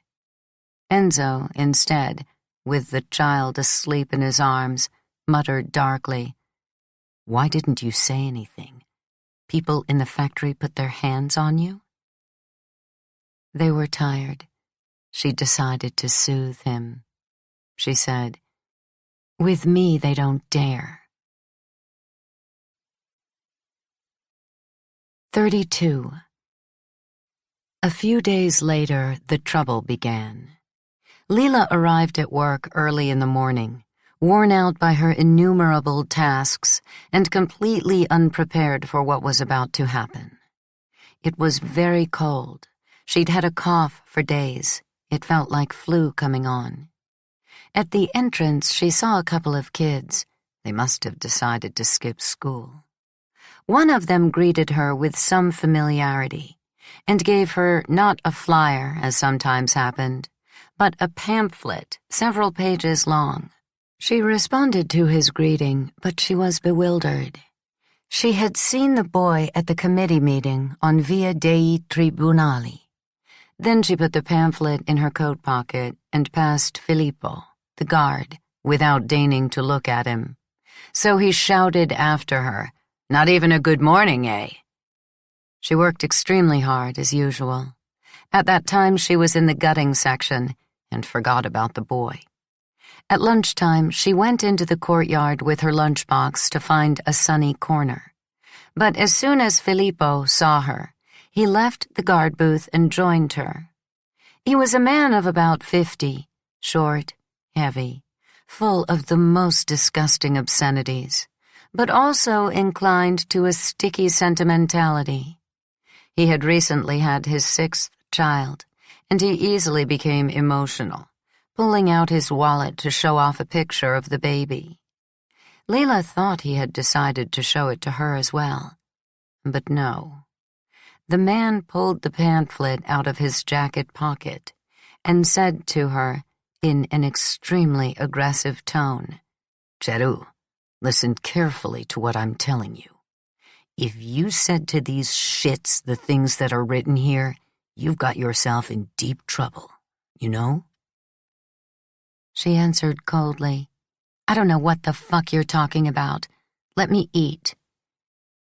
Enzo, instead, with the child asleep in his arms, muttered darkly, "Why didn't you say anything? People in the factory put their hands on you?" They were tired. She decided to soothe him. She said, "With me they don't dare." 32. A few days later, the trouble began. Lila arrived at work early in the morning, worn out by her innumerable tasks and completely unprepared for what was about to happen. It was very cold. She'd had a cough for days. It felt like flu coming on. At the entrance, she saw a couple of kids. They must have decided to skip school. One of them greeted her with some familiarity and gave her not a flyer, as sometimes happened, but a pamphlet several pages long. She responded to his greeting, but she was bewildered. She had seen the boy at the committee meeting on Via dei Tribunali. Then she put the pamphlet in her coat pocket and passed Filippo, the guard, without deigning to look at him. So he shouted after her, "Not even a good morning, eh?" She worked extremely hard, as usual. At that time she was in the gutting section and forgot about the boy. At lunchtime, she went into the courtyard with her lunchbox to find a sunny corner. But as soon as Filippo saw her, he left the guard booth and joined her. He was a man of about 50, short, heavy, full of the most disgusting obscenities, but also inclined to a sticky sentimentality. He had recently had his 6th child, and he easily became emotional, pulling out his wallet to show off a picture of the baby. Lila thought he had decided to show it to her as well, but no. The man pulled the pamphlet out of his jacket pocket and said to her, in an extremely aggressive tone, "Ceru, listen carefully to what I'm telling you. If you said to these shits the things that are written here, you've got yourself in deep trouble, you know?" She answered coldly, I don't know what the fuck you're talking about. Let me eat."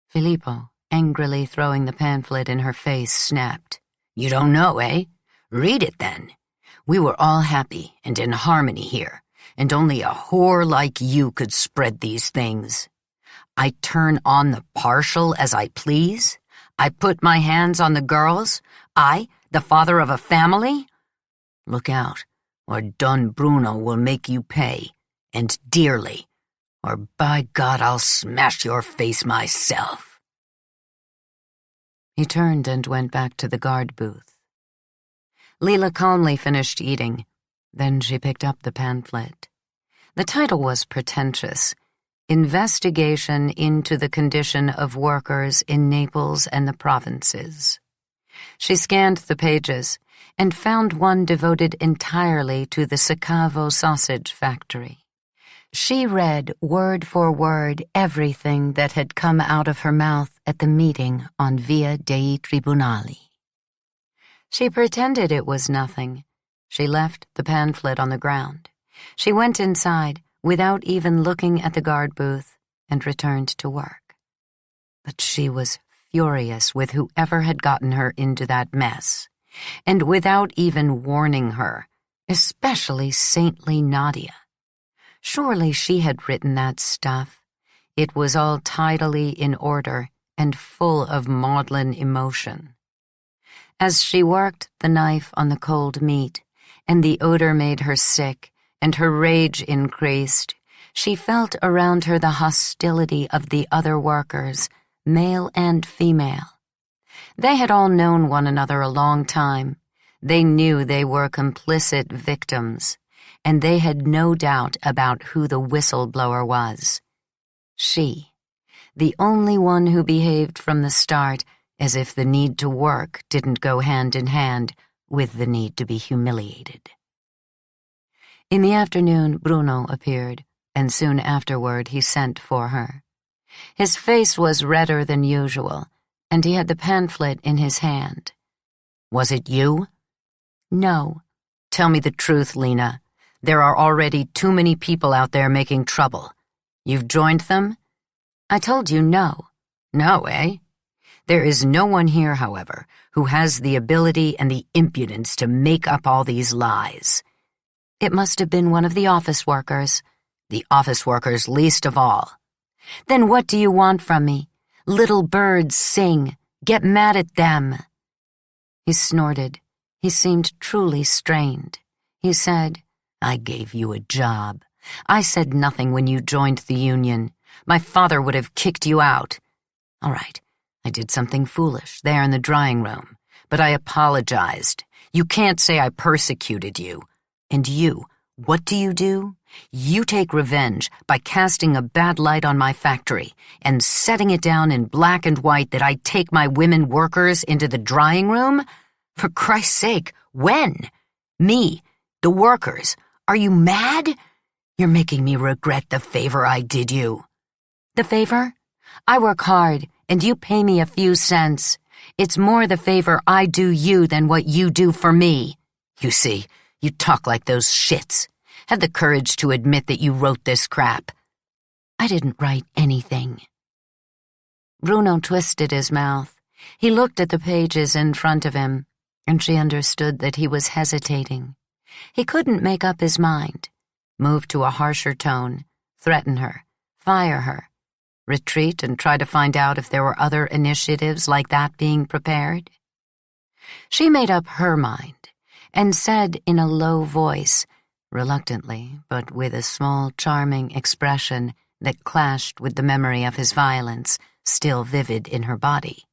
Filippo, angrily throwing the pamphlet in her face, snapped. "You don't know, eh? Read it then. We were all happy and in harmony here, and only a whore like you could spread these things. I turn on the partial as I please? I put my hands on the girls? I, the father of a family? Look out, or Don Bruno will make you pay, and dearly, or by God I'll smash your face myself." He turned and went back to the guard booth. Lila calmly finished eating. Then she picked up the pamphlet. The title was pretentious: Investigation into the Condition of Workers in Naples and the Provinces. She scanned the pages and found one devoted entirely to the Sacavo sausage factory. She read word for word everything that had come out of her mouth at the meeting on Via dei Tribunali. She pretended it was nothing. She left the pamphlet on the ground. She went inside without even looking at the guard booth and returned to work. But she was furious with whoever had gotten her into that mess, and without even warning her, especially saintly Nadia. Surely she had written that stuff. It was all tidily in order and full of maudlin emotion. As she worked the knife on the cold meat, and the odor made her sick, and her rage increased, she felt around her the hostility of the other workers, male and female. They had all known one another a long time. They knew they were complicit victims, and they had no doubt about who the whistleblower was. She, the only one who behaved from the start as if the need to work didn't go hand in hand with the need to be humiliated. In the afternoon, Bruno appeared, and soon afterward he sent for her. His face was redder than usual, and he had the pamphlet in his hand. "Was it you?" "No." "Tell me the truth, Lena. There are already too many people out there making trouble. You've joined them?" "I told you no." "No, eh? There is no one here, however, who has the ability and the impudence to make up all these lies." "It must have been one of the office workers." "The office workers least of all." "Then what do you want from me? Little birds sing. Get mad at them." He snorted. He seemed truly strained. He said, "I gave you a job. I said nothing when you joined the union. My father would have kicked you out. All right, I did something foolish there in the drying room, but I apologized. You can't say I persecuted you. And you, what do? You take revenge by casting a bad light on my factory and setting it down in black and white that I take my women workers into the drying room? For Christ's sake, when? Me, the workers. Are you mad? You're making me regret the favor I did you." "The favor? I work hard, and you pay me a few cents. It's more the favor I do you than what you do for me. You see, you talk like those shits. Have the courage to admit that you wrote this crap." "I didn't write anything." Bruno twisted his mouth. He looked at the pages in front of him, and she understood that he was hesitating. He couldn't make up his mind. Move to a harsher tone, threaten her, fire her, retreat and try to find out if there were other initiatives like that being prepared. She made up her mind and said in a low voice, reluctantly, but with a small, charming expression that clashed with the memory of his violence, still vivid in her body.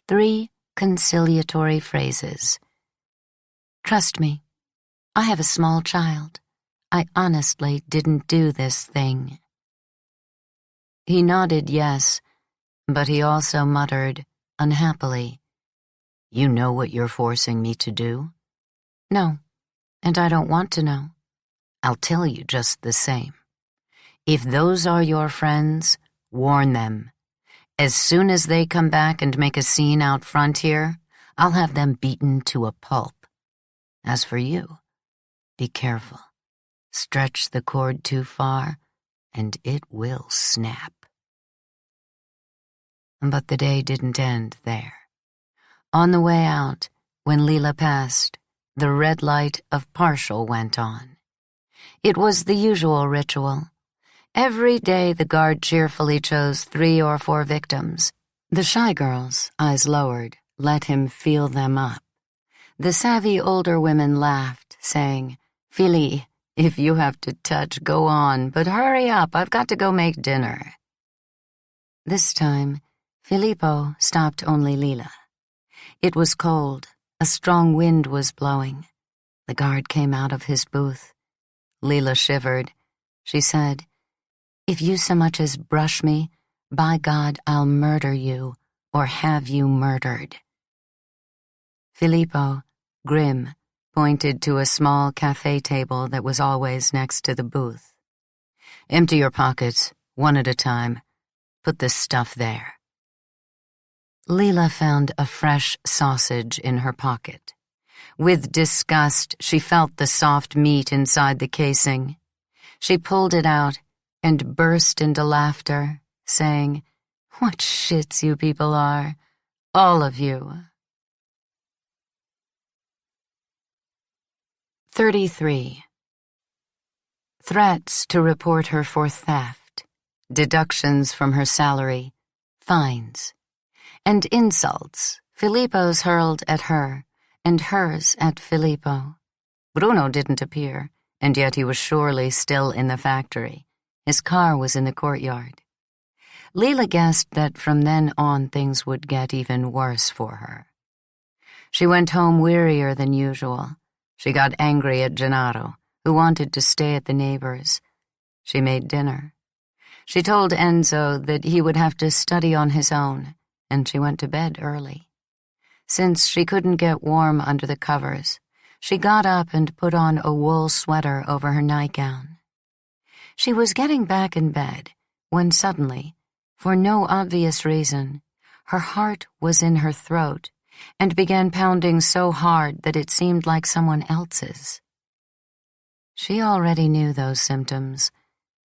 3 conciliatory phrases. "Trust me. I have a small child. I honestly didn't do this thing." He nodded yes, but he also muttered, unhappily, "You know what you're forcing me to do?" "No, and I don't want to know." "I'll tell you just the same. If those are your friends, warn them. As soon as they come back and make a scene out front here, I'll have them beaten to a pulp. As for you, be careful. Stretch the cord too far, and it will snap. But the day didn't end there. On the way out, when Lila passed, the red light of partial went on. It was the usual ritual. Every day the guard cheerfully chose 3 or 4 victims. The shy girls, eyes lowered, let him feel them up. The savvy older women laughed, saying, "Fili, if you have to touch, go on, but hurry up, I've got to go make dinner." This time, Filippo stopped only Lila. It was cold. A strong wind was blowing. The guard came out of his booth. Lila shivered. She said, "If you so much as brush me, by God, I'll murder you, or have you murdered." Filippo, grim, pointed to a small cafe table that was always next to the booth. "Empty your pockets, one at a time. Put this stuff there." Lila found a fresh sausage in her pocket. With disgust, she felt the soft meat inside the casing. She pulled it out and burst into laughter, saying, "What shits you people are, all of you." 33. Threats to report her for theft, deductions from her salary, fines, and insults, Filippo's hurled at her, and hers at Filippo. Bruno didn't appear, and yet he was surely still in the factory. His car was in the courtyard. Lila guessed that from then on things would get even worse for her. She went home wearier than usual. She got angry at Gennaro, who wanted to stay at the neighbors. She made dinner. She told Enzo that he would have to study on his own, and she went to bed early. Since she couldn't get warm under the covers, she got up and put on a wool sweater over her nightgown. She was getting back in bed when suddenly, for no obvious reason, her heart was in her throat and began pounding so hard that it seemed like someone else's. She already knew those symptoms.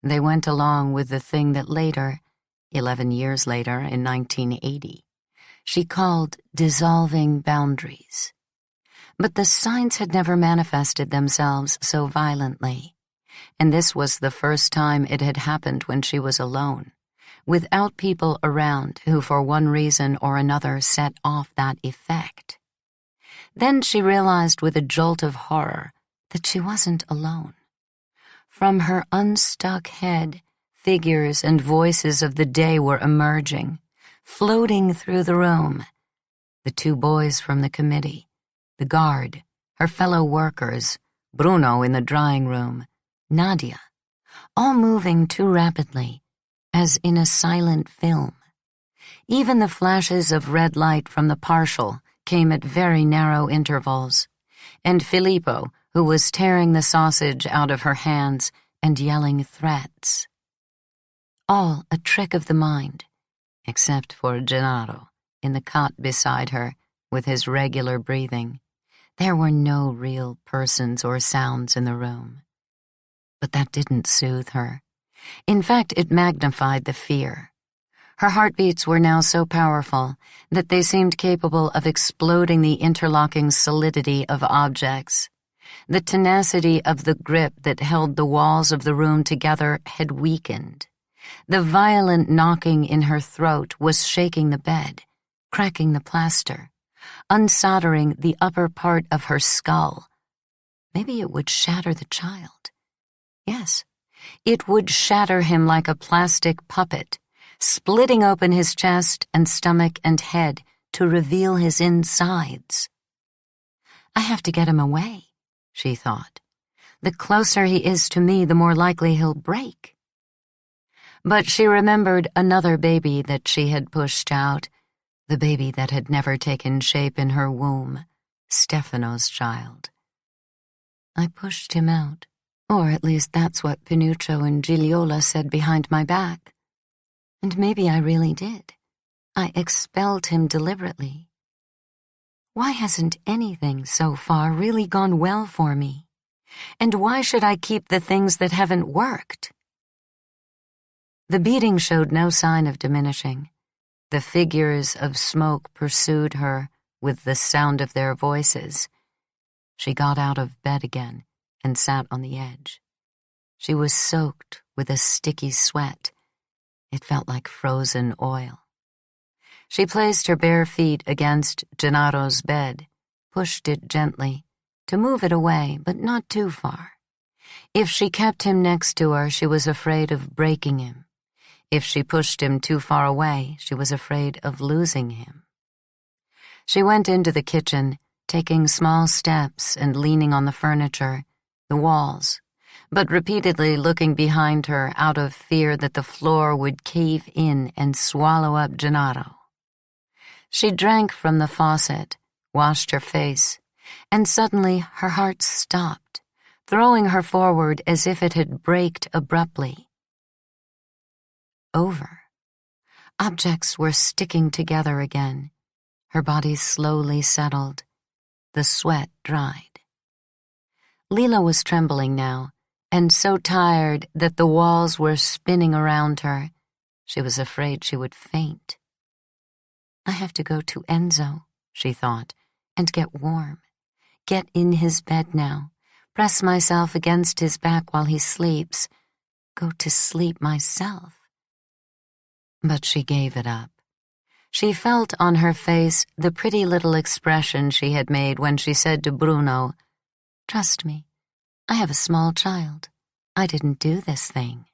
They went along with the thing that later, 11 years later in 1980, she called dissolving boundaries. But the signs had never manifested themselves so violently, and this was the first time it had happened when she was alone, without people around who for one reason or another set off that effect. Then she realized with a jolt of horror that she wasn't alone. From her unstuck head, figures and voices of the day were emerging, floating through the room. The 2 boys from the committee, the guard, her fellow workers, Bruno in the drying room, Nadia, all moving too rapidly, as in a silent film. Even the flashes of red light from the partial came at very narrow intervals, and Filippo, who was tearing the sausage out of her hands and yelling threats. All a trick of the mind, except for Gennaro, in the cot beside her, with his regular breathing. There were no real persons or sounds in the room. But that didn't soothe her. In fact, it magnified the fear. Her heartbeats were now so powerful that they seemed capable of exploding the interlocking solidity of objects. The tenacity of the grip that held the walls of the room together had weakened. The violent knocking in her throat was shaking the bed, cracking the plaster, unsoldering the upper part of her skull. Maybe it would shatter the child. Yes, it would shatter him like a plastic puppet, splitting open his chest and stomach and head to reveal his insides. "I have to get him away," she thought. "The closer he is to me, the more likely he'll break." But she remembered another baby that she had pushed out, the baby that had never taken shape in her womb, Stefano's child. "I pushed him out, or at least that's what Pinuccio and Gigliola said behind my back. And maybe I really did. I expelled him deliberately. Why hasn't anything so far really gone well for me? And why should I keep the things that haven't worked?" The beating showed no sign of diminishing. The figures of smoke pursued her with the sound of their voices. She got out of bed again and sat on the edge. She was soaked with a sticky sweat. It felt like frozen oil. She placed her bare feet against Gennaro's bed, pushed it gently, to move it away, but not too far. If she kept him next to her, she was afraid of breaking him. If she pushed him too far away, she was afraid of losing him. She went into the kitchen, taking small steps and leaning on the furniture, the walls, but repeatedly looking behind her out of fear that the floor would cave in and swallow up Gennaro. She drank from the faucet, washed her face, and suddenly her heart stopped, throwing her forward as if it had braked abruptly. Over. Objects were sticking together again. Her body slowly settled. The sweat dried. Lila was trembling now, and so tired that the walls were spinning around her. She was afraid she would faint. I have to go to Enzo, she thought, and get warm. Get in his bed now. Press myself against his back while he sleeps. Go to sleep myself. But she gave it up. She felt on her face the pretty little expression she had made when she said to Bruno, "Trust me, I have a small child. I didn't do this thing."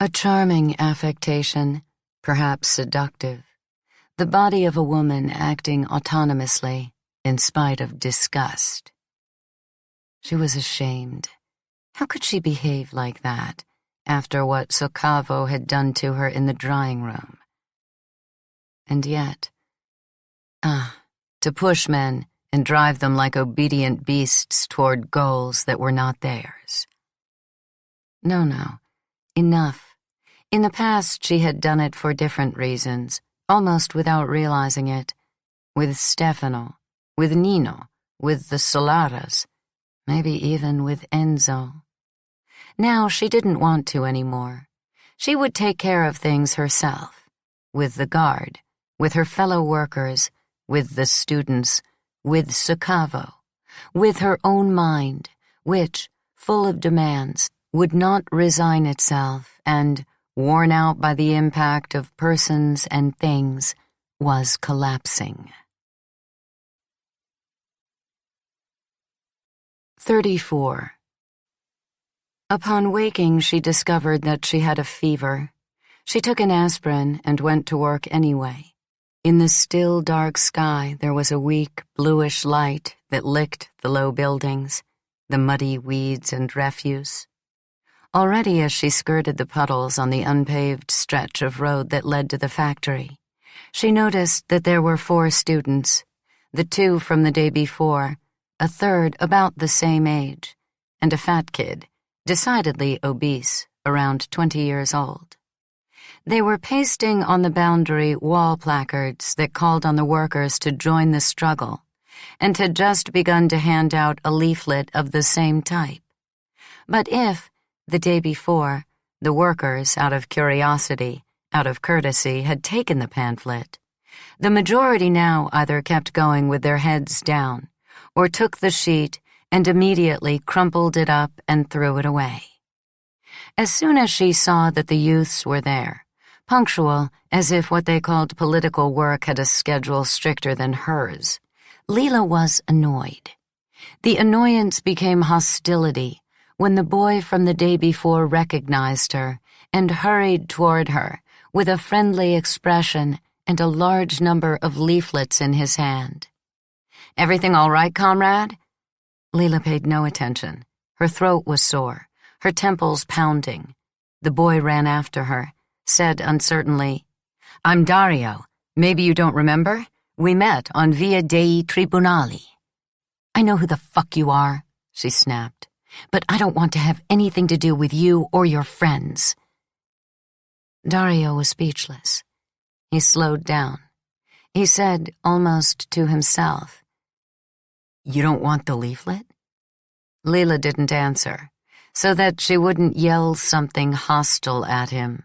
A charming affectation, perhaps seductive. The body of a woman acting autonomously in spite of disgust. She was ashamed. How could she behave like that after what Soccavo had done to her in the drawing room? And yet, to push men and drive them like obedient beasts toward goals that were not theirs. No, enough. In the past, she had done it for different reasons, almost without realizing it, with Stefano, with Nino, with the Solaras, maybe even with Enzo. Now she didn't want to anymore. She would take care of things herself, with the guard, with her fellow workers, with the students, with Soccavo, with her own mind, which, full of demands, would not resign itself and, worn out by the impact of persons and things, was collapsing. 34. Upon waking, she discovered that she had a fever. She took an aspirin and went to work anyway. In the still, dark sky, there was a weak, bluish light that licked the low buildings, the muddy weeds and refuse. Already as she skirted the puddles on the unpaved stretch of road that led to the factory, she noticed that there were 4 students, the 2 from the day before, a third about the same age, and a fat kid, decidedly obese, around 20 years old. They were pasting on the boundary wall placards that called on the workers to join the struggle, and had just begun to hand out a leaflet of the same type. But if, the day before, the workers, out of curiosity, out of courtesy, had taken the pamphlet, the majority now either kept going with their heads down, or took the sheet and immediately crumpled it up and threw it away. As soon as she saw that the youths were there, punctual as if what they called political work had a schedule stricter than hers, Lila was annoyed. The annoyance became hostility when the boy from the day before recognized her and hurried toward her with a friendly expression and a large number of leaflets in his hand. "Everything all right, comrade?" Lila paid no attention. Her throat was sore, her temples pounding. The boy ran after her, said uncertainly, "I'm Dario. Maybe you don't remember? We met on Via dei Tribunali." "I know who the fuck you are," she snapped, "but I don't want to have anything to do with you or your friends." Dario was speechless. He slowed down. He said, almost to himself, "You don't want the leaflet?" Lila didn't answer, so that she wouldn't yell something hostile at him.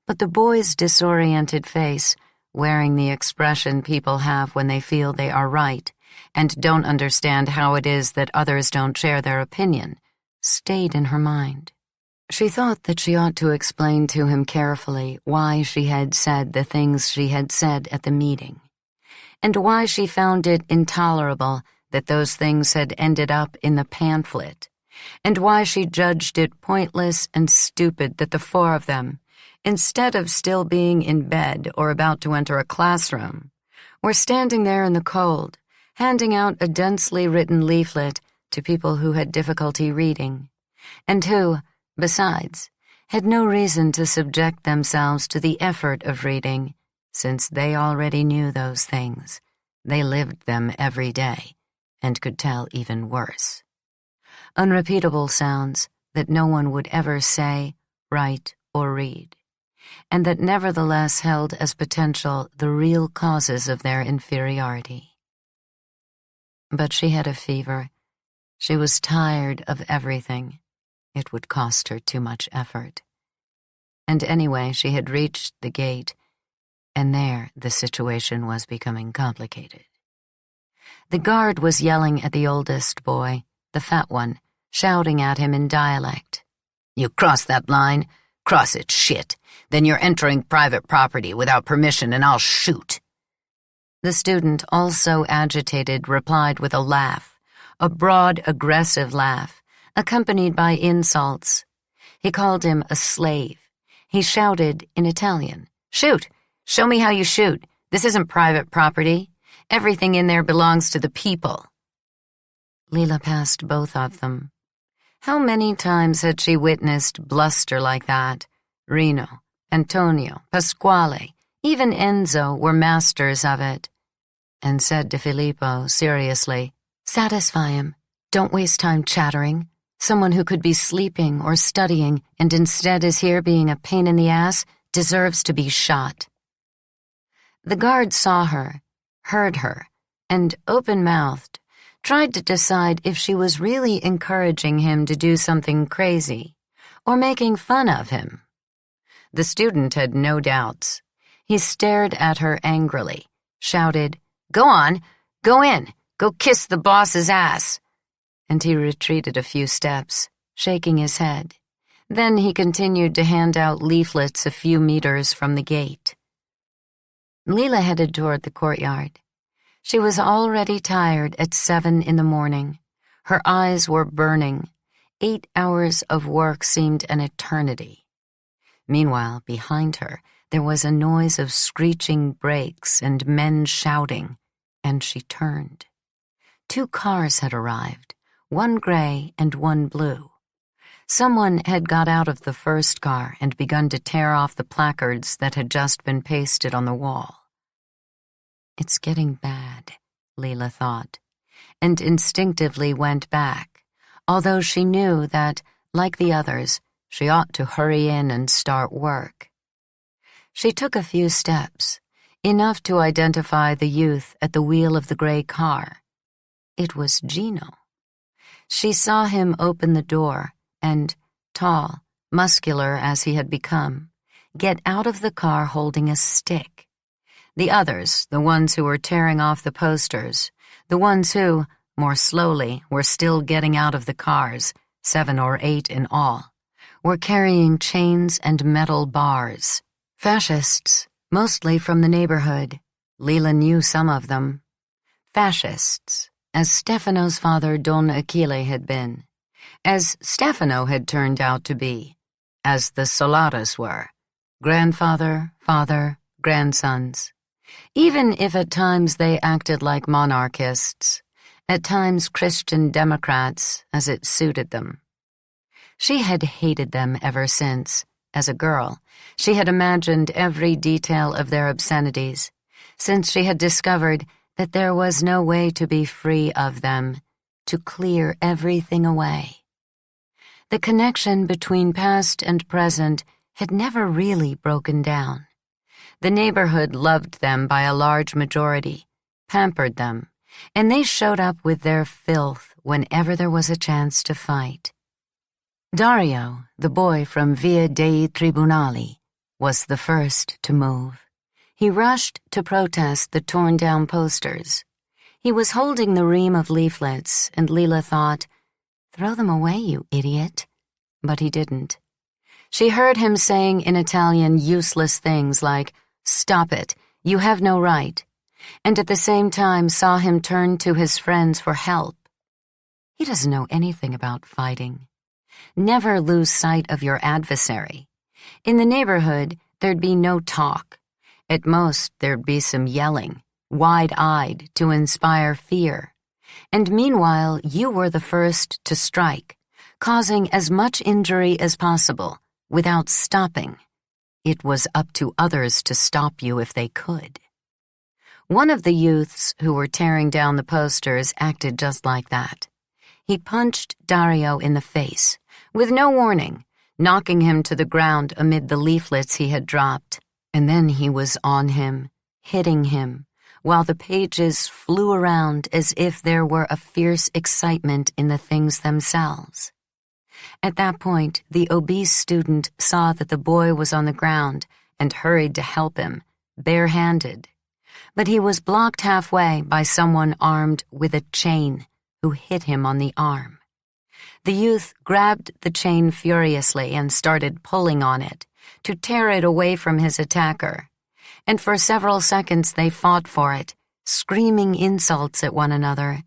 But the boy's disoriented face, wearing the expression people have when they feel they are right and don't understand how it is that others don't share their opinion, stayed in her mind. She thought that she ought to explain to him carefully why she had said the things she had said at the meeting, and why she found it intolerable that those things had ended up in the pamphlet, and why she judged it pointless and stupid that the four of them, instead of still being in bed or about to enter a classroom, were standing there in the cold, handing out a densely written leaflet to people who had difficulty reading, and who, besides, had no reason to subject themselves to the effort of reading, since they already knew those things. They lived them every day, and could tell even worse. Unrepeatable sounds that no one would ever say, write, or read, and that nevertheless held as potential the real causes of their inferiority. But she had a fever. She was tired of everything. It would cost her too much effort. And anyway, she had reached the gate, and there the situation was becoming complicated. The guard was yelling at the oldest boy, the fat one, shouting at him in dialect. "You cross that line? Cross it, shit. Then you're entering private property without permission and I'll shoot." The student, also agitated, replied with a laugh, a broad, aggressive laugh, accompanied by insults. He called him a slave. He shouted in Italian, "Shoot! Show me how you shoot. This isn't private property. Everything in there belongs to the people." Lila passed both of them. How many times had she witnessed bluster like that? Reno, Antonio, Pasquale, even Enzo were masters of it. And said to Filippo, seriously, "Satisfy him. Don't waste time chattering. Someone who could be sleeping or studying and instead is here being a pain in the ass deserves to be shot." The guard saw her, heard her, and, open-mouthed, tried to decide if she was really encouraging him to do something crazy or making fun of him. The student had no doubts. He stared at her angrily, shouted, "Go on, go in, go kiss the boss's ass." And he retreated a few steps, shaking his head. Then he continued to hand out leaflets a few meters from the gate. Lila headed toward the courtyard. She was already tired at 7 in the morning. Her eyes were burning. 8 hours of work seemed an eternity. Meanwhile, behind her, there was a noise of screeching brakes and men shouting, and she turned. 2 cars had arrived, one gray and one blue. Someone had got out of the first car and begun to tear off the placards that had just been pasted on the wall. It's getting bad, Lila thought, and instinctively went back, although she knew that, like the others, she ought to hurry in and start work. She took a few steps, enough to identify the youth at the wheel of the gray car. It was Gino. She saw him open the door and, tall, muscular as he had become, get out of the car holding a stick. The others, the ones who were tearing off the posters, the ones who, more slowly, were still getting out of the cars, 7 or 8 in all, were carrying chains and metal bars. Fascists, mostly from the neighborhood. Lila knew some of them. Fascists, as Stefano's father Don Achille had been, as Stefano had turned out to be, as the Solaras were, grandfather, father, grandsons. Even if at times they acted like monarchists, at times Christian Democrats, as it suited them. She had hated them ever since, as a girl, she had imagined every detail of their obscenities, since she had discovered that there was no way to be free of them, to clear everything away. The connection between past and present had never really broken down. The neighborhood loved them by a large majority, pampered them, and they showed up with their filth whenever there was a chance to fight. Dario, the boy from Via dei Tribunali, was the first to move. He rushed to protest the torn-down posters. He was holding the ream of leaflets, and Lila thought, "Throw them away, you idiot." But he didn't. She heard him saying in Italian useless things like, "Stop it, you have no right," and at the same time saw him turn to his friends for help. He doesn't know anything about fighting. Never lose sight of your adversary. In the neighborhood, there'd be no talk. At most, there'd be some yelling, wide-eyed to inspire fear. And meanwhile, you were the first to strike, causing as much injury as possible, without stopping. It was up to others to stop you if they could. One of the youths who were tearing down the posters acted just like that. He punched Dario in the face, with no warning, knocking him to the ground amid the leaflets he had dropped. And then he was on him, hitting him, while the pages flew around as if there were a fierce excitement in the things themselves. At that point, the obese student saw that the boy was on the ground and hurried to help him, barehanded. But he was blocked halfway by someone armed with a chain who hit him on the arm. The youth grabbed the chain furiously and started pulling on it to tear it away from his attacker, and for several seconds they fought for it, screaming insults at one another,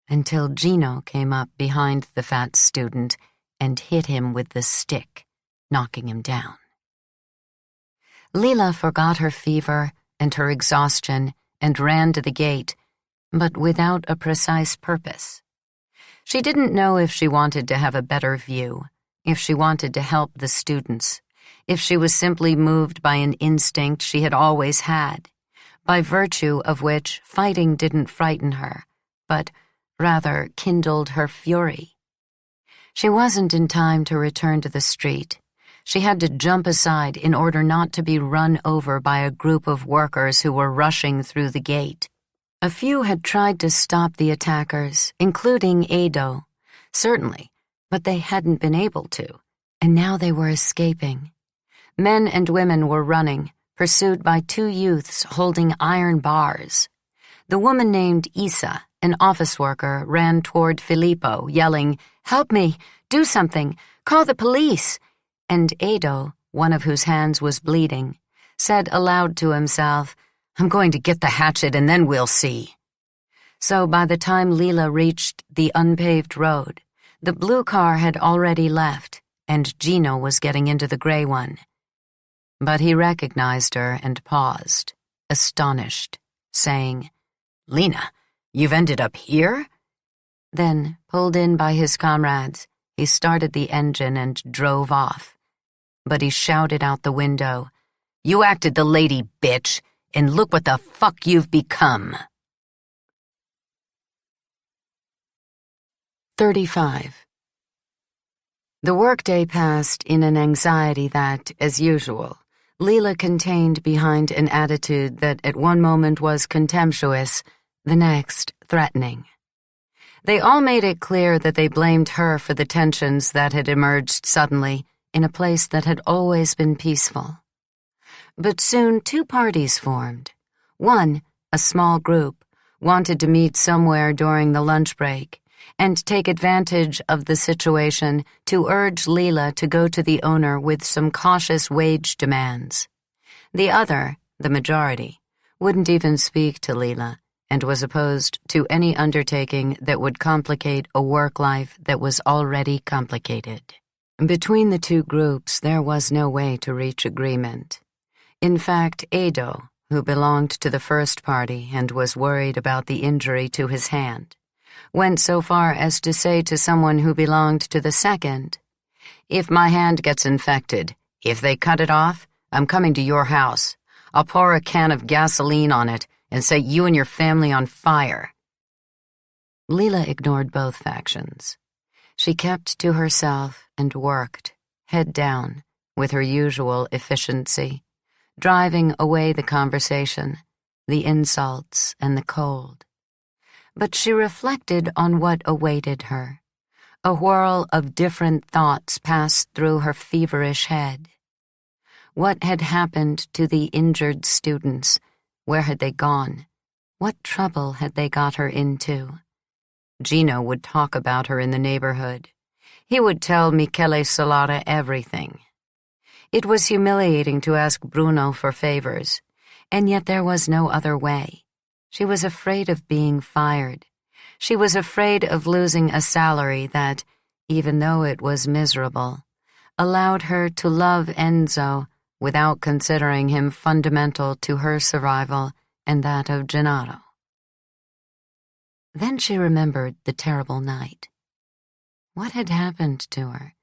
until Gino came up behind the fat student and hit him with the stick, knocking him down. Lila forgot her fever and her exhaustion and ran to the gate, but without a precise purpose. She didn't know if she wanted to have a better view, if she wanted to help the students, if she was simply moved by an instinct she had always had, by virtue of which fighting didn't frighten her, but rather kindled her fury. She wasn't in time to return to the street. She had to jump aside in order not to be run over by a group of workers who were rushing through the gate. A few had tried to stop the attackers, including Edo, certainly, but they hadn't been able to, and now they were escaping. Men and women were running, pursued by two youths holding iron bars. The woman named Isa, an office worker, ran toward Filippo, yelling, "Help me! Do something! Call the police!" And Edo, one of whose hands was bleeding, said aloud to himself, "I'm going to get the hatchet and then we'll see." So by the time Lila reached the unpaved road, the blue car had already left, and Gino was getting into the gray one. But he recognized her and paused, astonished, saying, "Lena, you've ended up here?" Then, pulled in by his comrades, he started the engine and drove off. But he shouted out the window, "You acted the lady, bitch, and look what the fuck you've become." 35. The workday passed in an anxiety that, as usual, Lila contained behind an attitude that at one moment was contemptuous, the next threatening. They all made it clear that they blamed her for the tensions that had emerged suddenly in a place that had always been peaceful. But soon two parties formed. One, a small group, wanted to meet somewhere during the lunch break and take advantage of the situation to urge Lila to go to the owner with some cautious wage demands. The other, the majority, wouldn't even speak to Lila and was opposed to any undertaking that would complicate a work life that was already complicated. Between the two groups, there was no way to reach agreement. In fact, Edo, who belonged to the first party and was worried about the injury to his hand, went so far as to say to someone who belonged to the second, "If my hand gets infected, if they cut it off, I'm coming to your house. I'll pour a can of gasoline on it and set you and your family on fire." Lila ignored both factions. She kept to herself and worked, head down, with her usual efficiency, driving away the conversation, the insults, and the cold. But she reflected on what awaited her. A whirl of different thoughts passed through her feverish head. What had happened to the injured students? Where had they gone? What trouble had they got her into? Gino would talk about her in the neighborhood. He would tell Michele Solara everything. It was humiliating to ask Bruno for favors, and yet there was no other way. She was afraid of being fired. She was afraid of losing a salary that, even though it was miserable, allowed her to love Enzo without considering him fundamental to her survival and that of Gennaro. Then she remembered the terrible night. What had happened to her?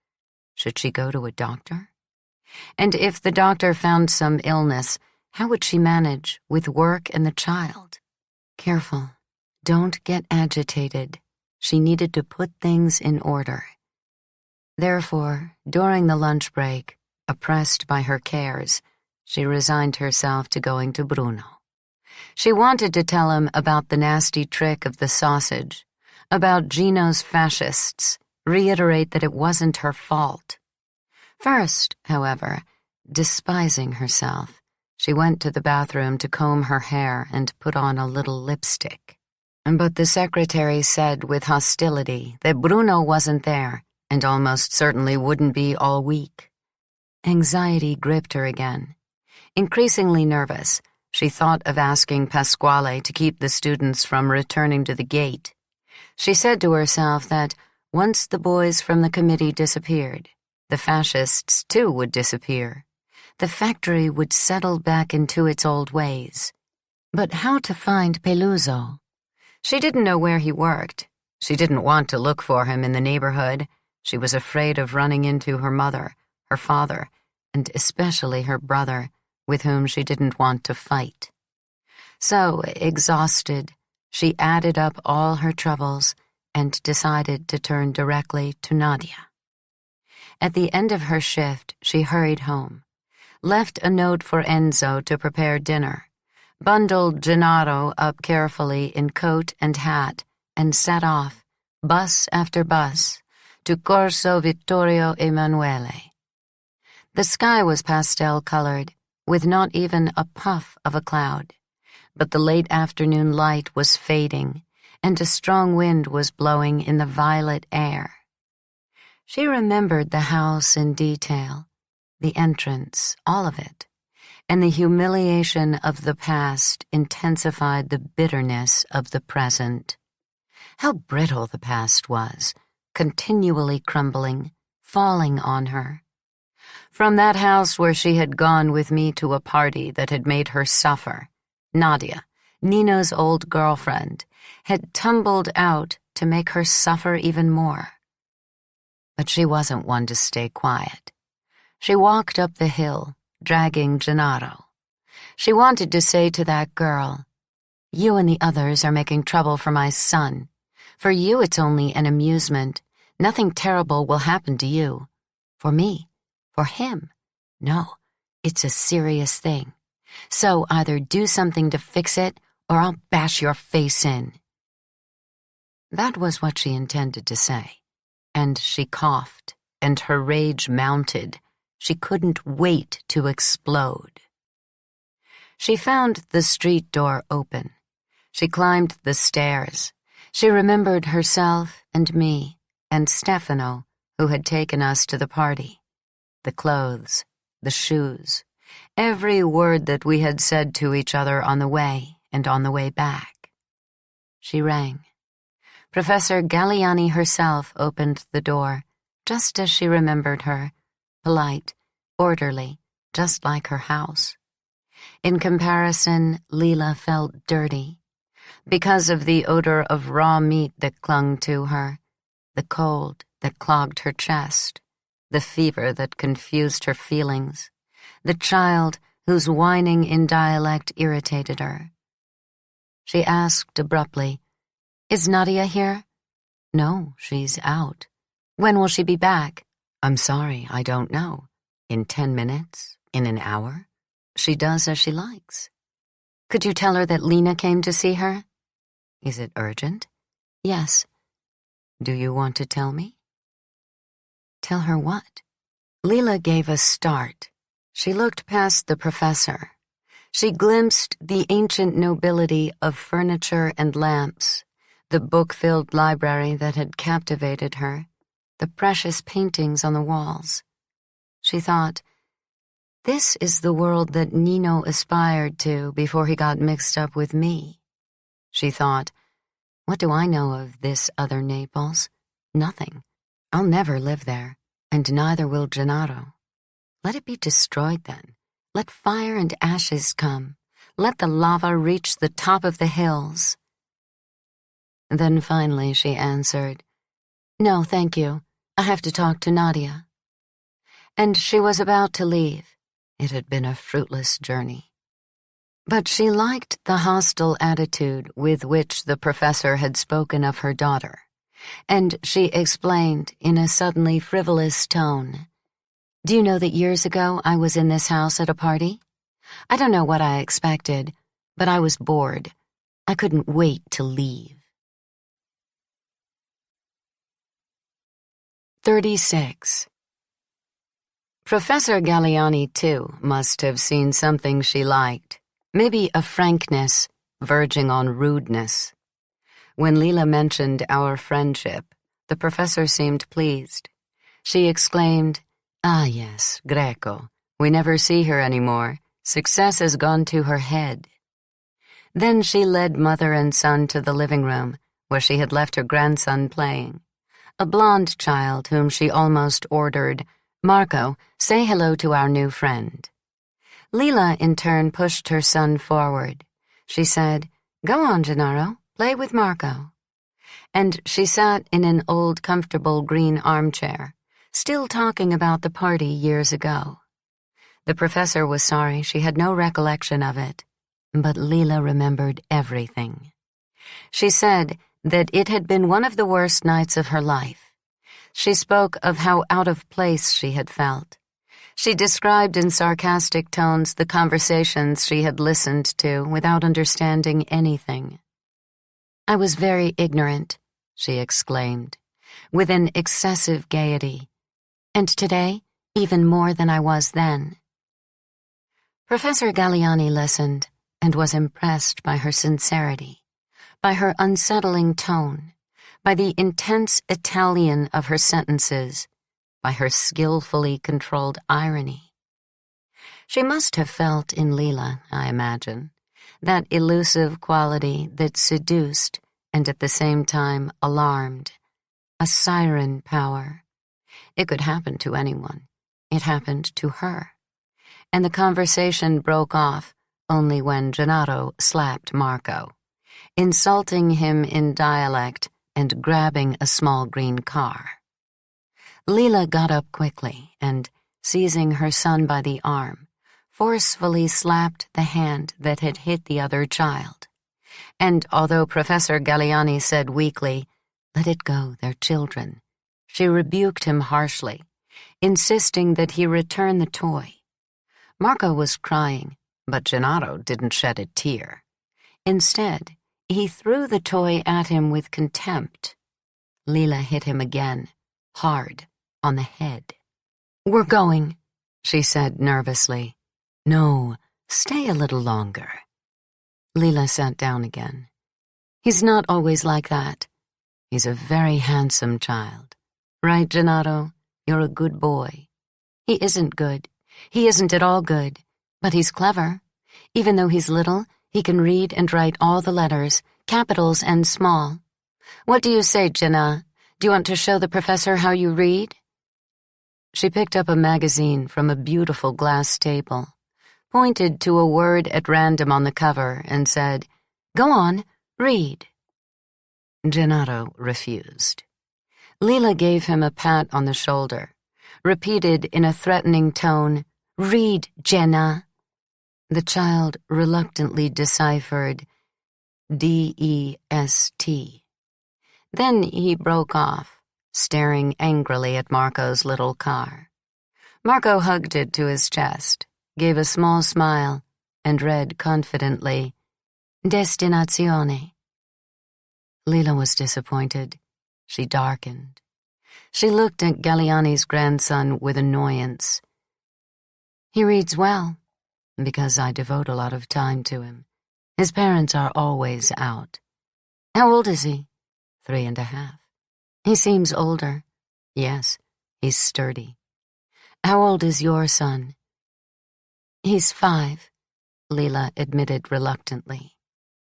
Should she go to a doctor? And if the doctor found some illness, how would she manage with work and the child? Careful. Don't get agitated. She needed to put things in order. Therefore, during the lunch break, oppressed by her cares, she resigned herself to going to Bruno. She wanted to tell him about the nasty trick of the sausage, about Gino's fascists, reiterate that it wasn't her fault. First, however, despising herself, she went to the bathroom to comb her hair and put on a little lipstick. But the secretary said with hostility that Bruno wasn't there and almost certainly wouldn't be all week. Anxiety gripped her again. Increasingly nervous, she thought of asking Pasquale to keep the students from returning to the gate. She said to herself that once the boys from the committee disappeared, the fascists too would disappear. The factory would settle back into its old ways. But how to find Peluso? She didn't know where he worked. She didn't want to look for him in the neighborhood. She was afraid of running into her mother, her father, and especially her brother, with whom she didn't want to fight. So, exhausted, she added up all her troubles and decided to turn directly to Nadia. At the end of her shift, she hurried home, left a note for Enzo to prepare dinner, bundled Gennaro up carefully in coat and hat, and set off, bus after bus, to Corso Vittorio Emanuele. The sky was pastel-colored, with not even a puff of a cloud, but the late afternoon light was fading, and a strong wind was blowing in the violet air. She remembered the house in detail, the entrance, all of it, and the humiliation of the past intensified the bitterness of the present. How brittle the past was, continually crumbling, falling on her. From that house where she had gone with me to a party that had made her suffer, Nadia, Nino's old girlfriend, had tumbled out to make her suffer even more. But she wasn't one to stay quiet. She walked up the hill, dragging Gennaro. She wanted to say to that girl, "You and the others are making trouble for my son. For you it's only an amusement. Nothing terrible will happen to you. For me, for him, no, it's a serious thing. So either do something to fix it, or I'll bash your face in." That was what she intended to say, and she coughed, and her rage mounted. She couldn't wait to explode. She found the street door open. She climbed the stairs. She remembered herself and me and Stefano, who had taken us to the party. The clothes, the shoes, every word that we had said to each other on the way and on the way back. She rang. Professor Galliani herself opened the door, just as she remembered her, polite, orderly, just like her house. In comparison, Lila felt dirty, because of the odor of raw meat that clung to her, the cold that clogged her chest, the fever that confused her feelings, the child whose whining in dialect irritated her. She asked abruptly, "Is Nadia here?" "No, she's out." "When will she be back?" "I'm sorry, I don't know. In 10 minutes? In an hour? She does as she likes." "Could you tell her that Lena came to see her?" "Is it urgent?" "Yes." "Do you want to tell me?" Tell her what? Lila gave a start. She looked past the professor. She glimpsed the ancient nobility of furniture and lamps, the book-filled library that had captivated her, the precious paintings on the walls. She thought, this is the world that Nino aspired to before he got mixed up with me. She thought, what do I know of this other Naples? Nothing. I'll never live there, and neither will Gennaro. Let it be destroyed then. Let fire and ashes come. Let the lava reach the top of the hills. Then finally she answered, no, thank you. I have to talk to Nadia. And she was about to leave. It had been a fruitless journey. But she liked the hostile attitude with which the professor had spoken of her daughter, and she explained in a suddenly frivolous tone, do you know that years ago I was in this house at a party? I don't know what I expected, but I was bored. I couldn't wait to leave. 36. Professor Galliani, too, must have seen something she liked, maybe a frankness verging on rudeness. When Lila mentioned our friendship, the professor seemed pleased. She exclaimed, ah yes, Greco. We never see her anymore. Success has gone to her head. Then she led mother and son to the living room, where she had left her grandson playing. A blonde child whom she almost ordered, Marco, say hello to our new friend. Lila, in turn, pushed her son forward. She said, go on, Gennaro, play with Marco. And she sat in an old, comfortable green armchair, still talking about the party years ago. The professor was sorry she had no recollection of it, but Lila remembered everything. She said that it had been one of the worst nights of her life. She spoke of how out of place she had felt. She described in sarcastic tones the conversations she had listened to without understanding anything. I was very ignorant, she exclaimed, with an excessive gaiety, and today, even more than I was then. Professor Galliani listened and was impressed by her sincerity, by her unsettling tone, by the intense Italian of her sentences, by her skillfully controlled irony. She must have felt in Lila, I imagine, that elusive quality that seduced and at the same time alarmed, a siren power. It could happen to anyone. It happened to her. And the conversation broke off only when Gennaro slapped Marco, insulting him in dialect and grabbing a small green car. Lila got up quickly and, seizing her son by the arm, forcefully slapped the hand that had hit the other child. And although Professor Galliani said weakly, let it go, they're children, she rebuked him harshly, insisting that he return the toy. Marco was crying, but Gennaro didn't shed a tear. Instead, he threw the toy at him with contempt. Lila hit him again, hard, on the head. We're going, she said nervously. No, stay a little longer. Lila sat down again. He's not always like that. He's a very handsome child. Right, Gennaro? You're a good boy. He isn't good. He isn't at all good. But he's clever. Even though he's little, he can read and write all the letters, capitals and small. What do you say, Jenna? Do you want to show the professor how you read? She picked up a magazine from a beautiful glass table, pointed to a word at random on the cover, and said, Go on, read. Gennaro refused. Lila gave him a pat on the shoulder, repeated in a threatening tone, Read, Jenna. The child reluctantly deciphered D-E-S-T. Then he broke off, staring angrily at Marco's little car. Marco hugged it to his chest, gave a small smile, and read confidently, Destinazione. Lila was disappointed. She darkened. She looked at Galliani's grandson with annoyance. He reads well, because I devote a lot of time to him. His parents are always out. How old is he? 3.5. He seems older. Yes, he's sturdy. How old is your son? He's 5, Lila admitted reluctantly.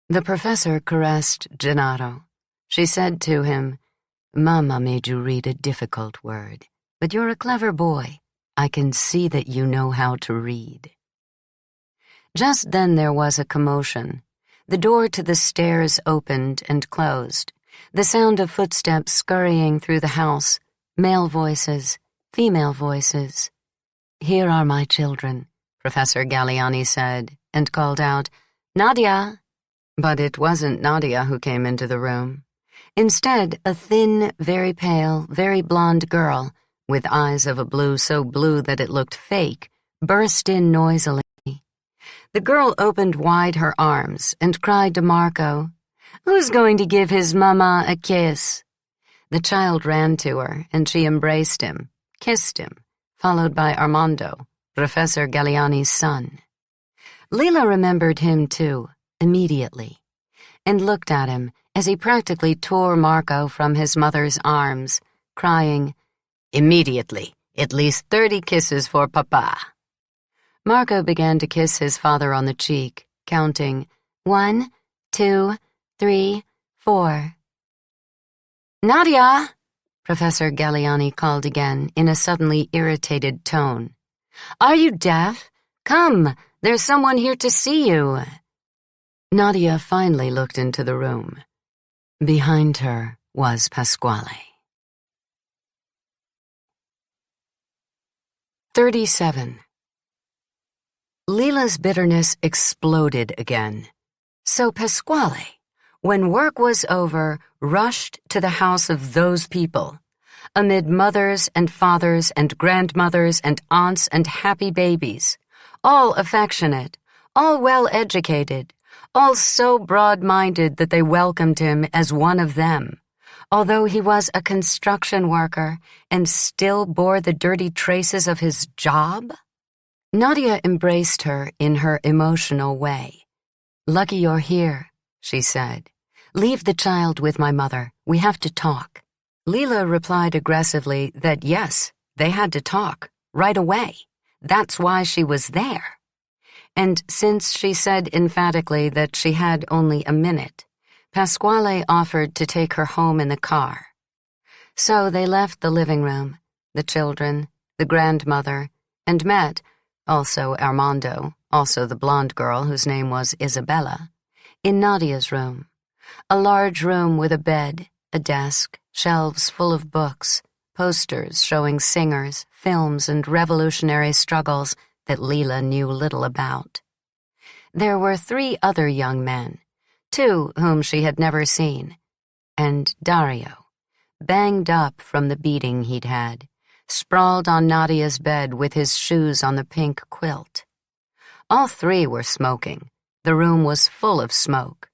The professor caressed Gennaro. She said to him, Mama made you read a difficult word, but you're a clever boy. I can see that you know how to read. Just then there was a commotion. The door to the stairs opened and closed. The sound of footsteps scurrying through the house, male voices, female voices. Here are my children, Professor Galliani said, and called out, Nadia! But it wasn't Nadia who came into the room. Instead, a thin, very pale, very blonde girl, with eyes of a blue so blue that it looked fake, burst in noisily. The girl opened wide her arms and cried to Marco, Who's going to give his mama a kiss? The child ran to her, and she embraced him, kissed him, followed by Armando, Professor Galliani's son. Lila remembered him, too, immediately, and looked at him as he practically tore Marco from his mother's arms, crying, Immediately, at least 30 kisses for Papa. Marco began to kiss his father on the cheek, counting 1, 2, 3, 4. Nadia! Professor Galliani called again in a suddenly irritated tone. Are you deaf? Come, there's someone here to see you. Nadia finally looked into the room. Behind her was Pasquale. 37. Lila's bitterness exploded again. So Pasquale, when work was over, rushed to the house of those people, amid mothers and fathers and grandmothers and aunts and happy babies, all affectionate, all well-educated, all so broad-minded that they welcomed him as one of them, although he was a construction worker and still bore the dirty traces of his job? Nadia embraced her in her emotional way. Lucky you're here, she said. Leave the child with my mother. We have to talk. Lila replied aggressively that yes, they had to talk, right away. That's why she was there. And since she said emphatically that she had only a minute, Pasquale offered to take her home in the car. So they left the living room, the children, the grandmother, and met, also Armando, also the blonde girl whose name was Isabella, in Nadia's room. A large room with a bed, a desk, shelves full of books, posters showing singers, films, and revolutionary struggles that Lila knew little about. There were 3 other young men, 2 whom she had never seen, and Dario, banged up from the beating he'd had, sprawled on Nadia's bed with his shoes on the pink quilt. All 3 were smoking. The room was full of smoke.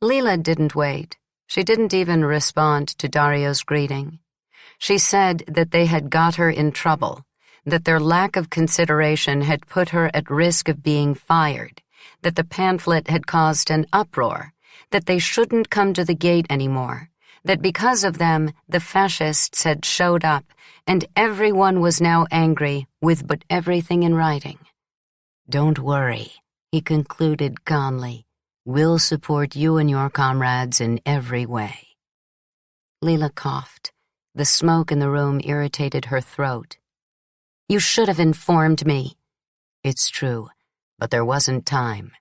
Lila didn't wait. She didn't even respond to Dario's greeting. She said that they had got her in trouble, that their lack of consideration had put her at risk of being fired, that the pamphlet had caused an uproar, that they shouldn't come to the gate anymore, that because of them the fascists had showed up, and everyone was now angry with but everything in writing. Don't worry, he concluded calmly. We'll support you and your comrades in every way. Lila coughed. The smoke in the room irritated her throat. You should have informed me. It's true, but there wasn't time.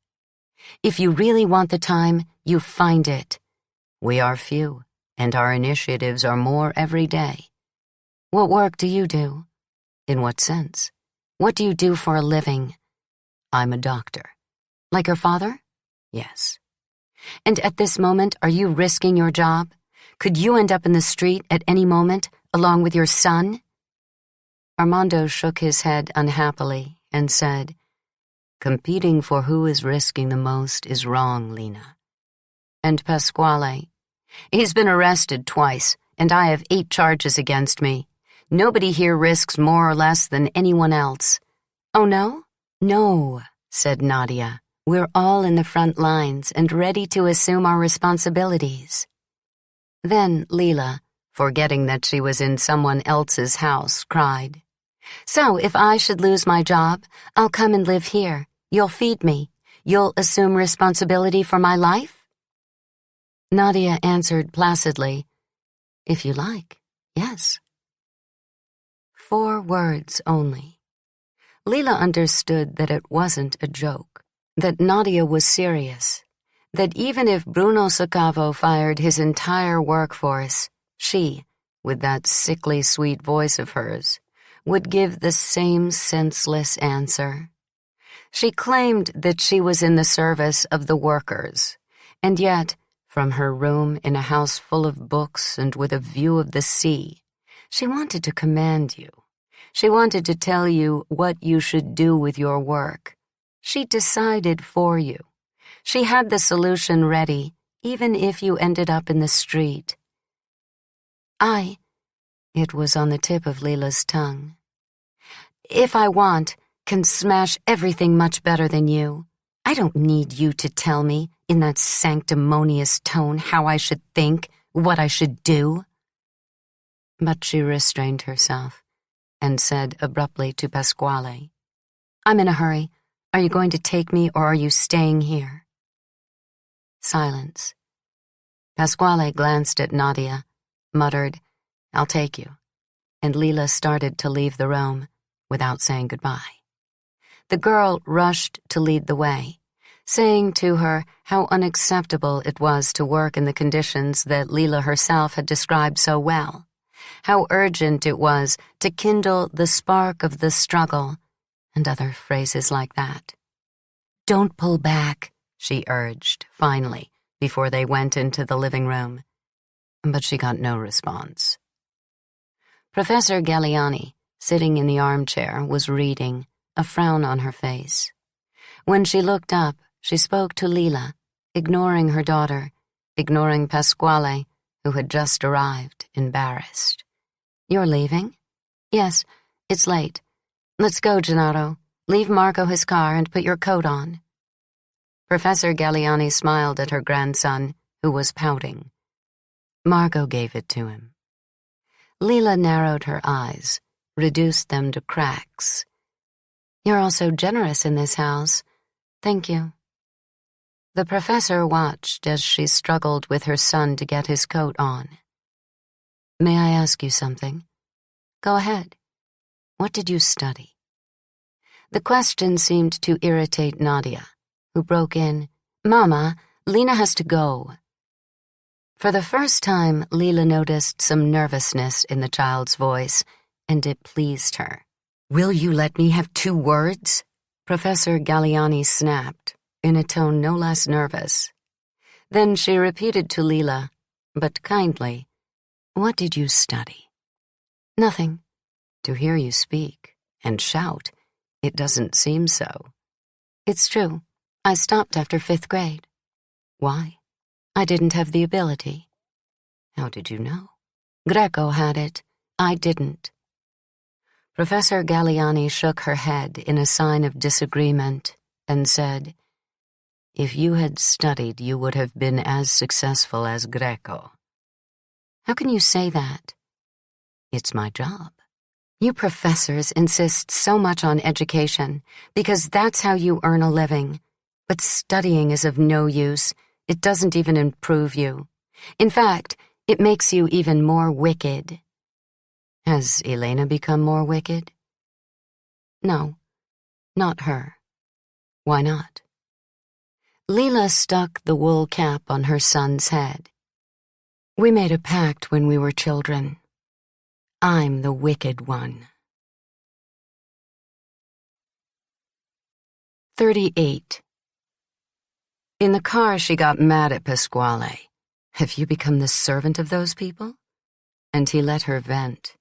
If you really want the time, you find it. We are few, and our initiatives are more every day. What work do you do? In what sense? What do you do for a living? I'm a doctor. Like your father? Yes. And at this moment, are you risking your job? Could you end up in the street at any moment, along with your son? Armando shook his head unhappily and said, Competing for who is risking the most is wrong, Lina. And Pasquale, he's been arrested twice, and I have 8 charges against me. Nobody here risks more or less than anyone else. Oh, no? No, said Nadia. We're all in the front lines and ready to assume our responsibilities. Then Lila, forgetting that she was in someone else's house, cried, So if I should lose my job, I'll come and live here. You'll feed me. You'll assume responsibility for my life? Nadia answered placidly, If you like, yes. 4 words only. Lila understood that it wasn't a joke, that Nadia was serious, that even if Bruno Sacavo fired his entire workforce, she, with that sickly sweet voice of hers, would give the same senseless answer. She claimed that she was in the service of the workers, and yet, from her room in a house full of books and with a view of the sea, she wanted to command you. She wanted to tell you what you should do with your work. She decided for you. She had the solution ready, even if you ended up in the street. It was on the tip of Lila's tongue. If I want, can smash everything much better than you. I don't need you to tell me, in that sanctimonious tone, how I should think, what I should do. But she restrained herself and said abruptly to Pasquale, I'm in a hurry. Are you going to take me or are you staying here? Silence. Pasquale glanced at Nadia, muttered, I'll take you, and Lila started to leave the room without saying goodbye. The girl rushed to lead the way, saying to her how unacceptable it was to work in the conditions that Lila herself had described so well, how urgent it was to kindle the spark of the struggle, and other phrases like that. Don't pull back, she urged, finally, before they went into the living room. But she got no response. Professor Galliani, sitting in the armchair, was reading, a frown on her face. When she looked up, she spoke to Lila, ignoring her daughter, ignoring Pasquale, who had just arrived, embarrassed. You're leaving? Yes, it's late. Let's go, Gennaro. Leave Marco his car and put your coat on. Professor Galliani smiled at her grandson, who was pouting. Marco gave it to him. Lila narrowed her eyes, reduced them to cracks. You're all so generous in this house. Thank you. The professor watched as she struggled with her son to get his coat on. May I ask you something? Go ahead. What did you study? The question seemed to irritate Nadia, who broke in, Mama, Lena has to go. For the first time, Lila noticed some nervousness in the child's voice, and it pleased her. Will you let me have 2 words? Professor Galliani snapped, in a tone no less nervous. Then she repeated to Lila, but kindly, What did you study? Nothing. To hear you speak and shout, it doesn't seem so. It's true. I stopped after 5th grade. Why? I didn't have the ability. How did you know? Greco had it. I didn't. Professor Galliani shook her head in a sign of disagreement and said, If you had studied, you would have been as successful as Greco. How can you say that? It's my job. You professors insist so much on education because that's how you earn a living. But studying is of no use. It doesn't even improve you. In fact, it makes you even more wicked. Has Elena become more wicked? No, not her. Why not? Lila stuck the wool cap on her son's head. We made a pact when we were children. I'm the wicked one. 38. In the car, she got mad at Pasquale. Have you become the servant of those people? And he let her vent.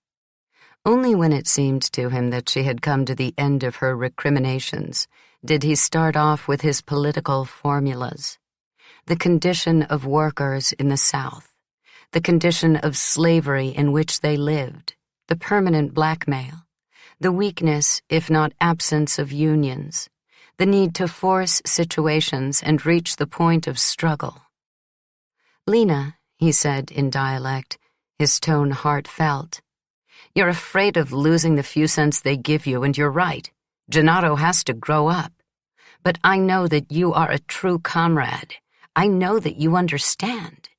Only when it seemed to him that she had come to the end of her recriminations did he start off with his political formulas. The condition of workers in the South, the condition of slavery in which they lived, the permanent blackmail, the weakness, if not absence of unions, the need to force situations and reach the point of struggle. "Lena," he said in dialect, his tone heartfelt, "you're afraid of losing the few cents they give you, and you're right. Gennaro has to grow up. But I know that you are a true comrade. I know that you understand.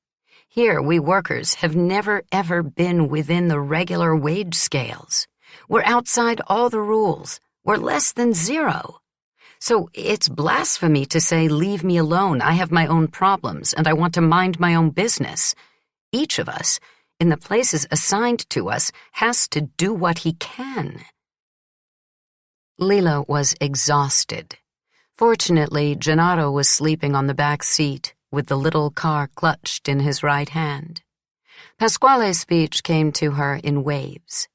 Here, we workers have never ever been within the regular wage scales. We're outside all the rules. We're less than zero. So it's blasphemy to say, leave me alone, I have my own problems, and I want to mind my own business. Each of us, in the places assigned to us, has to do what he can." Lila was exhausted. Fortunately, Gennaro was sleeping on the back seat, with the little car clutched in his right hand. Pasquale's speech came to her in waves.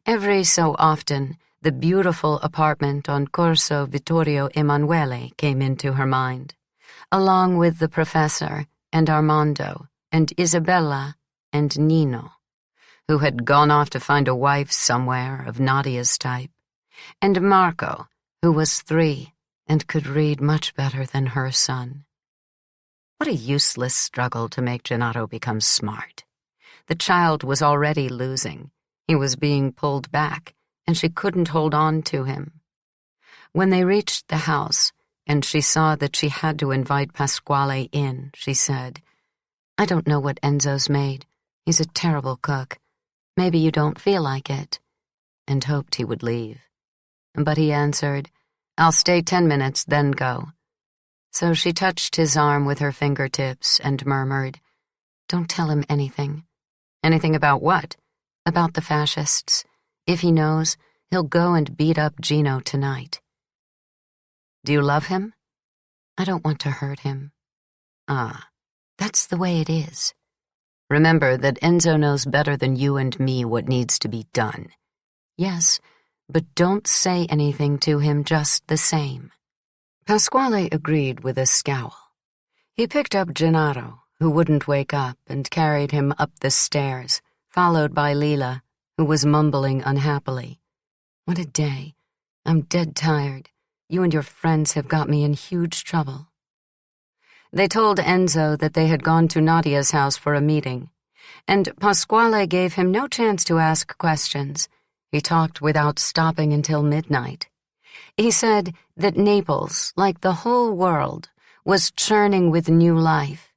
Every so often, the beautiful apartment on Corso Vittorio Emanuele came into her mind, along with the professor and Armando and Isabella and Nino, who had gone off to find a wife somewhere of Nadia's type, and Marco, who was 3 and could read much better than her son. What a useless struggle to make Gennaro become smart. The child was already losing. He was being pulled back, and she couldn't hold on to him. When they reached the house, and she saw that she had to invite Pasquale in, she said, "I don't know what Enzo's made. He's a terrible cook. Maybe you don't feel like it," and hoped he would leave. But he answered, "I'll stay 10 minutes, then go." So she touched his arm with her fingertips and murmured, "Don't tell him anything." "Anything about what?" "About the fascists. If he knows, he'll go and beat up Gino tonight." "Do you love him?" "I don't want to hurt him." "Ah, that's the way it is. Remember that Enzo knows better than you and me what needs to be done." "Yes, but don't say anything to him just the same." Pasquale agreed with a scowl. He picked up Gennaro, who wouldn't wake up, and carried him up the stairs, followed by Lila, who was mumbling unhappily. "What a day. I'm dead tired. You and your friends have got me in huge trouble." They told Enzo that they had gone to Nadia's house for a meeting, and Pasquale gave him no chance to ask questions. He talked without stopping until midnight. He said that Naples, like the whole world, was churning with new life.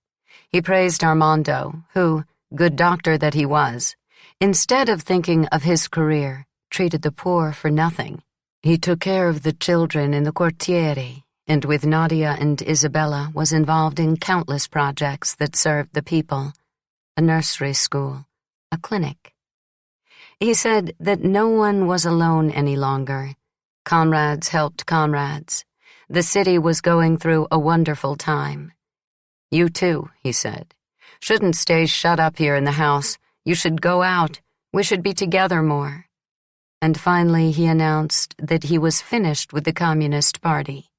He praised Armando, who, good doctor that he was, instead of thinking of his career, treated the poor for nothing. He took care of the children in the quartiere, and with Nadia and Isabella was involved in countless projects that served the people, a nursery school, a clinic. He said that no one was alone any longer. Comrades helped comrades. The city was going through a wonderful time. "You too," he said, "shouldn't stay shut up here in the house. You should go out. We should be together more." And finally he announced that he was finished with the Communist Party.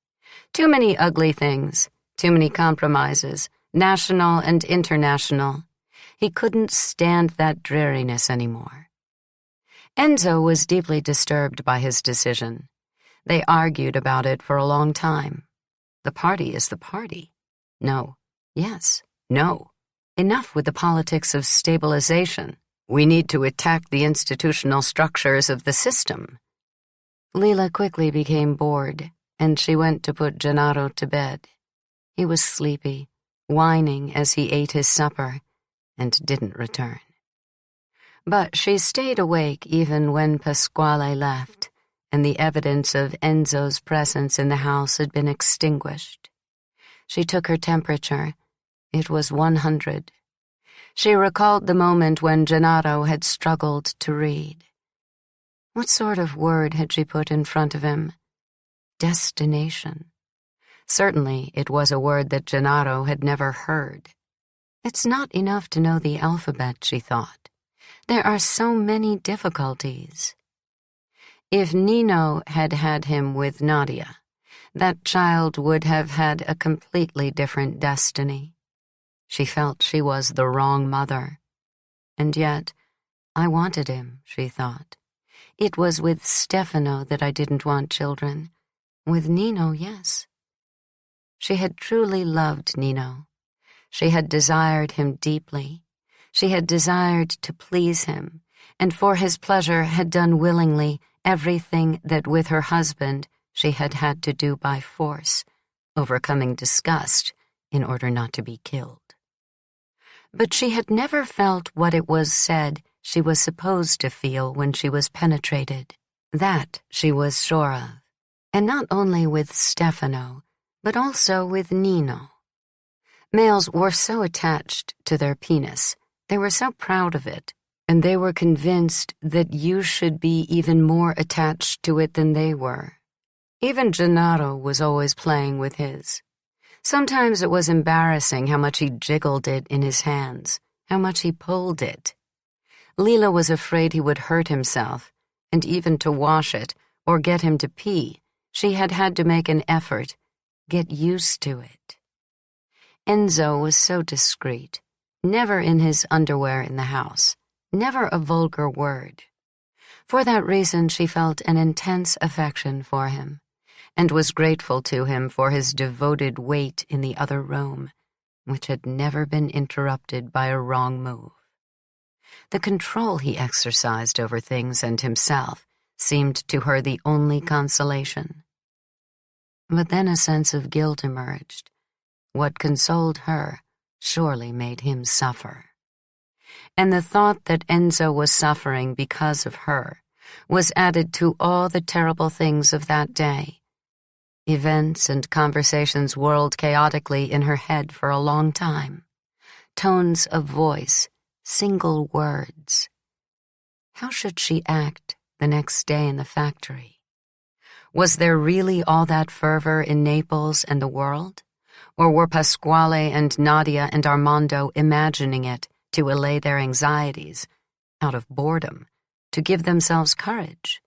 Too many ugly things, too many compromises, national and international. He couldn't stand that dreariness anymore. Enzo was deeply disturbed by his decision. They argued about it for a long time. The party is the party. No, yes, no. Enough with the politics of stabilization. We need to attack the institutional structures of the system. Lila quickly became bored, and she went to put Gennaro to bed. He was sleepy, whining as he ate his supper, and didn't return. But she stayed awake even when Pasquale left, and the evidence of Enzo's presence in the house had been extinguished. She took her temperature. It was 100. She recalled the moment when Gennaro had struggled to read. What sort of word had she put in front of him? Destination. Certainly it was a word that Gennaro had never heard. It's not enough to know the alphabet, she thought. There are so many difficulties. If Nino had had him with Nadia, that child would have had a completely different destiny. She felt she was the wrong mother. And yet, I wanted him, she thought. It was with Stefano that I didn't want children. With Nino, yes. She had truly loved Nino. She had desired him deeply. She had desired to please him, and for his pleasure had done willingly everything that with her husband she had had to do by force, overcoming disgust in order not to be killed. But she had never felt what it was said she was supposed to feel when she was penetrated. That she was sure of, and not only with Stefano, but also with Nino. Males were so attached to their penis, they were so proud of it, and they were convinced that you should be even more attached to it than they were. Even Gennaro was always playing with his. Sometimes it was embarrassing how much he jiggled it in his hands, how much he pulled it. Lila was afraid he would hurt himself, and even to wash it or get him to pee, she had had to make an effort, get used to it. Enzo was so discreet, never in his underwear in the house, never a vulgar word. For that reason she felt an intense affection for him, and was grateful to him for his devoted wait in the other room, which had never been interrupted by a wrong move. The control he exercised over things and himself seemed to her the only consolation. But then a sense of guilt emerged. What consoled her surely made him suffer. And the thought that Enzo was suffering because of her was added to all the terrible things of that day. Events and conversations whirled chaotically in her head for a long time. Tones of voice, single words. How should she act the next day in the factory? Was there really all that fervor in Naples and the world? Or were Pasquale and Nadia and Armando imagining it to allay their anxieties, out of boredom, to give themselves courage?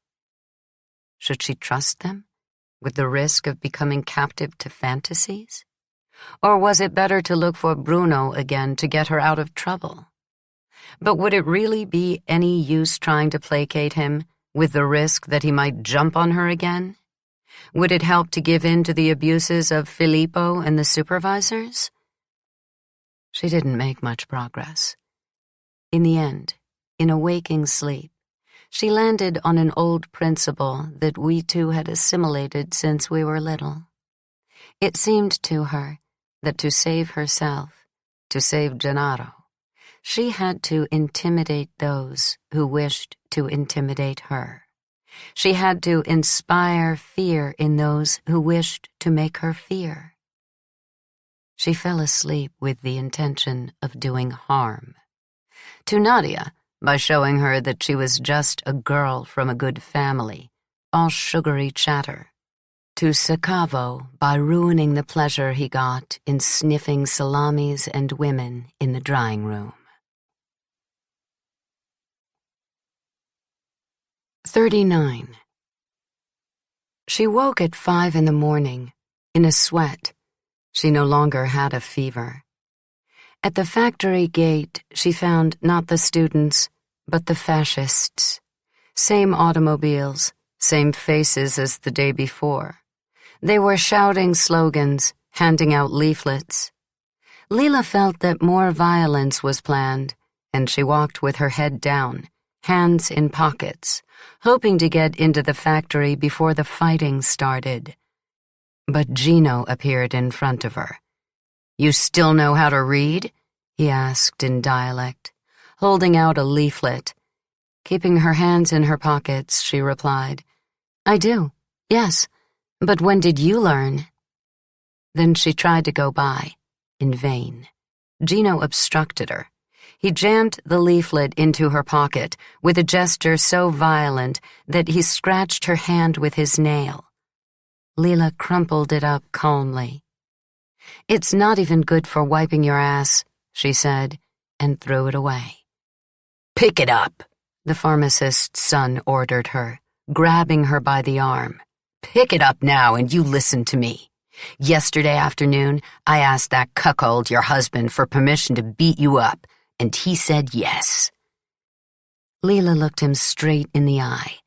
Should she trust them, with the risk of becoming captive to fantasies? Or was it better to look for Bruno again to get her out of trouble? But would it really be any use trying to placate him, with the risk that he might jump on her again? Would it help to give in to the abuses of Filippo and the supervisors? She didn't make much progress. In the end, in a waking sleep, she landed on an old principle that we two had assimilated since we were little. It seemed to her that to save herself, to save Gennaro, she had to intimidate those who wished to intimidate her. She had to inspire fear in those who wished to make her fear. She fell asleep with the intention of doing harm. To Nadia, by showing her that she was just a girl from a good family, all sugary chatter. To Sacavo, by ruining the pleasure he got in sniffing salamis and women in the drawing room. 39. She woke at 5 in the morning, in a sweat. She no longer had a fever. At the factory gate, she found not the students, but the fascists. Same automobiles, same faces as the day before. They were shouting slogans, handing out leaflets. Lila felt that more violence was planned, and she walked with her head down, hands in pockets, hoping to get into the factory before the fighting started. But Gino appeared in front of her. "You still know how to read?" he asked in dialect, holding out a leaflet. Keeping her hands in her pockets, she replied, "I do, yes, but when did you learn?" Then she tried to go by, in vain. Gino obstructed her. He jammed the leaflet into her pocket with a gesture so violent that he scratched her hand with his nail. Lila crumpled it up calmly. "It's not even good for wiping your ass," she said, and threw it away. "Pick it up," the pharmacist's son ordered her, grabbing her by the arm. "Pick it up now and you listen to me. Yesterday afternoon, I asked that cuckold, your husband, for permission to beat you up, and he said yes." Lila looked him straight in the eye.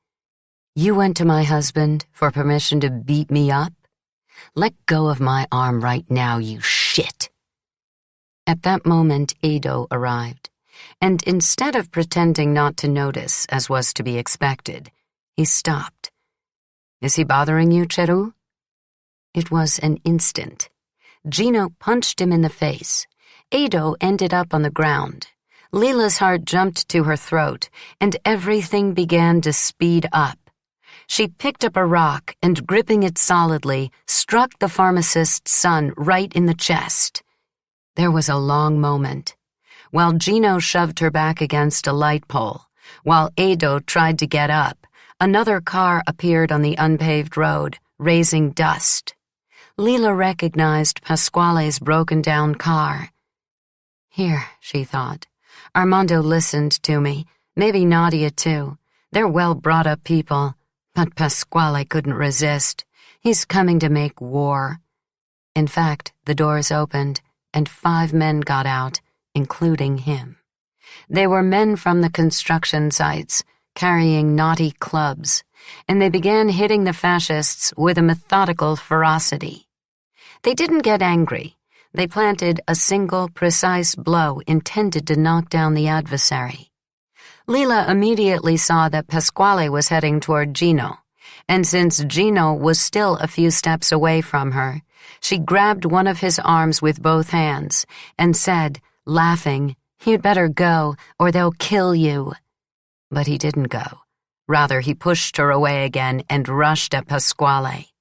You went to my husband for permission to beat me up? Let go of my arm right now, you shit." At that moment, Ado arrived, and instead of pretending not to notice, as was to be expected, he stopped. "Is he bothering you, Cheru?" It was an instant. Gino punched him in the face. Ado ended up on the ground. Lila's heart jumped to her throat, and everything began to speed up. She picked up a rock and, gripping it solidly, struck the pharmacist's son right in the chest. There was a long moment. While Gino shoved her back against a light pole, while Ado tried to get up, another car appeared on the unpaved road, raising dust. Lila recognized Pasquale's broken-down car. "Here," she thought. "Armando listened to me. Maybe Nadia, too. They're well-brought-up people. But Pasquale couldn't resist. He's coming to make war." In fact, the doors opened, and 5 men got out, including him. They were men from the construction sites, carrying knotty clubs, and they began hitting the fascists with a methodical ferocity. They didn't get angry. They planted a single, precise blow intended to knock down the adversary. Lila immediately saw that Pasquale was heading toward Gino, and since Gino was still a few steps away from her, she grabbed one of his arms with both hands and said, laughing, "You'd better go, or they'll kill you." But he didn't go. Rather, he pushed her away again and rushed at Pasquale.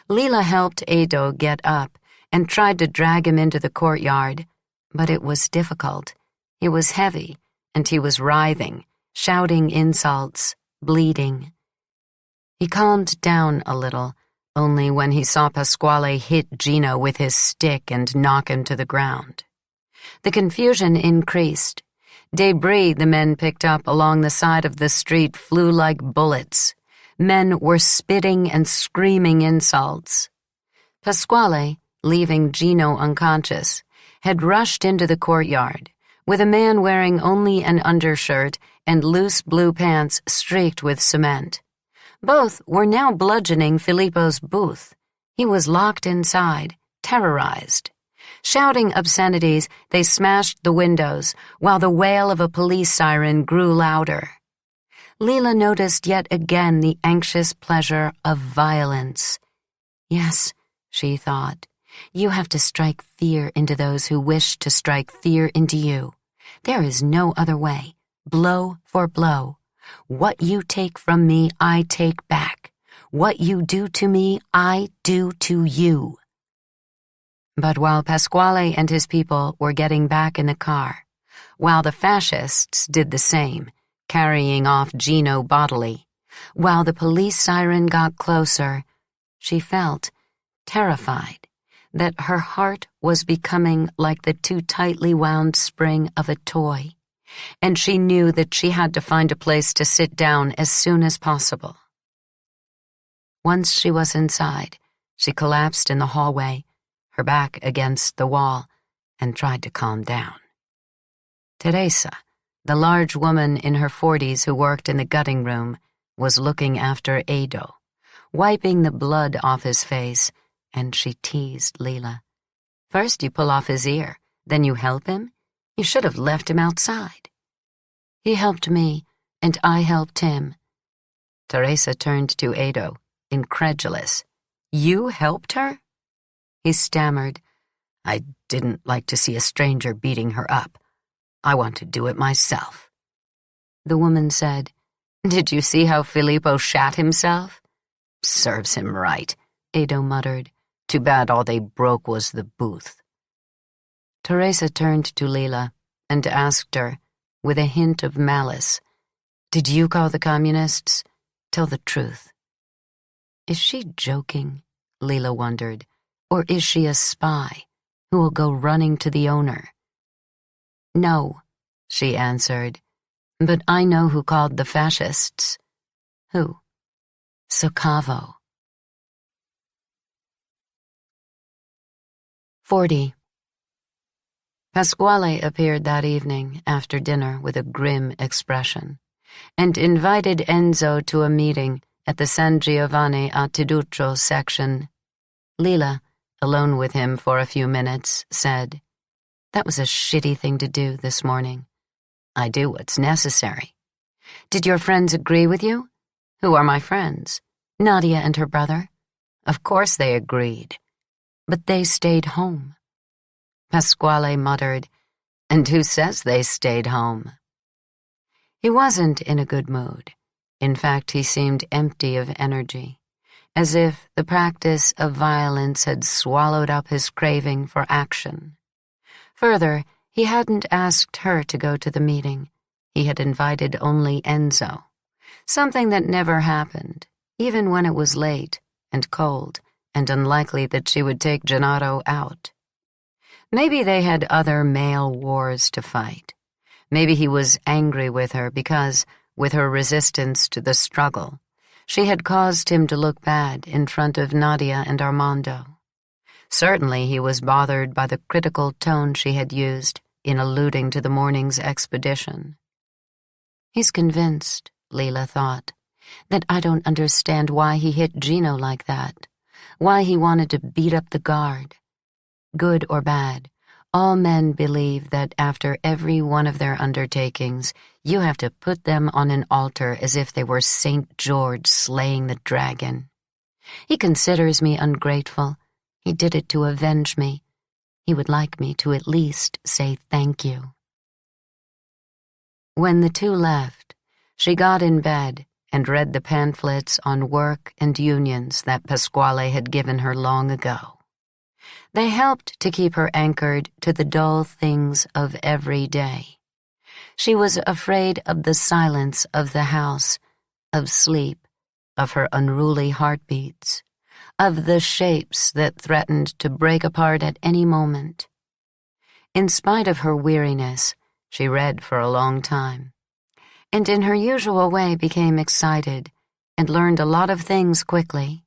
Lila helped Ado get up and tried to drag him into the courtyard, but it was difficult. He was heavy, and he was writhing, shouting insults, bleeding. He calmed down a little, only when he saw Pasquale hit Gino with his stick and knock him to the ground. The confusion increased. Debris the men picked up along the side of the street flew like bullets. Men were spitting and screaming insults. Pasquale, leaving Gino unconscious, had rushed into the courtyard, with a man wearing only an undershirt and loose blue pants streaked with cement. Both were now bludgeoning Filippo's booth. He was locked inside, terrorized. Shouting obscenities, they smashed the windows, while the wail of a police siren grew louder. Lila noticed yet again the anxious pleasure of violence. "Yes," she thought, "you have to strike fear into those who wish to strike fear into you. There is no other way. Blow for blow. What you take from me, I take back. What you do to me, I do to you." But while Pasquale and his people were getting back in the car, while the fascists did the same, carrying off Gino bodily, while the police siren got closer, she felt, terrified, that her heart was becoming like the too tightly wound spring of a toy, and she knew that she had to find a place to sit down as soon as possible. Once she was inside, she collapsed in the hallway, her back against the wall, and tried to calm down. Teresa, the large woman in her 40s who worked in the gutting room, was looking after Ado, wiping the blood off his face, and she teased Lila. "First you pull off his ear, then you help him? You should have left him outside." "He helped me, and I helped him." Teresa turned to Ado, incredulous. "You helped her?" He stammered. "I didn't like to see a stranger beating her up. I want to do it myself." The woman said, "Did you see how Filippo shat himself?" "Serves him right," Ado muttered. "Too bad all they broke was the booth." Teresa turned to Lila and asked her, with a hint of malice, "Did you call the communists? Tell the truth." Is she joking? Lila wondered. Or is she a spy who will go running to the owner? "No," she answered, "but I know who called the fascists." "Who?" "Soccavo." 40. Pasquale appeared that evening after dinner with a grim expression, and invited Enzo to a meeting at the San Giovanni a Tiduccio section. Lila, alone with him for a few minutes, said, "That was a shitty thing to do this morning." "I do what's necessary." "Did your friends agree with you?" "Who are my friends?" "Nadia and her brother." "Of course they agreed." "But they stayed home." Pasquale muttered, "And who says they stayed home?" He wasn't in a good mood. In fact, he seemed empty of energy, as if the practice of violence had swallowed up his craving for action. Further, he hadn't asked her to go to the meeting. He had invited only Enzo, something that never happened, even when it was late and cold and unlikely that she would take Gennaro out. Maybe they had other male wars to fight. Maybe he was angry with her because, with her resistance to the struggle, she had caused him to look bad in front of Nadia and Armando. Certainly he was bothered by the critical tone she had used in alluding to the morning's expedition. He's convinced, Lila thought, that I don't understand why he hit Gino like that, why he wanted to beat up the guard. Good or bad, all men believe that after every one of their undertakings, you have to put them on an altar as if they were St. George slaying the dragon. He considers me ungrateful. He did it to avenge me. He would like me to at least say thank you. When the two left, she got in bed and read the pamphlets on work and unions that Pasquale had given her long ago. They helped to keep her anchored to the dull things of every day. She was afraid of the silence of the house, of sleep, of her unruly heartbeats, of the shapes that threatened to break apart at any moment. In spite of her weariness, she read for a long time, and in her usual way became excited and learned a lot of things quickly.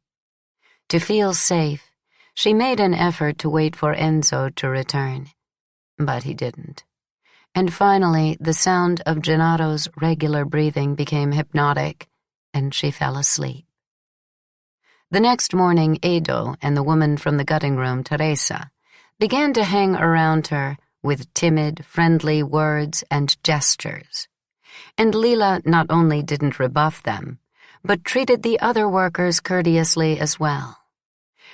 To feel safe, she made an effort to wait for Enzo to return, but he didn't. And finally, the sound of Gennaro's regular breathing became hypnotic, and she fell asleep. The next morning, Edo and the woman from the gutting room, Teresa, began to hang around her with timid, friendly words and gestures. And Lila not only didn't rebuff them, but treated the other workers courteously as well.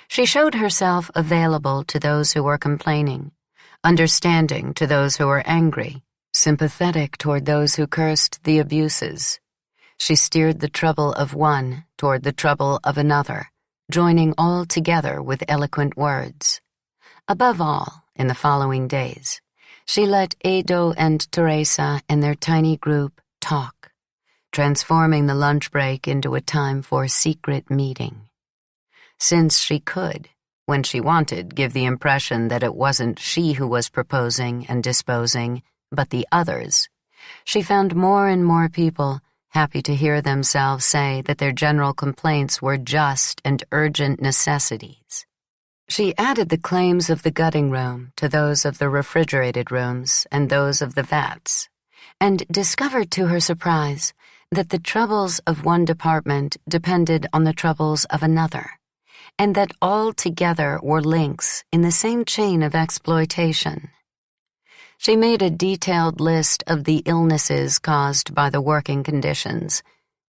She showed herself available to those who were complaining, understanding to those who were angry, sympathetic toward those who cursed the abuses. She steered the trouble of one toward the trouble of another, joining all together with eloquent words. Above all, in the following days, she let Edo and Teresa and their tiny group talk, transforming the lunch break into a time for secret meeting. Since she could, when she wanted, give the impression that it wasn't she who was proposing and disposing, but the others, she found more and more people happy to hear themselves say that their general complaints were just and urgent necessities. She added the claims of the gutting room to those of the refrigerated rooms and those of the vats, and discovered to her surprise that the troubles of one department depended on the troubles of another, and that all together were links in the same chain of exploitation. She made a detailed list of the illnesses caused by the working conditions,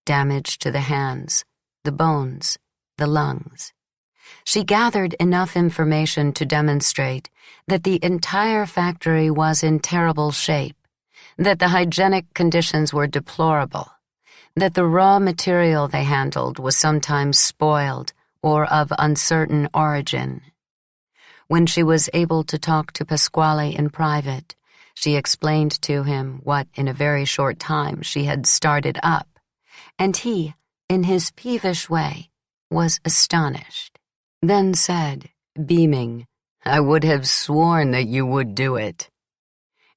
damage to the hands, the bones, the lungs. She gathered enough information to demonstrate that the entire factory was in terrible shape, that the hygienic conditions were deplorable, that the raw material they handled was sometimes spoiled or of uncertain origin. When she was able to talk to Pasquale in private, she explained to him what in a very short time she had started up, and he, in his peevish way, was astonished. Then said, beaming, "I would have sworn that you would do it."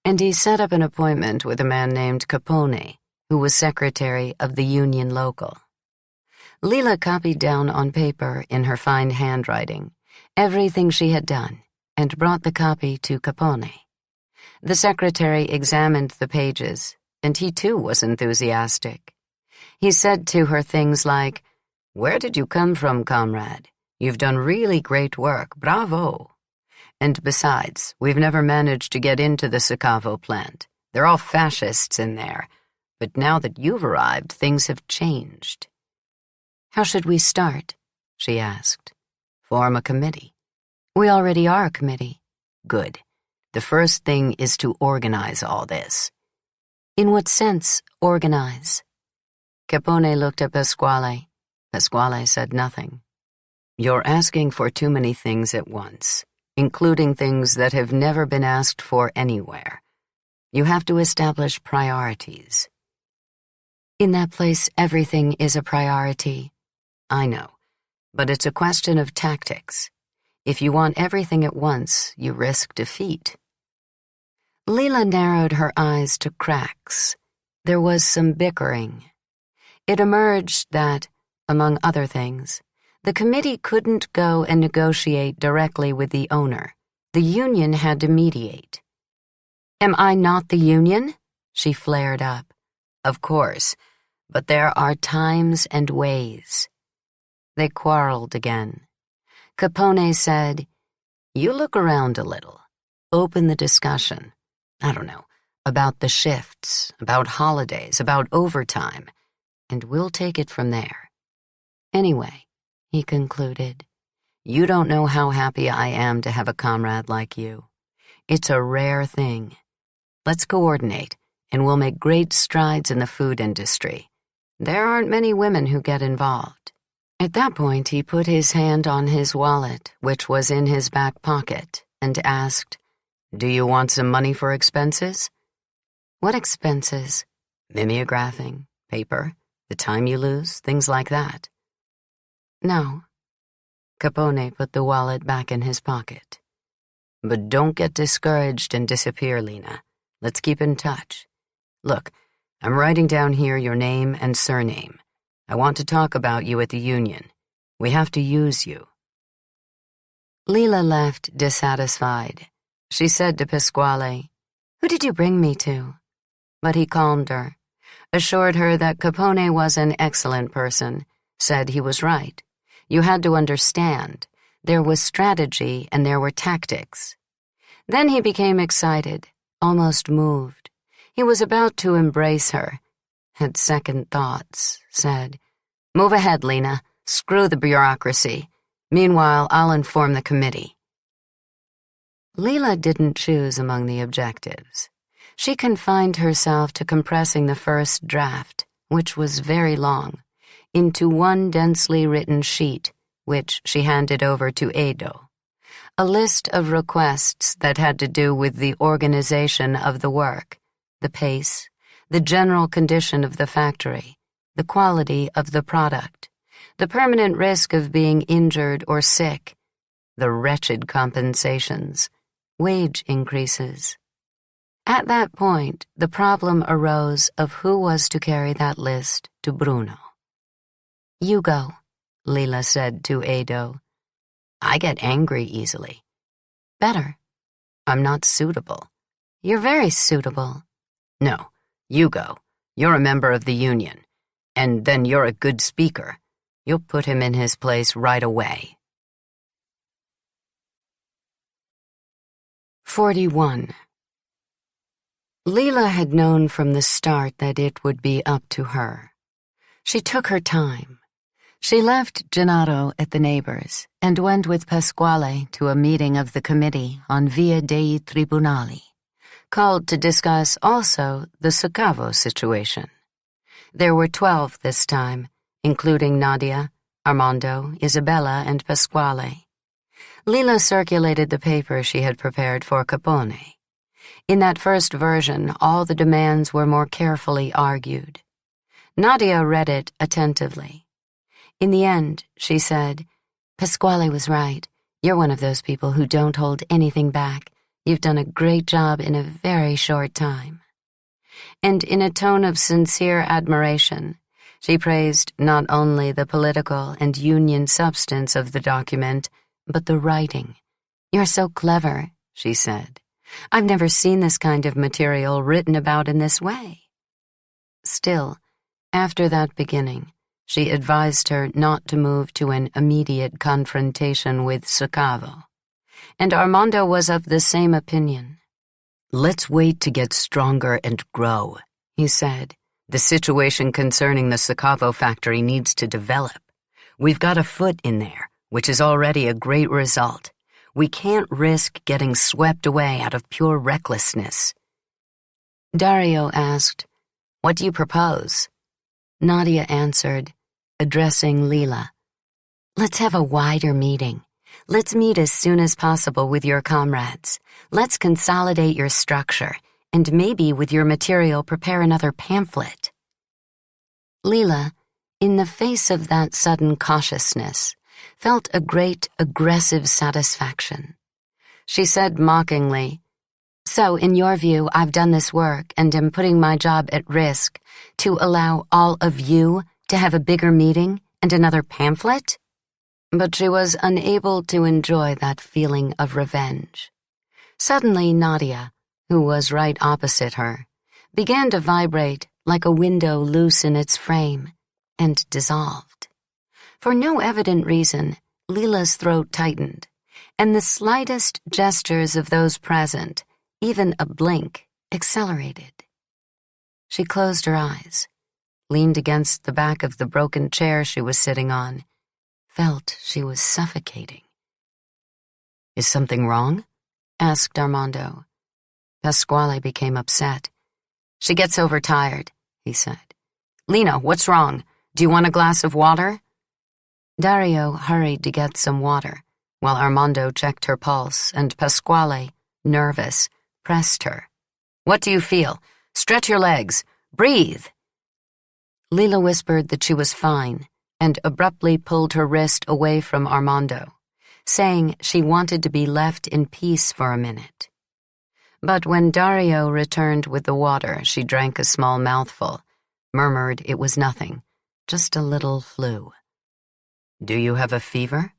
And he set up an appointment with a man named Capone, who was secretary of the union local. Lila copied down on paper in her fine handwriting everything she had done and brought the copy to Capone. The secretary examined the pages, and he too was enthusiastic. He said to her things like, "Where did you come from, comrade? You've done really great work. Bravo. And besides, we've never managed to get into the Sacavo plant. They're all fascists in there. But now that you've arrived, things have changed." "How should we start?" she asked. "Form a committee." "We already are a committee." "Good. The first thing is to organize all this." "In what sense, organize?" Capone looked at Pasquale. Pasquale said nothing. "You're asking for too many things at once, including things that have never been asked for anywhere. You have to establish priorities." "In that place, everything is a priority." "I know, but it's a question of tactics. If you want everything at once, you risk defeat." Lila narrowed her eyes to cracks. There was some bickering. It emerged that, among other things, the committee couldn't go and negotiate directly with the owner. The union had to mediate. "Am I not the union?" she flared up. "Of course, but there are times and ways." They quarreled again. Capone said, "You look around a little. Open the discussion. I don't know, about the shifts, about holidays, about overtime, and we'll take it from there. Anyway," he concluded, "you don't know how happy I am to have a comrade like you. It's a rare thing. Let's coordinate, and we'll make great strides in the food industry. There aren't many women who get involved." At that point, he put his hand on his wallet, which was in his back pocket, and asked, "Do you want some money for expenses?" "What expenses?" "Mimeographing, paper, the time you lose, things like that." "No." Capone put the wallet back in his pocket. "But don't get discouraged and disappear, Lena. Let's keep in touch. Look, I'm writing down here your name and surname. I want to talk about you at the union. We have to use you." Lila left dissatisfied. She said to Pasquale, "Who did you bring me to?" But he calmed her, assured her that Capone was an excellent person, said he was right. You had to understand, there was strategy and there were tactics. Then he became excited, almost moved. He was about to embrace her, had second thoughts, said, "Move ahead, Lena. Screw the bureaucracy. Meanwhile, I'll inform the committee." Lila didn't choose among the objectives. She confined herself to compressing the first draft, which was very long, into one densely written sheet, which she handed over to Edo. A list of requests that had to do with the organization of the work, the pace, the general condition of the factory, the quality of the product, the permanent risk of being injured or sick, the wretched compensations, wage increases. At that point, the problem arose of who was to carry that list to Bruno. "You go," Lila said to Edo. "I get angry easily." "Better." "I'm not suitable." "You're very suitable." "No, you go. You're a member of the union. And then you're a good speaker. You'll put him in his place right away." 41. Lila had known from the start that it would be up to her. She took her time. She left Gennaro at the neighbors and went with Pasquale to a meeting of the committee on Via dei Tribunali, called to discuss also the Sacavo situation. There were 12 this time, including Nadia, Armando, Isabella, and Pasquale. Lila circulated the paper she had prepared for Capone. In that first version, all the demands were more carefully argued. Nadia read it attentively. In the end, she said, "Pasquale was right. You're one of those people who don't hold anything back. You've done a great job in a very short time." And in a tone of sincere admiration, she praised not only the political and union substance of the document, but the writing. "You're so clever," she said. "I've never seen this kind of material written about in this way." Still, after that beginning, She advised her not to move to an immediate confrontation with Sacavo, and Armando was of the same opinion. "Let's wait to get stronger and grow," he said. "The situation concerning the Sacavo factory needs to develop. We've got a foot in there, which is already a great result. We can't risk getting swept away out of pure recklessness." Dario asked, "What do you propose?" Nadia answered, addressing Lila, "Let's have a wider meeting. Let's meet as soon as possible with your comrades. Let's consolidate your structure, and maybe with your material prepare another pamphlet." Lila, in the face of that sudden cautiousness, felt a great aggressive satisfaction. She said mockingly, "So, in your view, I've done this work and am putting my job at risk to allow all of you to have a bigger meeting and another pamphlet?" But she was unable to enjoy that feeling of revenge. Suddenly Nadia, who was right opposite her, began to vibrate like a window loose in its frame, and dissolved. For no evident reason, Lila's throat tightened, and the slightest gestures of those present, even a blink, accelerated. She closed her eyes, leaned against the back of the broken chair she was sitting on, felt she was suffocating. "Is something wrong?" asked Armando. Pasquale became upset. "She gets overtired," he said. "Lina, what's wrong? Do you want a glass of water?" Dario hurried to get some water, while Armando checked her pulse, and Pasquale, nervous, pressed her. "What do you feel? Stretch your legs. Breathe." Lila whispered that she was fine, and abruptly pulled her wrist away from Armando, saying she wanted to be left in peace for a minute. But when Dario returned with the water, she drank a small mouthful, murmured it was nothing, just a little flu. "Do you have a fever?"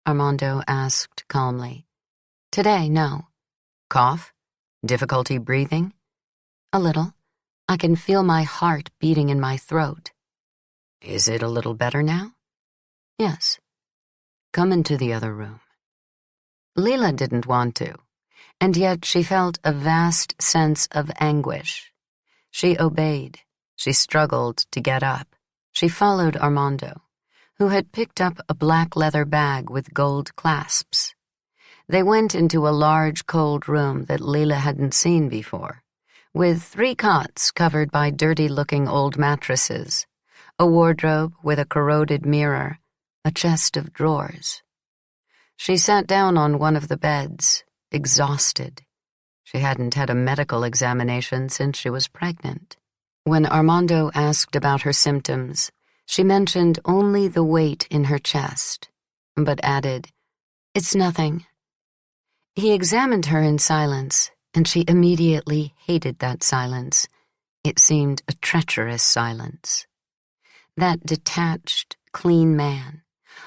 Armando asked calmly. "Today, no." "Cough? Difficulty breathing?" "A little. I can feel my heart beating in my throat." "Is it a little better now?" "Yes." "Come into the other room." Lila didn't want to, and yet she felt a vast sense of anguish. She obeyed. She struggled to get up. She followed Armando, who had picked up a black leather bag with gold clasps. They went into a large, cold room that Lila hadn't seen before, with 3 cots covered by dirty-looking old mattresses, a wardrobe with a corroded mirror, a chest of drawers. She sat down on one of the beds, exhausted. She hadn't had a medical examination since she was pregnant. When Armando asked about her symptoms, she mentioned only the weight in her chest, but added, "It's nothing." He examined her in silence, and she immediately hated that silence. It seemed a treacherous silence. That detached, clean man,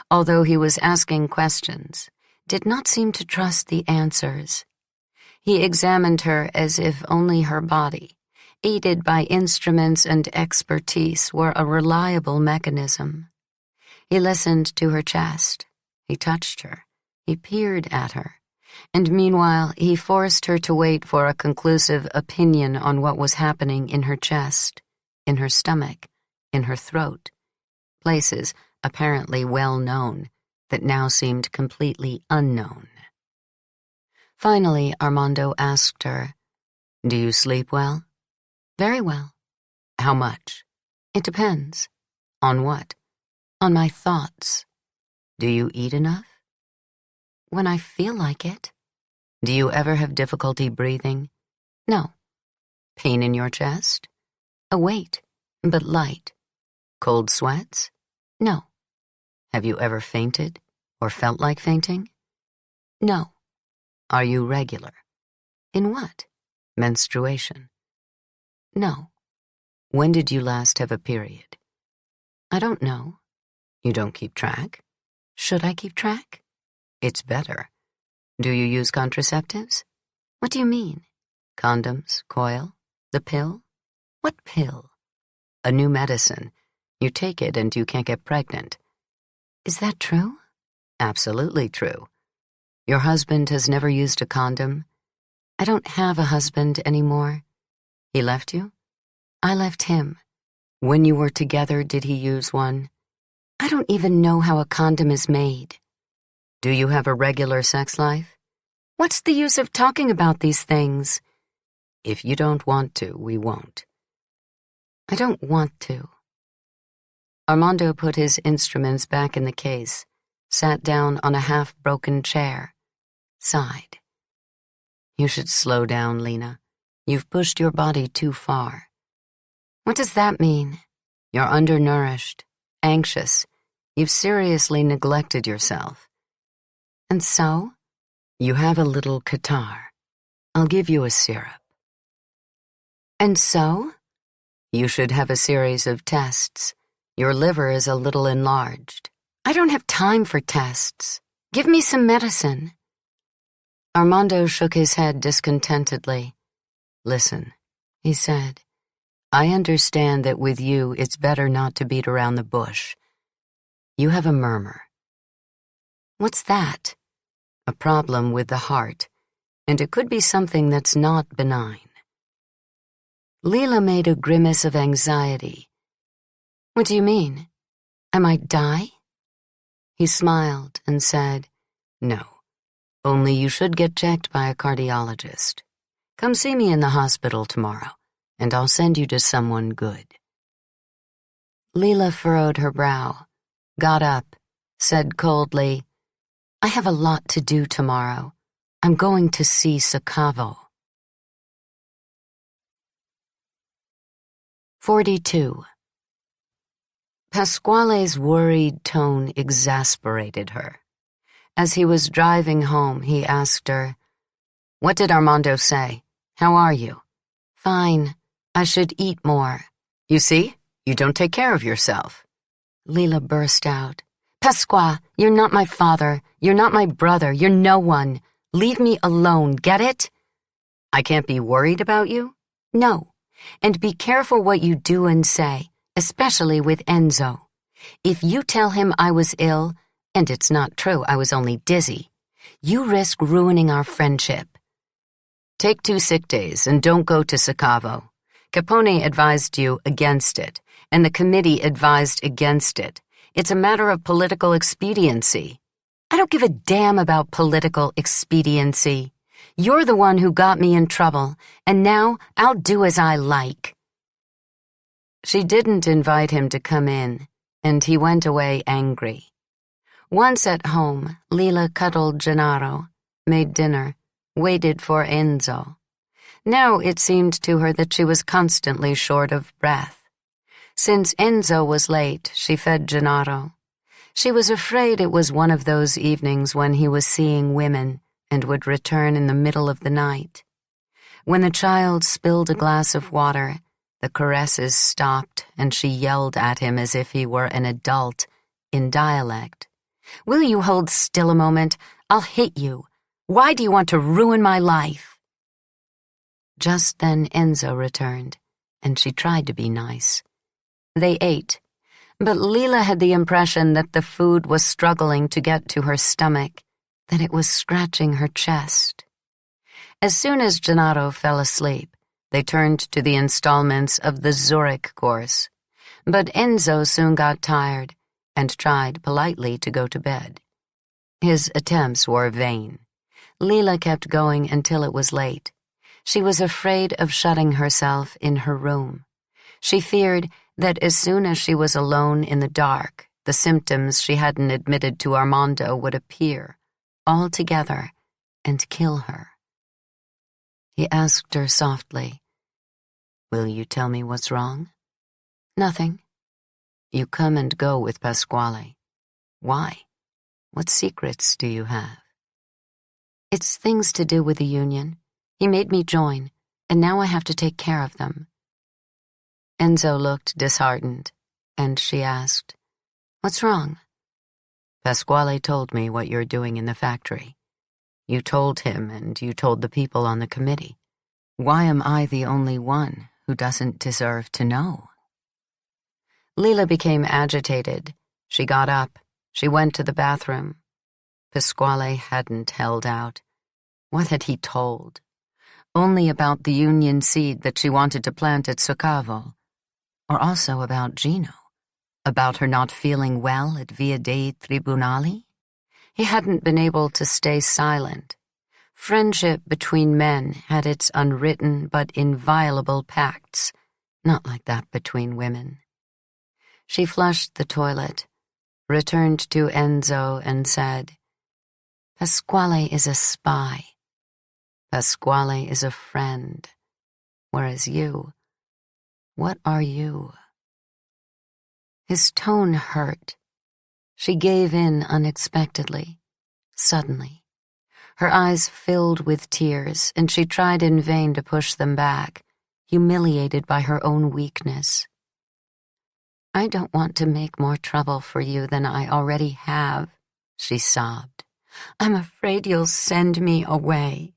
although he was asking questions, did not seem to trust the answers. He examined her as if only her body, aided by instruments and expertise, were a reliable mechanism. He listened to her chest. He touched her. He peered at her. And meanwhile, he forced her to wait for a conclusive opinion on what was happening in her chest, in her stomach, in her throat, places apparently well known that now seemed completely unknown. Finally, Armando asked her, "Do you sleep well?" "Very well." "How much?" "It depends." "On what?" "On my thoughts." "Do you eat enough?" "When I feel like it." "Do you ever have difficulty breathing?" "No." "Pain in your chest?" "A weight, but light." "Cold sweats?" "No." "Have you ever fainted or felt like fainting?" "No." "Are you regular?" "In what?" "Menstruation?" "No." "When did you last have a period?" "I don't know." "You don't keep track?" "Should I keep track?" "It's better." "Do you use contraceptives?" "What do you mean?" "Condoms, coil, the pill?" "What pill?" "A new medicine. You take it and you can't get pregnant. Is that true? Absolutely true. Your husband has never used a condom? I don't have a husband anymore. He left you? I left him. When you were together, did he use one? I don't even know how a condom is made. Do you have a regular sex life? What's the use of talking about these things? If you don't want to, we won't. I don't want to. Armando put his instruments back in the case, sat down on a half-broken chair, sighed. You should slow down, Lena. You've pushed your body too far. What does that mean? You're undernourished, anxious. You've seriously neglected yourself. And so? You have a little catarrh. I'll give you a syrup. And so? You should have a series of tests. Your liver is a little enlarged. I don't have time for tests. Give me some medicine. Armando shook his head discontentedly. Listen, he said. I understand that with you it's better not to beat around the bush. You have a murmur. What's that? A problem with the heart, and it could be something that's not benign. Lila made a grimace of anxiety. What do you mean? I might die? He smiled and said, No, only you should get checked by a cardiologist. Come see me in the hospital tomorrow, and I'll send you to someone good. Lila furrowed her brow, got up, said coldly, I have a lot to do tomorrow. I'm going to see Sakavo. 42. Pasquale's worried tone exasperated her. As he was driving home, he asked her, What did Armando say? How are you? Fine. I should eat more. You see, you don't take care of yourself. Lila burst out. Pasquale, you're not my father. You're not my brother. You're no one. Leave me alone, get it? I can't be worried about you? No. And be careful what you do and say, especially with Enzo. If you tell him I was ill, and it's not true, I was only dizzy, you risk ruining our friendship. Take 2 sick days and don't go to Sakavo. Capone advised you against it, and the committee advised against it. It's a matter of political expediency. I don't give a damn about political expediency. You're the one who got me in trouble, and now I'll do as I like. She didn't invite him to come in, and he went away angry. Once at home, Lila cuddled Gennaro, made dinner, waited for Enzo. Now it seemed to her that she was constantly short of breath. Since Enzo was late, she fed Gennaro. She was afraid it was one of those evenings when he was seeing women and would return in the middle of the night. When the child spilled a glass of water, the caresses stopped and she yelled at him as if he were an adult, in dialect. Will you hold still a moment? I'll hit you. Why do you want to ruin my life? Just then Enzo returned, and she tried to be nice. They ate, but Lila had the impression that the food was struggling to get to her stomach, that it was scratching her chest. As soon as Gennaro fell asleep, they turned to the installments of the Zurich course, but Enzo soon got tired and tried politely to go to bed. His attempts were vain. Lila kept going until it was late. She was afraid of shutting herself in her room. She feared that as soon as she was alone in the dark, the symptoms she hadn't admitted to Armando would appear, all together, and kill her. He asked her softly, Will you tell me what's wrong? Nothing. You come and go with Pasquale. Why? What secrets do you have? It's things to do with the union. He made me join, and now I have to take care of them. Enzo looked disheartened, and she asked, What's wrong? Pasquale told me what you're doing in the factory. You told him, and you told the people on the committee. Why am I the only one who doesn't deserve to know? Lila became agitated. She got up. She went to the bathroom. Pasquale hadn't held out. What had he told? Only about the union seed that she wanted to plant at Soccavo. Or also about Gino? About her not feeling well at Via dei Tribunali? He hadn't been able to stay silent. Friendship between men had its unwritten but inviolable pacts, not like that between women. She flushed the toilet, returned to Enzo and said, "Pasquale is a spy. Pasquale is a friend. Whereas you, what are you?" His tone hurt. She gave in unexpectedly, suddenly. Her eyes filled with tears, and she tried in vain to push them back, humiliated by her own weakness. "I don't want to make more trouble for you than I already have," she sobbed. "I'm afraid you'll send me away."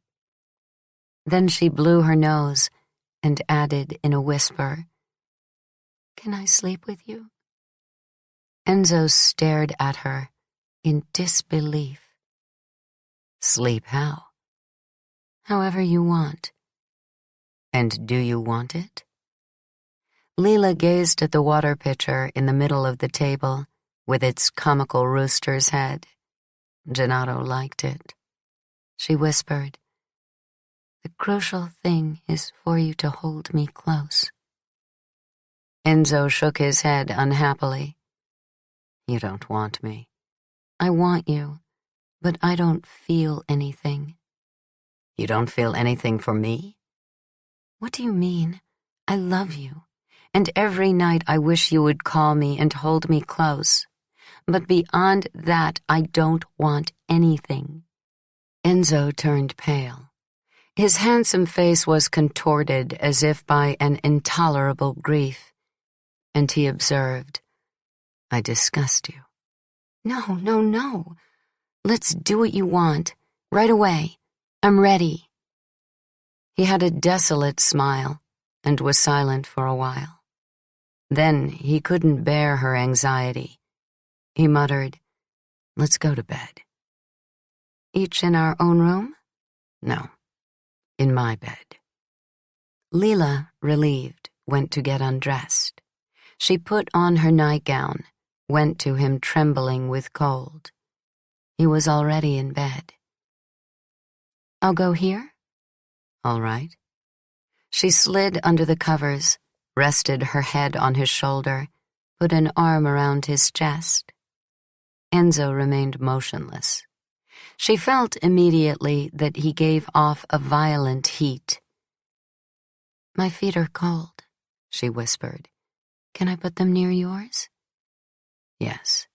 Then she blew her nose and added in a whisper, "Can I sleep with you?" Enzo stared at her in disbelief. "Sleep how?" "However you want." "And do you want it?" Lila gazed at the water pitcher in the middle of the table with its comical rooster's head. Gennaro liked it. She whispered, "The crucial thing is for you to hold me close." Enzo shook his head unhappily. "You don't want me." "I want you, but I don't feel anything." "You don't feel anything for me?" "What do you mean? I love you, and every night I wish you would call me and hold me close. But beyond that, I don't want anything." Enzo turned pale. His handsome face was contorted as if by an intolerable grief, and he observed, "I disgust you." "No, no, no. Let's do what you want, right away. I'm ready." He had a desolate smile and was silent for a while. Then he couldn't bear her anxiety. He muttered, "Let's go to bed." "Each in our own room?" "No, in my bed." Lila, relieved, went to get undressed. She put on her nightgown, went to him trembling with cold. He was already in bed. "I'll go here?" "All right." She slid under the covers, rested her head on his shoulder, put an arm around his chest. Enzo remained motionless. She felt immediately that he gave off a violent heat. "My feet are cold," she whispered. "Can I put them near yours?" "Yes."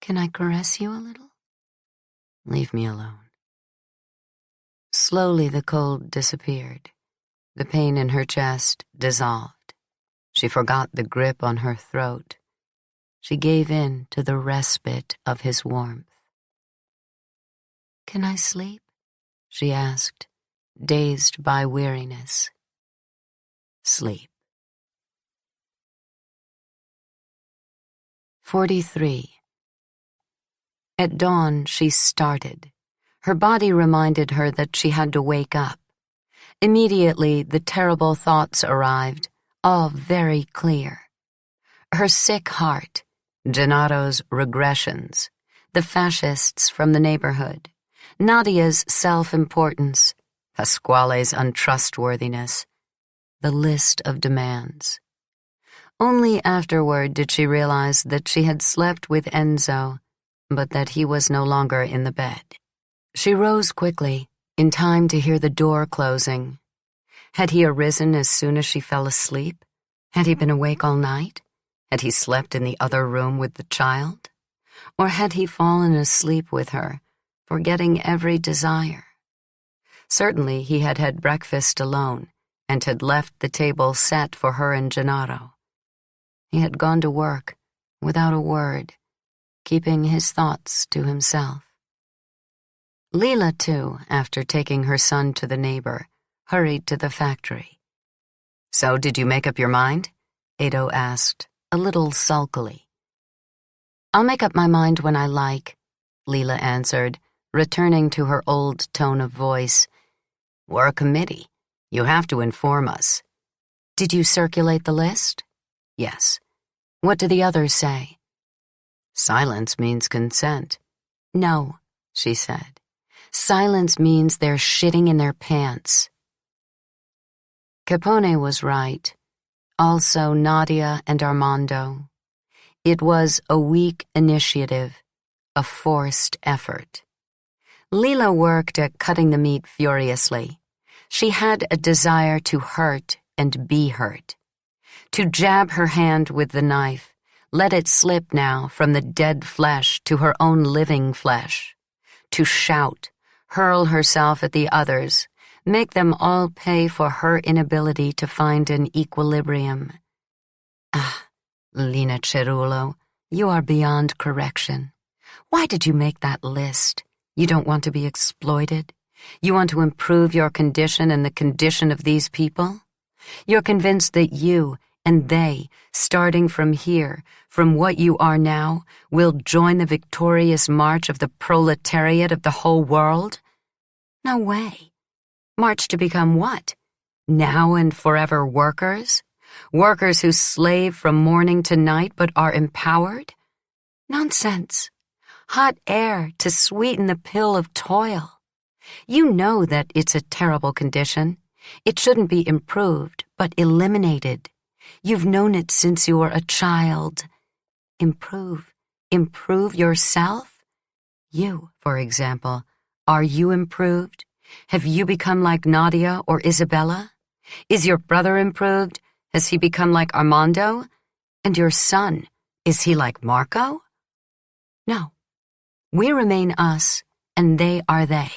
"Can I caress you a little?" "Leave me alone." Slowly the cold disappeared. The pain in her chest dissolved. She forgot the grip on her throat. She gave in to the respite of his warmth. "Can I sleep?" she asked, dazed by weariness. "Sleep." 43. At dawn, she started. Her body reminded her that she had to wake up. Immediately, the terrible thoughts arrived, all very clear. Her sick heart, Gennaro's regressions, the fascists from the neighborhood, Nadia's self-importance, Pasquale's untrustworthiness, the list of demands. Only afterward did she realize that she had slept with Enzo, but that he was no longer in the bed. She rose quickly, in time to hear the door closing. Had he arisen as soon as she fell asleep? Had he been awake all night? Had he slept in the other room with the child? Or had he fallen asleep with her, forgetting every desire? Certainly he had had breakfast alone, and had left the table set for her and Gennaro. He had gone to work, without a word, keeping his thoughts to himself. Lila, too, after taking her son to the neighbor, hurried to the factory. "So, did you make up your mind?" Edo asked, a little sulkily. "I'll make up my mind when I like," Lila answered, returning to her old tone of voice. "We're a committee. You have to inform us." "Did you circulate the list?" "Yes." "What do the others say?" "Silence means consent." "No," she said. "Silence means they're shitting in their pants." Capone was right. Also Nadia and Armando. It was a weak initiative, a forced effort. Lila worked at cutting the meat furiously. She had a desire to hurt and be hurt. To jab her hand with the knife, let it slip now from the dead flesh to her own living flesh. To shout, hurl herself at the others, make them all pay for her inability to find an equilibrium. Ah, Lina Cerullo, you are beyond correction. Why did you make that list? You don't want to be exploited? You want to improve your condition and the condition of these people? You're convinced that you and they, starting from here, from what you are now, will join the victorious march of the proletariat of the whole world? No way. March to become what? Now and forever workers? Workers who slave from morning to night but are empowered? Nonsense. Hot air to sweeten the pill of toil. You know that it's a terrible condition. It shouldn't be improved, but eliminated. You've known it since you were a child. Improve yourself? You, for example, are you improved? Have you become like Nadia or Isabella? Is your brother improved? Has he become like Armando? And your son, is he like Marco? No. We remain us, and they are they.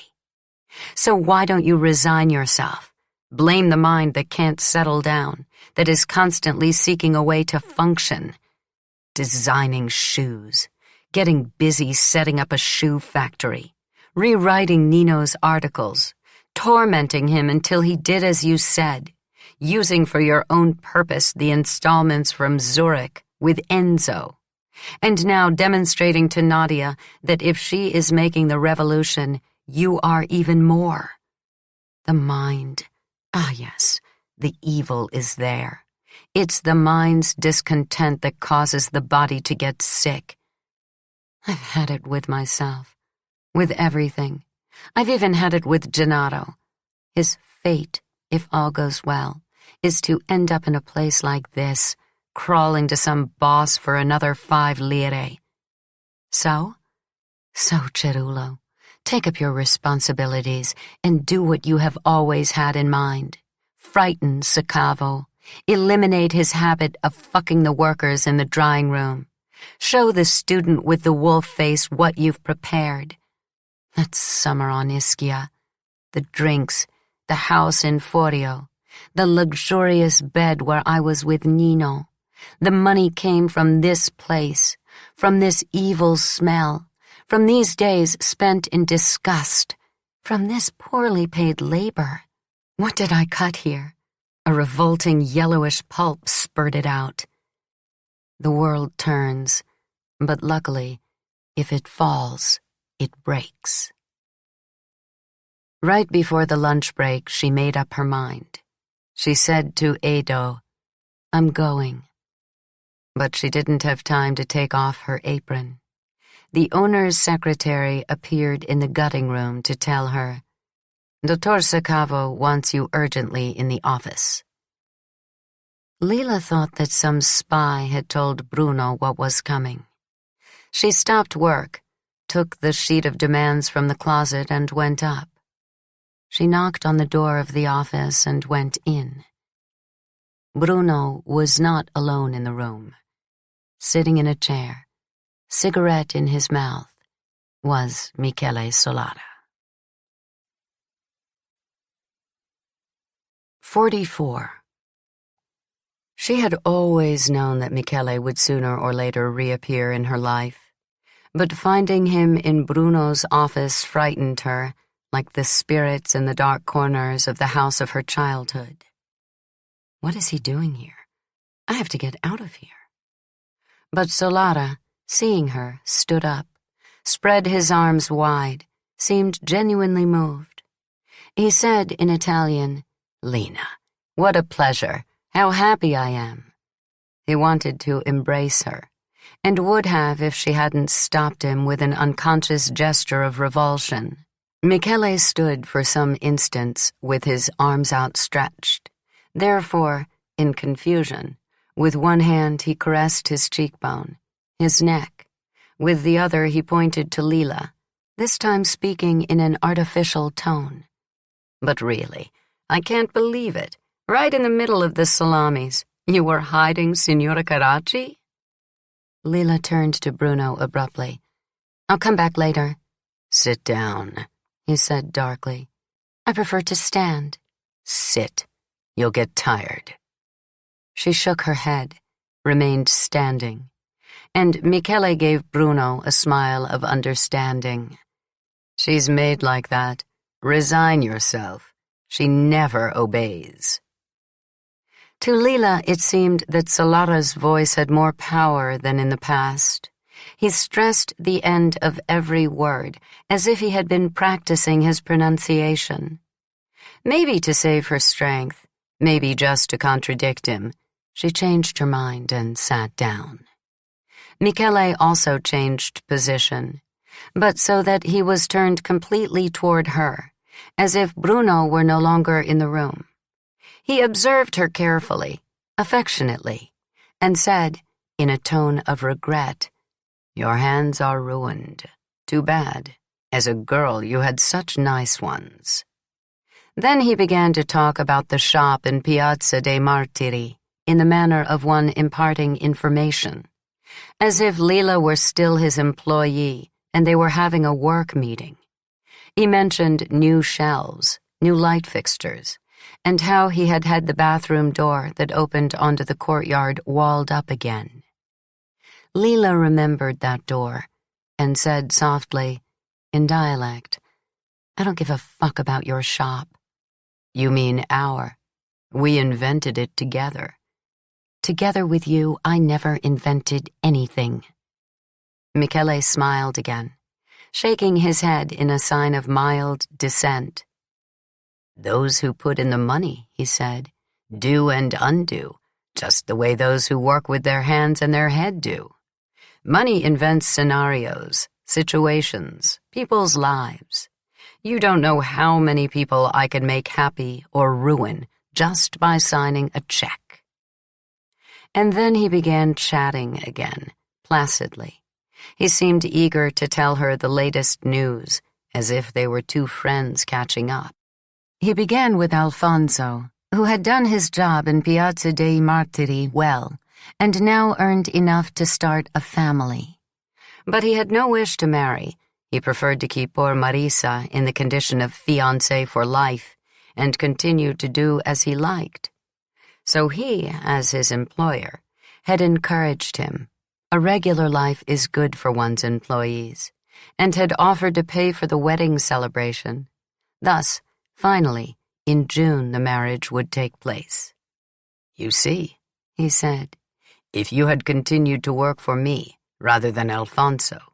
So why don't you resign yourself? Blame the mind that can't settle down, that is constantly seeking a way to function. Designing shoes, getting busy setting up a shoe factory, rewriting Nino's articles, tormenting him until he did as you said, using for your own purpose the installments from Zurich with Enzo, and now demonstrating to Nadia that if she is making the revolution, you are even more. The mind. Ah, yes, the evil is there. It's the mind's discontent that causes the body to get sick. I've had it with myself, with everything. I've even had it with Gennaro. His fate, if all goes well, is to end up in a place like this, crawling to some boss for another 5 lire. So, Cerullo, take up your responsibilities and do what you have always had in mind. Frighten Sacavo. Eliminate his habit of fucking the workers in the drying room. Show the student with the wolf face what you've prepared. That summer on Ischia, the drinks, the house in Forio, the luxurious bed where I was with Nino. The money came from this place, from this evil smell, from these days spent in disgust, from this poorly paid labor. What did I cut here? A revolting yellowish pulp spurted out. The world turns, but luckily, if it falls, it breaks. Right before the lunch break, she made up her mind. She said to Edo, "I'm going." But she didn't have time to take off her apron. The owner's secretary appeared in the gutting room to tell her, "Dottor Sacavo wants you urgently in the office." Lila thought that some spy had told Bruno what was coming. She stopped work, took the sheet of demands from the closet and went up. She knocked on the door of the office and went in. Bruno was not alone in the room. Sitting in a chair, cigarette in his mouth, was Michele Solata. 44. She had always known that Michele would sooner or later reappear in her life, but finding him in Bruno's office frightened her, like the spirits in the dark corners of the house of her childhood. What is he doing here? I have to get out of here. But Solara, seeing her, stood up, spread his arms wide, seemed genuinely moved. He said in Italian, "Lina, what a pleasure, how happy I am." He wanted to embrace her, and would have if she hadn't stopped him with an unconscious gesture of revulsion. Michele stood for some instants with his arms outstretched. Therefore, in confusion, with one hand he caressed his cheekbone, his neck. With the other he pointed to Lila, this time speaking in an artificial tone. "But really, I can't believe it. Right in the middle of the salamis, you were hiding Signora Carracci?" Lila turned to Bruno abruptly. "I'll come back later." "Sit down," he said darkly. "I prefer to stand." "Sit. You'll get tired." She shook her head, remained standing, and Michele gave Bruno a smile of understanding. "She's made like that. Resign yourself. She never obeys." To Lila, it seemed that Solara's voice had more power than in the past. He stressed the end of every word, as if he had been practicing his pronunciation. Maybe to save her strength, maybe just to contradict him, she changed her mind and sat down. Michele also changed position, but so that he was turned completely toward her, as if Bruno were no longer in the room. He observed her carefully, affectionately, and said, in a tone of regret, "Your hands are ruined. Too bad. As a girl, you had such nice ones." Then he began to talk about the shop in Piazza dei Martiri, in the manner of one imparting information, as if Lila were still his employee and they were having a work meeting. He mentioned new shelves, new light fixtures, and how he had had the bathroom door that opened onto the courtyard walled up again. Lila remembered that door and said softly, in dialect, "I don't give a fuck about your shop." "You mean our. We invented it together." "Together with you, I never invented anything." Michele smiled again, shaking his head in a sign of mild dissent. "Those who put in the money," he said, "do and undo, just the way those who work with their hands and their head do. Money invents scenarios, situations, people's lives. You don't know how many people I could make happy or ruin just by signing a check." And then he began chatting again, placidly. He seemed eager to tell her the latest news, as if they were two friends catching up. He began with Alfonso, who had done his job in Piazza dei Martiri well, and now earned enough to start a family. But he had no wish to marry. He preferred to keep poor Marisa in the condition of fiancé for life, and continue to do as he liked. So he, as his employer, had encouraged him. A regular life is good for one's employees, and had offered to pay for the wedding celebration. Thus, finally, in June the marriage would take place. "You see," he said, "if you had continued to work for me rather than Alfonso,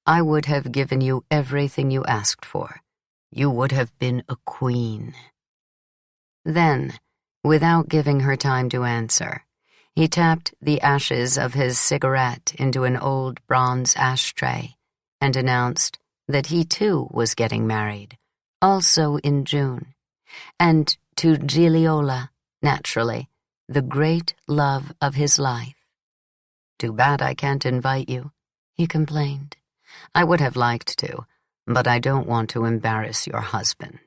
I would have given you everything you asked for. You would have been a queen." Then, without giving her time to answer, he tapped the ashes of his cigarette into an old bronze ashtray and announced that he too was getting married, also in June, and to Gigliola, naturally, the great love of his life. "Too bad I can't invite you," he complained. "I would have liked to, but I don't want to embarrass your husband."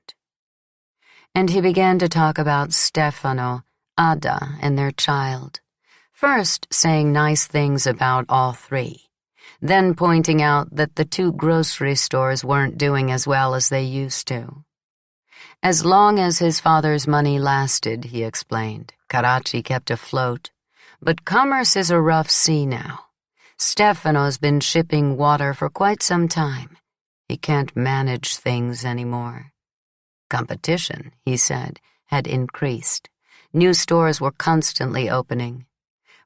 And he began to talk about Stefano, Ada, and their child, first saying nice things about all three, then pointing out that the two grocery stores weren't doing as well as they used to. As long as his father's money lasted, he explained, Carracci kept afloat, but commerce is a rough sea now. Stefano's been shipping water for quite some time. He can't manage things anymore. Competition, he said, had increased. New stores were constantly opening.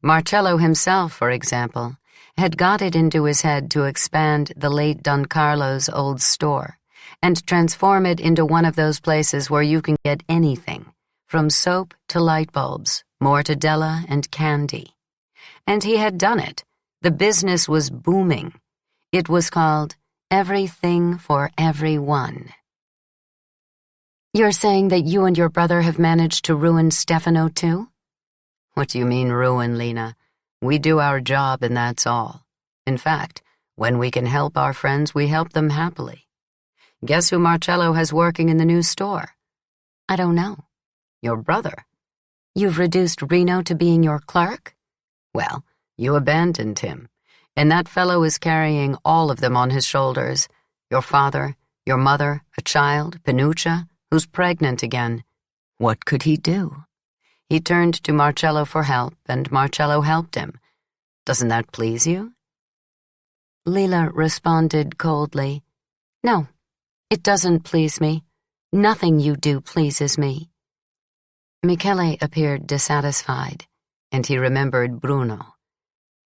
Marcello himself, for example, had got it into his head to expand the late Don Carlo's old store and transform it into one of those places where you can get anything, from soap to light bulbs, mortadella and candy. And he had done it. The business was booming. It was called Everything for Everyone. You're saying that you and your brother have managed to ruin Stefano too? What do you mean ruin, Lena? We do our job and that's all. In fact, when we can help our friends, we help them happily. Guess who Marcello has working in the new store? I don't know. Your brother. You've reduced Reno to being your clerk? Well, you abandoned him, and that fellow is carrying all of them on his shoulders. Your father, your mother, a child, Pinuccia, who's pregnant again. What could he do? He turned to Marcello for help, and Marcello helped him. Doesn't that please you? Lila responded coldly. No, it doesn't please me. Nothing you do pleases me. Michele appeared dissatisfied, and he remembered Bruno.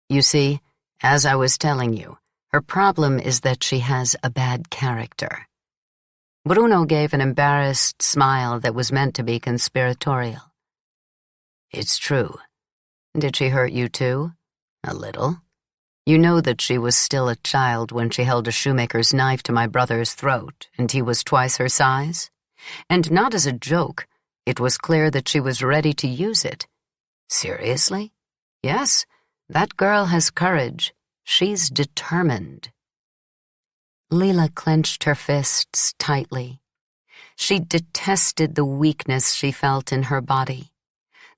You see, as I was telling you, her problem is that she has a bad character. Bruno gave an embarrassed smile that was meant to be conspiratorial. It's true. Did she hurt you too? A little. You know that she was still a child when she held a shoemaker's knife to my brother's throat, and he was twice her size? And not as a joke, it was clear that she was ready to use it. Seriously? Yes, that girl has courage. She's determined. Lila clenched her fists tightly. She detested the weakness she felt in her body.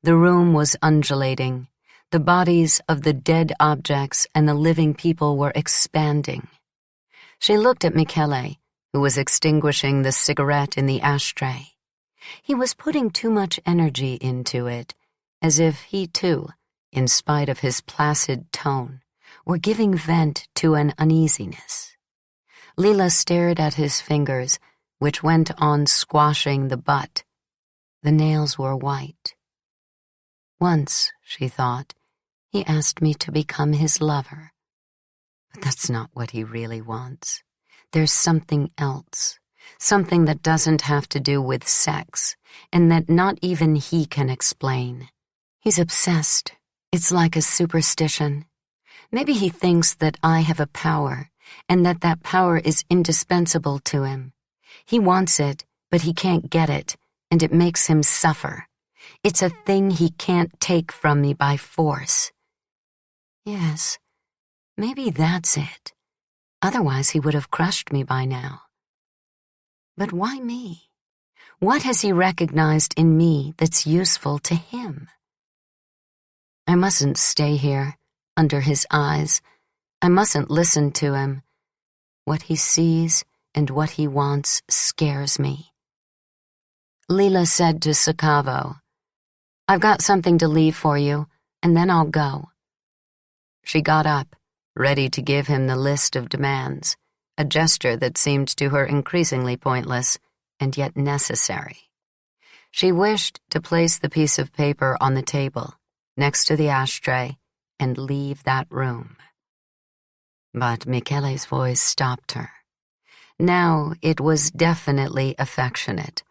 The room was undulating. The bodies of the dead objects and the living people were expanding. She looked at Michele, who was extinguishing the cigarette in the ashtray. He was putting too much energy into it, as if he too, in spite of his placid tone, were giving vent to an uneasiness. Lila stared at his fingers, which went on squashing the butt. The nails were white. Once, she thought, he asked me to become his lover. But that's not what he really wants. There's something else, something that doesn't have to do with sex, and that not even he can explain. He's obsessed. It's like a superstition. Maybe he thinks that I have a power, and that power is indispensable to him. He wants it, but he can't get it, and it makes him suffer. It's a thing he can't take from me by force. Yes, maybe that's it. Otherwise he would have crushed me by now. But why me? What has he recognized in me that's useful to him? I mustn't stay here, under his eyes. I mustn't listen to him. What he sees and what he wants scares me. Lila said to Sacavo, I've got something to leave for you, and then I'll go. She got up, ready to give him the list of demands, a gesture that seemed to her increasingly pointless, and yet necessary. She wished to place the piece of paper on the table, next to the ashtray, and leave that room. But Michele's voice stopped her. Now it was definitely affectionate,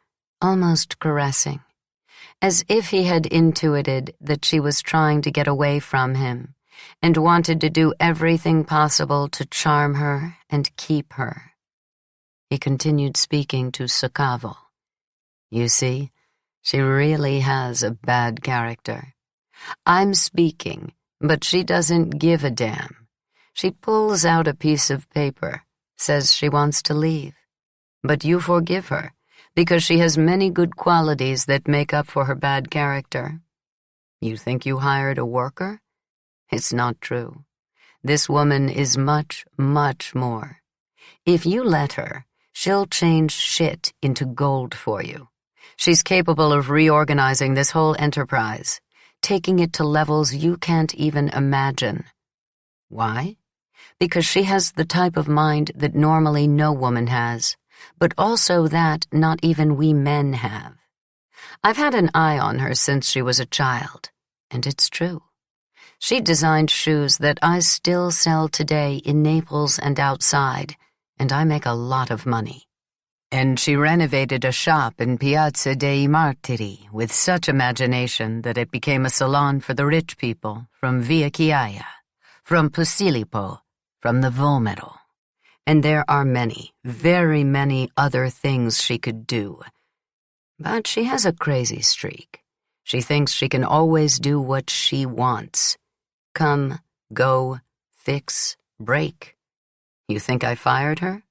almost caressing, as if he had intuited that she was trying to get away from him and wanted to do everything possible to charm her and keep her. He continued speaking to Sacavo. You see, she really has a bad character. I'm speaking, but she doesn't give a damn. She pulls out a piece of paper, says she wants to leave. But you forgive her, because she has many good qualities that make up for her bad character. You think you hired a worker? It's not true. This woman is much, much more. If you let her, she'll change shit into gold for you. She's capable of reorganizing this whole enterprise, taking it to levels you can't even imagine. Why? Because she has the type of mind that normally no woman has, but also that not even we men have. I've had an eye on her since she was a child, and it's true. She designed shoes that I still sell today in Naples and outside, and I make a lot of money. And she renovated a shop in Piazza dei Martiri with such imagination that it became a salon for the rich people from Via Chiaia, from Posillipo, from the Vomero. And there are many, very many other things she could do. But she has a crazy streak. She thinks she can always do what she wants. Come, go, fix, break. You think I fired her?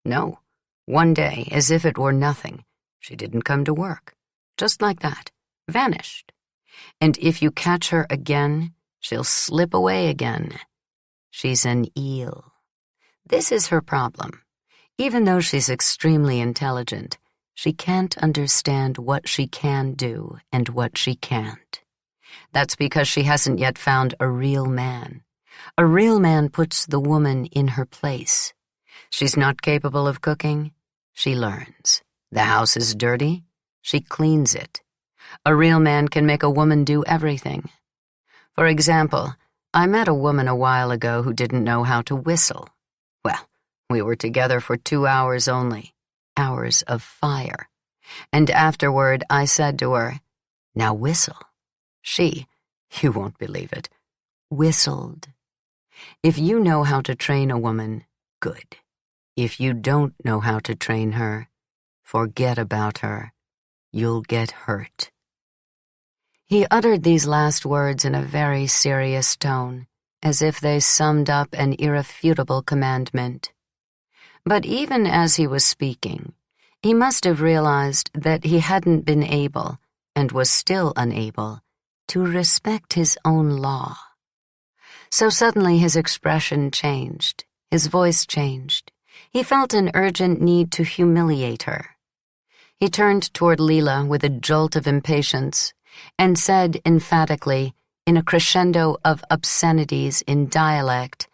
No. One day, as if it were nothing, she didn't come to work. Just like that. Vanished. And if you catch her again, she'll slip away again. She's an eel. This is her problem. Even though she's extremely intelligent, she can't understand what she can do and what she can't. That's because she hasn't yet found a real man. A real man puts the woman in her place. She's not capable of cooking. She learns. The house is dirty. She cleans it. A real man can make a woman do everything. For example, I met a woman a while ago who didn't know how to whistle. Well, we were together for 2 hours only. Hours of fire. And afterward, I said to her, "Now whistle." She, you won't believe it, whistled. If you know how to train a woman, good. If you don't know how to train her, forget about her. You'll get hurt. He uttered these last words in a very serious tone, as if they summed up an irrefutable commandment. But even as he was speaking, he must have realized that he hadn't been able, and was still unable, to respect his own law. So suddenly his expression changed, his voice changed. He felt an urgent need to humiliate her. He turned toward Lila with a jolt of impatience and said emphatically, in a crescendo of obscenities in dialect,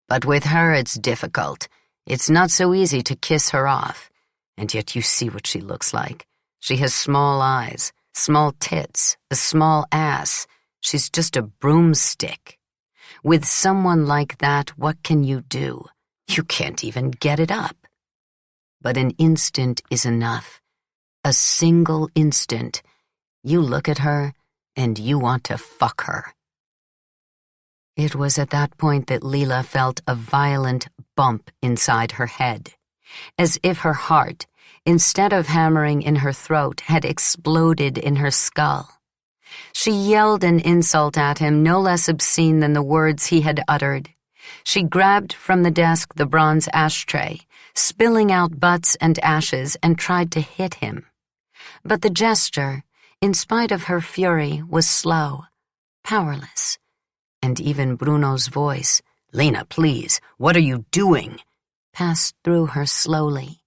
"But with her it's difficult. It's not so easy to kiss her off. And yet you see what she looks like. She has small eyes, small tits, a small ass. She's just a broomstick. With someone like that, what can you do? You can't even get it up. But an instant is enough. A single instant. You look at her, and you want to fuck her." It was at that point that Lila felt a violent bump inside her head, as if her heart, instead of hammering in her throat, had exploded in her skull. She yelled an insult at him no less obscene than the words he had uttered. She grabbed from the desk the bronze ashtray, spilling out butts and ashes, and tried to hit him. But the gesture, in spite of her fury, was slow, powerless. And even Bruno's voice, "Lena, please, what are you doing?" passed through her slowly.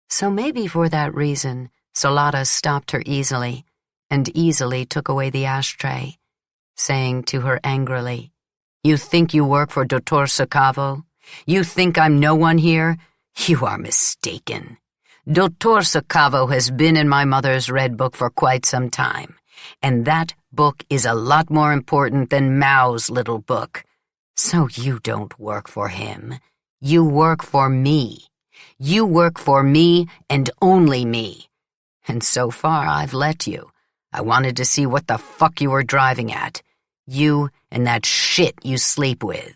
So maybe for that reason, Solata stopped her easily, and easily took away the ashtray, saying to her angrily, "You think you work for Dottor Soccavo? You think I'm no one here? You are mistaken. Dottor Soccavo has been in my mother's red book for quite some time, and that book is a lot more important than Mao's little book. So you don't work for him. You work for me. You work for me and only me. And so far I've let you. I wanted to see what the fuck you were driving at. You and that shit you sleep with.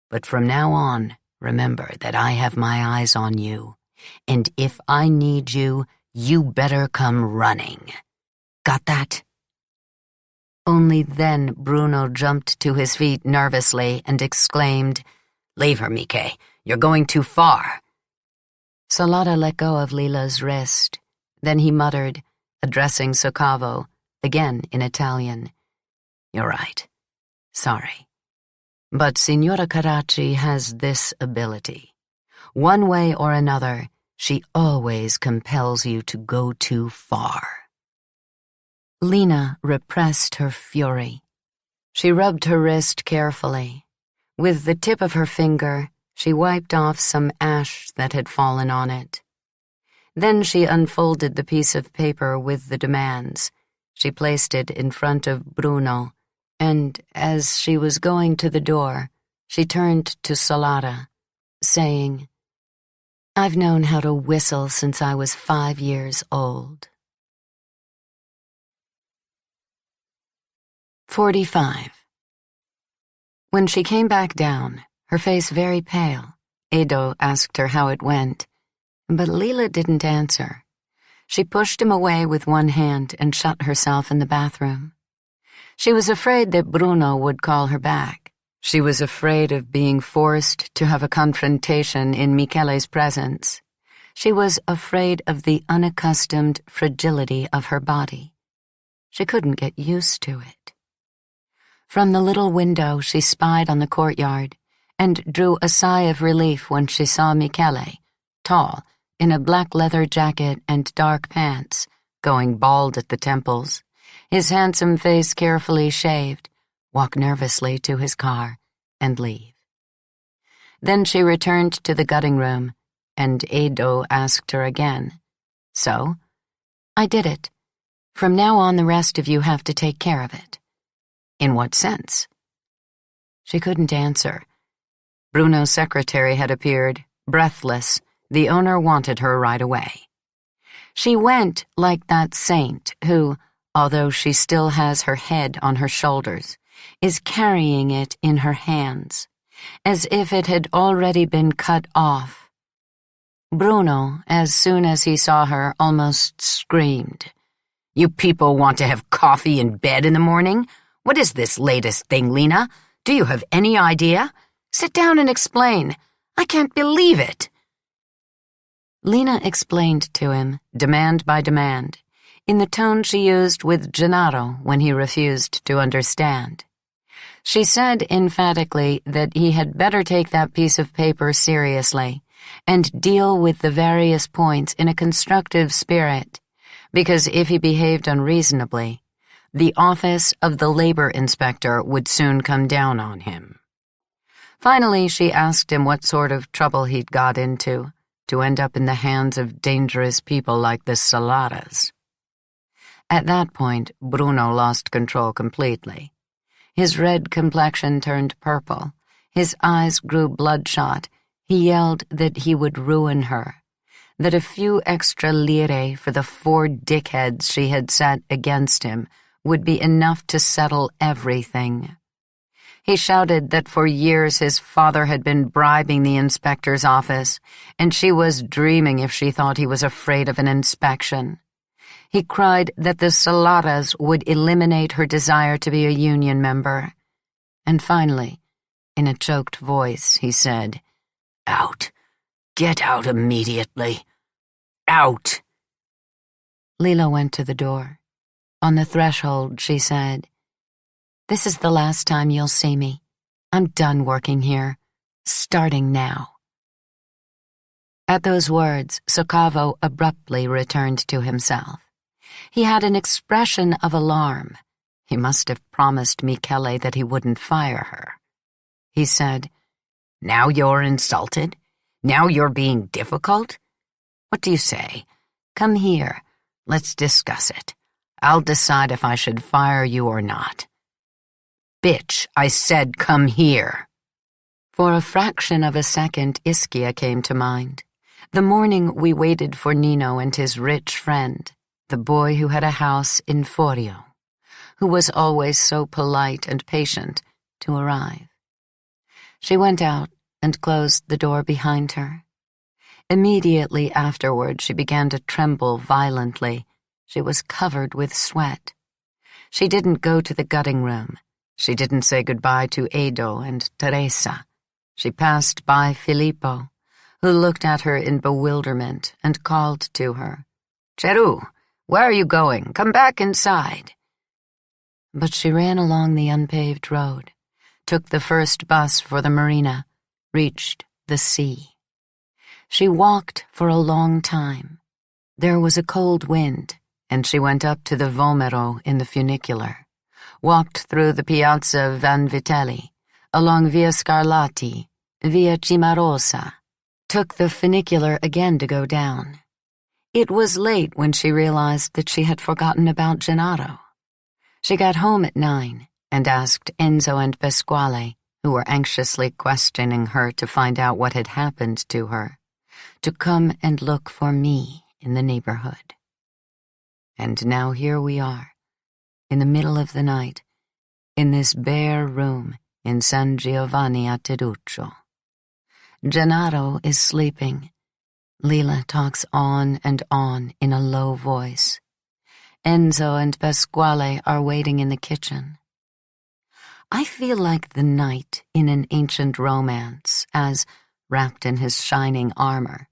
But from now on, remember that I have my eyes on you. And if I need you, you better come running. Got that?" Only then Bruno jumped to his feet nervously and exclaimed, "Leave her, Mike. You're going too far." Solata let go of Lila's wrist. Then he muttered, addressing Soccavo, again in Italian, "You're right. Sorry. But Signora Carracci has this ability. One way or another, she always compels you to go too far." Lena repressed her fury. She rubbed her wrist carefully. With the tip of her finger, she wiped off some ash that had fallen on it. Then she unfolded the piece of paper with the demands. She placed it in front of Bruno and as she was going to the door, she turned to Salata, saying, "I've known how to whistle since I was 5 years old." 45. When she came back down, her face very pale, Edo asked her how it went, but Lila didn't answer. She pushed him away with one hand and shut herself in the bathroom. She was afraid that Bruno would call her back. She was afraid of being forced to have a confrontation in Michele's presence. She was afraid of the unaccustomed fragility of her body. She couldn't get used to it. From the little window she spied on the courtyard and drew a sigh of relief when she saw Michele, tall, in a black leather jacket and dark pants, going bald at the temples, his handsome face carefully shaved, walk nervously to his car and leave. Then she returned to the gutting room, and Edo asked her again, "So?" "I did it. From now on the rest of you have to take care of it." "In what sense?" She couldn't answer. Bruno's secretary had appeared, breathless. The owner wanted her right away. She went like that saint who, although she still has her head on her shoulders, is carrying it in her hands, as if it had already been cut off. Bruno, as soon as he saw her, almost screamed. "You people want to have coffee in bed in the morning? What is this latest thing, Lena? Do you have any idea? Sit down and explain. I can't believe it." Lena explained to him, demand by demand, in the tone she used with Gennaro when he refused to understand. She said emphatically that he had better take that piece of paper seriously and deal with the various points in a constructive spirit, because if he behaved unreasonably, the office of the labor inspector would soon come down on him. Finally, she asked him what sort of trouble he'd got into to end up in the hands of dangerous people like the Saladas. At that point, Bruno lost control completely. His red complexion turned purple, his eyes grew bloodshot. He yelled that he would ruin her, that a few extra lire for the 4 dickheads she had set against him would be enough to settle everything. He shouted that for years his father had been bribing the inspector's office, and she was dreaming if she thought he was afraid of an inspection. He cried that the Saladas would eliminate her desire to be a union member. And finally, in a choked voice, he said, "Out. Get out immediately. Out." Lila went to the door. On the threshold, she said, "This is the last time you'll see me. I'm done working here. Starting now." At those words, Soccavo abruptly returned to himself. He had an expression of alarm. He must have promised Michele that he wouldn't fire her. He said, "Now you're insulted? Now you're being difficult? What do you say? Come here. Let's discuss it. I'll decide if I should fire you or not." "Bitch, I said come here." For a fraction of a second, Ischia came to mind. The morning we waited for Nino and his rich friend, the boy who had a house in Forio, who was always so polite and patient, to arrive. She went out and closed the door behind her. Immediately afterward, she began to tremble violently. She was covered with sweat. She didn't go to the gutting room. She didn't say goodbye to Edo and Teresa. She passed by Filippo, who looked at her in bewilderment and called to her, "Ceru, where are you going? Come back inside." But she ran along the unpaved road, took the first bus for the marina, reached the sea. She walked for a long time. There was a cold wind, and she went up to the Vomero in the funicular, walked through the Piazza Vanvitelli, along Via Scarlatti, Via Cimarosa, took the funicular again to go down. It was late when she realized that she had forgotten about Gennaro. She got home at 9, and asked Enzo and Pasquale, who were anxiously questioning her to find out what had happened to her, to come and look for me in the neighborhood. And now here we are, in the middle of the night, in this bare room in San Giovanni a Teduccio. Gennaro is sleeping. Lila talks on and on in a low voice. Enzo and Pasquale are waiting in the kitchen. I feel like the knight in an ancient romance as, wrapped in his shining armor,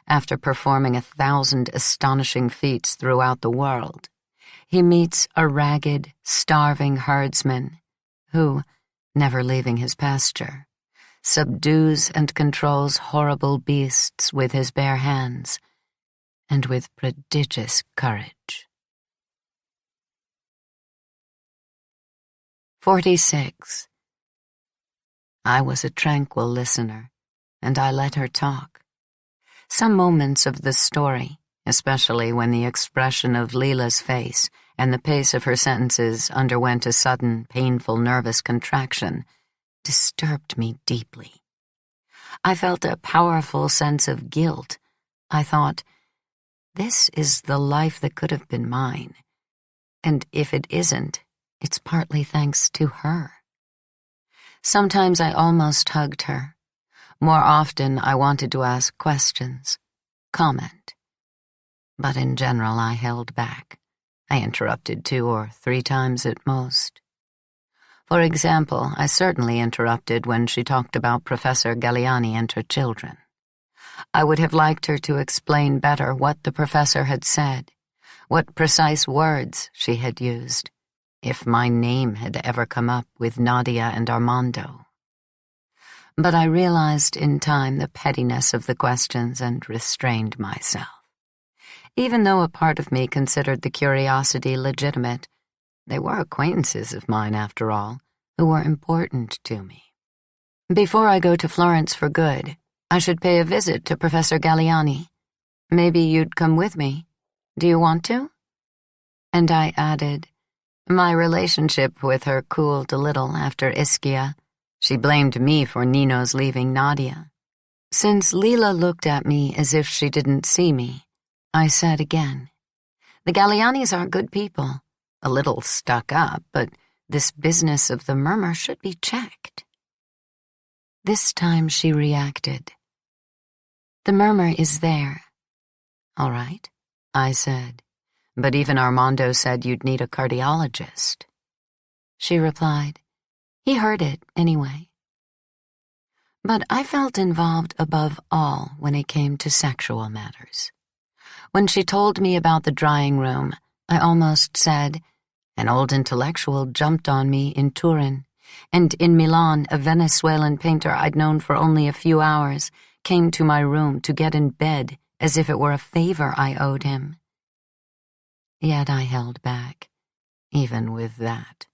after performing 1,000 astonishing feats throughout the world, he meets a ragged, starving herdsman who, never leaving his pasture, subdues and controls horrible beasts with his bare hands, and with prodigious courage. 46. I was a tranquil listener, and I let her talk. Some moments of the story, especially when the expression of Lila's face and the pace of her sentences underwent a sudden, painful, nervous contraction, disturbed me deeply. I felt a powerful sense of guilt. I thought, this is the life that could have been mine, and if it isn't, it's partly thanks to her. Sometimes I almost hugged her. More often I wanted to ask questions, comment. But in general I held back. I interrupted 2 or 3 times at most. For example, I certainly interrupted when she talked about Professor Galliani and her children. I would have liked her to explain better what the professor had said, what precise words she had used, if my name had ever come up with Nadia and Armando. But I realized in time the pettiness of the questions and restrained myself. Even though a part of me considered the curiosity legitimate, they were acquaintances of mine, after all, who were important to me. Before I go to Florence for good, I should pay a visit to Professor Galliani. Maybe you'd come with me. Do you want to? And I added, my relationship with her cooled a little after Ischia. She blamed me for Nino's leaving Nadia. Since Lila looked at me as if she didn't see me, I said again, the Gallianis are good people, a little stuck up, but this business of the murmur should be checked. This time she reacted. The murmur is there. All right, I said, but even Armando said you'd need a cardiologist. She replied, he heard it anyway. But I felt involved above all when it came to sexual matters. When she told me about the drying room, I almost said, an old intellectual jumped on me in Turin, and in Milan a Venezuelan painter I'd known for only a few hours came to my room to get in bed as if it were a favor I owed him. Yet I held back, even with that.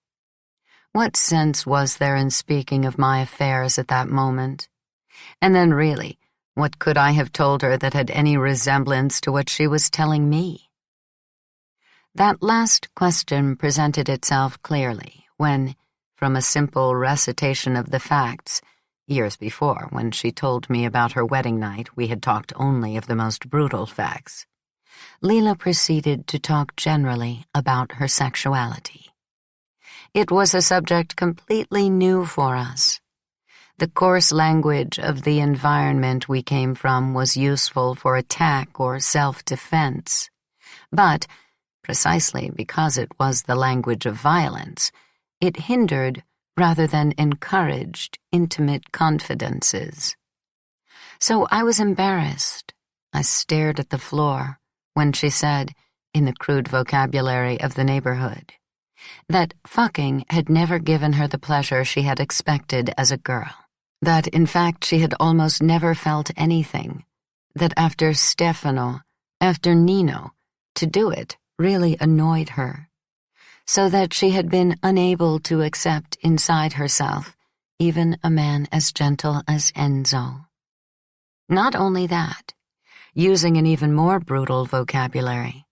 What sense was there in speaking of my affairs at that moment? And then really, what could I have told her that had any resemblance to what she was telling me? That last question presented itself clearly when, from a simple recitation of the facts, years before, when she told me about her wedding night, we had talked only of the most brutal facts, Lila proceeded to talk generally about her sexuality. It was a subject completely new for us. The coarse language of the environment we came from was useful for attack or self-defense, but, precisely because it was the language of violence, it hindered rather than encouraged intimate confidences. So I was embarrassed. I stared at the floor when she said, in the crude vocabulary of the neighborhood, that fucking had never given her the pleasure she had expected as a girl, that in fact she had almost never felt anything, that after Stefano, after Nino, to do it really annoyed her, so that she had been unable to accept inside herself even a man as gentle as Enzo. Not only that, using an even more brutal vocabulary,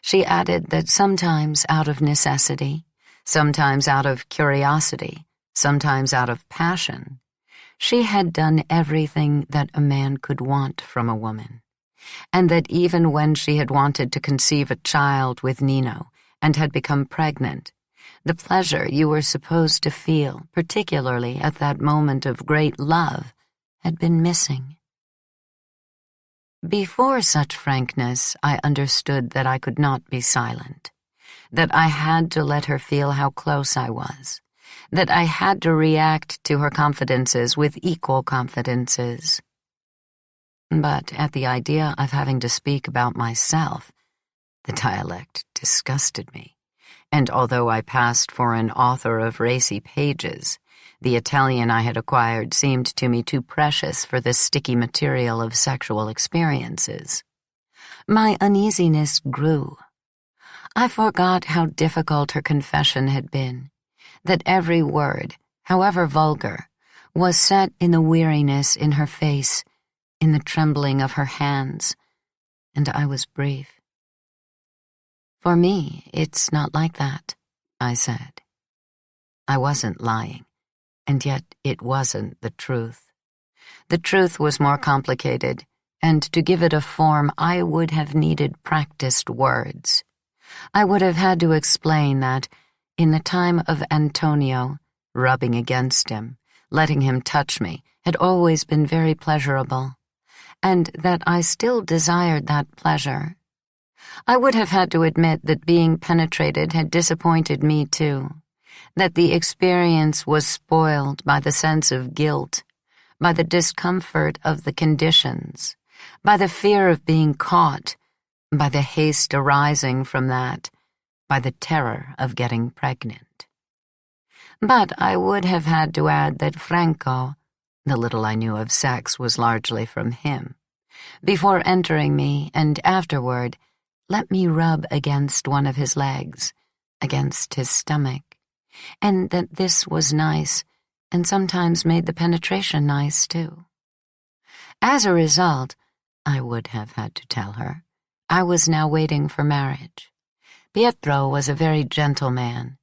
she added that sometimes out of necessity, sometimes out of curiosity, sometimes out of passion. She had done everything that a man could want from a woman, and that even when she had wanted to conceive a child with Nino and had become pregnant, the pleasure you were supposed to feel, particularly at that moment of great love, had been missing. Before such frankness, I understood that I could not be silent, that I had to let her feel how close I was, that I had to react to her confidences with equal confidences. But at the idea of having to speak about myself, the dialect disgusted me, and although I passed for an author of racy pages, the Italian I had acquired seemed to me too precious for the sticky material of sexual experiences. My uneasiness grew. I forgot how difficult her confession had been, that every word, however vulgar, was set in the weariness in her face, in the trembling of her hands, and I was brief. "For me, it's not like that," I said. I wasn't lying, and yet it wasn't the truth. The truth was more complicated, and to give it a form I would have needed practiced words. I would have had to explain that, in the time of Antonio, rubbing against him, letting him touch me, had always been very pleasurable, and that I still desired that pleasure. I would have had to admit that being penetrated had disappointed me too, that the experience was spoiled by the sense of guilt, by the discomfort of the conditions, by the fear of being caught, by the haste arising from that, by the terror of getting pregnant. But I would have had to add that Franco, the little I knew of sex was largely from him, before entering me and afterward, let me rub against one of his legs, against his stomach, and that this was nice and sometimes made the penetration nice too. As a result, I would have had to tell her, I was now waiting for marriage. Pietro was a very gentle man.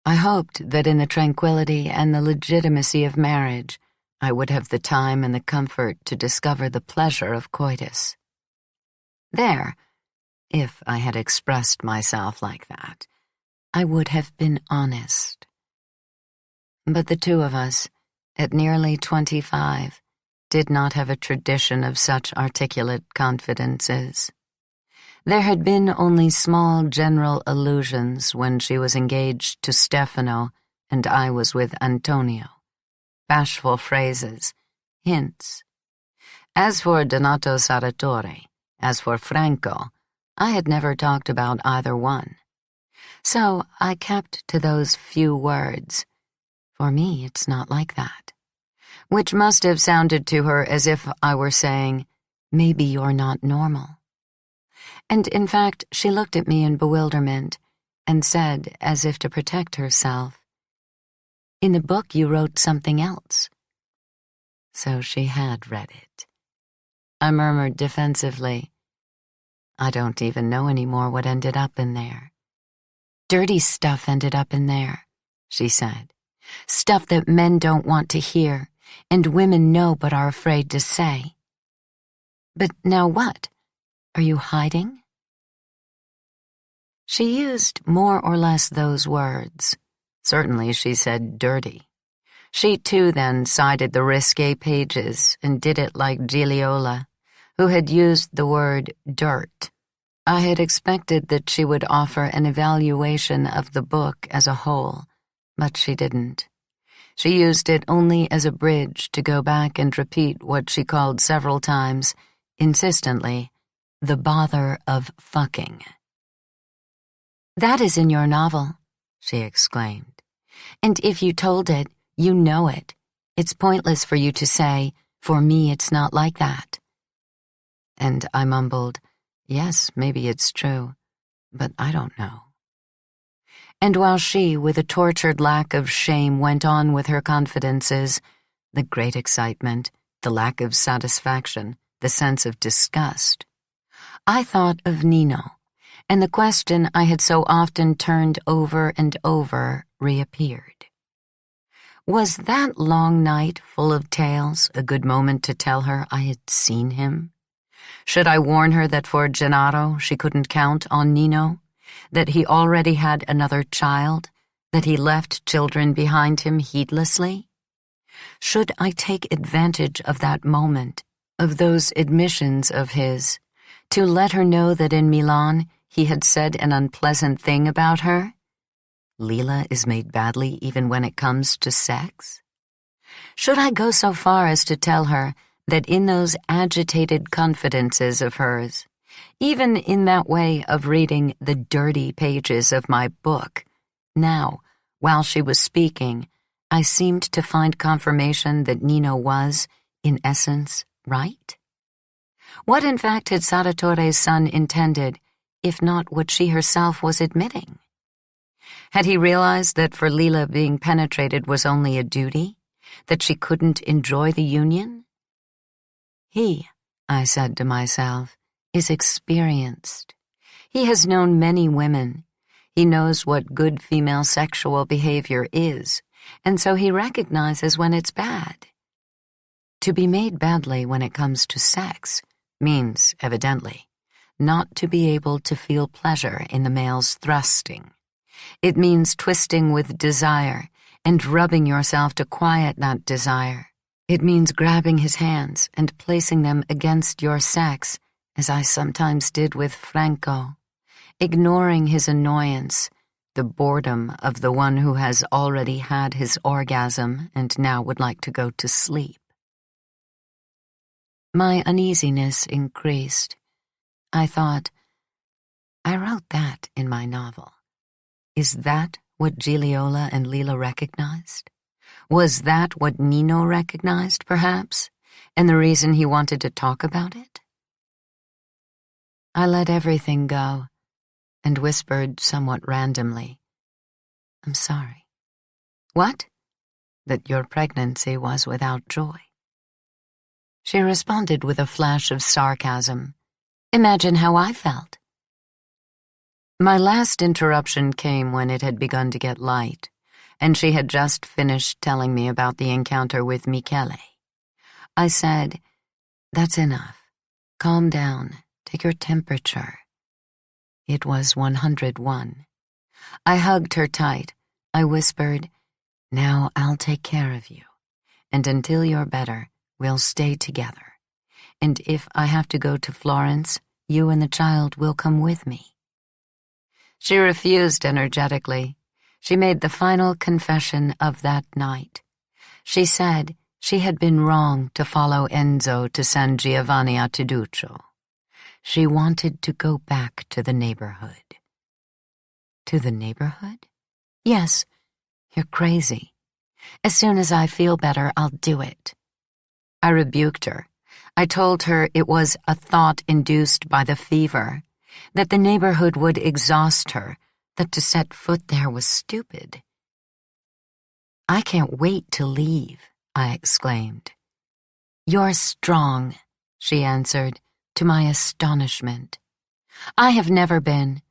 I hoped that in the tranquility and the legitimacy of marriage, I would have the time and the comfort to discover the pleasure of coitus. There, if I had expressed myself like that, I would have been honest. But the two of us, at nearly 25, did not have a tradition of such articulate confidences. There had been only small general allusions when she was engaged to Stefano and I was with Antonio, bashful phrases, hints. As for Donato Saratore, as for Franco, I had never talked about either one. So I kept to those few words. For me, it's not like that. Which must have sounded to her as if I were saying, maybe you're not normal. And in fact, she looked at me in bewilderment and said, as if to protect herself, "In the book you wrote something else." So she had read it. I murmured defensively, "I don't even know anymore what ended up in there." "Dirty stuff ended up in there," she said. "Stuff that men don't want to hear, and women know but are afraid to say." "But now what? Are you hiding?" She used more or less those words. Certainly she said dirty. She too then cited the risque pages and did it like Gigliola, who had used the word dirt. I had expected that she would offer an evaluation of the book as a whole, but she didn't. She used it only as a bridge to go back and repeat what she called several times, insistently, the bother of fucking. "That is in your novel," she exclaimed. "And if you told it, you know it. It's pointless for you to say, 'For me, it's not like that.'" And I mumbled, "Yes, maybe it's true, but I don't know." And while she, with a tortured lack of shame, went on with her confidences, the great excitement, the lack of satisfaction, the sense of disgust, I thought of Nino, and the question I had so often turned over and over reappeared. Was that long night full of tales a good moment to tell her I had seen him? Should I warn her that for Gennaro she couldn't count on Nino, that he already had another child, that he left children behind him heedlessly? Should I take advantage of that moment, of those admissions of his, to let her know that in Milan he had said an unpleasant thing about her? Lila is made badly even when it comes to sex? Should I go so far as to tell her that in those agitated confidences of hers, even in that way of reading the dirty pages of my book, now, while she was speaking, I seemed to find confirmation that Nino was, in essence, right? What in fact had Saratore's son intended, if not what she herself was admitting? Had he realized that for Lila being penetrated was only a duty, that she couldn't enjoy the union? He, I said to myself, is experienced. He has known many women. He knows what good female sexual behavior is, and so he recognizes when it's bad. To be made badly when it comes to sex means, evidently, not to be able to feel pleasure in the male's thrusting. It means twisting with desire and rubbing yourself to quiet that desire. It means grabbing his hands and placing them against your sex, as I sometimes did with Franco, ignoring his annoyance, the boredom of the one who has already had his orgasm and now would like to go to sleep. My uneasiness increased. I thought, I wrote that in my novel. Is that what Gigliola and Lila recognized? Was that what Nino recognized, perhaps, and the reason he wanted to talk about it? I let everything go and whispered somewhat randomly, I'm sorry. What? That your pregnancy was without joy. She responded with a flash of sarcasm. Imagine how I felt. My last interruption came when it had begun to get light, and she had just finished telling me about the encounter with Michele. I said, That's enough. Calm down. Take your temperature. It was 101. I hugged her tight. I whispered, Now I'll take care of you, and until you're better, we'll stay together. And if I have to go to Florence, you and the child will come with me. She refused energetically. She made the final confession of that night. She said she had been wrong to follow Enzo to San Giovanni a Teduccio. She wanted to go back to the neighborhood. To the neighborhood? Yes, you're crazy. As soon as I feel better, I'll do it. I rebuked her. I told her it was a thought induced by the fever, that the neighborhood would exhaust her, that to set foot there was stupid. I can't wait to leave, I exclaimed. You're strong, she answered, to my astonishment. I have never been.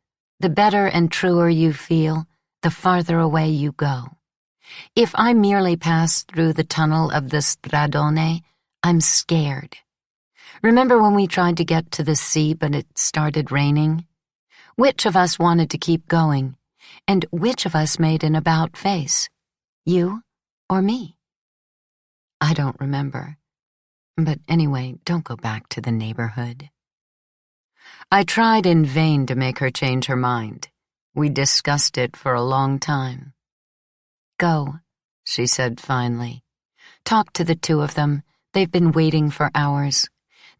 The better and truer you feel, the farther away you go. If I merely pass through the tunnel of the Stradone, I'm scared. Remember when we tried to get to the sea but it started raining? Which of us wanted to keep going, and which of us made an about face? You or me? I don't remember. But anyway, don't go back to the neighborhood. I tried in vain to make her change her mind. We discussed it for a long time. Go, she said finally. Talk to the two of them. They've been waiting for hours.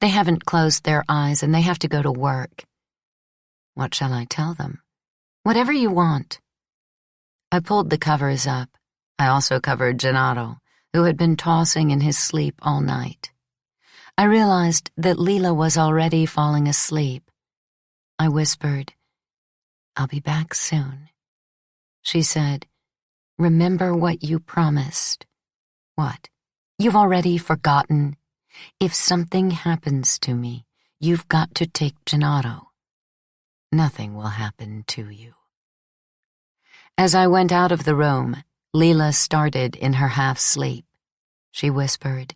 They haven't closed their eyes and they have to go to work. What shall I tell them? Whatever you want. I pulled the covers up. I also covered Gennaro, who had been tossing in his sleep all night. I realized that Lila was already falling asleep. I whispered, I'll be back soon. She said, Remember what you promised. What? You've already forgotten? If something happens to me, you've got to take Gennaro. Nothing will happen to you." As I went out of the room, Lila started in her half-sleep. She whispered,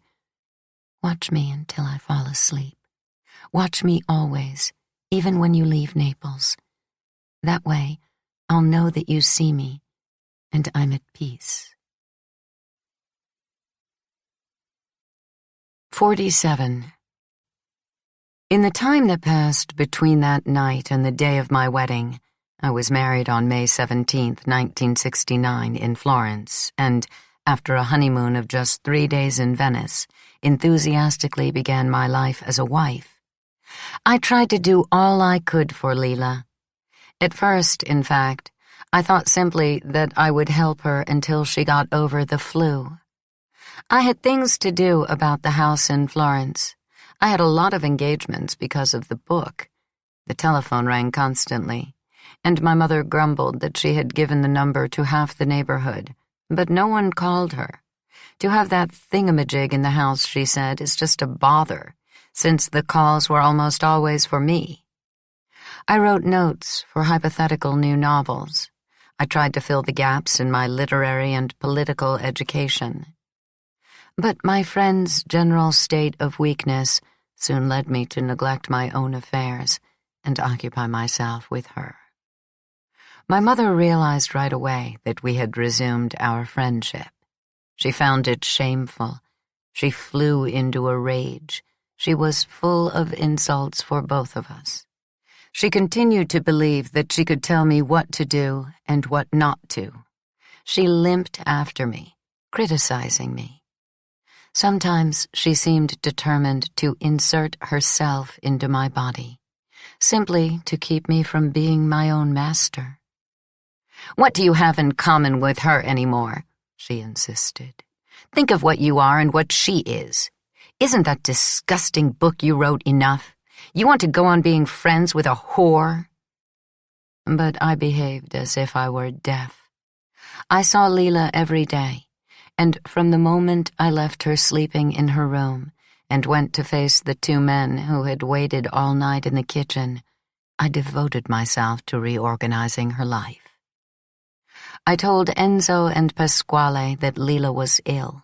"Watch me until I fall asleep. Watch me always, even when you leave Naples. That way, I'll know that you see me, and I'm at peace." 47. In the time that passed between that night and the day of my wedding, I was married on May 17th, 1969, in Florence, and, after a honeymoon of just 3 days in Venice, enthusiastically began my life as a wife. I tried to do all I could for Lila. At first, in fact, I thought simply that I would help her until she got over the flu. I had things to do about the house in Florence. I had a lot of engagements because of the book. The telephone rang constantly, and my mother grumbled that she had given the number to half the neighborhood, but no one called her. To have that thingamajig in the house, she said, is just a bother, since the calls were almost always for me. I wrote notes for hypothetical new novels. I tried to fill the gaps in my literary and political education. But my friend's general state of weakness soon led me to neglect my own affairs and occupy myself with her. My mother realized right away that we had resumed our friendship. She found it shameful. She flew into a rage. She was full of insults for both of us. She continued to believe that she could tell me what to do and what not to. She limped after me, criticizing me. Sometimes she seemed determined to insert herself into my body, simply to keep me from being my own master. "What do you have in common with her anymore?" she insisted. "Think of what you are and what she is. Isn't that disgusting book you wrote enough? You want to go on being friends with a whore?" But I behaved as if I were deaf. I saw Lila every day, and from the moment I left her sleeping in her room and went to face the 2 men who had waited all night in the kitchen, I devoted myself to reorganizing her life. I told Enzo and Pasquale that Lila was ill.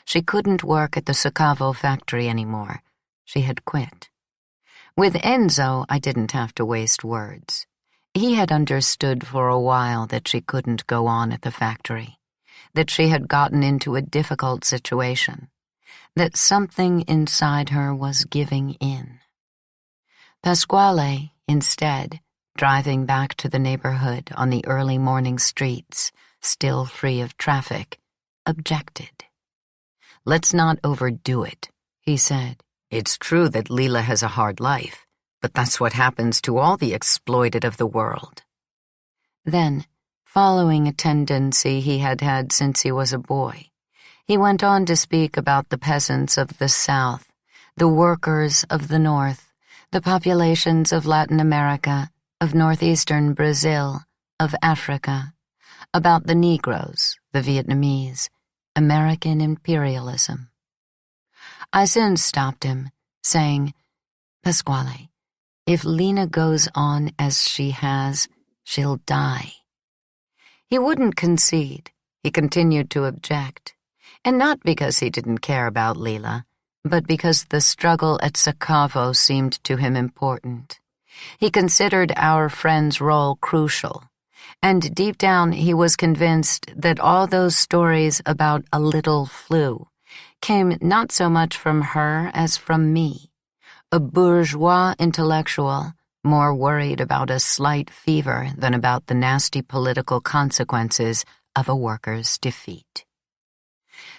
She couldn't work at the Succavo factory anymore. She had quit. With Enzo, I didn't have to waste words. He had understood for a while that she couldn't go on at the factory, that she had gotten into a difficult situation, that something inside her was giving in. Pasquale, instead, driving back to the neighborhood on the early morning streets, still free of traffic, objected. "Let's not overdo it," he said. "It's true that Lila has a hard life, but that's what happens to all the exploited of the world." Then, following a tendency he had had since he was a boy, he went on to speak about the peasants of the South, the workers of the North, the populations of Latin America, of northeastern Brazil, of Africa, about the Negroes, the Vietnamese, American imperialism. I soon stopped him, saying, "Pasquale, if Lena goes on as she has, she'll die." He wouldn't concede. He continued to object, and not because he didn't care about Lila, but because the struggle at Succavo seemed to him important. He considered our friend's role crucial, and deep down he was convinced that all those stories about a little flu came not so much from her as from me, a bourgeois intellectual more worried about a slight fever than about the nasty political consequences of a worker's defeat.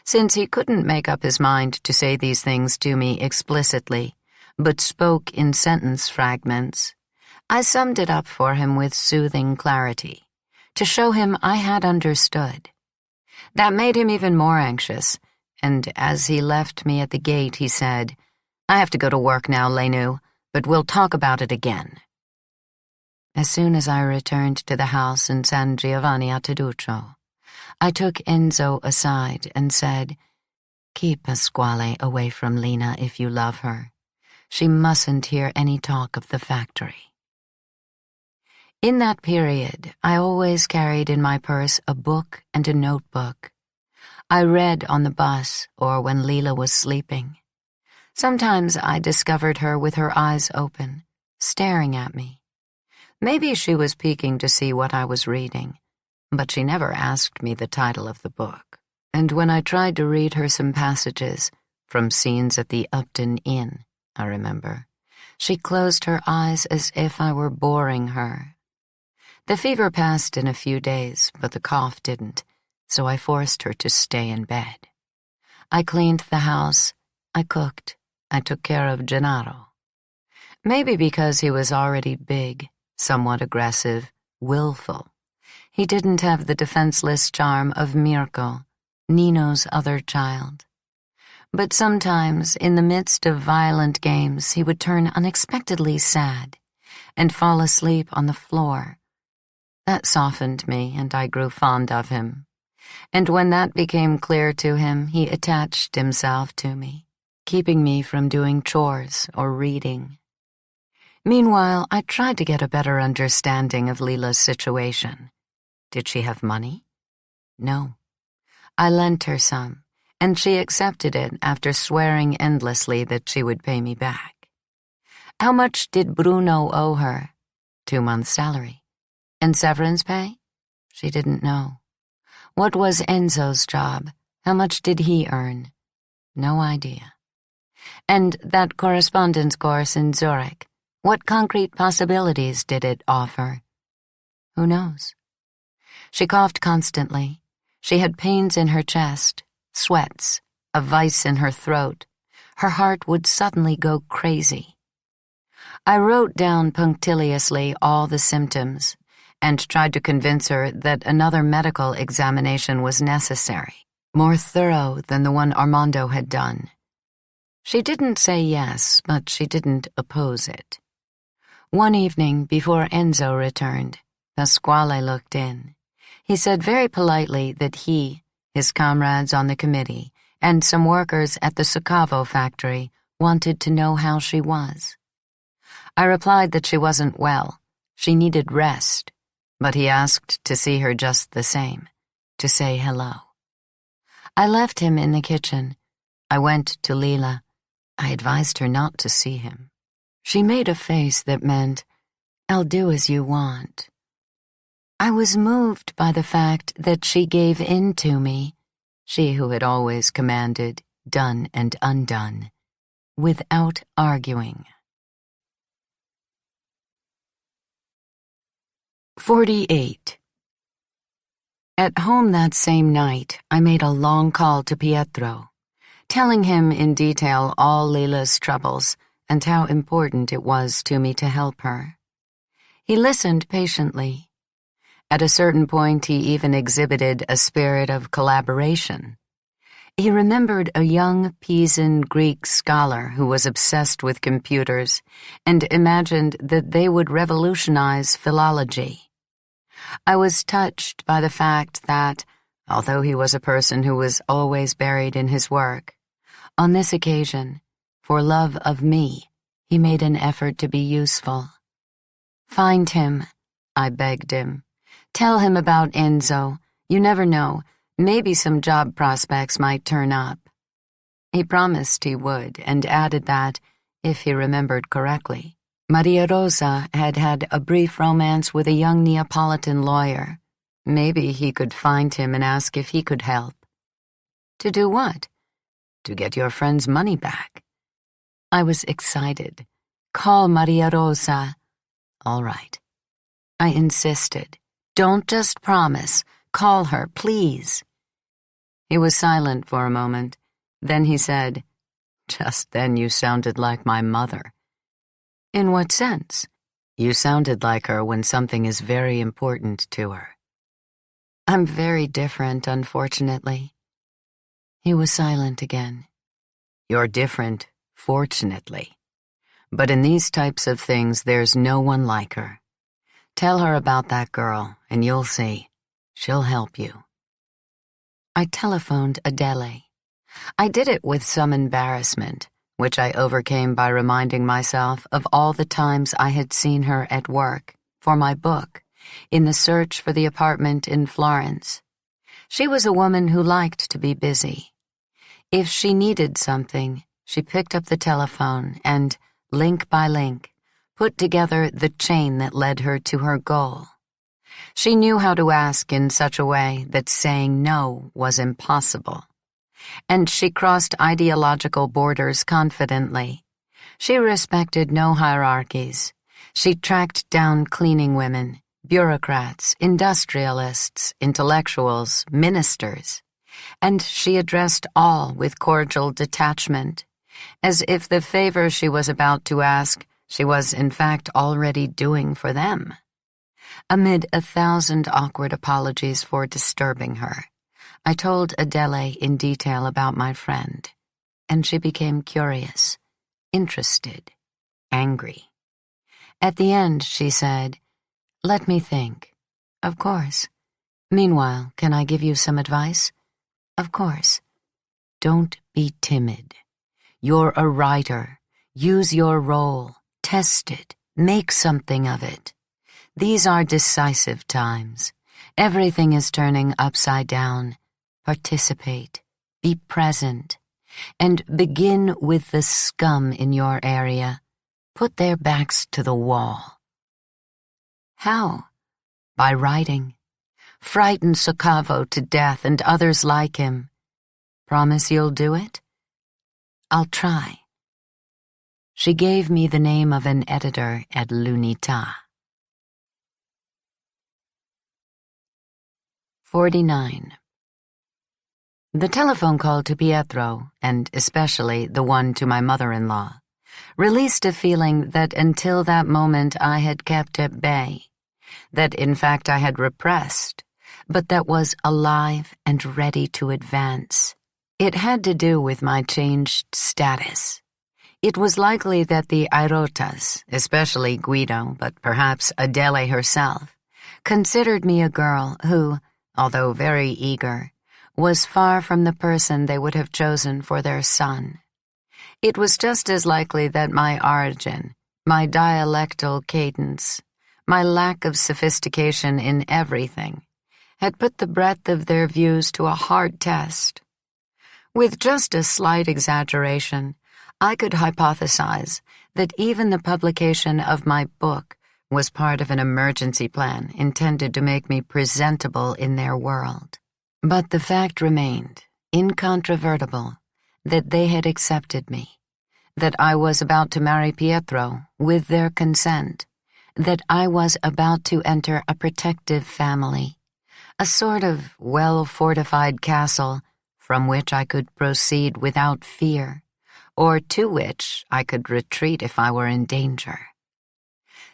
Since he couldn't make up his mind to say these things to me explicitly, but spoke in sentence fragments, I summed it up for him with soothing clarity, to show him I had understood. That made him even more anxious, and as he left me at the gate, he said, "I have to go to work now, Lenu, but we'll talk about it again." As soon as I returned to the house in San Giovanni a Teduccio, I took Enzo aside and said, "Keep Pasquale away from Lena if you love her. She mustn't hear any talk of the factory." In that period, I always carried in my purse a book and a notebook. I read on the bus or when Lila was sleeping. Sometimes I discovered her with her eyes open, staring at me. Maybe she was peeking to see what I was reading, but she never asked me the title of the book. And when I tried to read her some passages from scenes at the Upton Inn, I remember, she closed her eyes as if I were boring her. The fever passed in a few days, but the cough didn't, so I forced her to stay in bed. I cleaned the house, I cooked, I took care of Gennaro. Maybe because he was already big, somewhat aggressive, willful. He didn't have the defenseless charm of Mirko, Nino's other child. But sometimes, in the midst of violent games, he would turn unexpectedly sad and fall asleep on the floor. That softened me, and I grew fond of him. And when that became clear to him, he attached himself to me, keeping me from doing chores or reading. Meanwhile, I tried to get a better understanding of Lila's situation. Did she have money? No. I lent her some, and she accepted it after swearing endlessly that she would pay me back. How much did Bruno owe her? 2 months' salary. And severance pay? She didn't know. What was Enzo's job? How much did he earn? No idea. And that correspondence course in Zurich, what concrete possibilities did it offer? Who knows? She coughed constantly. She had pains in her chest, sweats, a vice in her throat. Her heart would suddenly go crazy. I wrote down punctiliously all the symptoms and tried to convince her that another medical examination was necessary, more thorough than the one Armando had done. She didn't say yes, but she didn't oppose it. One evening, before Enzo returned, Pasquale looked in. He said very politely that he, his comrades on the committee, and some workers at the Sucavo factory wanted to know how she was. I replied that she wasn't well. She needed rest. But he asked to see her just the same, to say hello. I left him in the kitchen. I went to Lila. I advised her not to see him. She made a face that meant, "I'll do as you want." I was moved by the fact that she gave in to me, she who had always commanded, done and undone, without arguing. 48. At home that same night, I made a long call to Pietro, telling him in detail all Lila's troubles and how important it was to me to help her. He listened patiently. At a certain point, he even exhibited a spirit of collaboration. He remembered a young Pisan Greek scholar who was obsessed with computers and imagined that they would revolutionize philology. I was touched by the fact that, although he was a person who was always buried in his work, on this occasion, for love of me, he made an effort to be useful. "Find him," I begged him. "Tell him about Enzo. You never know, maybe some job prospects might turn up." He promised he would, and added that, if he remembered correctly, Maria Rosa had had a brief romance with a young Neapolitan lawyer. Maybe he could find him and ask if he could help. To do what? To get your friend's money back. I was excited. "Call Maria Rosa." "All right." I insisted. "Don't just promise. Call her, please." He was silent for a moment. Then he said, "Just then you sounded like my mother." "In what sense?" "You sounded like her when something is very important to her." "I'm very different, unfortunately." He was silent again. "You're different, fortunately. But in these types of things, there's no one like her. Tell her about that girl, and you'll see. She'll help you." I telephoned Adele. I did it with some embarrassment, which I overcame by reminding myself of all the times I had seen her at work, for my book, in the search for the apartment in Florence. She was a woman who liked to be busy. If she needed something, she picked up the telephone and, link by link, put together the chain that led her to her goal. She knew how to ask in such a way that saying no was impossible. And she crossed ideological borders confidently. She respected no hierarchies. She tracked down cleaning women, bureaucrats, industrialists, intellectuals, ministers, and she addressed all with cordial detachment, as if the favor she was about to ask she was in fact already doing for them. Amid 1,000 awkward apologies for disturbing her, I told Adele in detail about my friend, and she became curious, interested, angry. At the end, she said, "Let me think." "Of course. Meanwhile, can I give you some advice?" "Of course." "Don't be timid. You're a writer. Use your role. Test it. Make something of it. These are decisive times. Everything is turning upside down. Participate. Be present. And begin with the scum in your area. Put their backs to the wall." "How?" "By writing. Frighten Soccavo to death and others like him. Promise you'll do it?" "I'll try." She gave me the name of an editor at l'Unità. 49. The telephone call to Pietro, and especially the one to my mother-in-law, released a feeling that until that moment I had kept at bay, that in fact I had repressed, but that was alive and ready to advance. It had to do with my changed status. It was likely that the Airotas, especially Guido, but perhaps Adele herself, considered me a girl who, although very eager, was far from the person they would have chosen for their son. It was just as likely that my origin, my dialectal cadence, my lack of sophistication in everything, had put the breadth of their views to a hard test. With just a slight exaggeration, I could hypothesize that even the publication of my book was part of an emergency plan intended to make me presentable in their world. But the fact remained, incontrovertible, that they had accepted me, that I was about to marry Pietro with their consent, that I was about to enter a protective family, a sort of well-fortified castle from which I could proceed without fear, or to which I could retreat if I were in danger.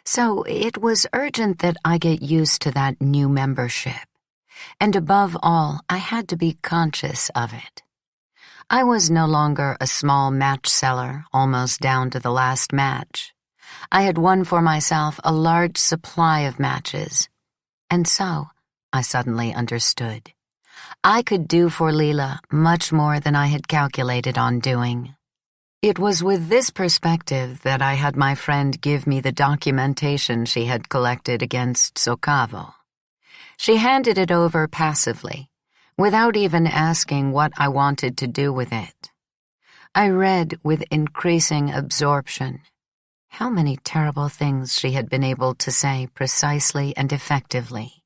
So it was urgent that I get used to that new membership, and above all, I had to be conscious of it. I was no longer a small match seller, almost down to the last match. I had won for myself a large supply of matches, and so, I suddenly understood, I could do for Lila much more than I had calculated on doing. It was with this perspective that I had my friend give me the documentation she had collected against Soccavo. She handed it over passively, without even asking what I wanted to do with it. I read with increasing absorption. How many terrible things she had been able to say precisely and effectively.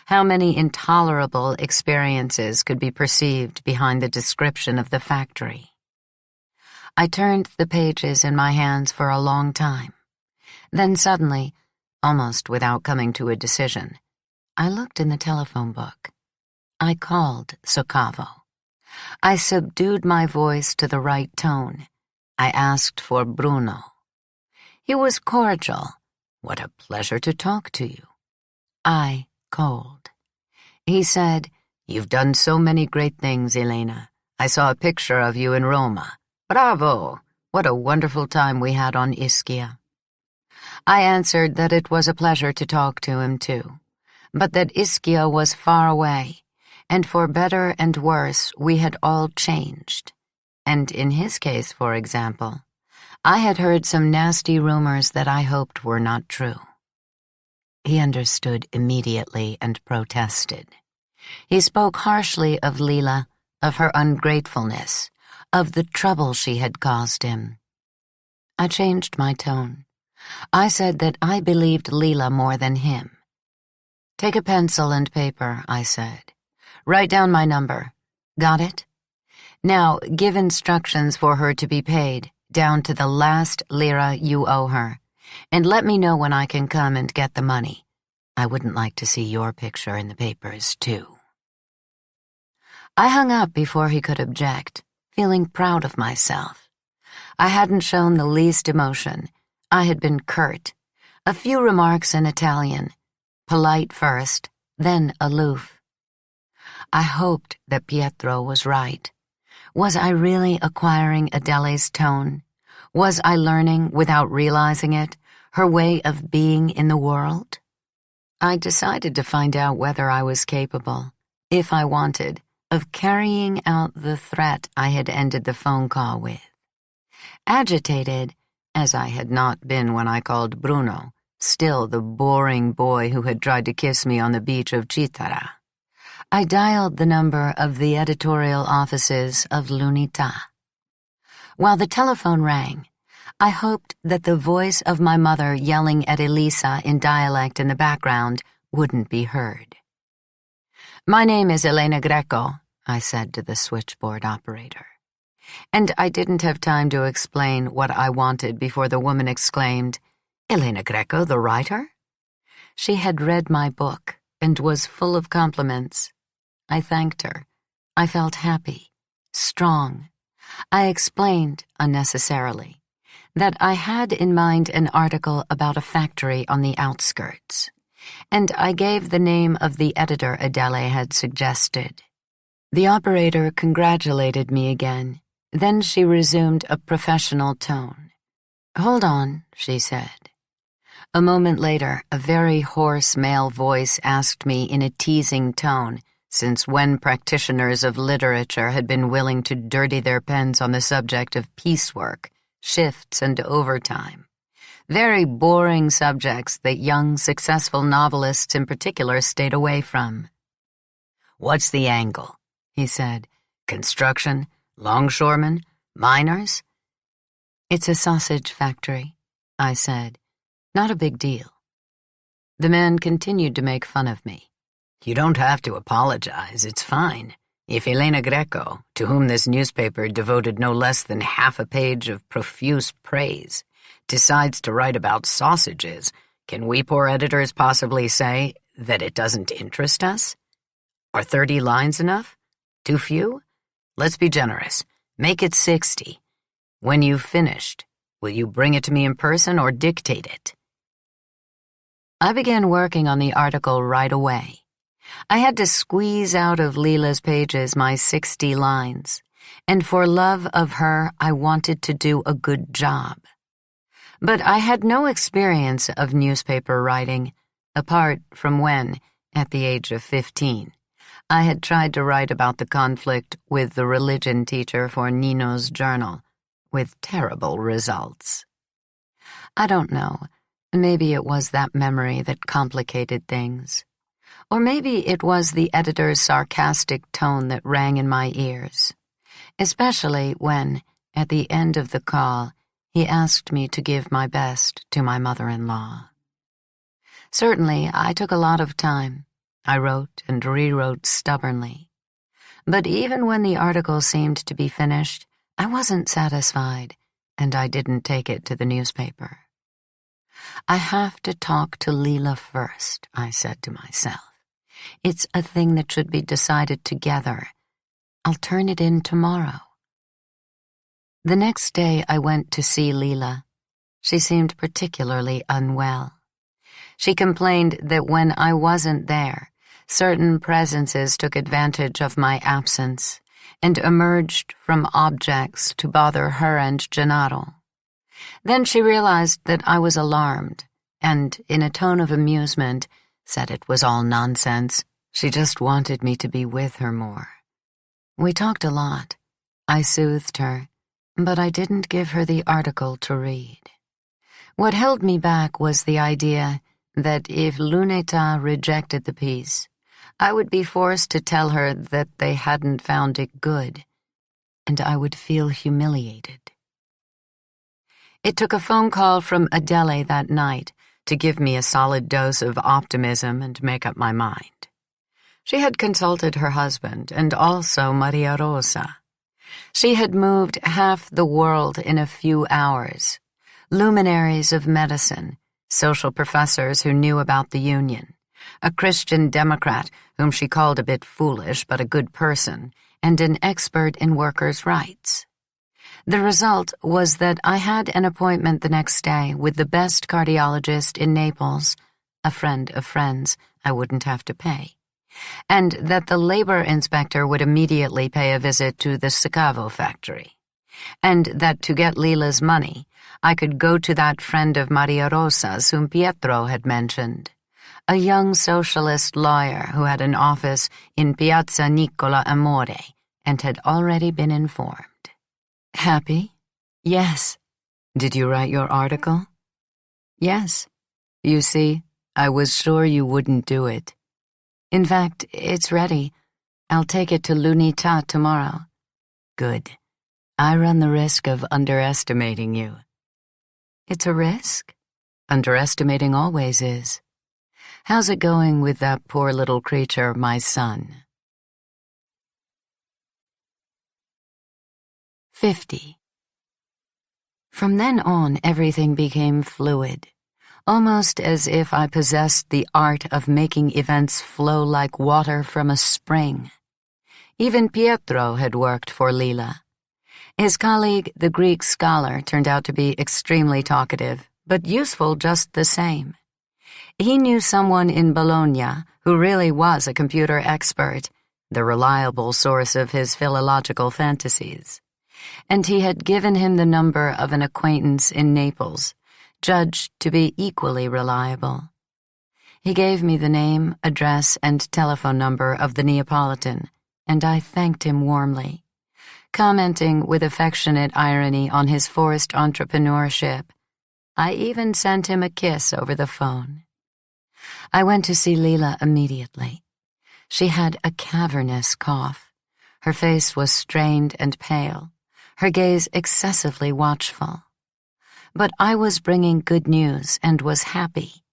How many intolerable experiences could be perceived behind the description of the factory. I turned the pages in my hands for a long time. Then suddenly, almost without coming to a decision, I looked in the telephone book. I called Soccavo. I subdued my voice to the right tone. I asked for Bruno. He was cordial. "What a pleasure to talk to you." I cold. He said, "You've done so many great things, Elena. I saw a picture of you in Roma. Bravo! What a wonderful time we had on Ischia." I answered that it was a pleasure to talk to him, too, but that Ischia was far away, and for better and worse we had all changed. And in his case, for example, I had heard some nasty rumors that I hoped were not true. He understood immediately and protested. He spoke harshly of Lila, of her ungratefulness, of the trouble she had caused him. I changed my tone. I said that I believed Lila more than him. "Take a pencil and paper," I said. "Write down my number. Got it? Now, give instructions for her to be paid, down to the last lira you owe her, and let me know when I can come and get the money. I wouldn't like to see your picture in the papers, too." I hung up before he could object, feeling proud of myself. I hadn't shown the least emotion. I had been curt. A few remarks in Italian. Polite first, then aloof. I hoped that Pietro was right. Was I really acquiring Adele's tone? Was I learning, without realizing it, her way of being in the world? I decided to find out whether I was capable, if I wanted, of carrying out the threat I had ended the phone call with. Agitated, as I had not been when I called Bruno, still the boring boy who had tried to kiss me on the beach of Citara, I dialed the number of the editorial offices of l'Unità. While the telephone rang, I hoped that the voice of my mother yelling at Elisa in dialect in the background wouldn't be heard. "My name is Elena Greco," I said to the switchboard operator. And I didn't have time to explain what I wanted before the woman exclaimed, "Elena Greco, the writer?" She had read my book and was full of compliments. I thanked her. I felt happy, strong. I explained, unnecessarily, that I had in mind an article about a factory on the outskirts, and I gave the name of the editor Adele had suggested. The operator congratulated me again. Then she resumed a professional tone. "Hold on," she said. A moment later, a very hoarse male voice asked me in a teasing tone, since when practitioners of literature had been willing to dirty their pens on the subject of piecework, shifts, and overtime. Very boring subjects that young, successful novelists in particular stayed away from. "What's the angle?" he said. "Construction? Longshoremen? Miners?" "It's a sausage factory," I said. "Not a big deal." The man continued to make fun of me. "You don't have to apologize, it's fine. If Elena Greco, to whom this newspaper devoted no less than half a page of profuse praise, decides to write about sausages, can we poor editors possibly say that it doesn't interest us? Are 30 lines enough? Too few? Let's be generous. Make it 60. When you've finished, will you bring it to me in person or dictate it?" I began working on the article right away. I had to squeeze out of Lila's pages my 60 lines, and for love of her, I wanted to do a good job. But I had no experience of newspaper writing, apart from when, at the age of 15, I had tried to write about the conflict with the religion teacher for Nino's journal, with terrible results. I don't know, maybe it was that memory that complicated things. Or maybe it was the editor's sarcastic tone that rang in my ears, especially when, at the end of the call, he asked me to give my best to my mother-in-law. Certainly, I took a lot of time. I wrote and rewrote stubbornly. But even when the article seemed to be finished, I wasn't satisfied, and I didn't take it to the newspaper. "I have to talk to Lila first," I said to myself. "It's a thing that should be decided together. I'll turn it in tomorrow." The next day I went to see Lila. She seemed particularly unwell. She complained that when I wasn't there, certain presences took advantage of my absence and emerged from objects to bother her and Gennaro. Then she realized that I was alarmed and, in a tone of amusement, said it was all nonsense. She just wanted me to be with her more. We talked a lot. I soothed her, but I didn't give her the article to read. What held me back was the idea that if Luneta rejected the piece, I would be forced to tell her that they hadn't found it good, and I would feel humiliated. It took a phone call from Adele that night to give me a solid dose of optimism and make up my mind. She had consulted her husband and also Maria Rosa. She had moved half the world in a few hours. Luminaries of medicine, social professors who knew about the Union, a Christian Democrat whom she called a bit foolish but a good person, and an expert in workers' rights. The result was that I had an appointment the next day with the best cardiologist in Naples, a friend of friends I wouldn't have to pay, and that the labor inspector would immediately pay a visit to the Sacavo factory, and that to get Lila's money, I could go to that friend of Maria Rosa's whom Pietro had mentioned, a young socialist lawyer who had an office in Piazza Nicola Amore and had already been informed. Happy? Yes. Did you write your article? Yes. You see, I was sure you wouldn't do it. In fact, it's ready. I'll take it to Luneta tomorrow. Good. I run the risk of underestimating you. It's a risk? Underestimating always is. How's it going with that poor little creature, my son? 50. From then on, everything became fluid, almost as if I possessed the art of making events flow like water from a spring. Even Pietro had worked for Lila. His colleague, the Greek scholar, turned out to be extremely talkative, but useful just the same. He knew someone in Bologna who really was a computer expert, the reliable source of his philological fantasies, and he had given him the number of an acquaintance in Naples, judged to be equally reliable. He gave me the name, address, and telephone number of the Neapolitan, and I thanked him warmly, commenting with affectionate irony on his forced entrepreneurship. I even sent him a kiss over the phone. I went to see Lila immediately. She had a cavernous cough. Her face was strained and pale, her gaze excessively watchful. But I was bringing good news and was happy.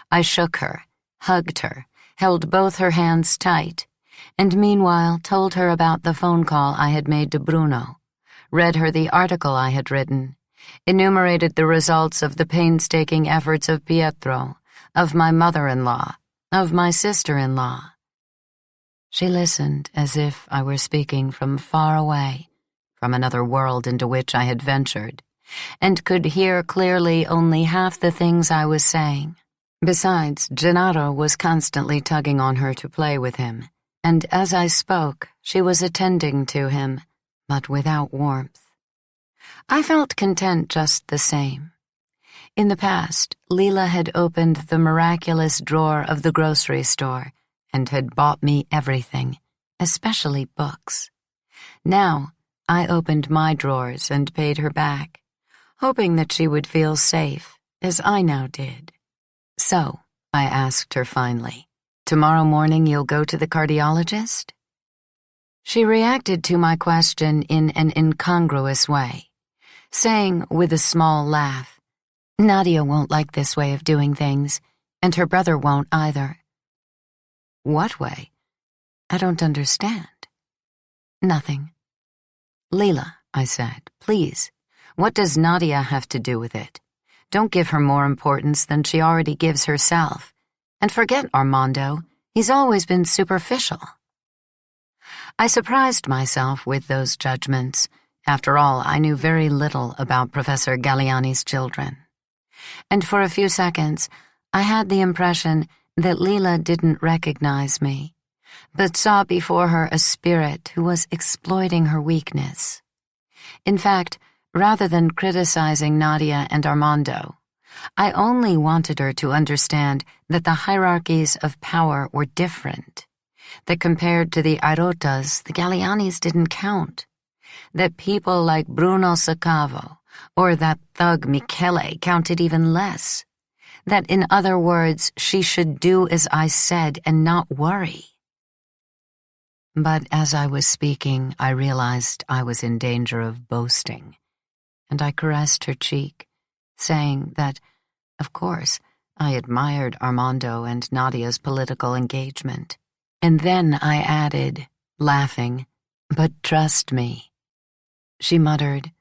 I shook her, hugged her, held both her hands tight, and meanwhile told her about the phone call I had made to Bruno, read her the article I had written, enumerated the results of the painstaking efforts of Pietro, of my mother-in-law, of my sister-in-law. She listened as if I were speaking from far away, from another world into which I had ventured, and could hear clearly only half the things I was saying. Besides, Gennaro was constantly tugging on her to play with him, and as I spoke, she was attending to him, but without warmth. I felt content just the same. In the past, Lila had opened the miraculous drawer of the grocery store and had bought me everything, especially books. Now, I opened my drawers and paid her back, hoping that she would feel safe, as I now did. So, I asked her finally, tomorrow morning you'll go to the cardiologist? She reacted to my question in an incongruous way, saying with a small laugh, Nadia won't like this way of doing things, and her brother won't either. What way? I don't understand. Nothing. Lila, I said, please, what does Nadia have to do with it? Don't give her more importance than she already gives herself. And forget Armando, he's always been superficial. I surprised myself with those judgments. After all, I knew very little about Professor Galliani's children. And for a few seconds, I had the impression that Lila didn't recognize me, but saw before her a spirit who was exploiting her weakness. In fact, rather than criticizing Nadia and Armando, I only wanted her to understand that the hierarchies of power were different, that compared to the Airotas, the Gallianis didn't count, that people like Bruno Sacavo or that thug Michele counted even less, That, in other words, she should do as I said and not worry. But as I was speaking, I realized I was in danger of boasting, and I caressed her cheek, saying that, of course, I admired Armando and Nadia's political engagement. And then I added, laughing, "But trust me." She muttered,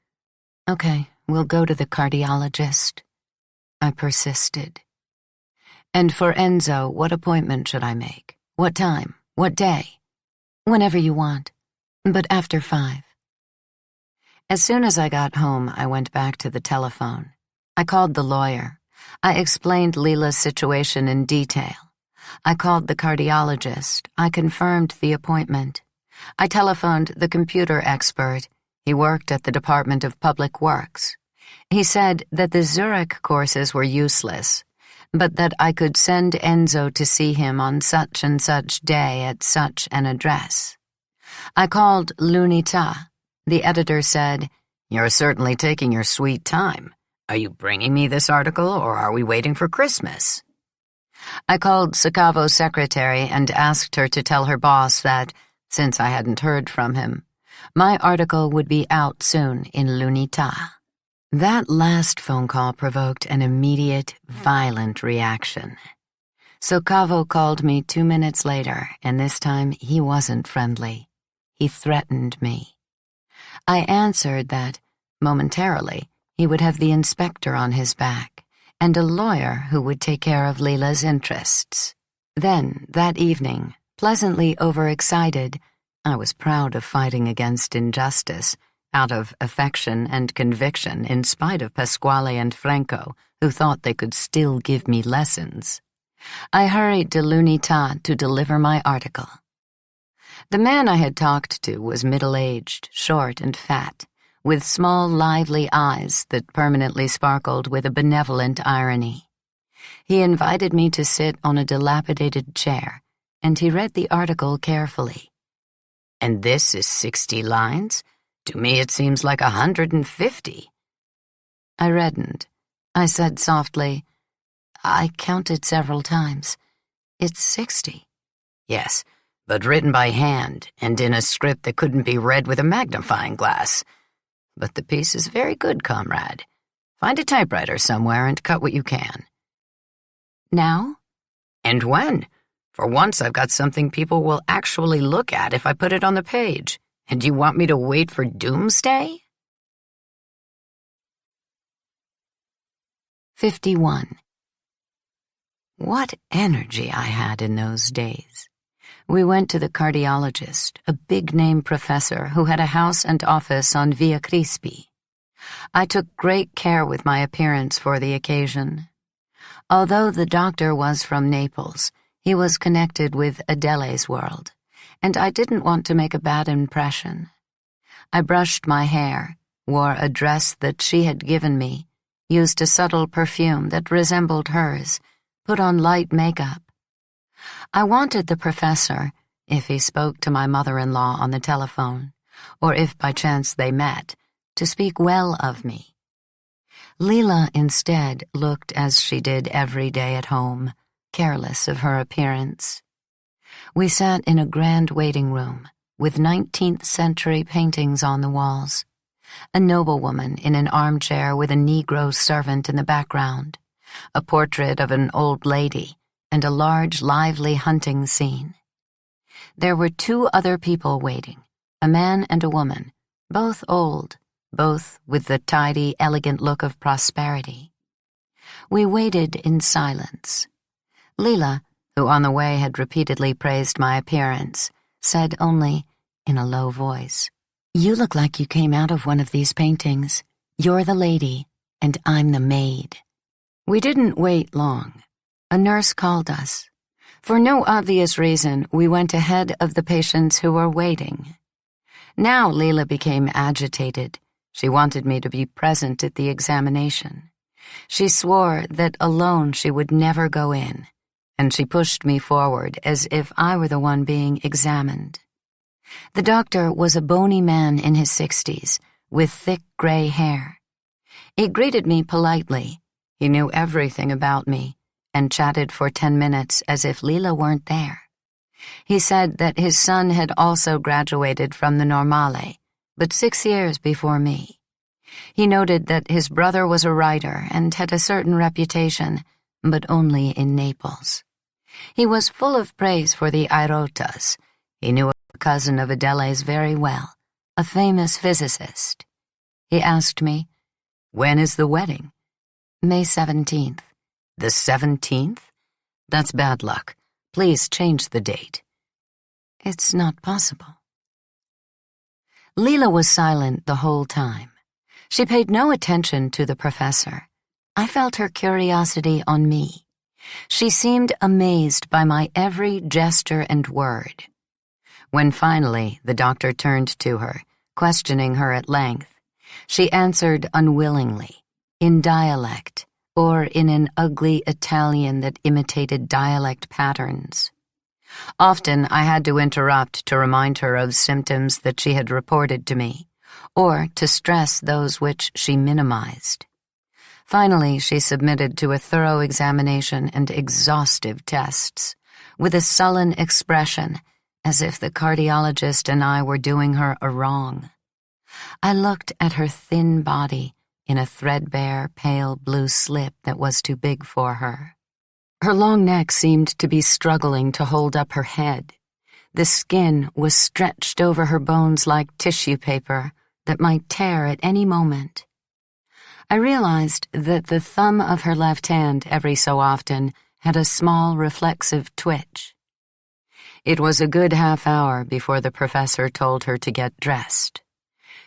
"Okay, we'll go to the cardiologist." I persisted. "And for Enzo, what appointment should I make? What time? What day?" "Whenever you want, but after 5. As soon as I got home, I went back to the telephone. I called the lawyer. I explained Lila's situation in detail. I called the cardiologist. I confirmed the appointment. I telephoned the computer expert. He worked at the Department of Public Works. He said that the Zurich courses were useless, but that I could send Enzo to see him on such and such day at such an address. I called l'Unità. The editor said, "You're certainly taking your sweet time. Are you bringing me this article, or are we waiting for Christmas?" I called Sacavo's secretary and asked her to tell her boss that, since I hadn't heard from him, my article would be out soon in l'Unità. That last phone call provoked an immediate, violent reaction. Sacavo called me 2 minutes later, and this time he wasn't friendly. He threatened me. I answered that, momentarily, he would have the inspector on his back, and a lawyer who would take care of Lila's interests. Then, that evening, pleasantly overexcited, I was proud of fighting against injustice, out of affection and conviction in spite of Pasquale and Franco, who thought they could still give me lessons. I hurried to l'Unità to deliver my article. The man I had talked to was middle-aged, short and fat, with small, lively eyes that permanently sparkled with a benevolent irony. He invited me to sit on a dilapidated chair, and he read the article carefully. "And this is 60 lines? To me it seems like 150. I reddened. I said softly, "I counted several times. It's 60. "Yes, but written by hand and in a script that couldn't be read with a magnifying glass. But the piece is very good, comrade. Find a typewriter somewhere and cut what you can." "Now?" "And when? For once I've got something people will actually look at if I put it on the page. And you want me to wait for doomsday?" 51. What energy I had in those days. We went to the cardiologist, a big-name professor who had a house and office on Via Crispi. I took great care with my appearance for the occasion. Although the doctor was from Naples, he was connected with Adele's world, and I didn't want to make a bad impression. I brushed my hair, wore a dress that she had given me, used a subtle perfume that resembled hers, put on light makeup. I wanted the professor, if he spoke to my mother-in-law on the telephone, or if by chance they met, to speak well of me. Lila instead looked as she did every day at home, careless of her appearance. We sat in a grand waiting room, with 19th-century paintings on the walls, a noblewoman in an armchair with a Negro servant in the background, a portrait of an old lady, and a large, lively hunting scene. There were 2 other people waiting, a man and a woman, both old, both with the tidy, elegant look of prosperity. We waited in silence. Lila, who on the way had repeatedly praised my appearance, said only, in a low voice, "You look like you came out of one of these paintings. You're the lady, and I'm the maid." We didn't wait long. A nurse called us. For no obvious reason, we went ahead of the patients who were waiting. Now Lila became agitated. She wanted me to be present at the examination. She swore that alone she would never go in, and she pushed me forward as if I were the one being examined. The doctor was a bony man in his 60s, with thick gray hair. He greeted me politely. He knew everything about me and chatted for 10 minutes as if Lila weren't there. He said that his son had also graduated from the Normale, but 6 years before me. He noted that his brother was a writer and had a certain reputation, but only in Naples. He was full of praise for the Airotas. He knew a cousin of Adele's very well, a famous physicist. He asked me, "When is the wedding?" "May 17th. "The 17th? That's bad luck. Please change the date." "It's not possible." Lila was silent the whole time. She paid no attention to the professor. I felt her curiosity on me. She seemed amazed by my every gesture and word. When finally the doctor turned to her, questioning her at length, she answered unwillingly, in dialect, or in an ugly Italian that imitated dialect patterns. Often I had to interrupt to remind her of symptoms that she had reported to me, or to stress those which she minimized. Finally, she submitted to a thorough examination and exhaustive tests, with a sullen expression, as if the cardiologist and I were doing her a wrong. I looked at her thin body in a threadbare, pale blue slip that was too big for her. Her long neck seemed to be struggling to hold up her head. The skin was stretched over her bones like tissue paper that might tear at any moment. I realized that the thumb of her left hand every so often had a small reflexive twitch. It was a good half hour before the professor told her to get dressed.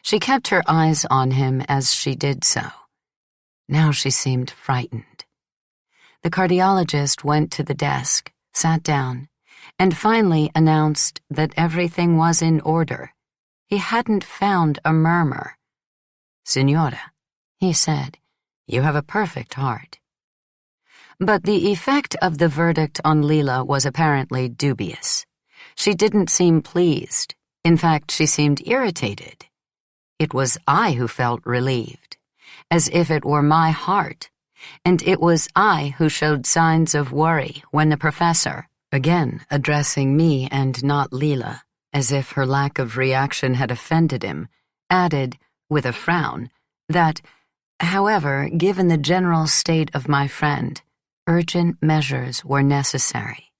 She kept her eyes on him as she did so. Now she seemed frightened. The cardiologist went to the desk, sat down, and finally announced that everything was in order. He hadn't found a murmur. "Signora," he said, "you have a perfect heart." But the effect of the verdict on Lila was apparently dubious. She didn't seem pleased. In fact, she seemed irritated. It was I who felt relieved, as if it were my heart, and it was I who showed signs of worry when the professor, again addressing me and not Lila, as if her lack of reaction had offended him, added, with a frown, that, however, given the general state of my friend, urgent measures were necessary.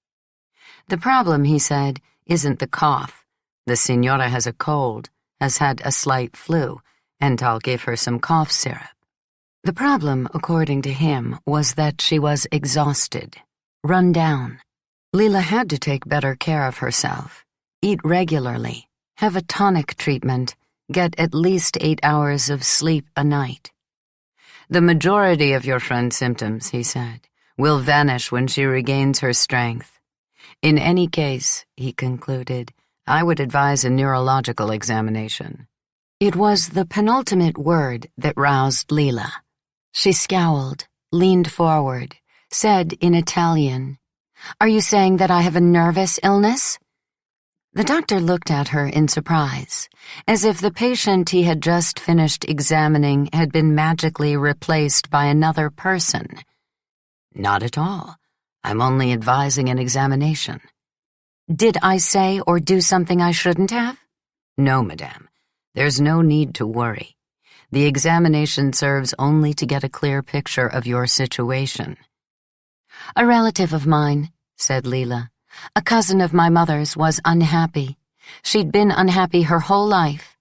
"The problem," he said, "isn't the cough. The signora has a cold, has had a slight flu, and I'll give her some cough syrup." The problem, according to him, was that she was exhausted, run down. Lila had to take better care of herself, eat regularly, have a tonic treatment, get at least 8 hours of sleep a night. "The majority of your friend's symptoms," he said, "will vanish when she regains her strength. In any case," he concluded, "I would advise a neurological examination." It was the penultimate word that roused Lila. She scowled, leaned forward, said in Italian, "Are you saying that I have a nervous illness?" The doctor looked at her in surprise, as if the patient he had just finished examining had been magically replaced by another person. "Not at all. I'm only advising an examination." "Did I say or do something I shouldn't have?" "No, madame. There's no need to worry. The examination serves only to get a clear picture of your situation." "A relative of mine," said Lila, "a cousin of my mother's, was unhappy. She'd been unhappy her whole life.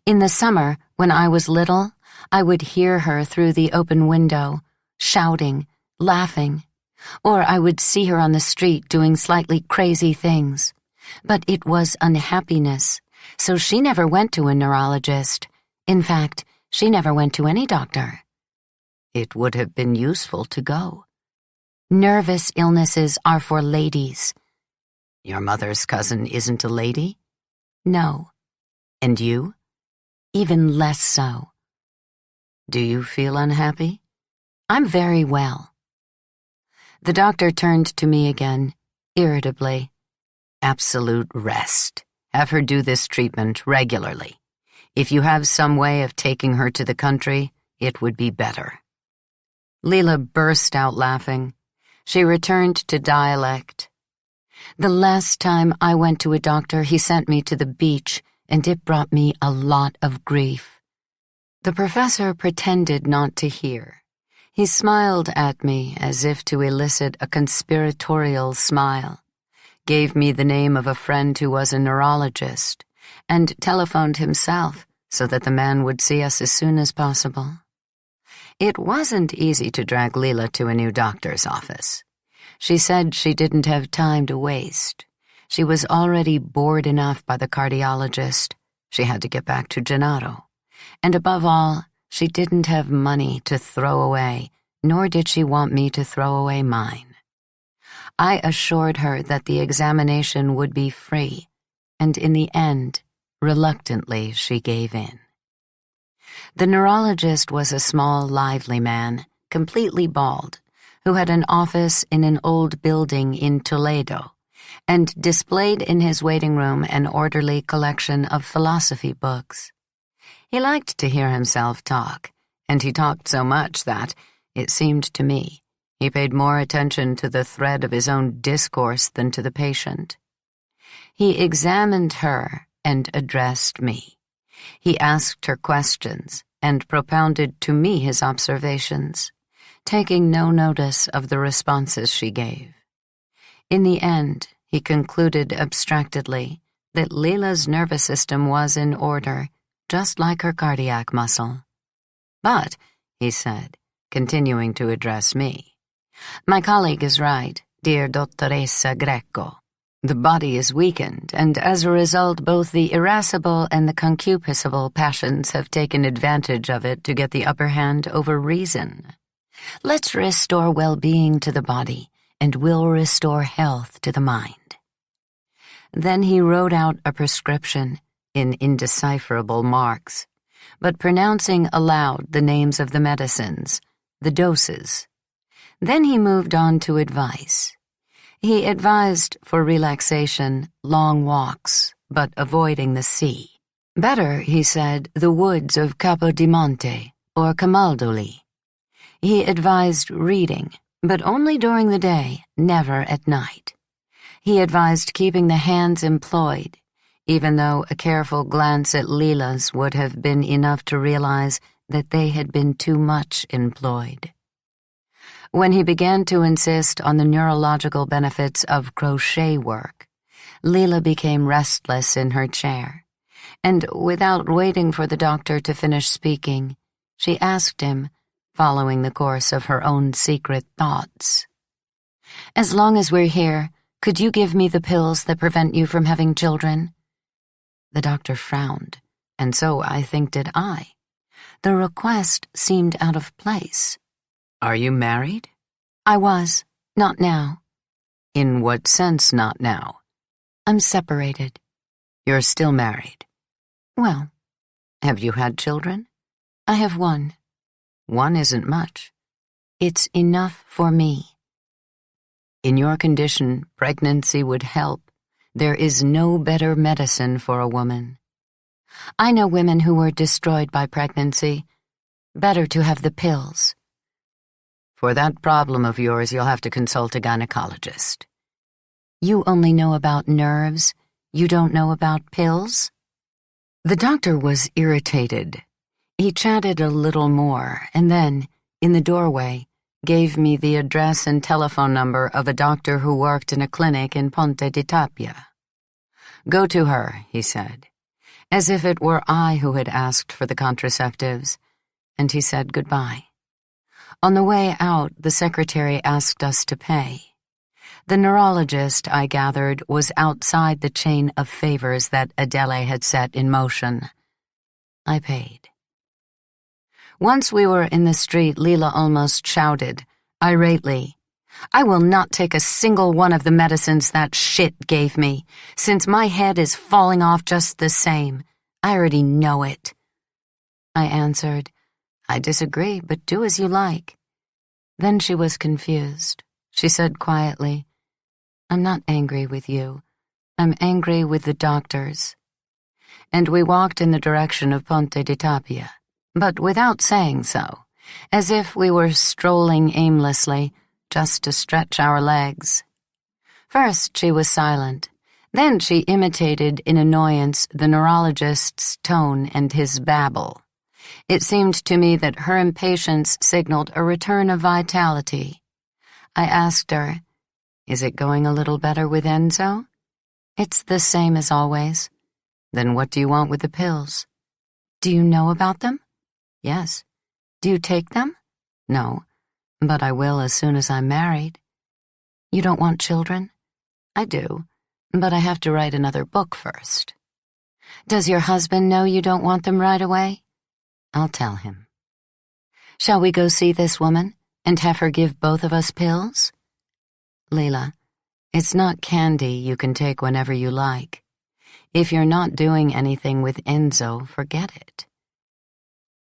In the summer, when I was little, I would hear her through the open window, shouting, laughing. Or I would see her on the street doing slightly crazy things. But it was unhappiness, so she never went to a neurologist. In fact, she never went to any doctor." "It would have been useful to go." "Nervous illnesses are for ladies." "Your mother's cousin isn't a lady?" "No." "And you?" "Even less so." "Do you feel unhappy?" "I'm very well." The doctor turned to me again, irritably. "Absolute rest. Have her do this treatment regularly. If you have some way of taking her to the country, it would be better." Lila burst out laughing. She returned to dialect. The last time I went to a doctor, he sent me to the beach, and it brought me a lot of grief. The professor pretended not to hear. He smiled at me as if to elicit a conspiratorial smile, gave me the name of a friend who was a neurologist, and telephoned himself so that the man would see us as soon as possible. It wasn't easy to drag Lila to a new doctor's office. She said she didn't have time to waste. She was already bored enough by the cardiologist. She had to get back to Gennaro. And above all, she didn't have money to throw away, nor did she want me to throw away mine. I assured her that the examination would be free, and in the end, reluctantly, she gave in. The neurologist was a small, lively man, completely bald, who had an office in an old building in Toledo, and displayed in his waiting room an orderly collection of philosophy books. He liked to hear himself talk, and he talked so much that, it seemed to me, he paid more attention to the thread of his own discourse than to the patient. He examined her and addressed me. He asked her questions and propounded to me his observations, taking no notice of the responses she gave. In the end, he concluded abstractedly that Lila's nervous system was in order, just like her cardiac muscle. But, he said, continuing to address me, my colleague is right, dear Dottoressa Greco. The body is weakened, and as a result, both the irascible and the concupiscible passions have taken advantage of it to get the upper hand over reason. Let's restore well-being to the body, and we'll restore health to the mind. Then he wrote out a prescription in indecipherable marks, but pronouncing aloud the names of the medicines, the doses. Then he moved on to advice. He advised, for relaxation, long walks, but avoiding the sea. Better, he said, the woods of Capodimonte or Camaldoli. He advised reading, but only during the day, never at night. He advised keeping the hands employed, even though a careful glance at Lila's would have been enough to realize that they had been too much employed. When he began to insist on the neurological benefits of crochet work, Lila became restless in her chair, and without waiting for the doctor to finish speaking, she asked him, following the course of her own secret thoughts, "As long as we're here, could you give me the pills that prevent you from having children?" The doctor frowned, and so I think did I. The request seemed out of place. "Are you married?" "I was. Not now." "In what sense not now?" "I'm separated." "You're still married?" "Well." "Have you had children?" "I have one." "One isn't much." "It's enough for me." "In your condition, pregnancy would help. There is no better medicine for a woman." "I know women who were destroyed by pregnancy. Better to have the pills." "For that problem of yours, you'll have to consult a gynecologist." "You only know about nerves. You don't know about pills?" The doctor was irritated. He chatted a little more, and then, in the doorway, gave me the address and telephone number of a doctor who worked in a clinic in Ponte di Tapia. "Go to her," he said, as if it were I who had asked for the contraceptives, and he said goodbye. On the way out, the secretary asked us to pay. The neurologist, I gathered, was outside the chain of favors that Adele had set in motion. I paid. Once we were in the street, Lila almost shouted, irately, "I will not take a single one of the medicines that shit gave me, since my head is falling off just the same. I already know it." I answered, "I disagree, but do as you like." Then she was confused. She said quietly, "I'm not angry with you. I'm angry with the doctors." And we walked in the direction of Ponte di Tapia, but without saying so, as if we were strolling aimlessly, just to stretch our legs. First she was silent. Then she imitated in annoyance the neurologist's tone and his babble. It seemed to me that her impatience signaled a return of vitality. I asked her, "Is it going a little better with Enzo?" "It's the same as always." "Then what do you want with the pills?" "Do you know about them?" "Yes." "Do you take them?" "No, but I will as soon as I'm married." "You don't want children?" "I do, but I have to write another book first." "Does your husband know you don't want them right away?" "I'll tell him." "Shall we go see this woman and have her give both of us pills?" "Lila, it's not candy you can take whenever you like. If you're not doing anything with Enzo, forget it."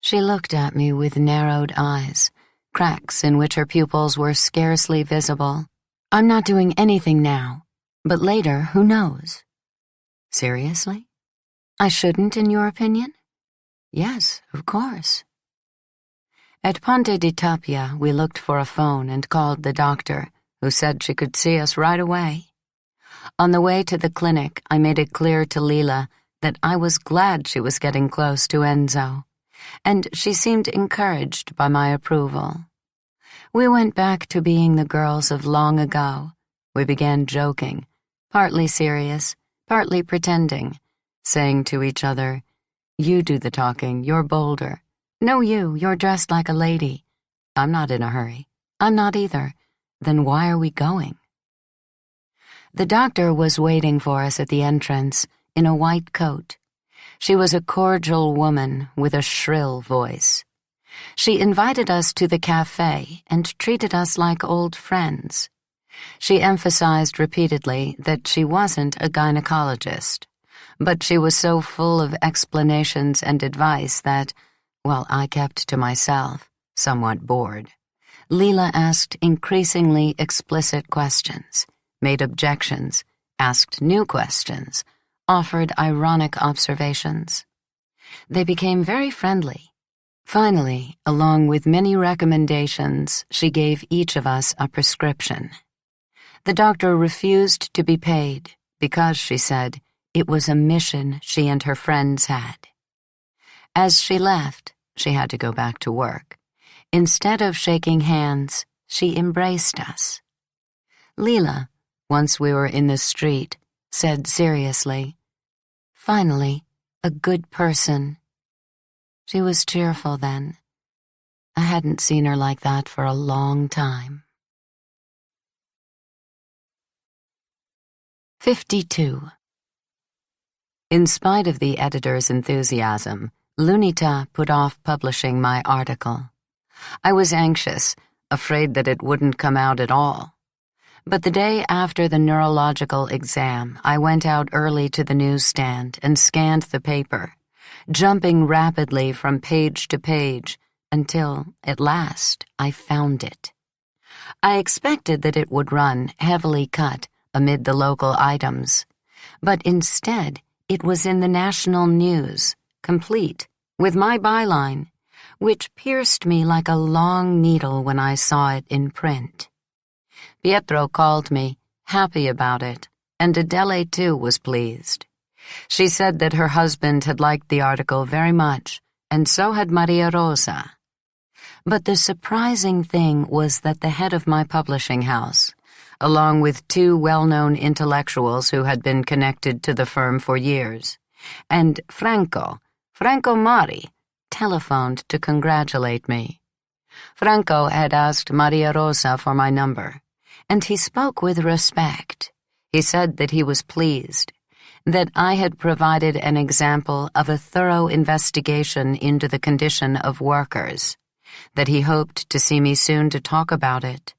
She looked at me with narrowed eyes, cracks in which her pupils were scarcely visible. "I'm not doing anything now, but later, who knows?" "Seriously? I shouldn't, in your opinion?" "Yes, of course." At Ponte di Tapia, we looked for a phone and called the doctor, who said she could see us right away. On the way to the clinic, I made it clear to Lila that I was glad she was getting close to Enzo, and she seemed encouraged by my approval. We went back to being the girls of long ago. We began joking, partly serious, partly pretending, saying to each other, "You do the talking, you're bolder. No, you're dressed like a lady. I'm not in a hurry. I'm not either. Then why are we going?" The doctor was waiting for us at the entrance, in a white coat. She was a cordial woman with a shrill voice. She invited us to the cafe and treated us like old friends. She emphasized repeatedly that she wasn't a gynecologist, but she was so full of explanations and advice that, while I kept to myself, somewhat bored, Lila asked increasingly explicit questions, made objections, asked new questions, offered ironic observations. They became very friendly. Finally, along with many recommendations, she gave each of us a prescription. The doctor refused to be paid because, she said, it was a mission she and her friends had. As she left, she had to go back to work. Instead of shaking hands, she embraced us. Lila, once we were in the street, said seriously, "Finally, a good person." She was cheerful then. I hadn't seen her like that for a long time. 52. In spite of the editor's enthusiasm, L'Unità put off publishing my article. I was anxious, afraid that it wouldn't come out at all. But the day after the neurological exam, I went out early to the newsstand and scanned the paper, jumping rapidly from page to page until, at last, I found it. I expected that it would run heavily cut amid the local items, but instead it was in the national news, complete, with my byline, which pierced me like a long needle when I saw it in print. Pietro called me, happy about it, and Adele too was pleased. She said that her husband had liked the article very much, and so had Maria Rosa. But the surprising thing was that the head of my publishing house, along with two well-known intellectuals who had been connected to the firm for years, and Franco Mari, telephoned to congratulate me. Franco had asked Maria Rosa for my number, and he spoke with respect. He said that he was pleased, that I had provided an example of a thorough investigation into the condition of workers, that he hoped to see me soon to talk about it.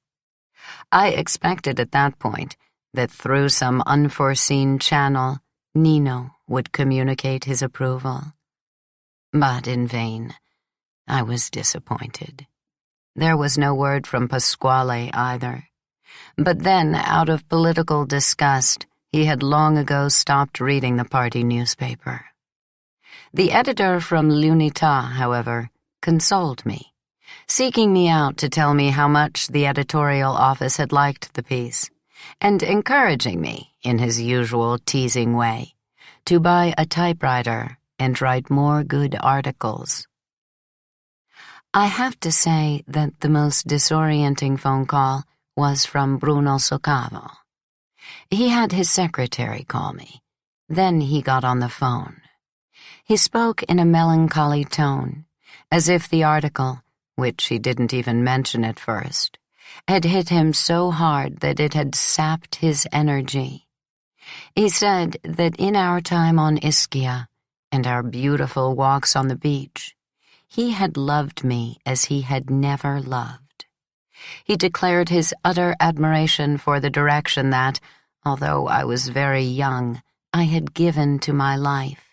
I expected at that point that through some unforeseen channel, Nino would communicate his approval. But in vain. I was disappointed. There was no word from Pasquale either. But then, out of political disgust, he had long ago stopped reading the party newspaper. The editor from L'Unità, however, consoled me. seeking me out to tell me how much the editorial office had liked the piece, and encouraging me, in his usual teasing way, to buy a typewriter and write more good articles. I have to say that the most disorienting phone call was from Bruno Soccavo. He had his secretary call me. Then he got on the phone. He spoke in a melancholy tone, as if the article, which he didn't even mention at first, had hit him so hard that it had sapped his energy. He said that in our time on Ischia and our beautiful walks on the beach, he had loved me as he had never loved. He declared his utter admiration for the direction that, although I was very young, I had given to my life.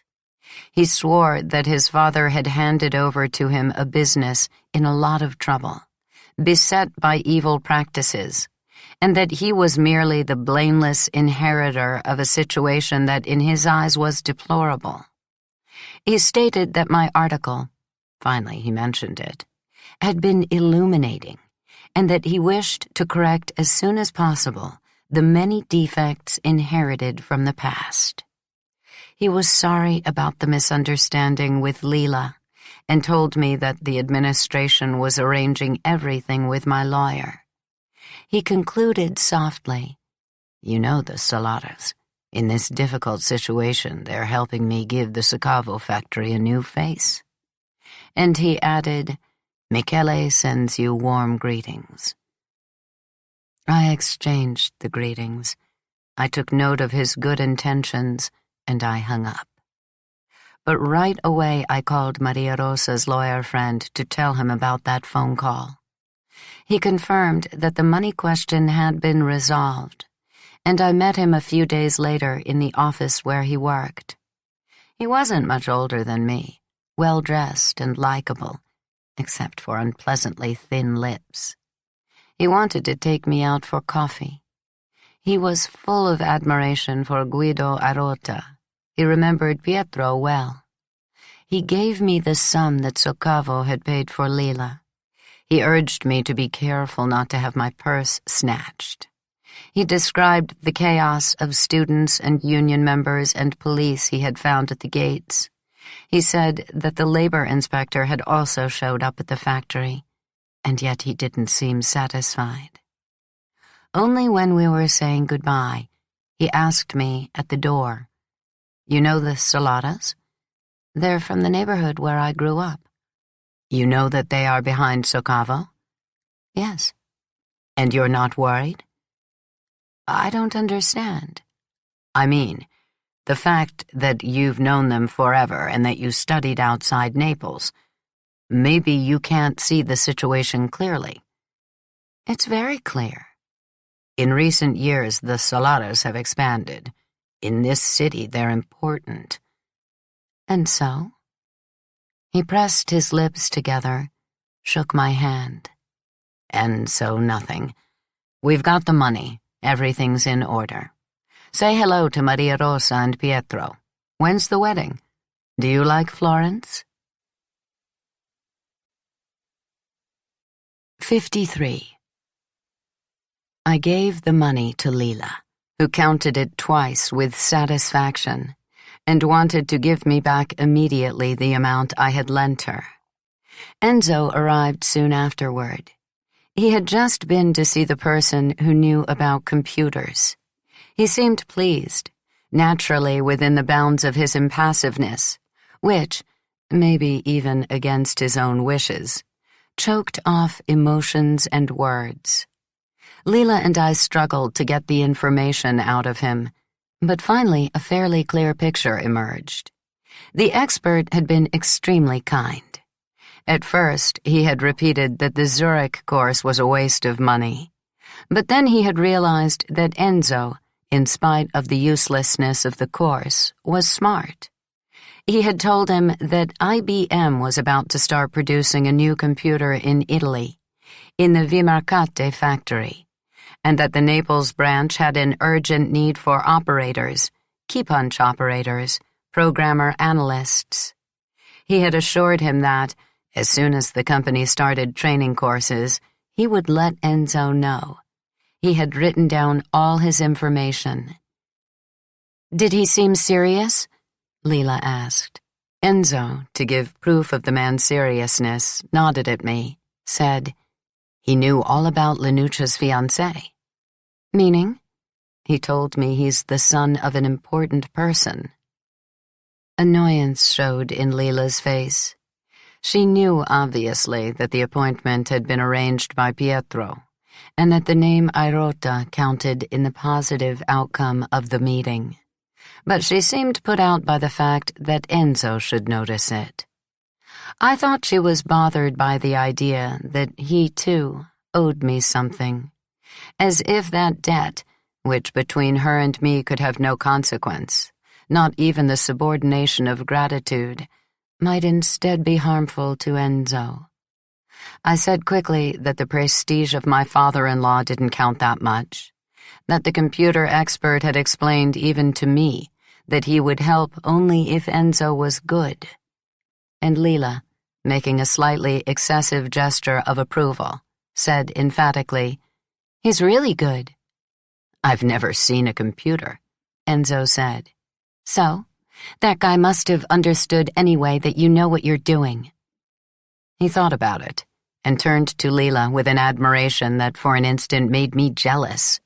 He swore that his father had handed over to him a business in a lot of trouble, beset by evil practices, and that he was merely the blameless inheritor of a situation that in his eyes was deplorable. He stated that my article, finally he mentioned it, had been illuminating, and that he wished to correct as soon as possible the many defects inherited from the past. He was sorry about the misunderstanding with Lila and told me that the administration was arranging everything with my lawyer. He concluded softly, "You know the Saladas. In this difficult situation, they're helping me give the Soccavo factory a new face." And he added, "Michele sends you warm greetings." I exchanged the greetings. I took note of his good intentions, and I hung up. But right away I called Maria Rosa's lawyer friend to tell him about that phone call. He confirmed that the money question had been resolved, and I met him a few days later in the office where he worked. He wasn't much older than me, well-dressed and likable, except for unpleasantly thin lips. He wanted to take me out for coffee. He was full of admiration for Guido Arota. He remembered Pietro well. He gave me the sum that Soccavo had paid for Lila. He urged me to be careful not to have my purse snatched. He described the chaos of students and union members and police he had found at the gates. He said that the labor inspector had also showed up at the factory, and yet he didn't seem satisfied. Only when we were saying goodbye, he asked me at the door, "You know the Saladas? They're from the neighborhood where I grew up." "You know that they are behind Soccavo?" "Yes." "And you're not worried?" "I don't understand." "I mean, the fact that you've known them forever and that you studied outside Naples. Maybe you can't see the situation clearly." "It's very clear." "In recent years, the Saladas have expanded. In this city, they're important." "And so?" He pressed his lips together, shook my hand. "And so nothing. We've got the money. Everything's in order. Say hello to Maria Rosa and Pietro. When's the wedding? Do you like Florence?" 53. I gave the money to Lila, who counted it twice with satisfaction, and wanted to give me back immediately the amount I had lent her. Enzo arrived soon afterward. He had just been to see the person who knew about computers. He seemed pleased, naturally within the bounds of his impassiveness, which, maybe even against his own wishes, choked off emotions and words. Lila and I struggled to get the information out of him, but finally a fairly clear picture emerged. The expert had been extremely kind. At first, he had repeated that the Zurich course was a waste of money, but then he had realized that Enzo, in spite of the uselessness of the course, was smart. He had told him that IBM was about to start producing a new computer in Italy, in the Vimercate factory, and that the Naples branch had an urgent need for operators, key-punch operators, programmer analysts. He had assured him that, As soon as the company started training courses, he would let Enzo know. He had written down all his information. "Did he seem serious?" Lila asked. Enzo, to give proof of the man's seriousness, nodded at me, said, "He knew all about Lenuccia's fiancé." "Meaning?" "He told me he's the son of an important person." Annoyance showed in Lila's face. She knew, obviously, that the appointment had been arranged by Pietro, and that the name Airota counted in the positive outcome of the meeting. But she seemed put out by the fact that Enzo should notice it. I thought she was bothered by the idea that he, too, owed me something, as if that debt, which between her and me could have no consequence, not even the subordination of gratitude, might instead be harmful to Enzo. I said quickly that the prestige of my father-in-law didn't count that much, that the computer expert had explained even to me that he would help only if Enzo was good. And Lila, making a slightly excessive gesture of approval, said emphatically, "He's really good." "I've never seen a computer," Enzo said. "So, that guy must have understood anyway that you know what you're doing." He thought about it, and turned to Lila with an admiration that for an instant made me jealous.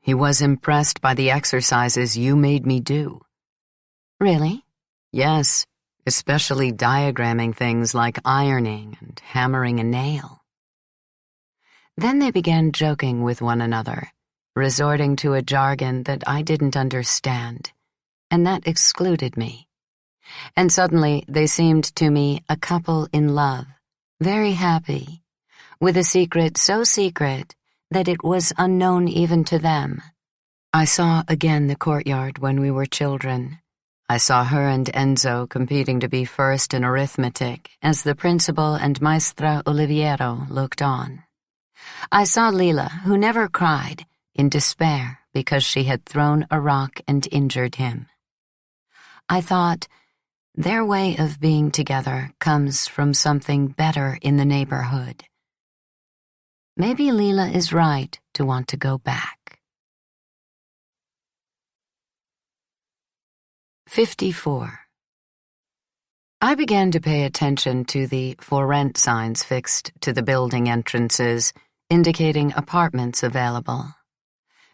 "He was impressed by the exercises you made me do." "Really?" "Yes, especially diagramming things like ironing and hammering a nail." Then they began joking with one another, resorting to a jargon that I didn't understand, and that excluded me. And suddenly they seemed to me a couple in love, very happy, with a secret so secret that it was unknown even to them. I saw again the courtyard when we were children. I saw her and Enzo competing to be first in arithmetic as the principal and Maestra Oliviero looked on. I saw Lila, who never cried, in despair because she had thrown a rock and injured him. I thought, their way of being together comes from something better in the neighborhood. Maybe Lila is right to want to go back. 54. I began to pay attention to the for rent signs fixed to the building entrances, indicating apartments available.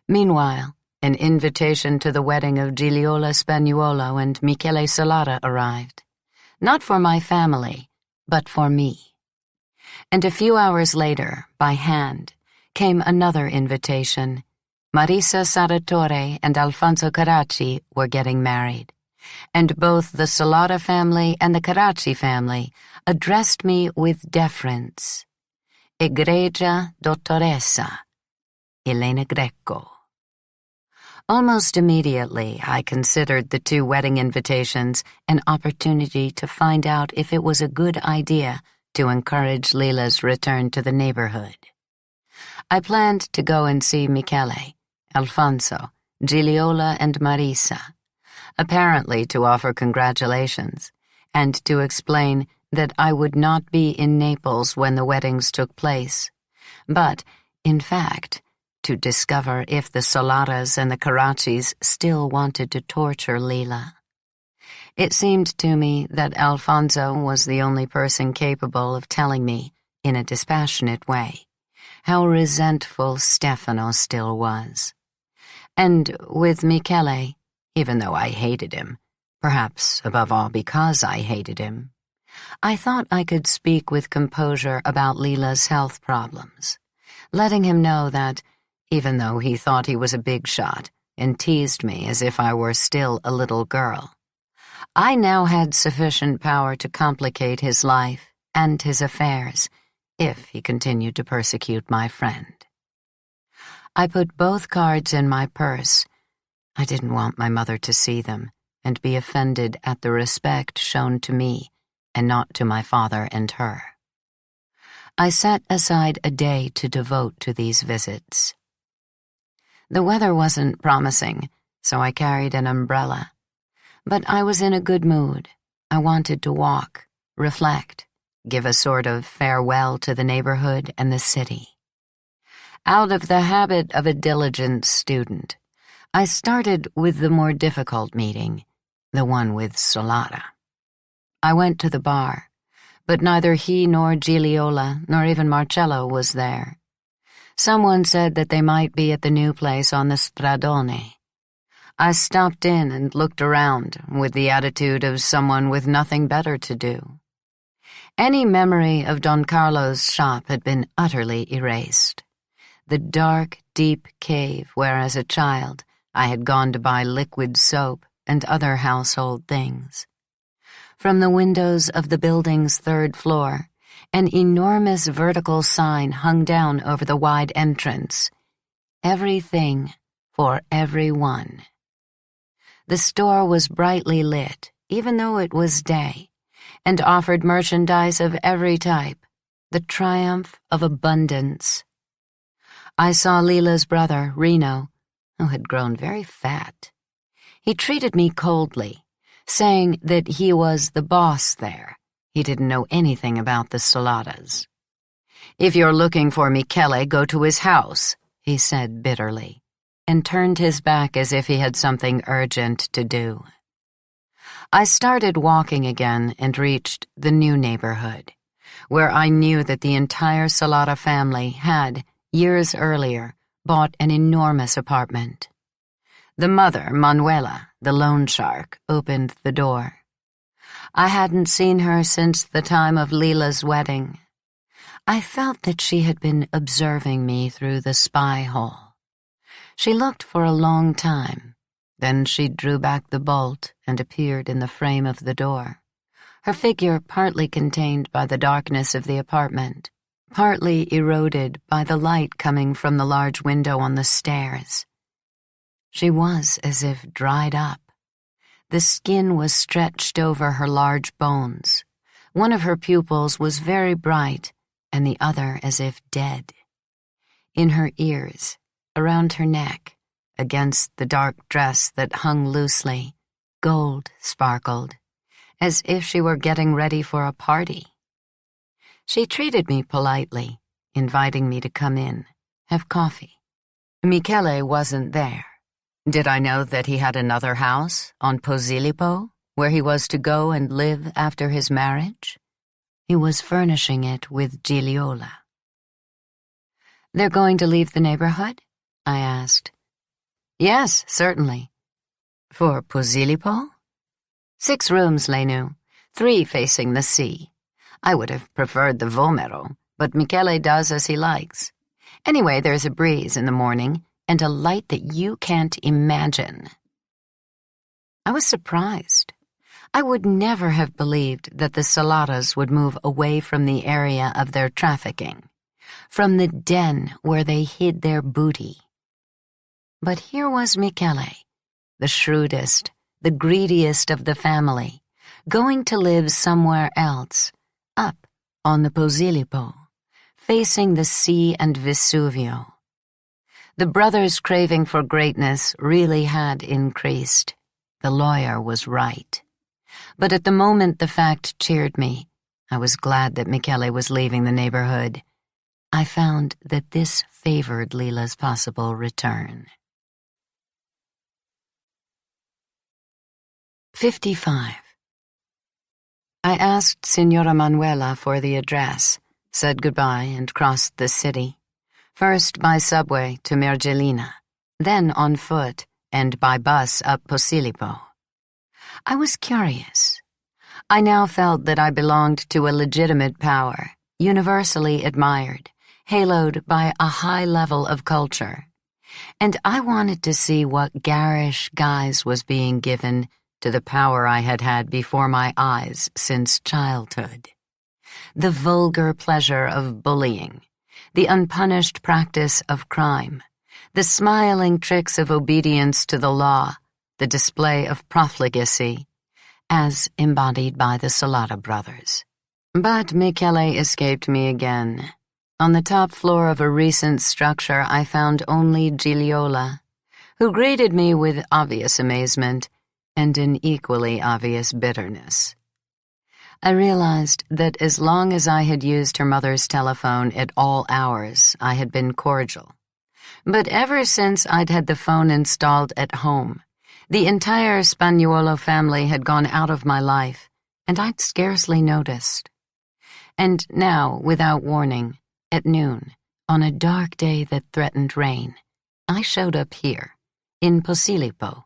Meanwhile, an invitation to the wedding of Gigliola Spagnuolo and Michele Solara arrived. Not for my family, but for me. And a few hours later, by hand, came another invitation. Marisa Sarratore and Alfonso Carracci were getting married, and both the Solara family and the Carracci family addressed me with deference. Egregia dottoressa, Elena Greco. Almost immediately, I considered the two wedding invitations an opportunity to find out if it was a good idea to encourage Lila's return to the neighborhood. I planned to go and see Michele, Alfonso, Gigliola, and Marisa, apparently to offer congratulations, and to explain that I would not be in Naples when the weddings took place, but, in fact, to discover if the Solaras and the Carraccis still wanted to torture Lila. It seemed to me that Alfonso was the only person capable of telling me, in a dispassionate way, how resentful Stefano still was. And with Michele, even though I hated him, perhaps above all because I hated him, I thought I could speak with composure about Lila's health problems, letting him know that, even though he thought he was a big shot and teased me as if I were still a little girl, I now had sufficient power to complicate his life and his affairs if he continued to persecute my friend. I put both cards in my purse. I didn't want my mother to see them and be offended at the respect shown to me and not to my father and her. I set aside a day to devote to these visits. The weather wasn't promising, so I carried an umbrella. But I was in a good mood. I wanted to walk, reflect, give a sort of farewell to the neighborhood and the city. Out of the habit of a diligent student, I started with the more difficult meeting, the one with Solata. I went to the bar, but neither he nor Gigliola nor even Marcello was there. Someone said that they might be at the new place on the Stradone. I stopped in and looked around with the attitude of someone with nothing better to do. Any memory of Don Carlo's shop had been utterly erased. The dark, deep cave where as a child I had gone to buy liquid soap and other household things. From the windows of the building's third floor, an enormous vertical sign hung down over the wide entrance. Everything for everyone. The store was brightly lit, even though it was day, and offered merchandise of every type, the triumph of abundance. I saw Lila's brother, Reno, who had grown very fat. He treated me coldly, saying that he was the boss there. He didn't know anything about the Solatas. "If you're looking for Michele, go to his house," he said bitterly, and turned his back as if he had something urgent to do. I started walking again and reached the new neighborhood, where I knew that the entire Solata family had, years earlier, bought an enormous apartment. The mother, Manuela, the loan shark, opened the door. I hadn't seen her since the time of Lila's wedding. I felt that she had been observing me through the spy hole. She looked for a long time. Then she drew back the bolt and appeared in the frame of the door, her figure partly contained by the darkness of the apartment, partly eroded by the light coming from the large window on the stairs. She was as if dried up. The skin was stretched over her large bones. One of her pupils was very bright, and the other as if dead. In her ears, around her neck, against the dark dress that hung loosely, gold sparkled, as if she were getting ready for a party. She treated me politely, inviting me to come in, have coffee. Michele wasn't there. Did I know that he had another house on Posillipo, where he was to go and live after his marriage? He was furnishing it with Gigliola. "They're going to leave the neighborhood?" I asked. "Yes, certainly." "For Posillipo?" "6 rooms, Lenu, 3 facing the sea. I would have preferred the Vomero, but Michele does as he likes. Anyway, there's a breeze in the morning, and a light that you can't imagine." I was surprised. I would never have believed that the Solatas would move away from the area of their trafficking, from the den where they hid their booty. But here was Michele, the shrewdest, the greediest of the family, going to live somewhere else, up on the Posillipo, facing the sea and Vesuvio. The brothers' craving for greatness really had increased. The lawyer was right. But at the moment the fact cheered me. I was glad that Michele was leaving the neighborhood. I found that this favored Lila's possible return. 55. I asked Signora Manuela for the address, said goodbye, and crossed the city. First by subway to Mergellina, then on foot and by bus up Posillipo. I was curious. I now felt that I belonged to a legitimate power, universally admired, haloed by a high level of culture. And I wanted to see what garish guise was being given to the power I had had before my eyes since childhood. The vulgar pleasure of bullying, the unpunished practice of crime, the smiling tricks of obedience to the law, the display of profligacy, as embodied by the Solata brothers. But Michele escaped me again. On the top floor of a recent structure I found only Gigliola, who greeted me with obvious amazement and an equally obvious bitterness. I realized that as long as I had used her mother's telephone at all hours, I had been cordial. But ever since I'd had the phone installed at home, the entire Spagnuolo family had gone out of my life, and I'd scarcely noticed. And now, without warning, at noon, on a dark day that threatened rain, I showed up here, in Posillipo,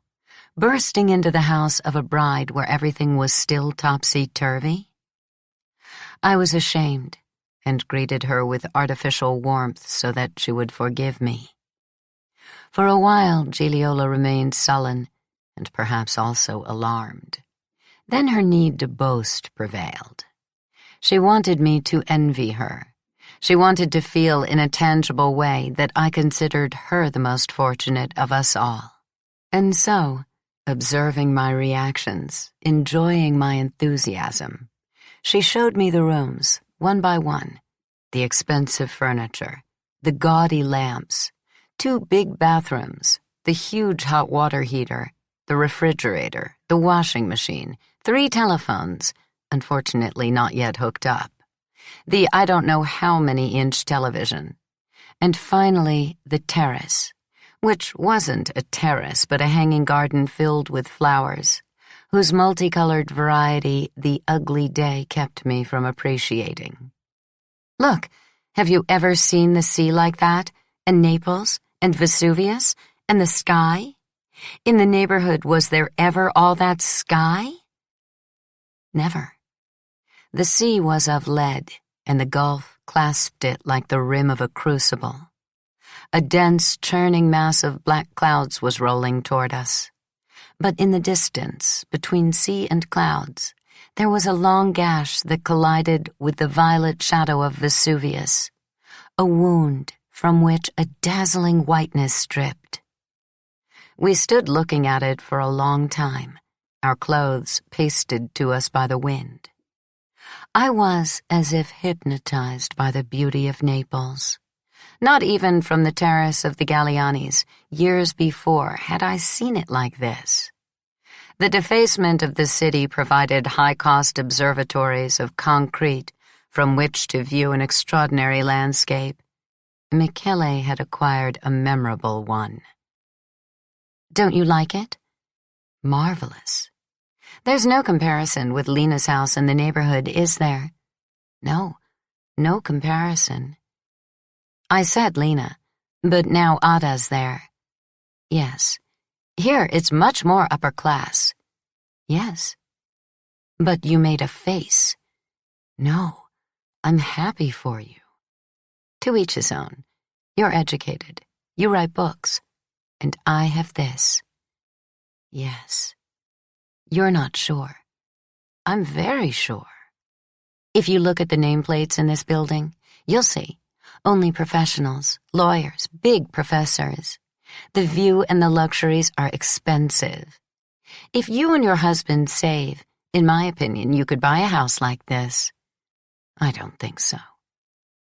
bursting into the house of a bride where everything was still topsy-turvy. I was ashamed, and greeted her with artificial warmth so that she would forgive me. For a while, Gigliola remained sullen, and perhaps also alarmed. Then her need to boast prevailed. She wanted me to envy her. She wanted to feel in a tangible way that I considered her the most fortunate of us all. And so, observing my reactions, enjoying my enthusiasm, she showed me the rooms, one by one, the expensive furniture, the gaudy lamps, 2 big bathrooms, the huge hot water heater, the refrigerator, the washing machine, 3 telephones, unfortunately not yet hooked up, the I don't know how many inch television, and finally the terrace, which wasn't a terrace but a hanging garden filled with flowers, whose multicolored variety the ugly day kept me from appreciating. Look, have you ever seen the sea like that, and Naples, and Vesuvius, and the sky? In the neighborhood, was there ever all that sky? Never. The sea was of lead, and the gulf clasped it like the rim of a crucible. A dense, churning mass of black clouds was rolling toward us. But in the distance, between sea and clouds, there was a long gash that collided with the violet shadow of Vesuvius, a wound from which a dazzling whiteness dripped. We stood looking at it for a long time, our clothes pasted to us by the wind. I was as if hypnotized by the beauty of Naples. Not even from the terrace of the Gallianis, years before, had I seen it like this. The defacement of the city provided high-cost observatories of concrete from which to view an extraordinary landscape. Michele had acquired a memorable one. Don't you like it? Marvelous. There's no comparison with Lena's house in the neighborhood, is there? No comparison. I said Lena, but now Ada's there. Yes. Here it's much more upper class. Yes. But you made a face. No, I'm happy for you. To each his own. You're educated. You write books. And I have this. Yes. You're not sure. I'm very sure. If you look at the nameplates in this building, you'll see. Only professionals, lawyers, big professors. The view and the luxuries are expensive. If you and your husband save, in my opinion, you could buy a house like this. I don't think so.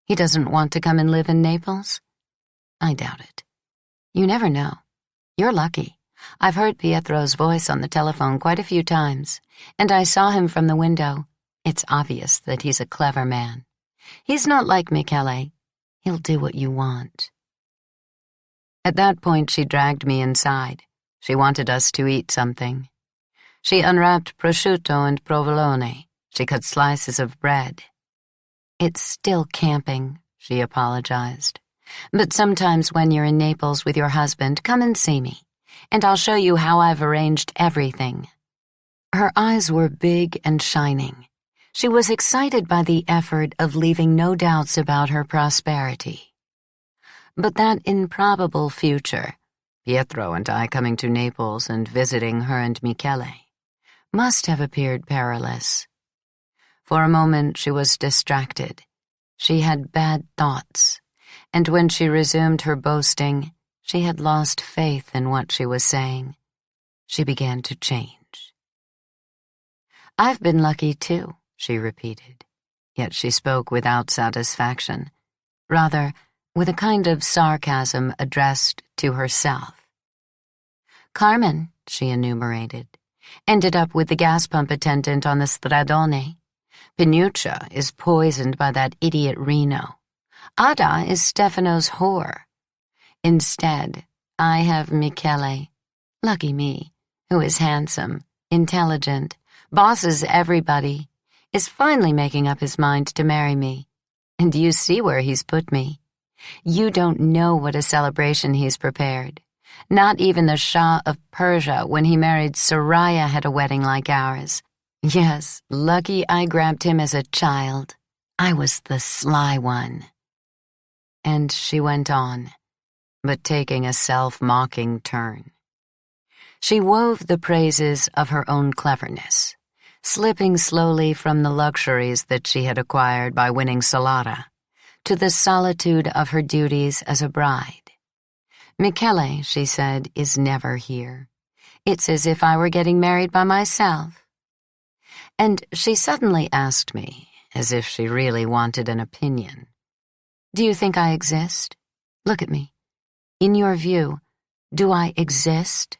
He doesn't want to come and live in Naples? I doubt it. You never know. You're lucky. I've heard Pietro's voice on the telephone quite a few times, and I saw him from the window. It's obvious that he's a clever man. He's not like Michele. He'll do what you want. At that point, she dragged me inside. She wanted us to eat something. She unwrapped prosciutto and provolone. She cut slices of bread. It's still camping, she apologized. But sometimes when you're in Naples with your husband, come and see me, and I'll show you how I've arranged everything. Her eyes were big and shining. She was excited by the effort of leaving no doubts about her prosperity. But that improbable future, Pietro and I coming to Naples and visiting her and Michele, must have appeared perilous. For a moment she was distracted. She had bad thoughts, and when she resumed her boasting, she had lost faith in what she was saying. She began to change. I've been lucky too, she repeated, yet she spoke without satisfaction, rather with a kind of sarcasm addressed to herself. Carmen, she enumerated, ended up with the gas pump attendant on the Stradone. Pinuccia is poisoned by that idiot Reno. Ada is Stefano's whore. Instead, I have Michele, lucky me, who is handsome, intelligent, bosses everybody, is finally making up his mind to marry me. And you see where he's put me. You don't know what a celebration he's prepared. Not even the Shah of Persia, when he married Soraya, had a wedding like ours. Yes, lucky I grabbed him as a child. I was the sly one. And she went on, but taking a self-mocking turn. She wove the praises of her own cleverness, slipping slowly from the luxuries that she had acquired by winning Salata to the solitude of her duties as a bride. Michele, she said, is never here. It's as if I were getting married by myself. And she suddenly asked me, as if she really wanted an opinion, "Do you think I exist? Look at me. In your view, do I exist?"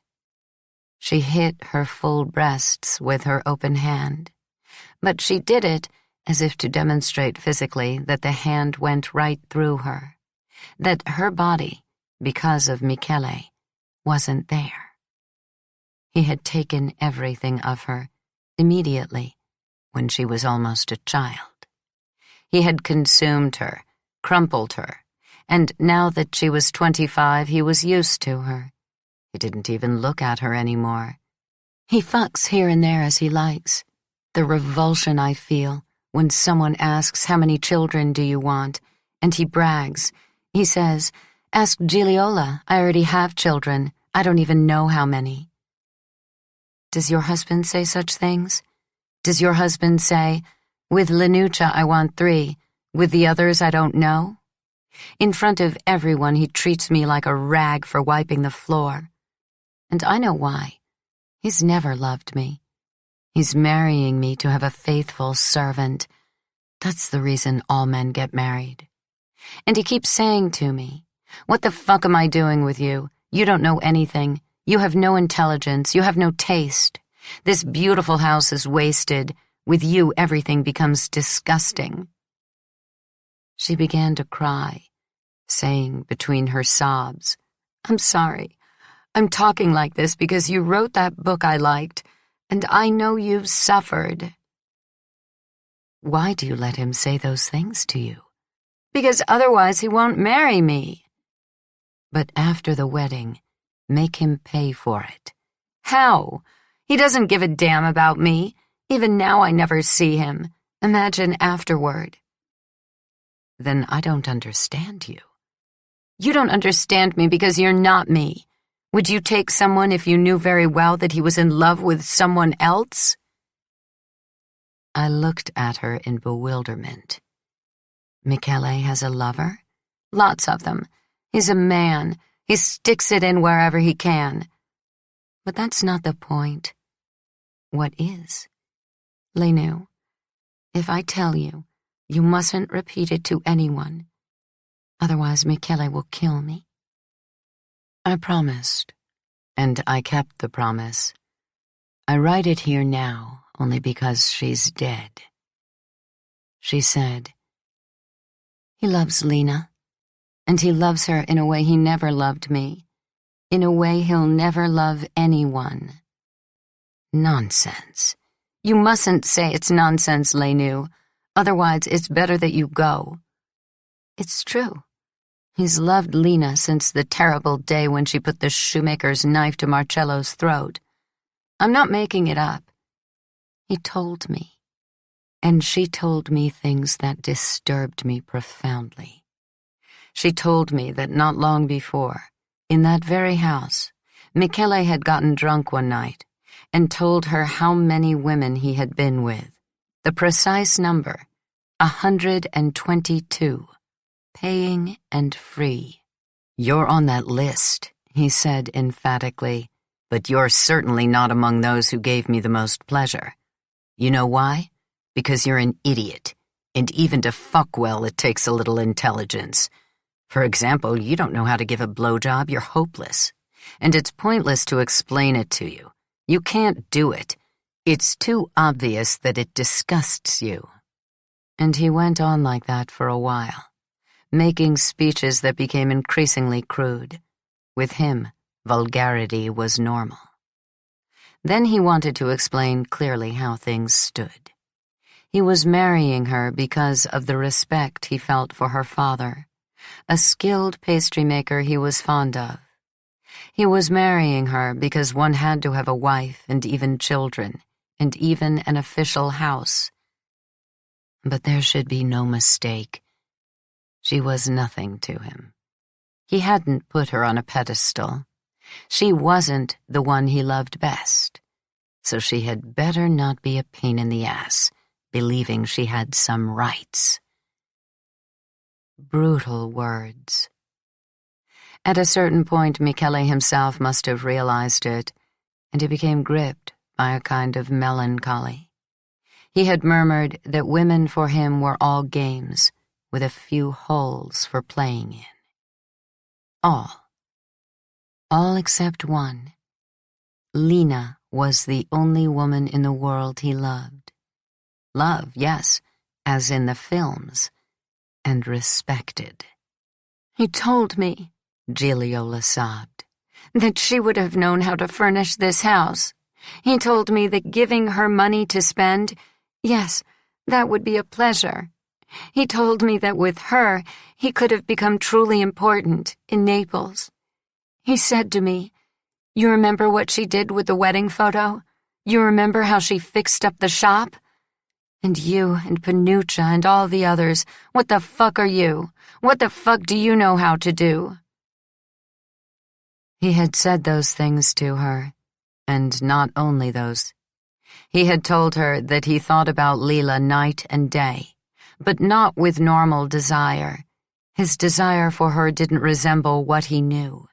She hit her full breasts with her open hand, but she did it as if to demonstrate physically that the hand went right through her, that her body, because of Michele, wasn't there. He had taken everything of her, immediately, when she was almost a child. He had consumed her, crumpled her, and now that she was 25, he was used to her. He didn't even look at her anymore. He fucks here and there as he likes. The revulsion I feel when someone asks, "How many children do you want?" and he brags. He says, "Ask Gigliola, I already have children. I don't even know how many." Does your husband say such things? Does your husband say, "With Lenuccia I want 3, with the others I don't know"? In front of everyone he treats me like a rag for wiping the floor. And I know why. He's never loved me. He's marrying me to have a faithful servant. That's the reason all men get married. And he keeps saying to me, "What the fuck am I doing with you? You don't know anything. You have no intelligence. You have no taste. This beautiful house is wasted. With you, everything becomes disgusting." She began to cry, saying between her sobs, "I'm sorry. I'm talking like this because you wrote that book I liked, and I know you've suffered." Why do you let him say those things to you? Because otherwise he won't marry me. But after the wedding, make him pay for it. How? He doesn't give a damn about me. Even now I never see him. Imagine afterward. Then I don't understand you. You don't understand me because you're not me. Would you take someone if you knew very well that he was in love with someone else? I looked at her in bewilderment. Michele has a lover? Lots of them. He's a man. He sticks it in wherever he can. But that's not the point. What is? Lenu, if I tell you, you mustn't repeat it to anyone. Otherwise Michele will kill me. I promised, and I kept the promise. I write it here now only because she's dead. She said, "He loves Lena, and he loves her in a way he never loved me, in a way he'll never love anyone." Nonsense. You mustn't say it's nonsense, Lenu. Otherwise it's better that you go. It's true. He's loved Lena since the terrible day when she put the shoemaker's knife to Marcello's throat. I'm not making it up. He told me, and she told me things that disturbed me profoundly. She told me that not long before, in that very house, Michele had gotten drunk one night and told her how many women he had been with. The precise number, 122. Paying and free. "You're on that list," he said emphatically, "but you're certainly not among those who gave me the most pleasure. You know why? Because you're an idiot, and even to fuck well it takes a little intelligence. For example, you don't know how to give a blowjob, you're hopeless. And it's pointless to explain it to you. You can't do it. It's too obvious that it disgusts you. And he went on like that for a while, making speeches that became increasingly crude. With him, vulgarity was normal. Then he wanted to explain clearly how things stood. He was marrying her because of the respect he felt for her father, a skilled pastry maker he was fond of. He was marrying her because one had to have a wife and even children, and even an official house. But there should be no mistake. She was nothing to him. He hadn't put her on a pedestal. She wasn't the one he loved best, so she had better not be a pain in the ass, believing she had some rights. Brutal words. At a certain point, Michele himself must have realized it, and he became gripped by a kind of melancholy. He had murmured that women for him were all games, with a few holes for playing in. All except one. Lina was the only woman in the world he loved. Love, yes, as in the films, and respected. He told me, Giliola sobbed, that she would have known how to furnish this house. He told me that giving her money to spend, yes, that would be a pleasure. He told me that with her, he could have become truly important in Naples. He said to me, "You remember what she did with the wedding photo? You remember how she fixed up the shop? And you and Panuccia and all the others, what the fuck are you? What the fuck do you know how to do?" He had said those things to her, and not only those. He had told her that he thought about Lila night and day, but not with normal desire. His desire for her didn't resemble what he knew.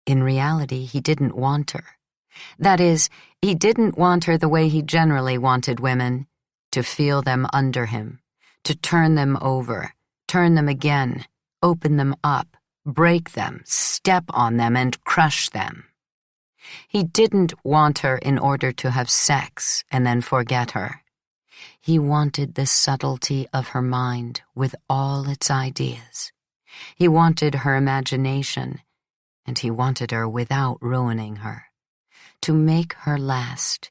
In reality, he didn't want her. That is, he didn't want her the way he generally wanted women, to feel them under him, to turn them over, turn them again, open them up, break them, step on them, and crush them. He didn't want her in order to have sex and then forget her. He wanted the subtlety of her mind with all its ideas. He wanted her imagination, and he wanted her without ruining her, to make her last.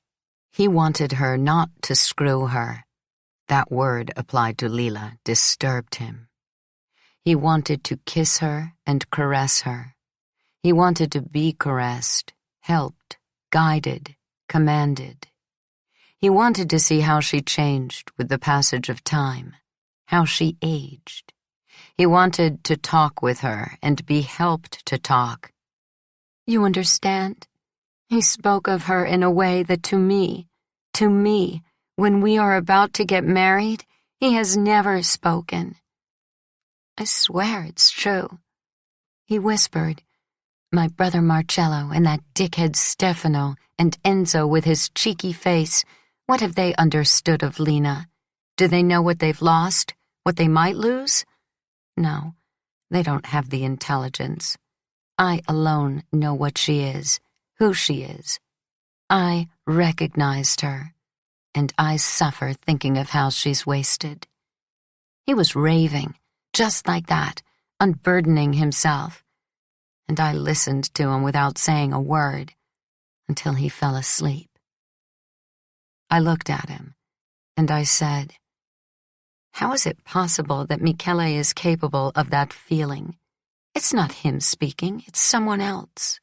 He wanted her not to screw her. That word applied to Lila disturbed him. He wanted to kiss her and caress her. He wanted to be caressed, helped, guided, commanded. He wanted to see how she changed with the passage of time, how she aged. He wanted to talk with her and be helped to talk. You understand? He spoke of her in a way that to me, when we are about to get married, he has never spoken. I swear it's true. He whispered, "My brother Marcello and that dickhead Stefano and Enzo with his cheeky face, what have they understood of Lina? Do they know what they've lost? What they might lose? No, they don't have the intelligence. I alone know what she is, who she is. I recognized her, and I suffer thinking of how she's wasted." He was raving, just like that, unburdening himself, and I listened to him without saying a word, until he fell asleep. I looked at him, and I said, "How is it possible that Michele is capable of that feeling? It's not him speaking, it's someone else."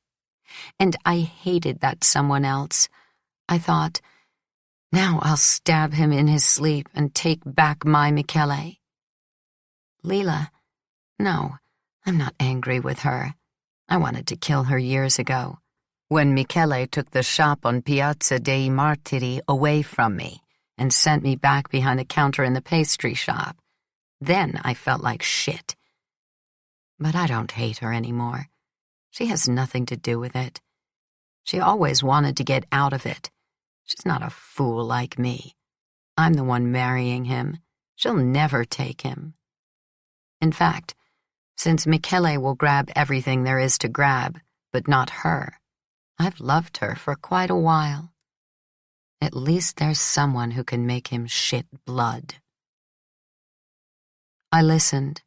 And I hated that someone else. I thought, now I'll stab him in his sleep and take back my Michele. Lila, no, I'm not angry with her. I wanted to kill her years ago, when Michele took the shop on Piazza dei Martiri away from me and sent me back behind the counter in the pastry shop. Then I felt like shit. But I don't hate her anymore. She has nothing to do with it. She always wanted to get out of it. She's not a fool like me. I'm the one marrying him. She'll never take him. In fact, since Michele will grab everything there is to grab, but not her, I've loved her for quite a while. At least there's someone who can make him shit blood. I listened.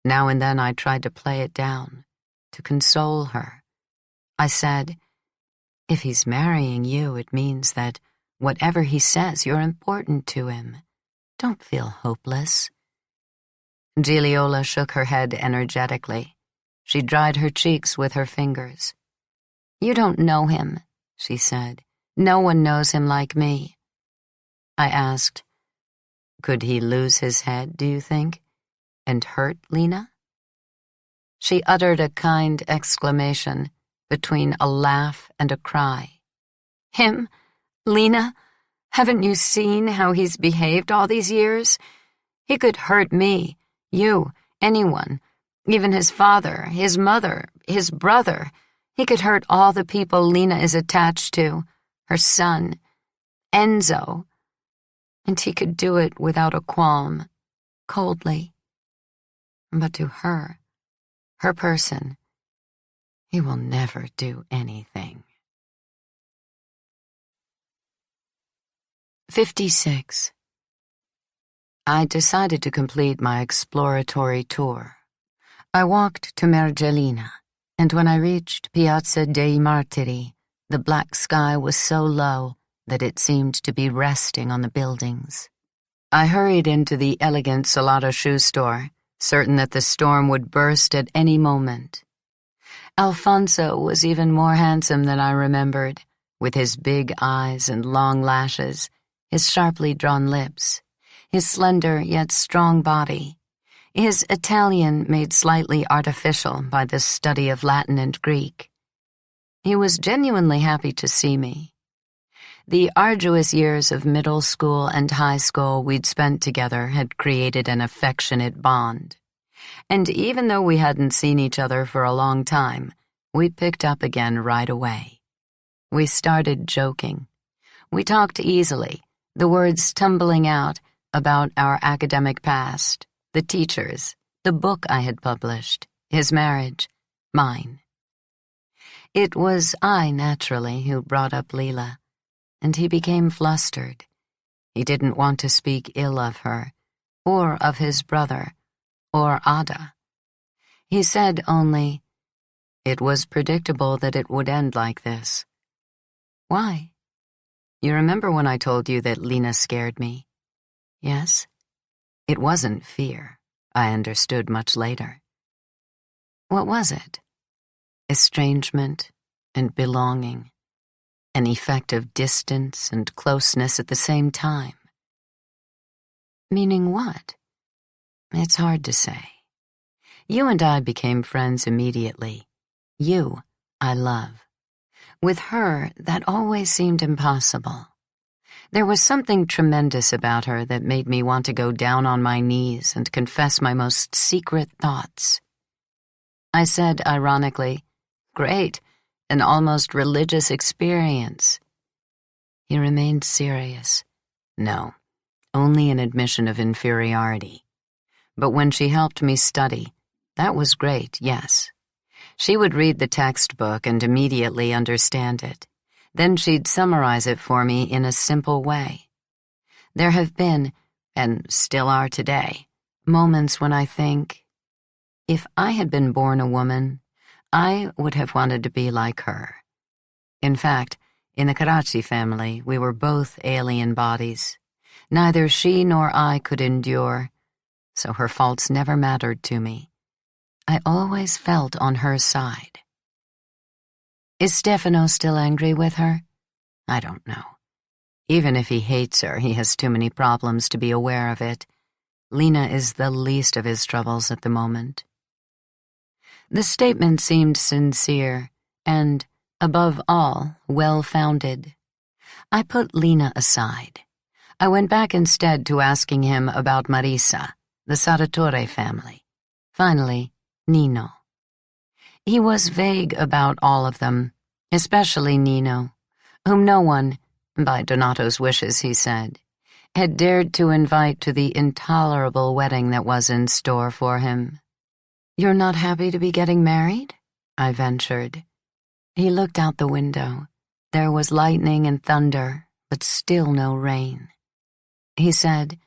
Now and then I tried to play it down, to console her. I said, "If he's marrying you, it means that whatever he says, you're important to him. Don't feel hopeless." Gigliola shook her head energetically. She dried her cheeks with her fingers. "You don't know him," she said. "No one knows him like me." I asked, "Could he lose his head, do you think, and hurt Lena?" She uttered a kind exclamation between a laugh and a cry. "Him? Lena? Haven't you seen how he's behaved all these years? He could hurt me, you, anyone, even his father, his mother, his brother. He could hurt all the people Lena is attached to, her son, Enzo. And he could do it without a qualm, coldly. But to her person, he will never do anything." 56. I decided to complete my exploratory tour. I walked to Mergellina, and when I reached Piazza dei Martiri, the black sky was so low that it seemed to be resting on the buildings. I hurried into the elegant Salata shoe store, certain that the storm would burst at any moment. Alfonso was even more handsome than I remembered, with his big eyes and long lashes, his sharply drawn lips, his slender yet strong body, his Italian made slightly artificial by the study of Latin and Greek. He was genuinely happy to see me. The arduous years of middle school and high school we'd spent together had created an affectionate bond. And even though we hadn't seen each other for a long time, we picked up again right away. We started joking. We talked easily, the words tumbling out about our academic past, the teachers, the book I had published, his marriage, mine. It was I, naturally, who brought up Lila, and he became flustered. He didn't want to speak ill of her, or of his brother, or Ada. He said only, "It was predictable that it would end like this." "Why? You remember when I told you that Lena scared me?" "Yes." "It wasn't fear," I understood much later. "What was it?" "Estrangement and belonging. An effect of distance and closeness at the same time." "Meaning what?" "It's hard to say. You and I became friends immediately. You, I love. With her, that always seemed impossible. There was something tremendous about her that made me want to go down on my knees and confess my most secret thoughts." I said ironically, "Great, an almost religious experience." He remained serious. "No, only an admission of inferiority. But when she helped me study, that was great, yes. She would read the textbook and immediately understand it. Then she'd summarize it for me in a simple way. There have been, and still are today, moments when I think, if I had been born a woman, I would have wanted to be like her. In fact, in the Carracci family, we were both alien bodies. Neither she nor I could endure, so her faults never mattered to me. I always felt on her side. Is Stefano still angry with her? I don't know. Even if he hates her, he has too many problems to be aware of it. Lena is the least of his troubles at the moment. The statement seemed sincere and, above all, well-founded. I put Lena aside. I went back instead to asking him about Marisa, the Sarratore family. Finally, Nino. He was vague about all of them, especially Nino, whom no one, by Donato's wishes, he said, had dared to invite to the intolerable wedding that was in store for him. "You're not happy to be getting married?" I ventured. He looked out the window. There was lightning and thunder, but still no rain. He said,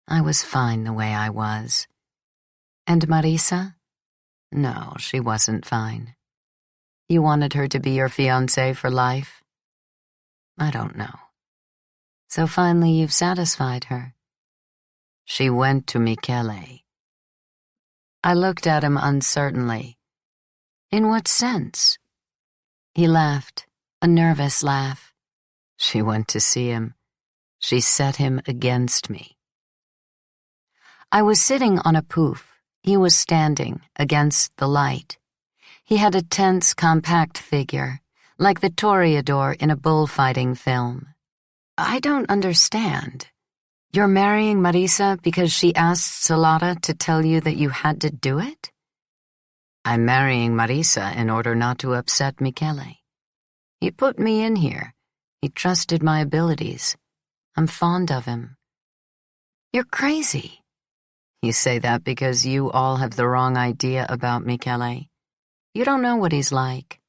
I was fine the way I was. And Marisa? No, she wasn't fine. You wanted her to be your fiancé for life? I don't know. So finally you've satisfied her. She went to Michele. I looked at him uncertainly. In what sense? He laughed, a nervous laugh. She went to see him. She set him against me. I was sitting on a pouf. He was standing against the light. He had a tense, compact figure, like the toreador in a bullfighting film. I don't understand. You're marrying Marisa because she asked Salata to tell you that you had to do it? I'm marrying Marisa in order not to upset Michele. He put me in here. He trusted my abilities. I'm fond of him. You're crazy. You say that because you all have the wrong idea about Michele. You don't know what he's like.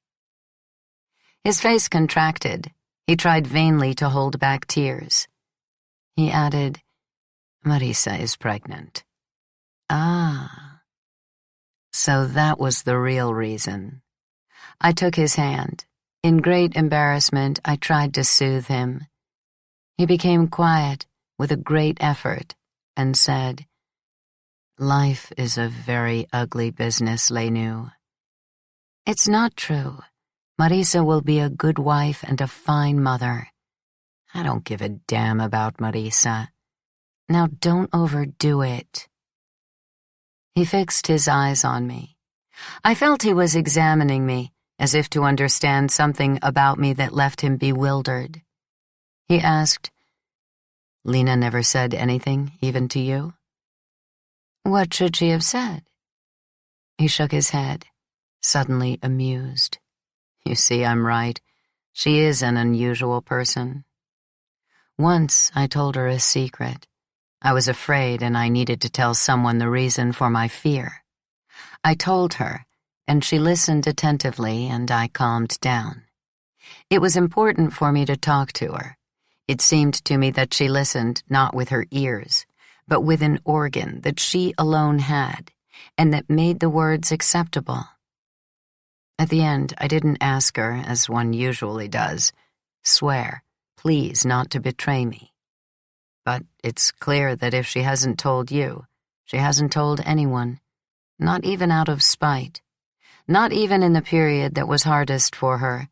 His face contracted. He tried vainly to hold back tears. He added, Marisa is pregnant. Ah. So that was the real reason. I took his hand. In great embarrassment, I tried to soothe him. He became quiet with a great effort and said, Life is a very ugly business, Lenu. It's not true. Marisa will be a good wife and a fine mother. I don't give a damn about Marisa. Now don't overdo it. He fixed his eyes on me. I felt he was examining me, as if to understand something about me that left him bewildered. He asked, Lena never said anything, even to you? What should she have said? He shook his head, suddenly amused. You see, I'm right. She is an unusual person. Once I told her a secret. I was afraid and I needed to tell someone the reason for my fear. I told her, and she listened attentively and I calmed down. It was important for me to talk to her. It seemed to me that she listened not with her ears, but with an organ that she alone had, and that made the words acceptable. At the end, I didn't ask her, as one usually does, swear, please not to betray me. But it's clear that if she hasn't told you, she hasn't told anyone, not even out of spite, not even in the period that was hardest for her,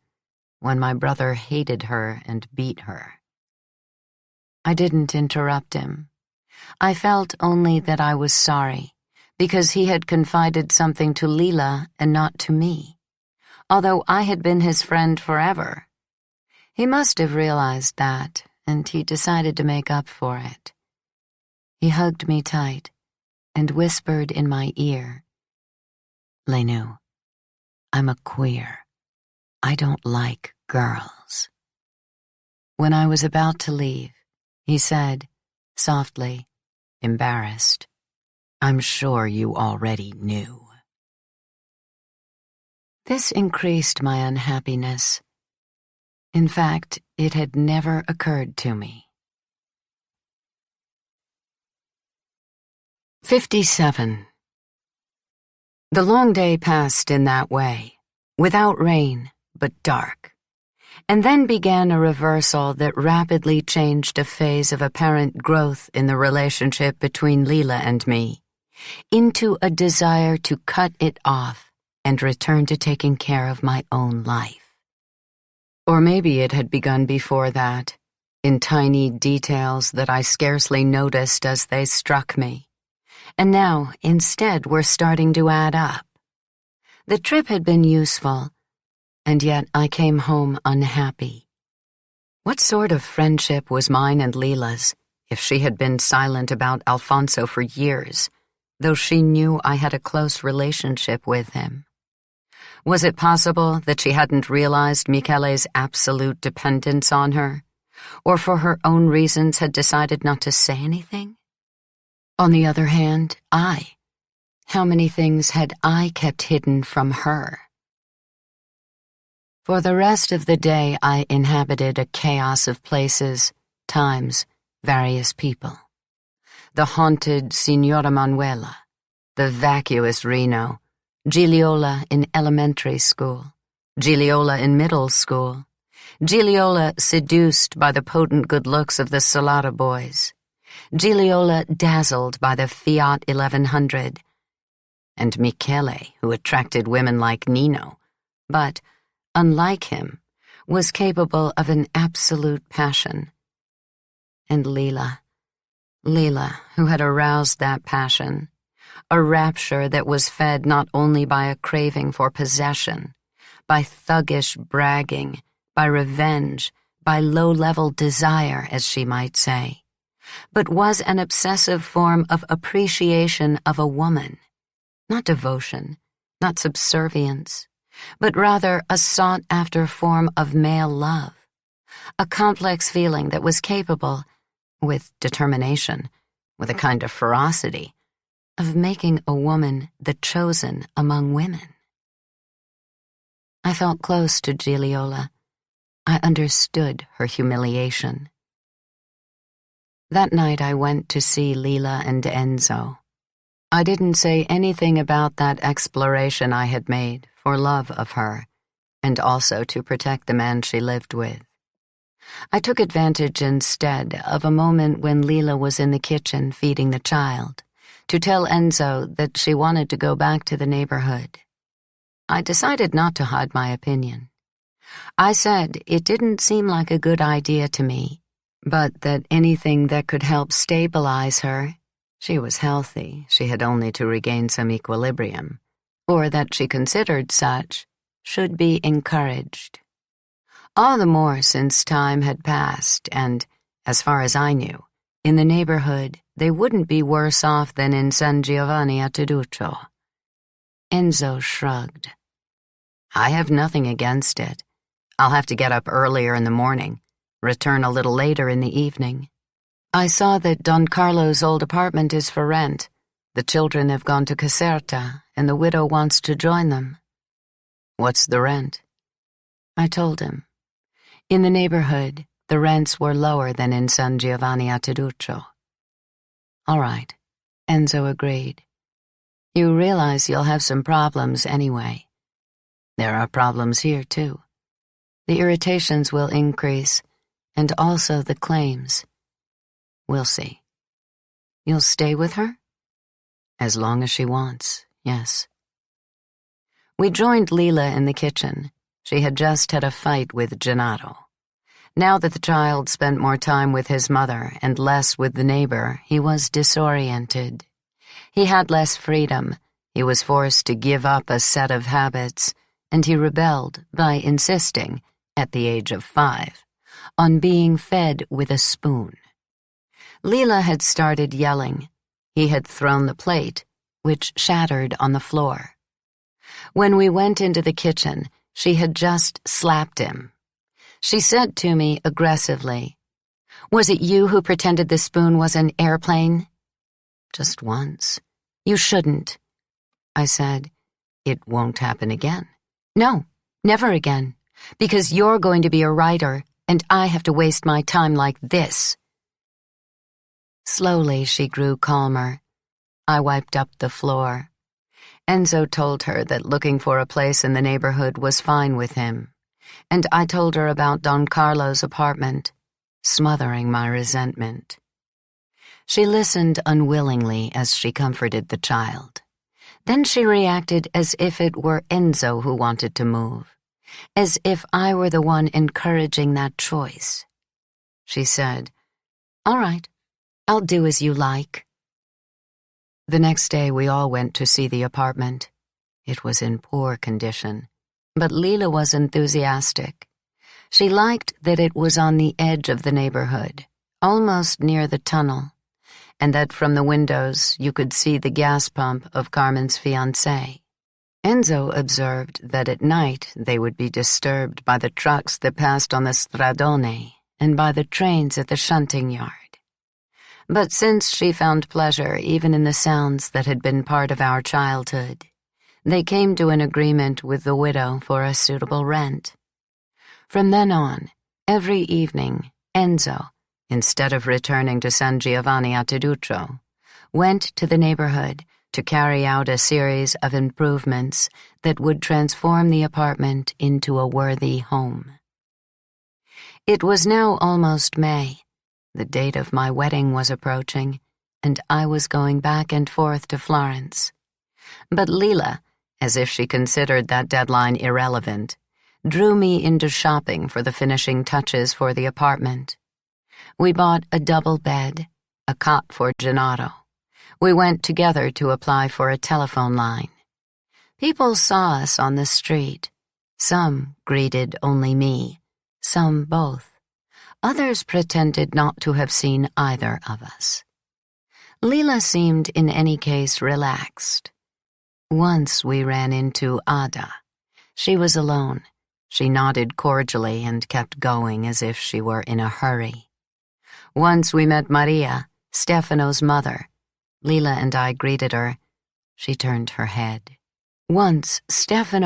when my brother hated her and beat her. I didn't interrupt him. I felt only that I was sorry, because he had confided something to Lila and not to me, although I had been his friend forever. He must have realized that, and he decided to make up for it. He hugged me tight and whispered in my ear, Lenu, I'm a queer. I don't like girls. When I was about to leave, he said, softly, embarrassed, I'm sure you already knew. This increased my unhappiness. In fact, it had never occurred to me. 57. The long day passed in that way, without rain, but dark. And then began a reversal that rapidly changed a phase of apparent growth in the relationship between Lila and me, into a desire to cut it off and return to taking care of my own life. Or maybe it had begun before that, in tiny details that I scarcely noticed as they struck me, and now, instead, were starting to add up. The trip had been useful, and yet I came home unhappy. What sort of friendship was mine and Lila's if she had been silent about Alfonso for years, though she knew I had a close relationship with him? Was it possible that she hadn't realized Michele's absolute dependence on her, or for her own reasons had decided not to say anything? On the other hand, how many things had I kept hidden from her? For the rest of the day, I inhabited a chaos of places, times, various people. the haunted Signora Manuela, the vacuous Reno, Gigliola in elementary school, Gigliola in middle school, Gigliola seduced by the potent good looks of the Solata boys, Gigliola dazzled by the Fiat 1100, and Michele, who attracted women like Nino, but, unlike him, was capable of an absolute passion. And Lila, who had aroused that passion, a rapture that was fed not only by a craving for possession, by thuggish bragging, by revenge, by low-level desire, as she might say, but was an obsessive form of appreciation of a woman, not devotion, not subservience, but rather a sought-after form of male love, a complex feeling that was capable, with determination, with a kind of ferocity, of making a woman the chosen among women. I felt close to Gigliola. I understood her humiliation. That night I went to see Lila and Enzo. I didn't say anything about that exploration I had made for love of her, and also to protect the man she lived with. I took advantage instead of a moment when Lila was in the kitchen feeding the child, to tell Enzo that she wanted to go back to the neighborhood. I decided not to hide my opinion. I said it didn't seem like a good idea to me, but that anything that could help stabilize her, she was healthy, she had only to regain some equilibrium, or that she considered such, should be encouraged. All the more since time had passed and, as far as I knew, in the neighborhood they wouldn't be worse off than in San Giovanni a Teduccio. Enzo shrugged. I have nothing against it. I'll have to get up earlier in the morning, return a little later in the evening. I saw that Don Carlo's old apartment is for rent. The children have gone to Caserta, and the widow wants to join them. What's the rent? I told him. In the neighborhood, the rents were lower than in San Giovanni a Teduccio. All right, Enzo agreed. You realize you'll have some problems anyway. There are problems here, too. The irritations will increase, and also the claims. We'll see. You'll stay with her? As long as she wants, yes. We joined Lila in the kitchen. She had just had a fight with Gennaro. Now that the child spent more time with his mother and less with the neighbor, he was disoriented. He had less freedom. He was forced to give up a set of habits, and he rebelled by insisting, at the age of 5, on being fed with a spoon. Lila had started yelling. He had thrown the plate, which shattered on the floor. When we went into the kitchen, she had just slapped him. She said to me aggressively, "Was it you who pretended the spoon was an airplane?" Just once. You shouldn't. I said, "It won't happen again." No, never again, because you're going to be a writer, and I have to waste my time like this. Slowly she grew calmer. I wiped up the floor. Enzo told her that looking for a place in the neighborhood was fine with him, and I told her about Don Carlo's apartment, smothering my resentment. She listened unwillingly as she comforted the child. Then she reacted as if it were Enzo who wanted to move, as if I were the one encouraging that choice. She said, "All right, I'll do as you like." The next day we all went to see the apartment. It was in poor condition, but Lila was enthusiastic. She liked that it was on the edge of the neighborhood, almost near the tunnel, and that from the windows you could see the gas pump of Carmen's fiancé. Enzo observed that at night they would be disturbed by the trucks that passed on the stradone and by the trains at the shunting yard. But since she found pleasure even in the sounds that had been part of our childhood, they came to an agreement with the widow for a suitable rent. From then on, every evening, Enzo, instead of returning to San Giovanni a Teduccio, went to the neighborhood to carry out a series of improvements that would transform the apartment into a worthy home. It was now almost May. The date of my wedding was approaching, and I was going back and forth to Florence. But Lila, as if she considered that deadline irrelevant, drew me into shopping for the finishing touches for the apartment. We bought a double bed, a cot for Gennaro. We went together to apply for a telephone line. People saw us on the street. Some greeted only me, some both. Others pretended not to have seen either of us. Lila seemed in any case relaxed. Once we ran into Ada. She was alone. She nodded cordially and kept going as if she were in a hurry. Once we met Maria, Stefano's mother. Lila and I greeted her. She turned her head. Once Stefano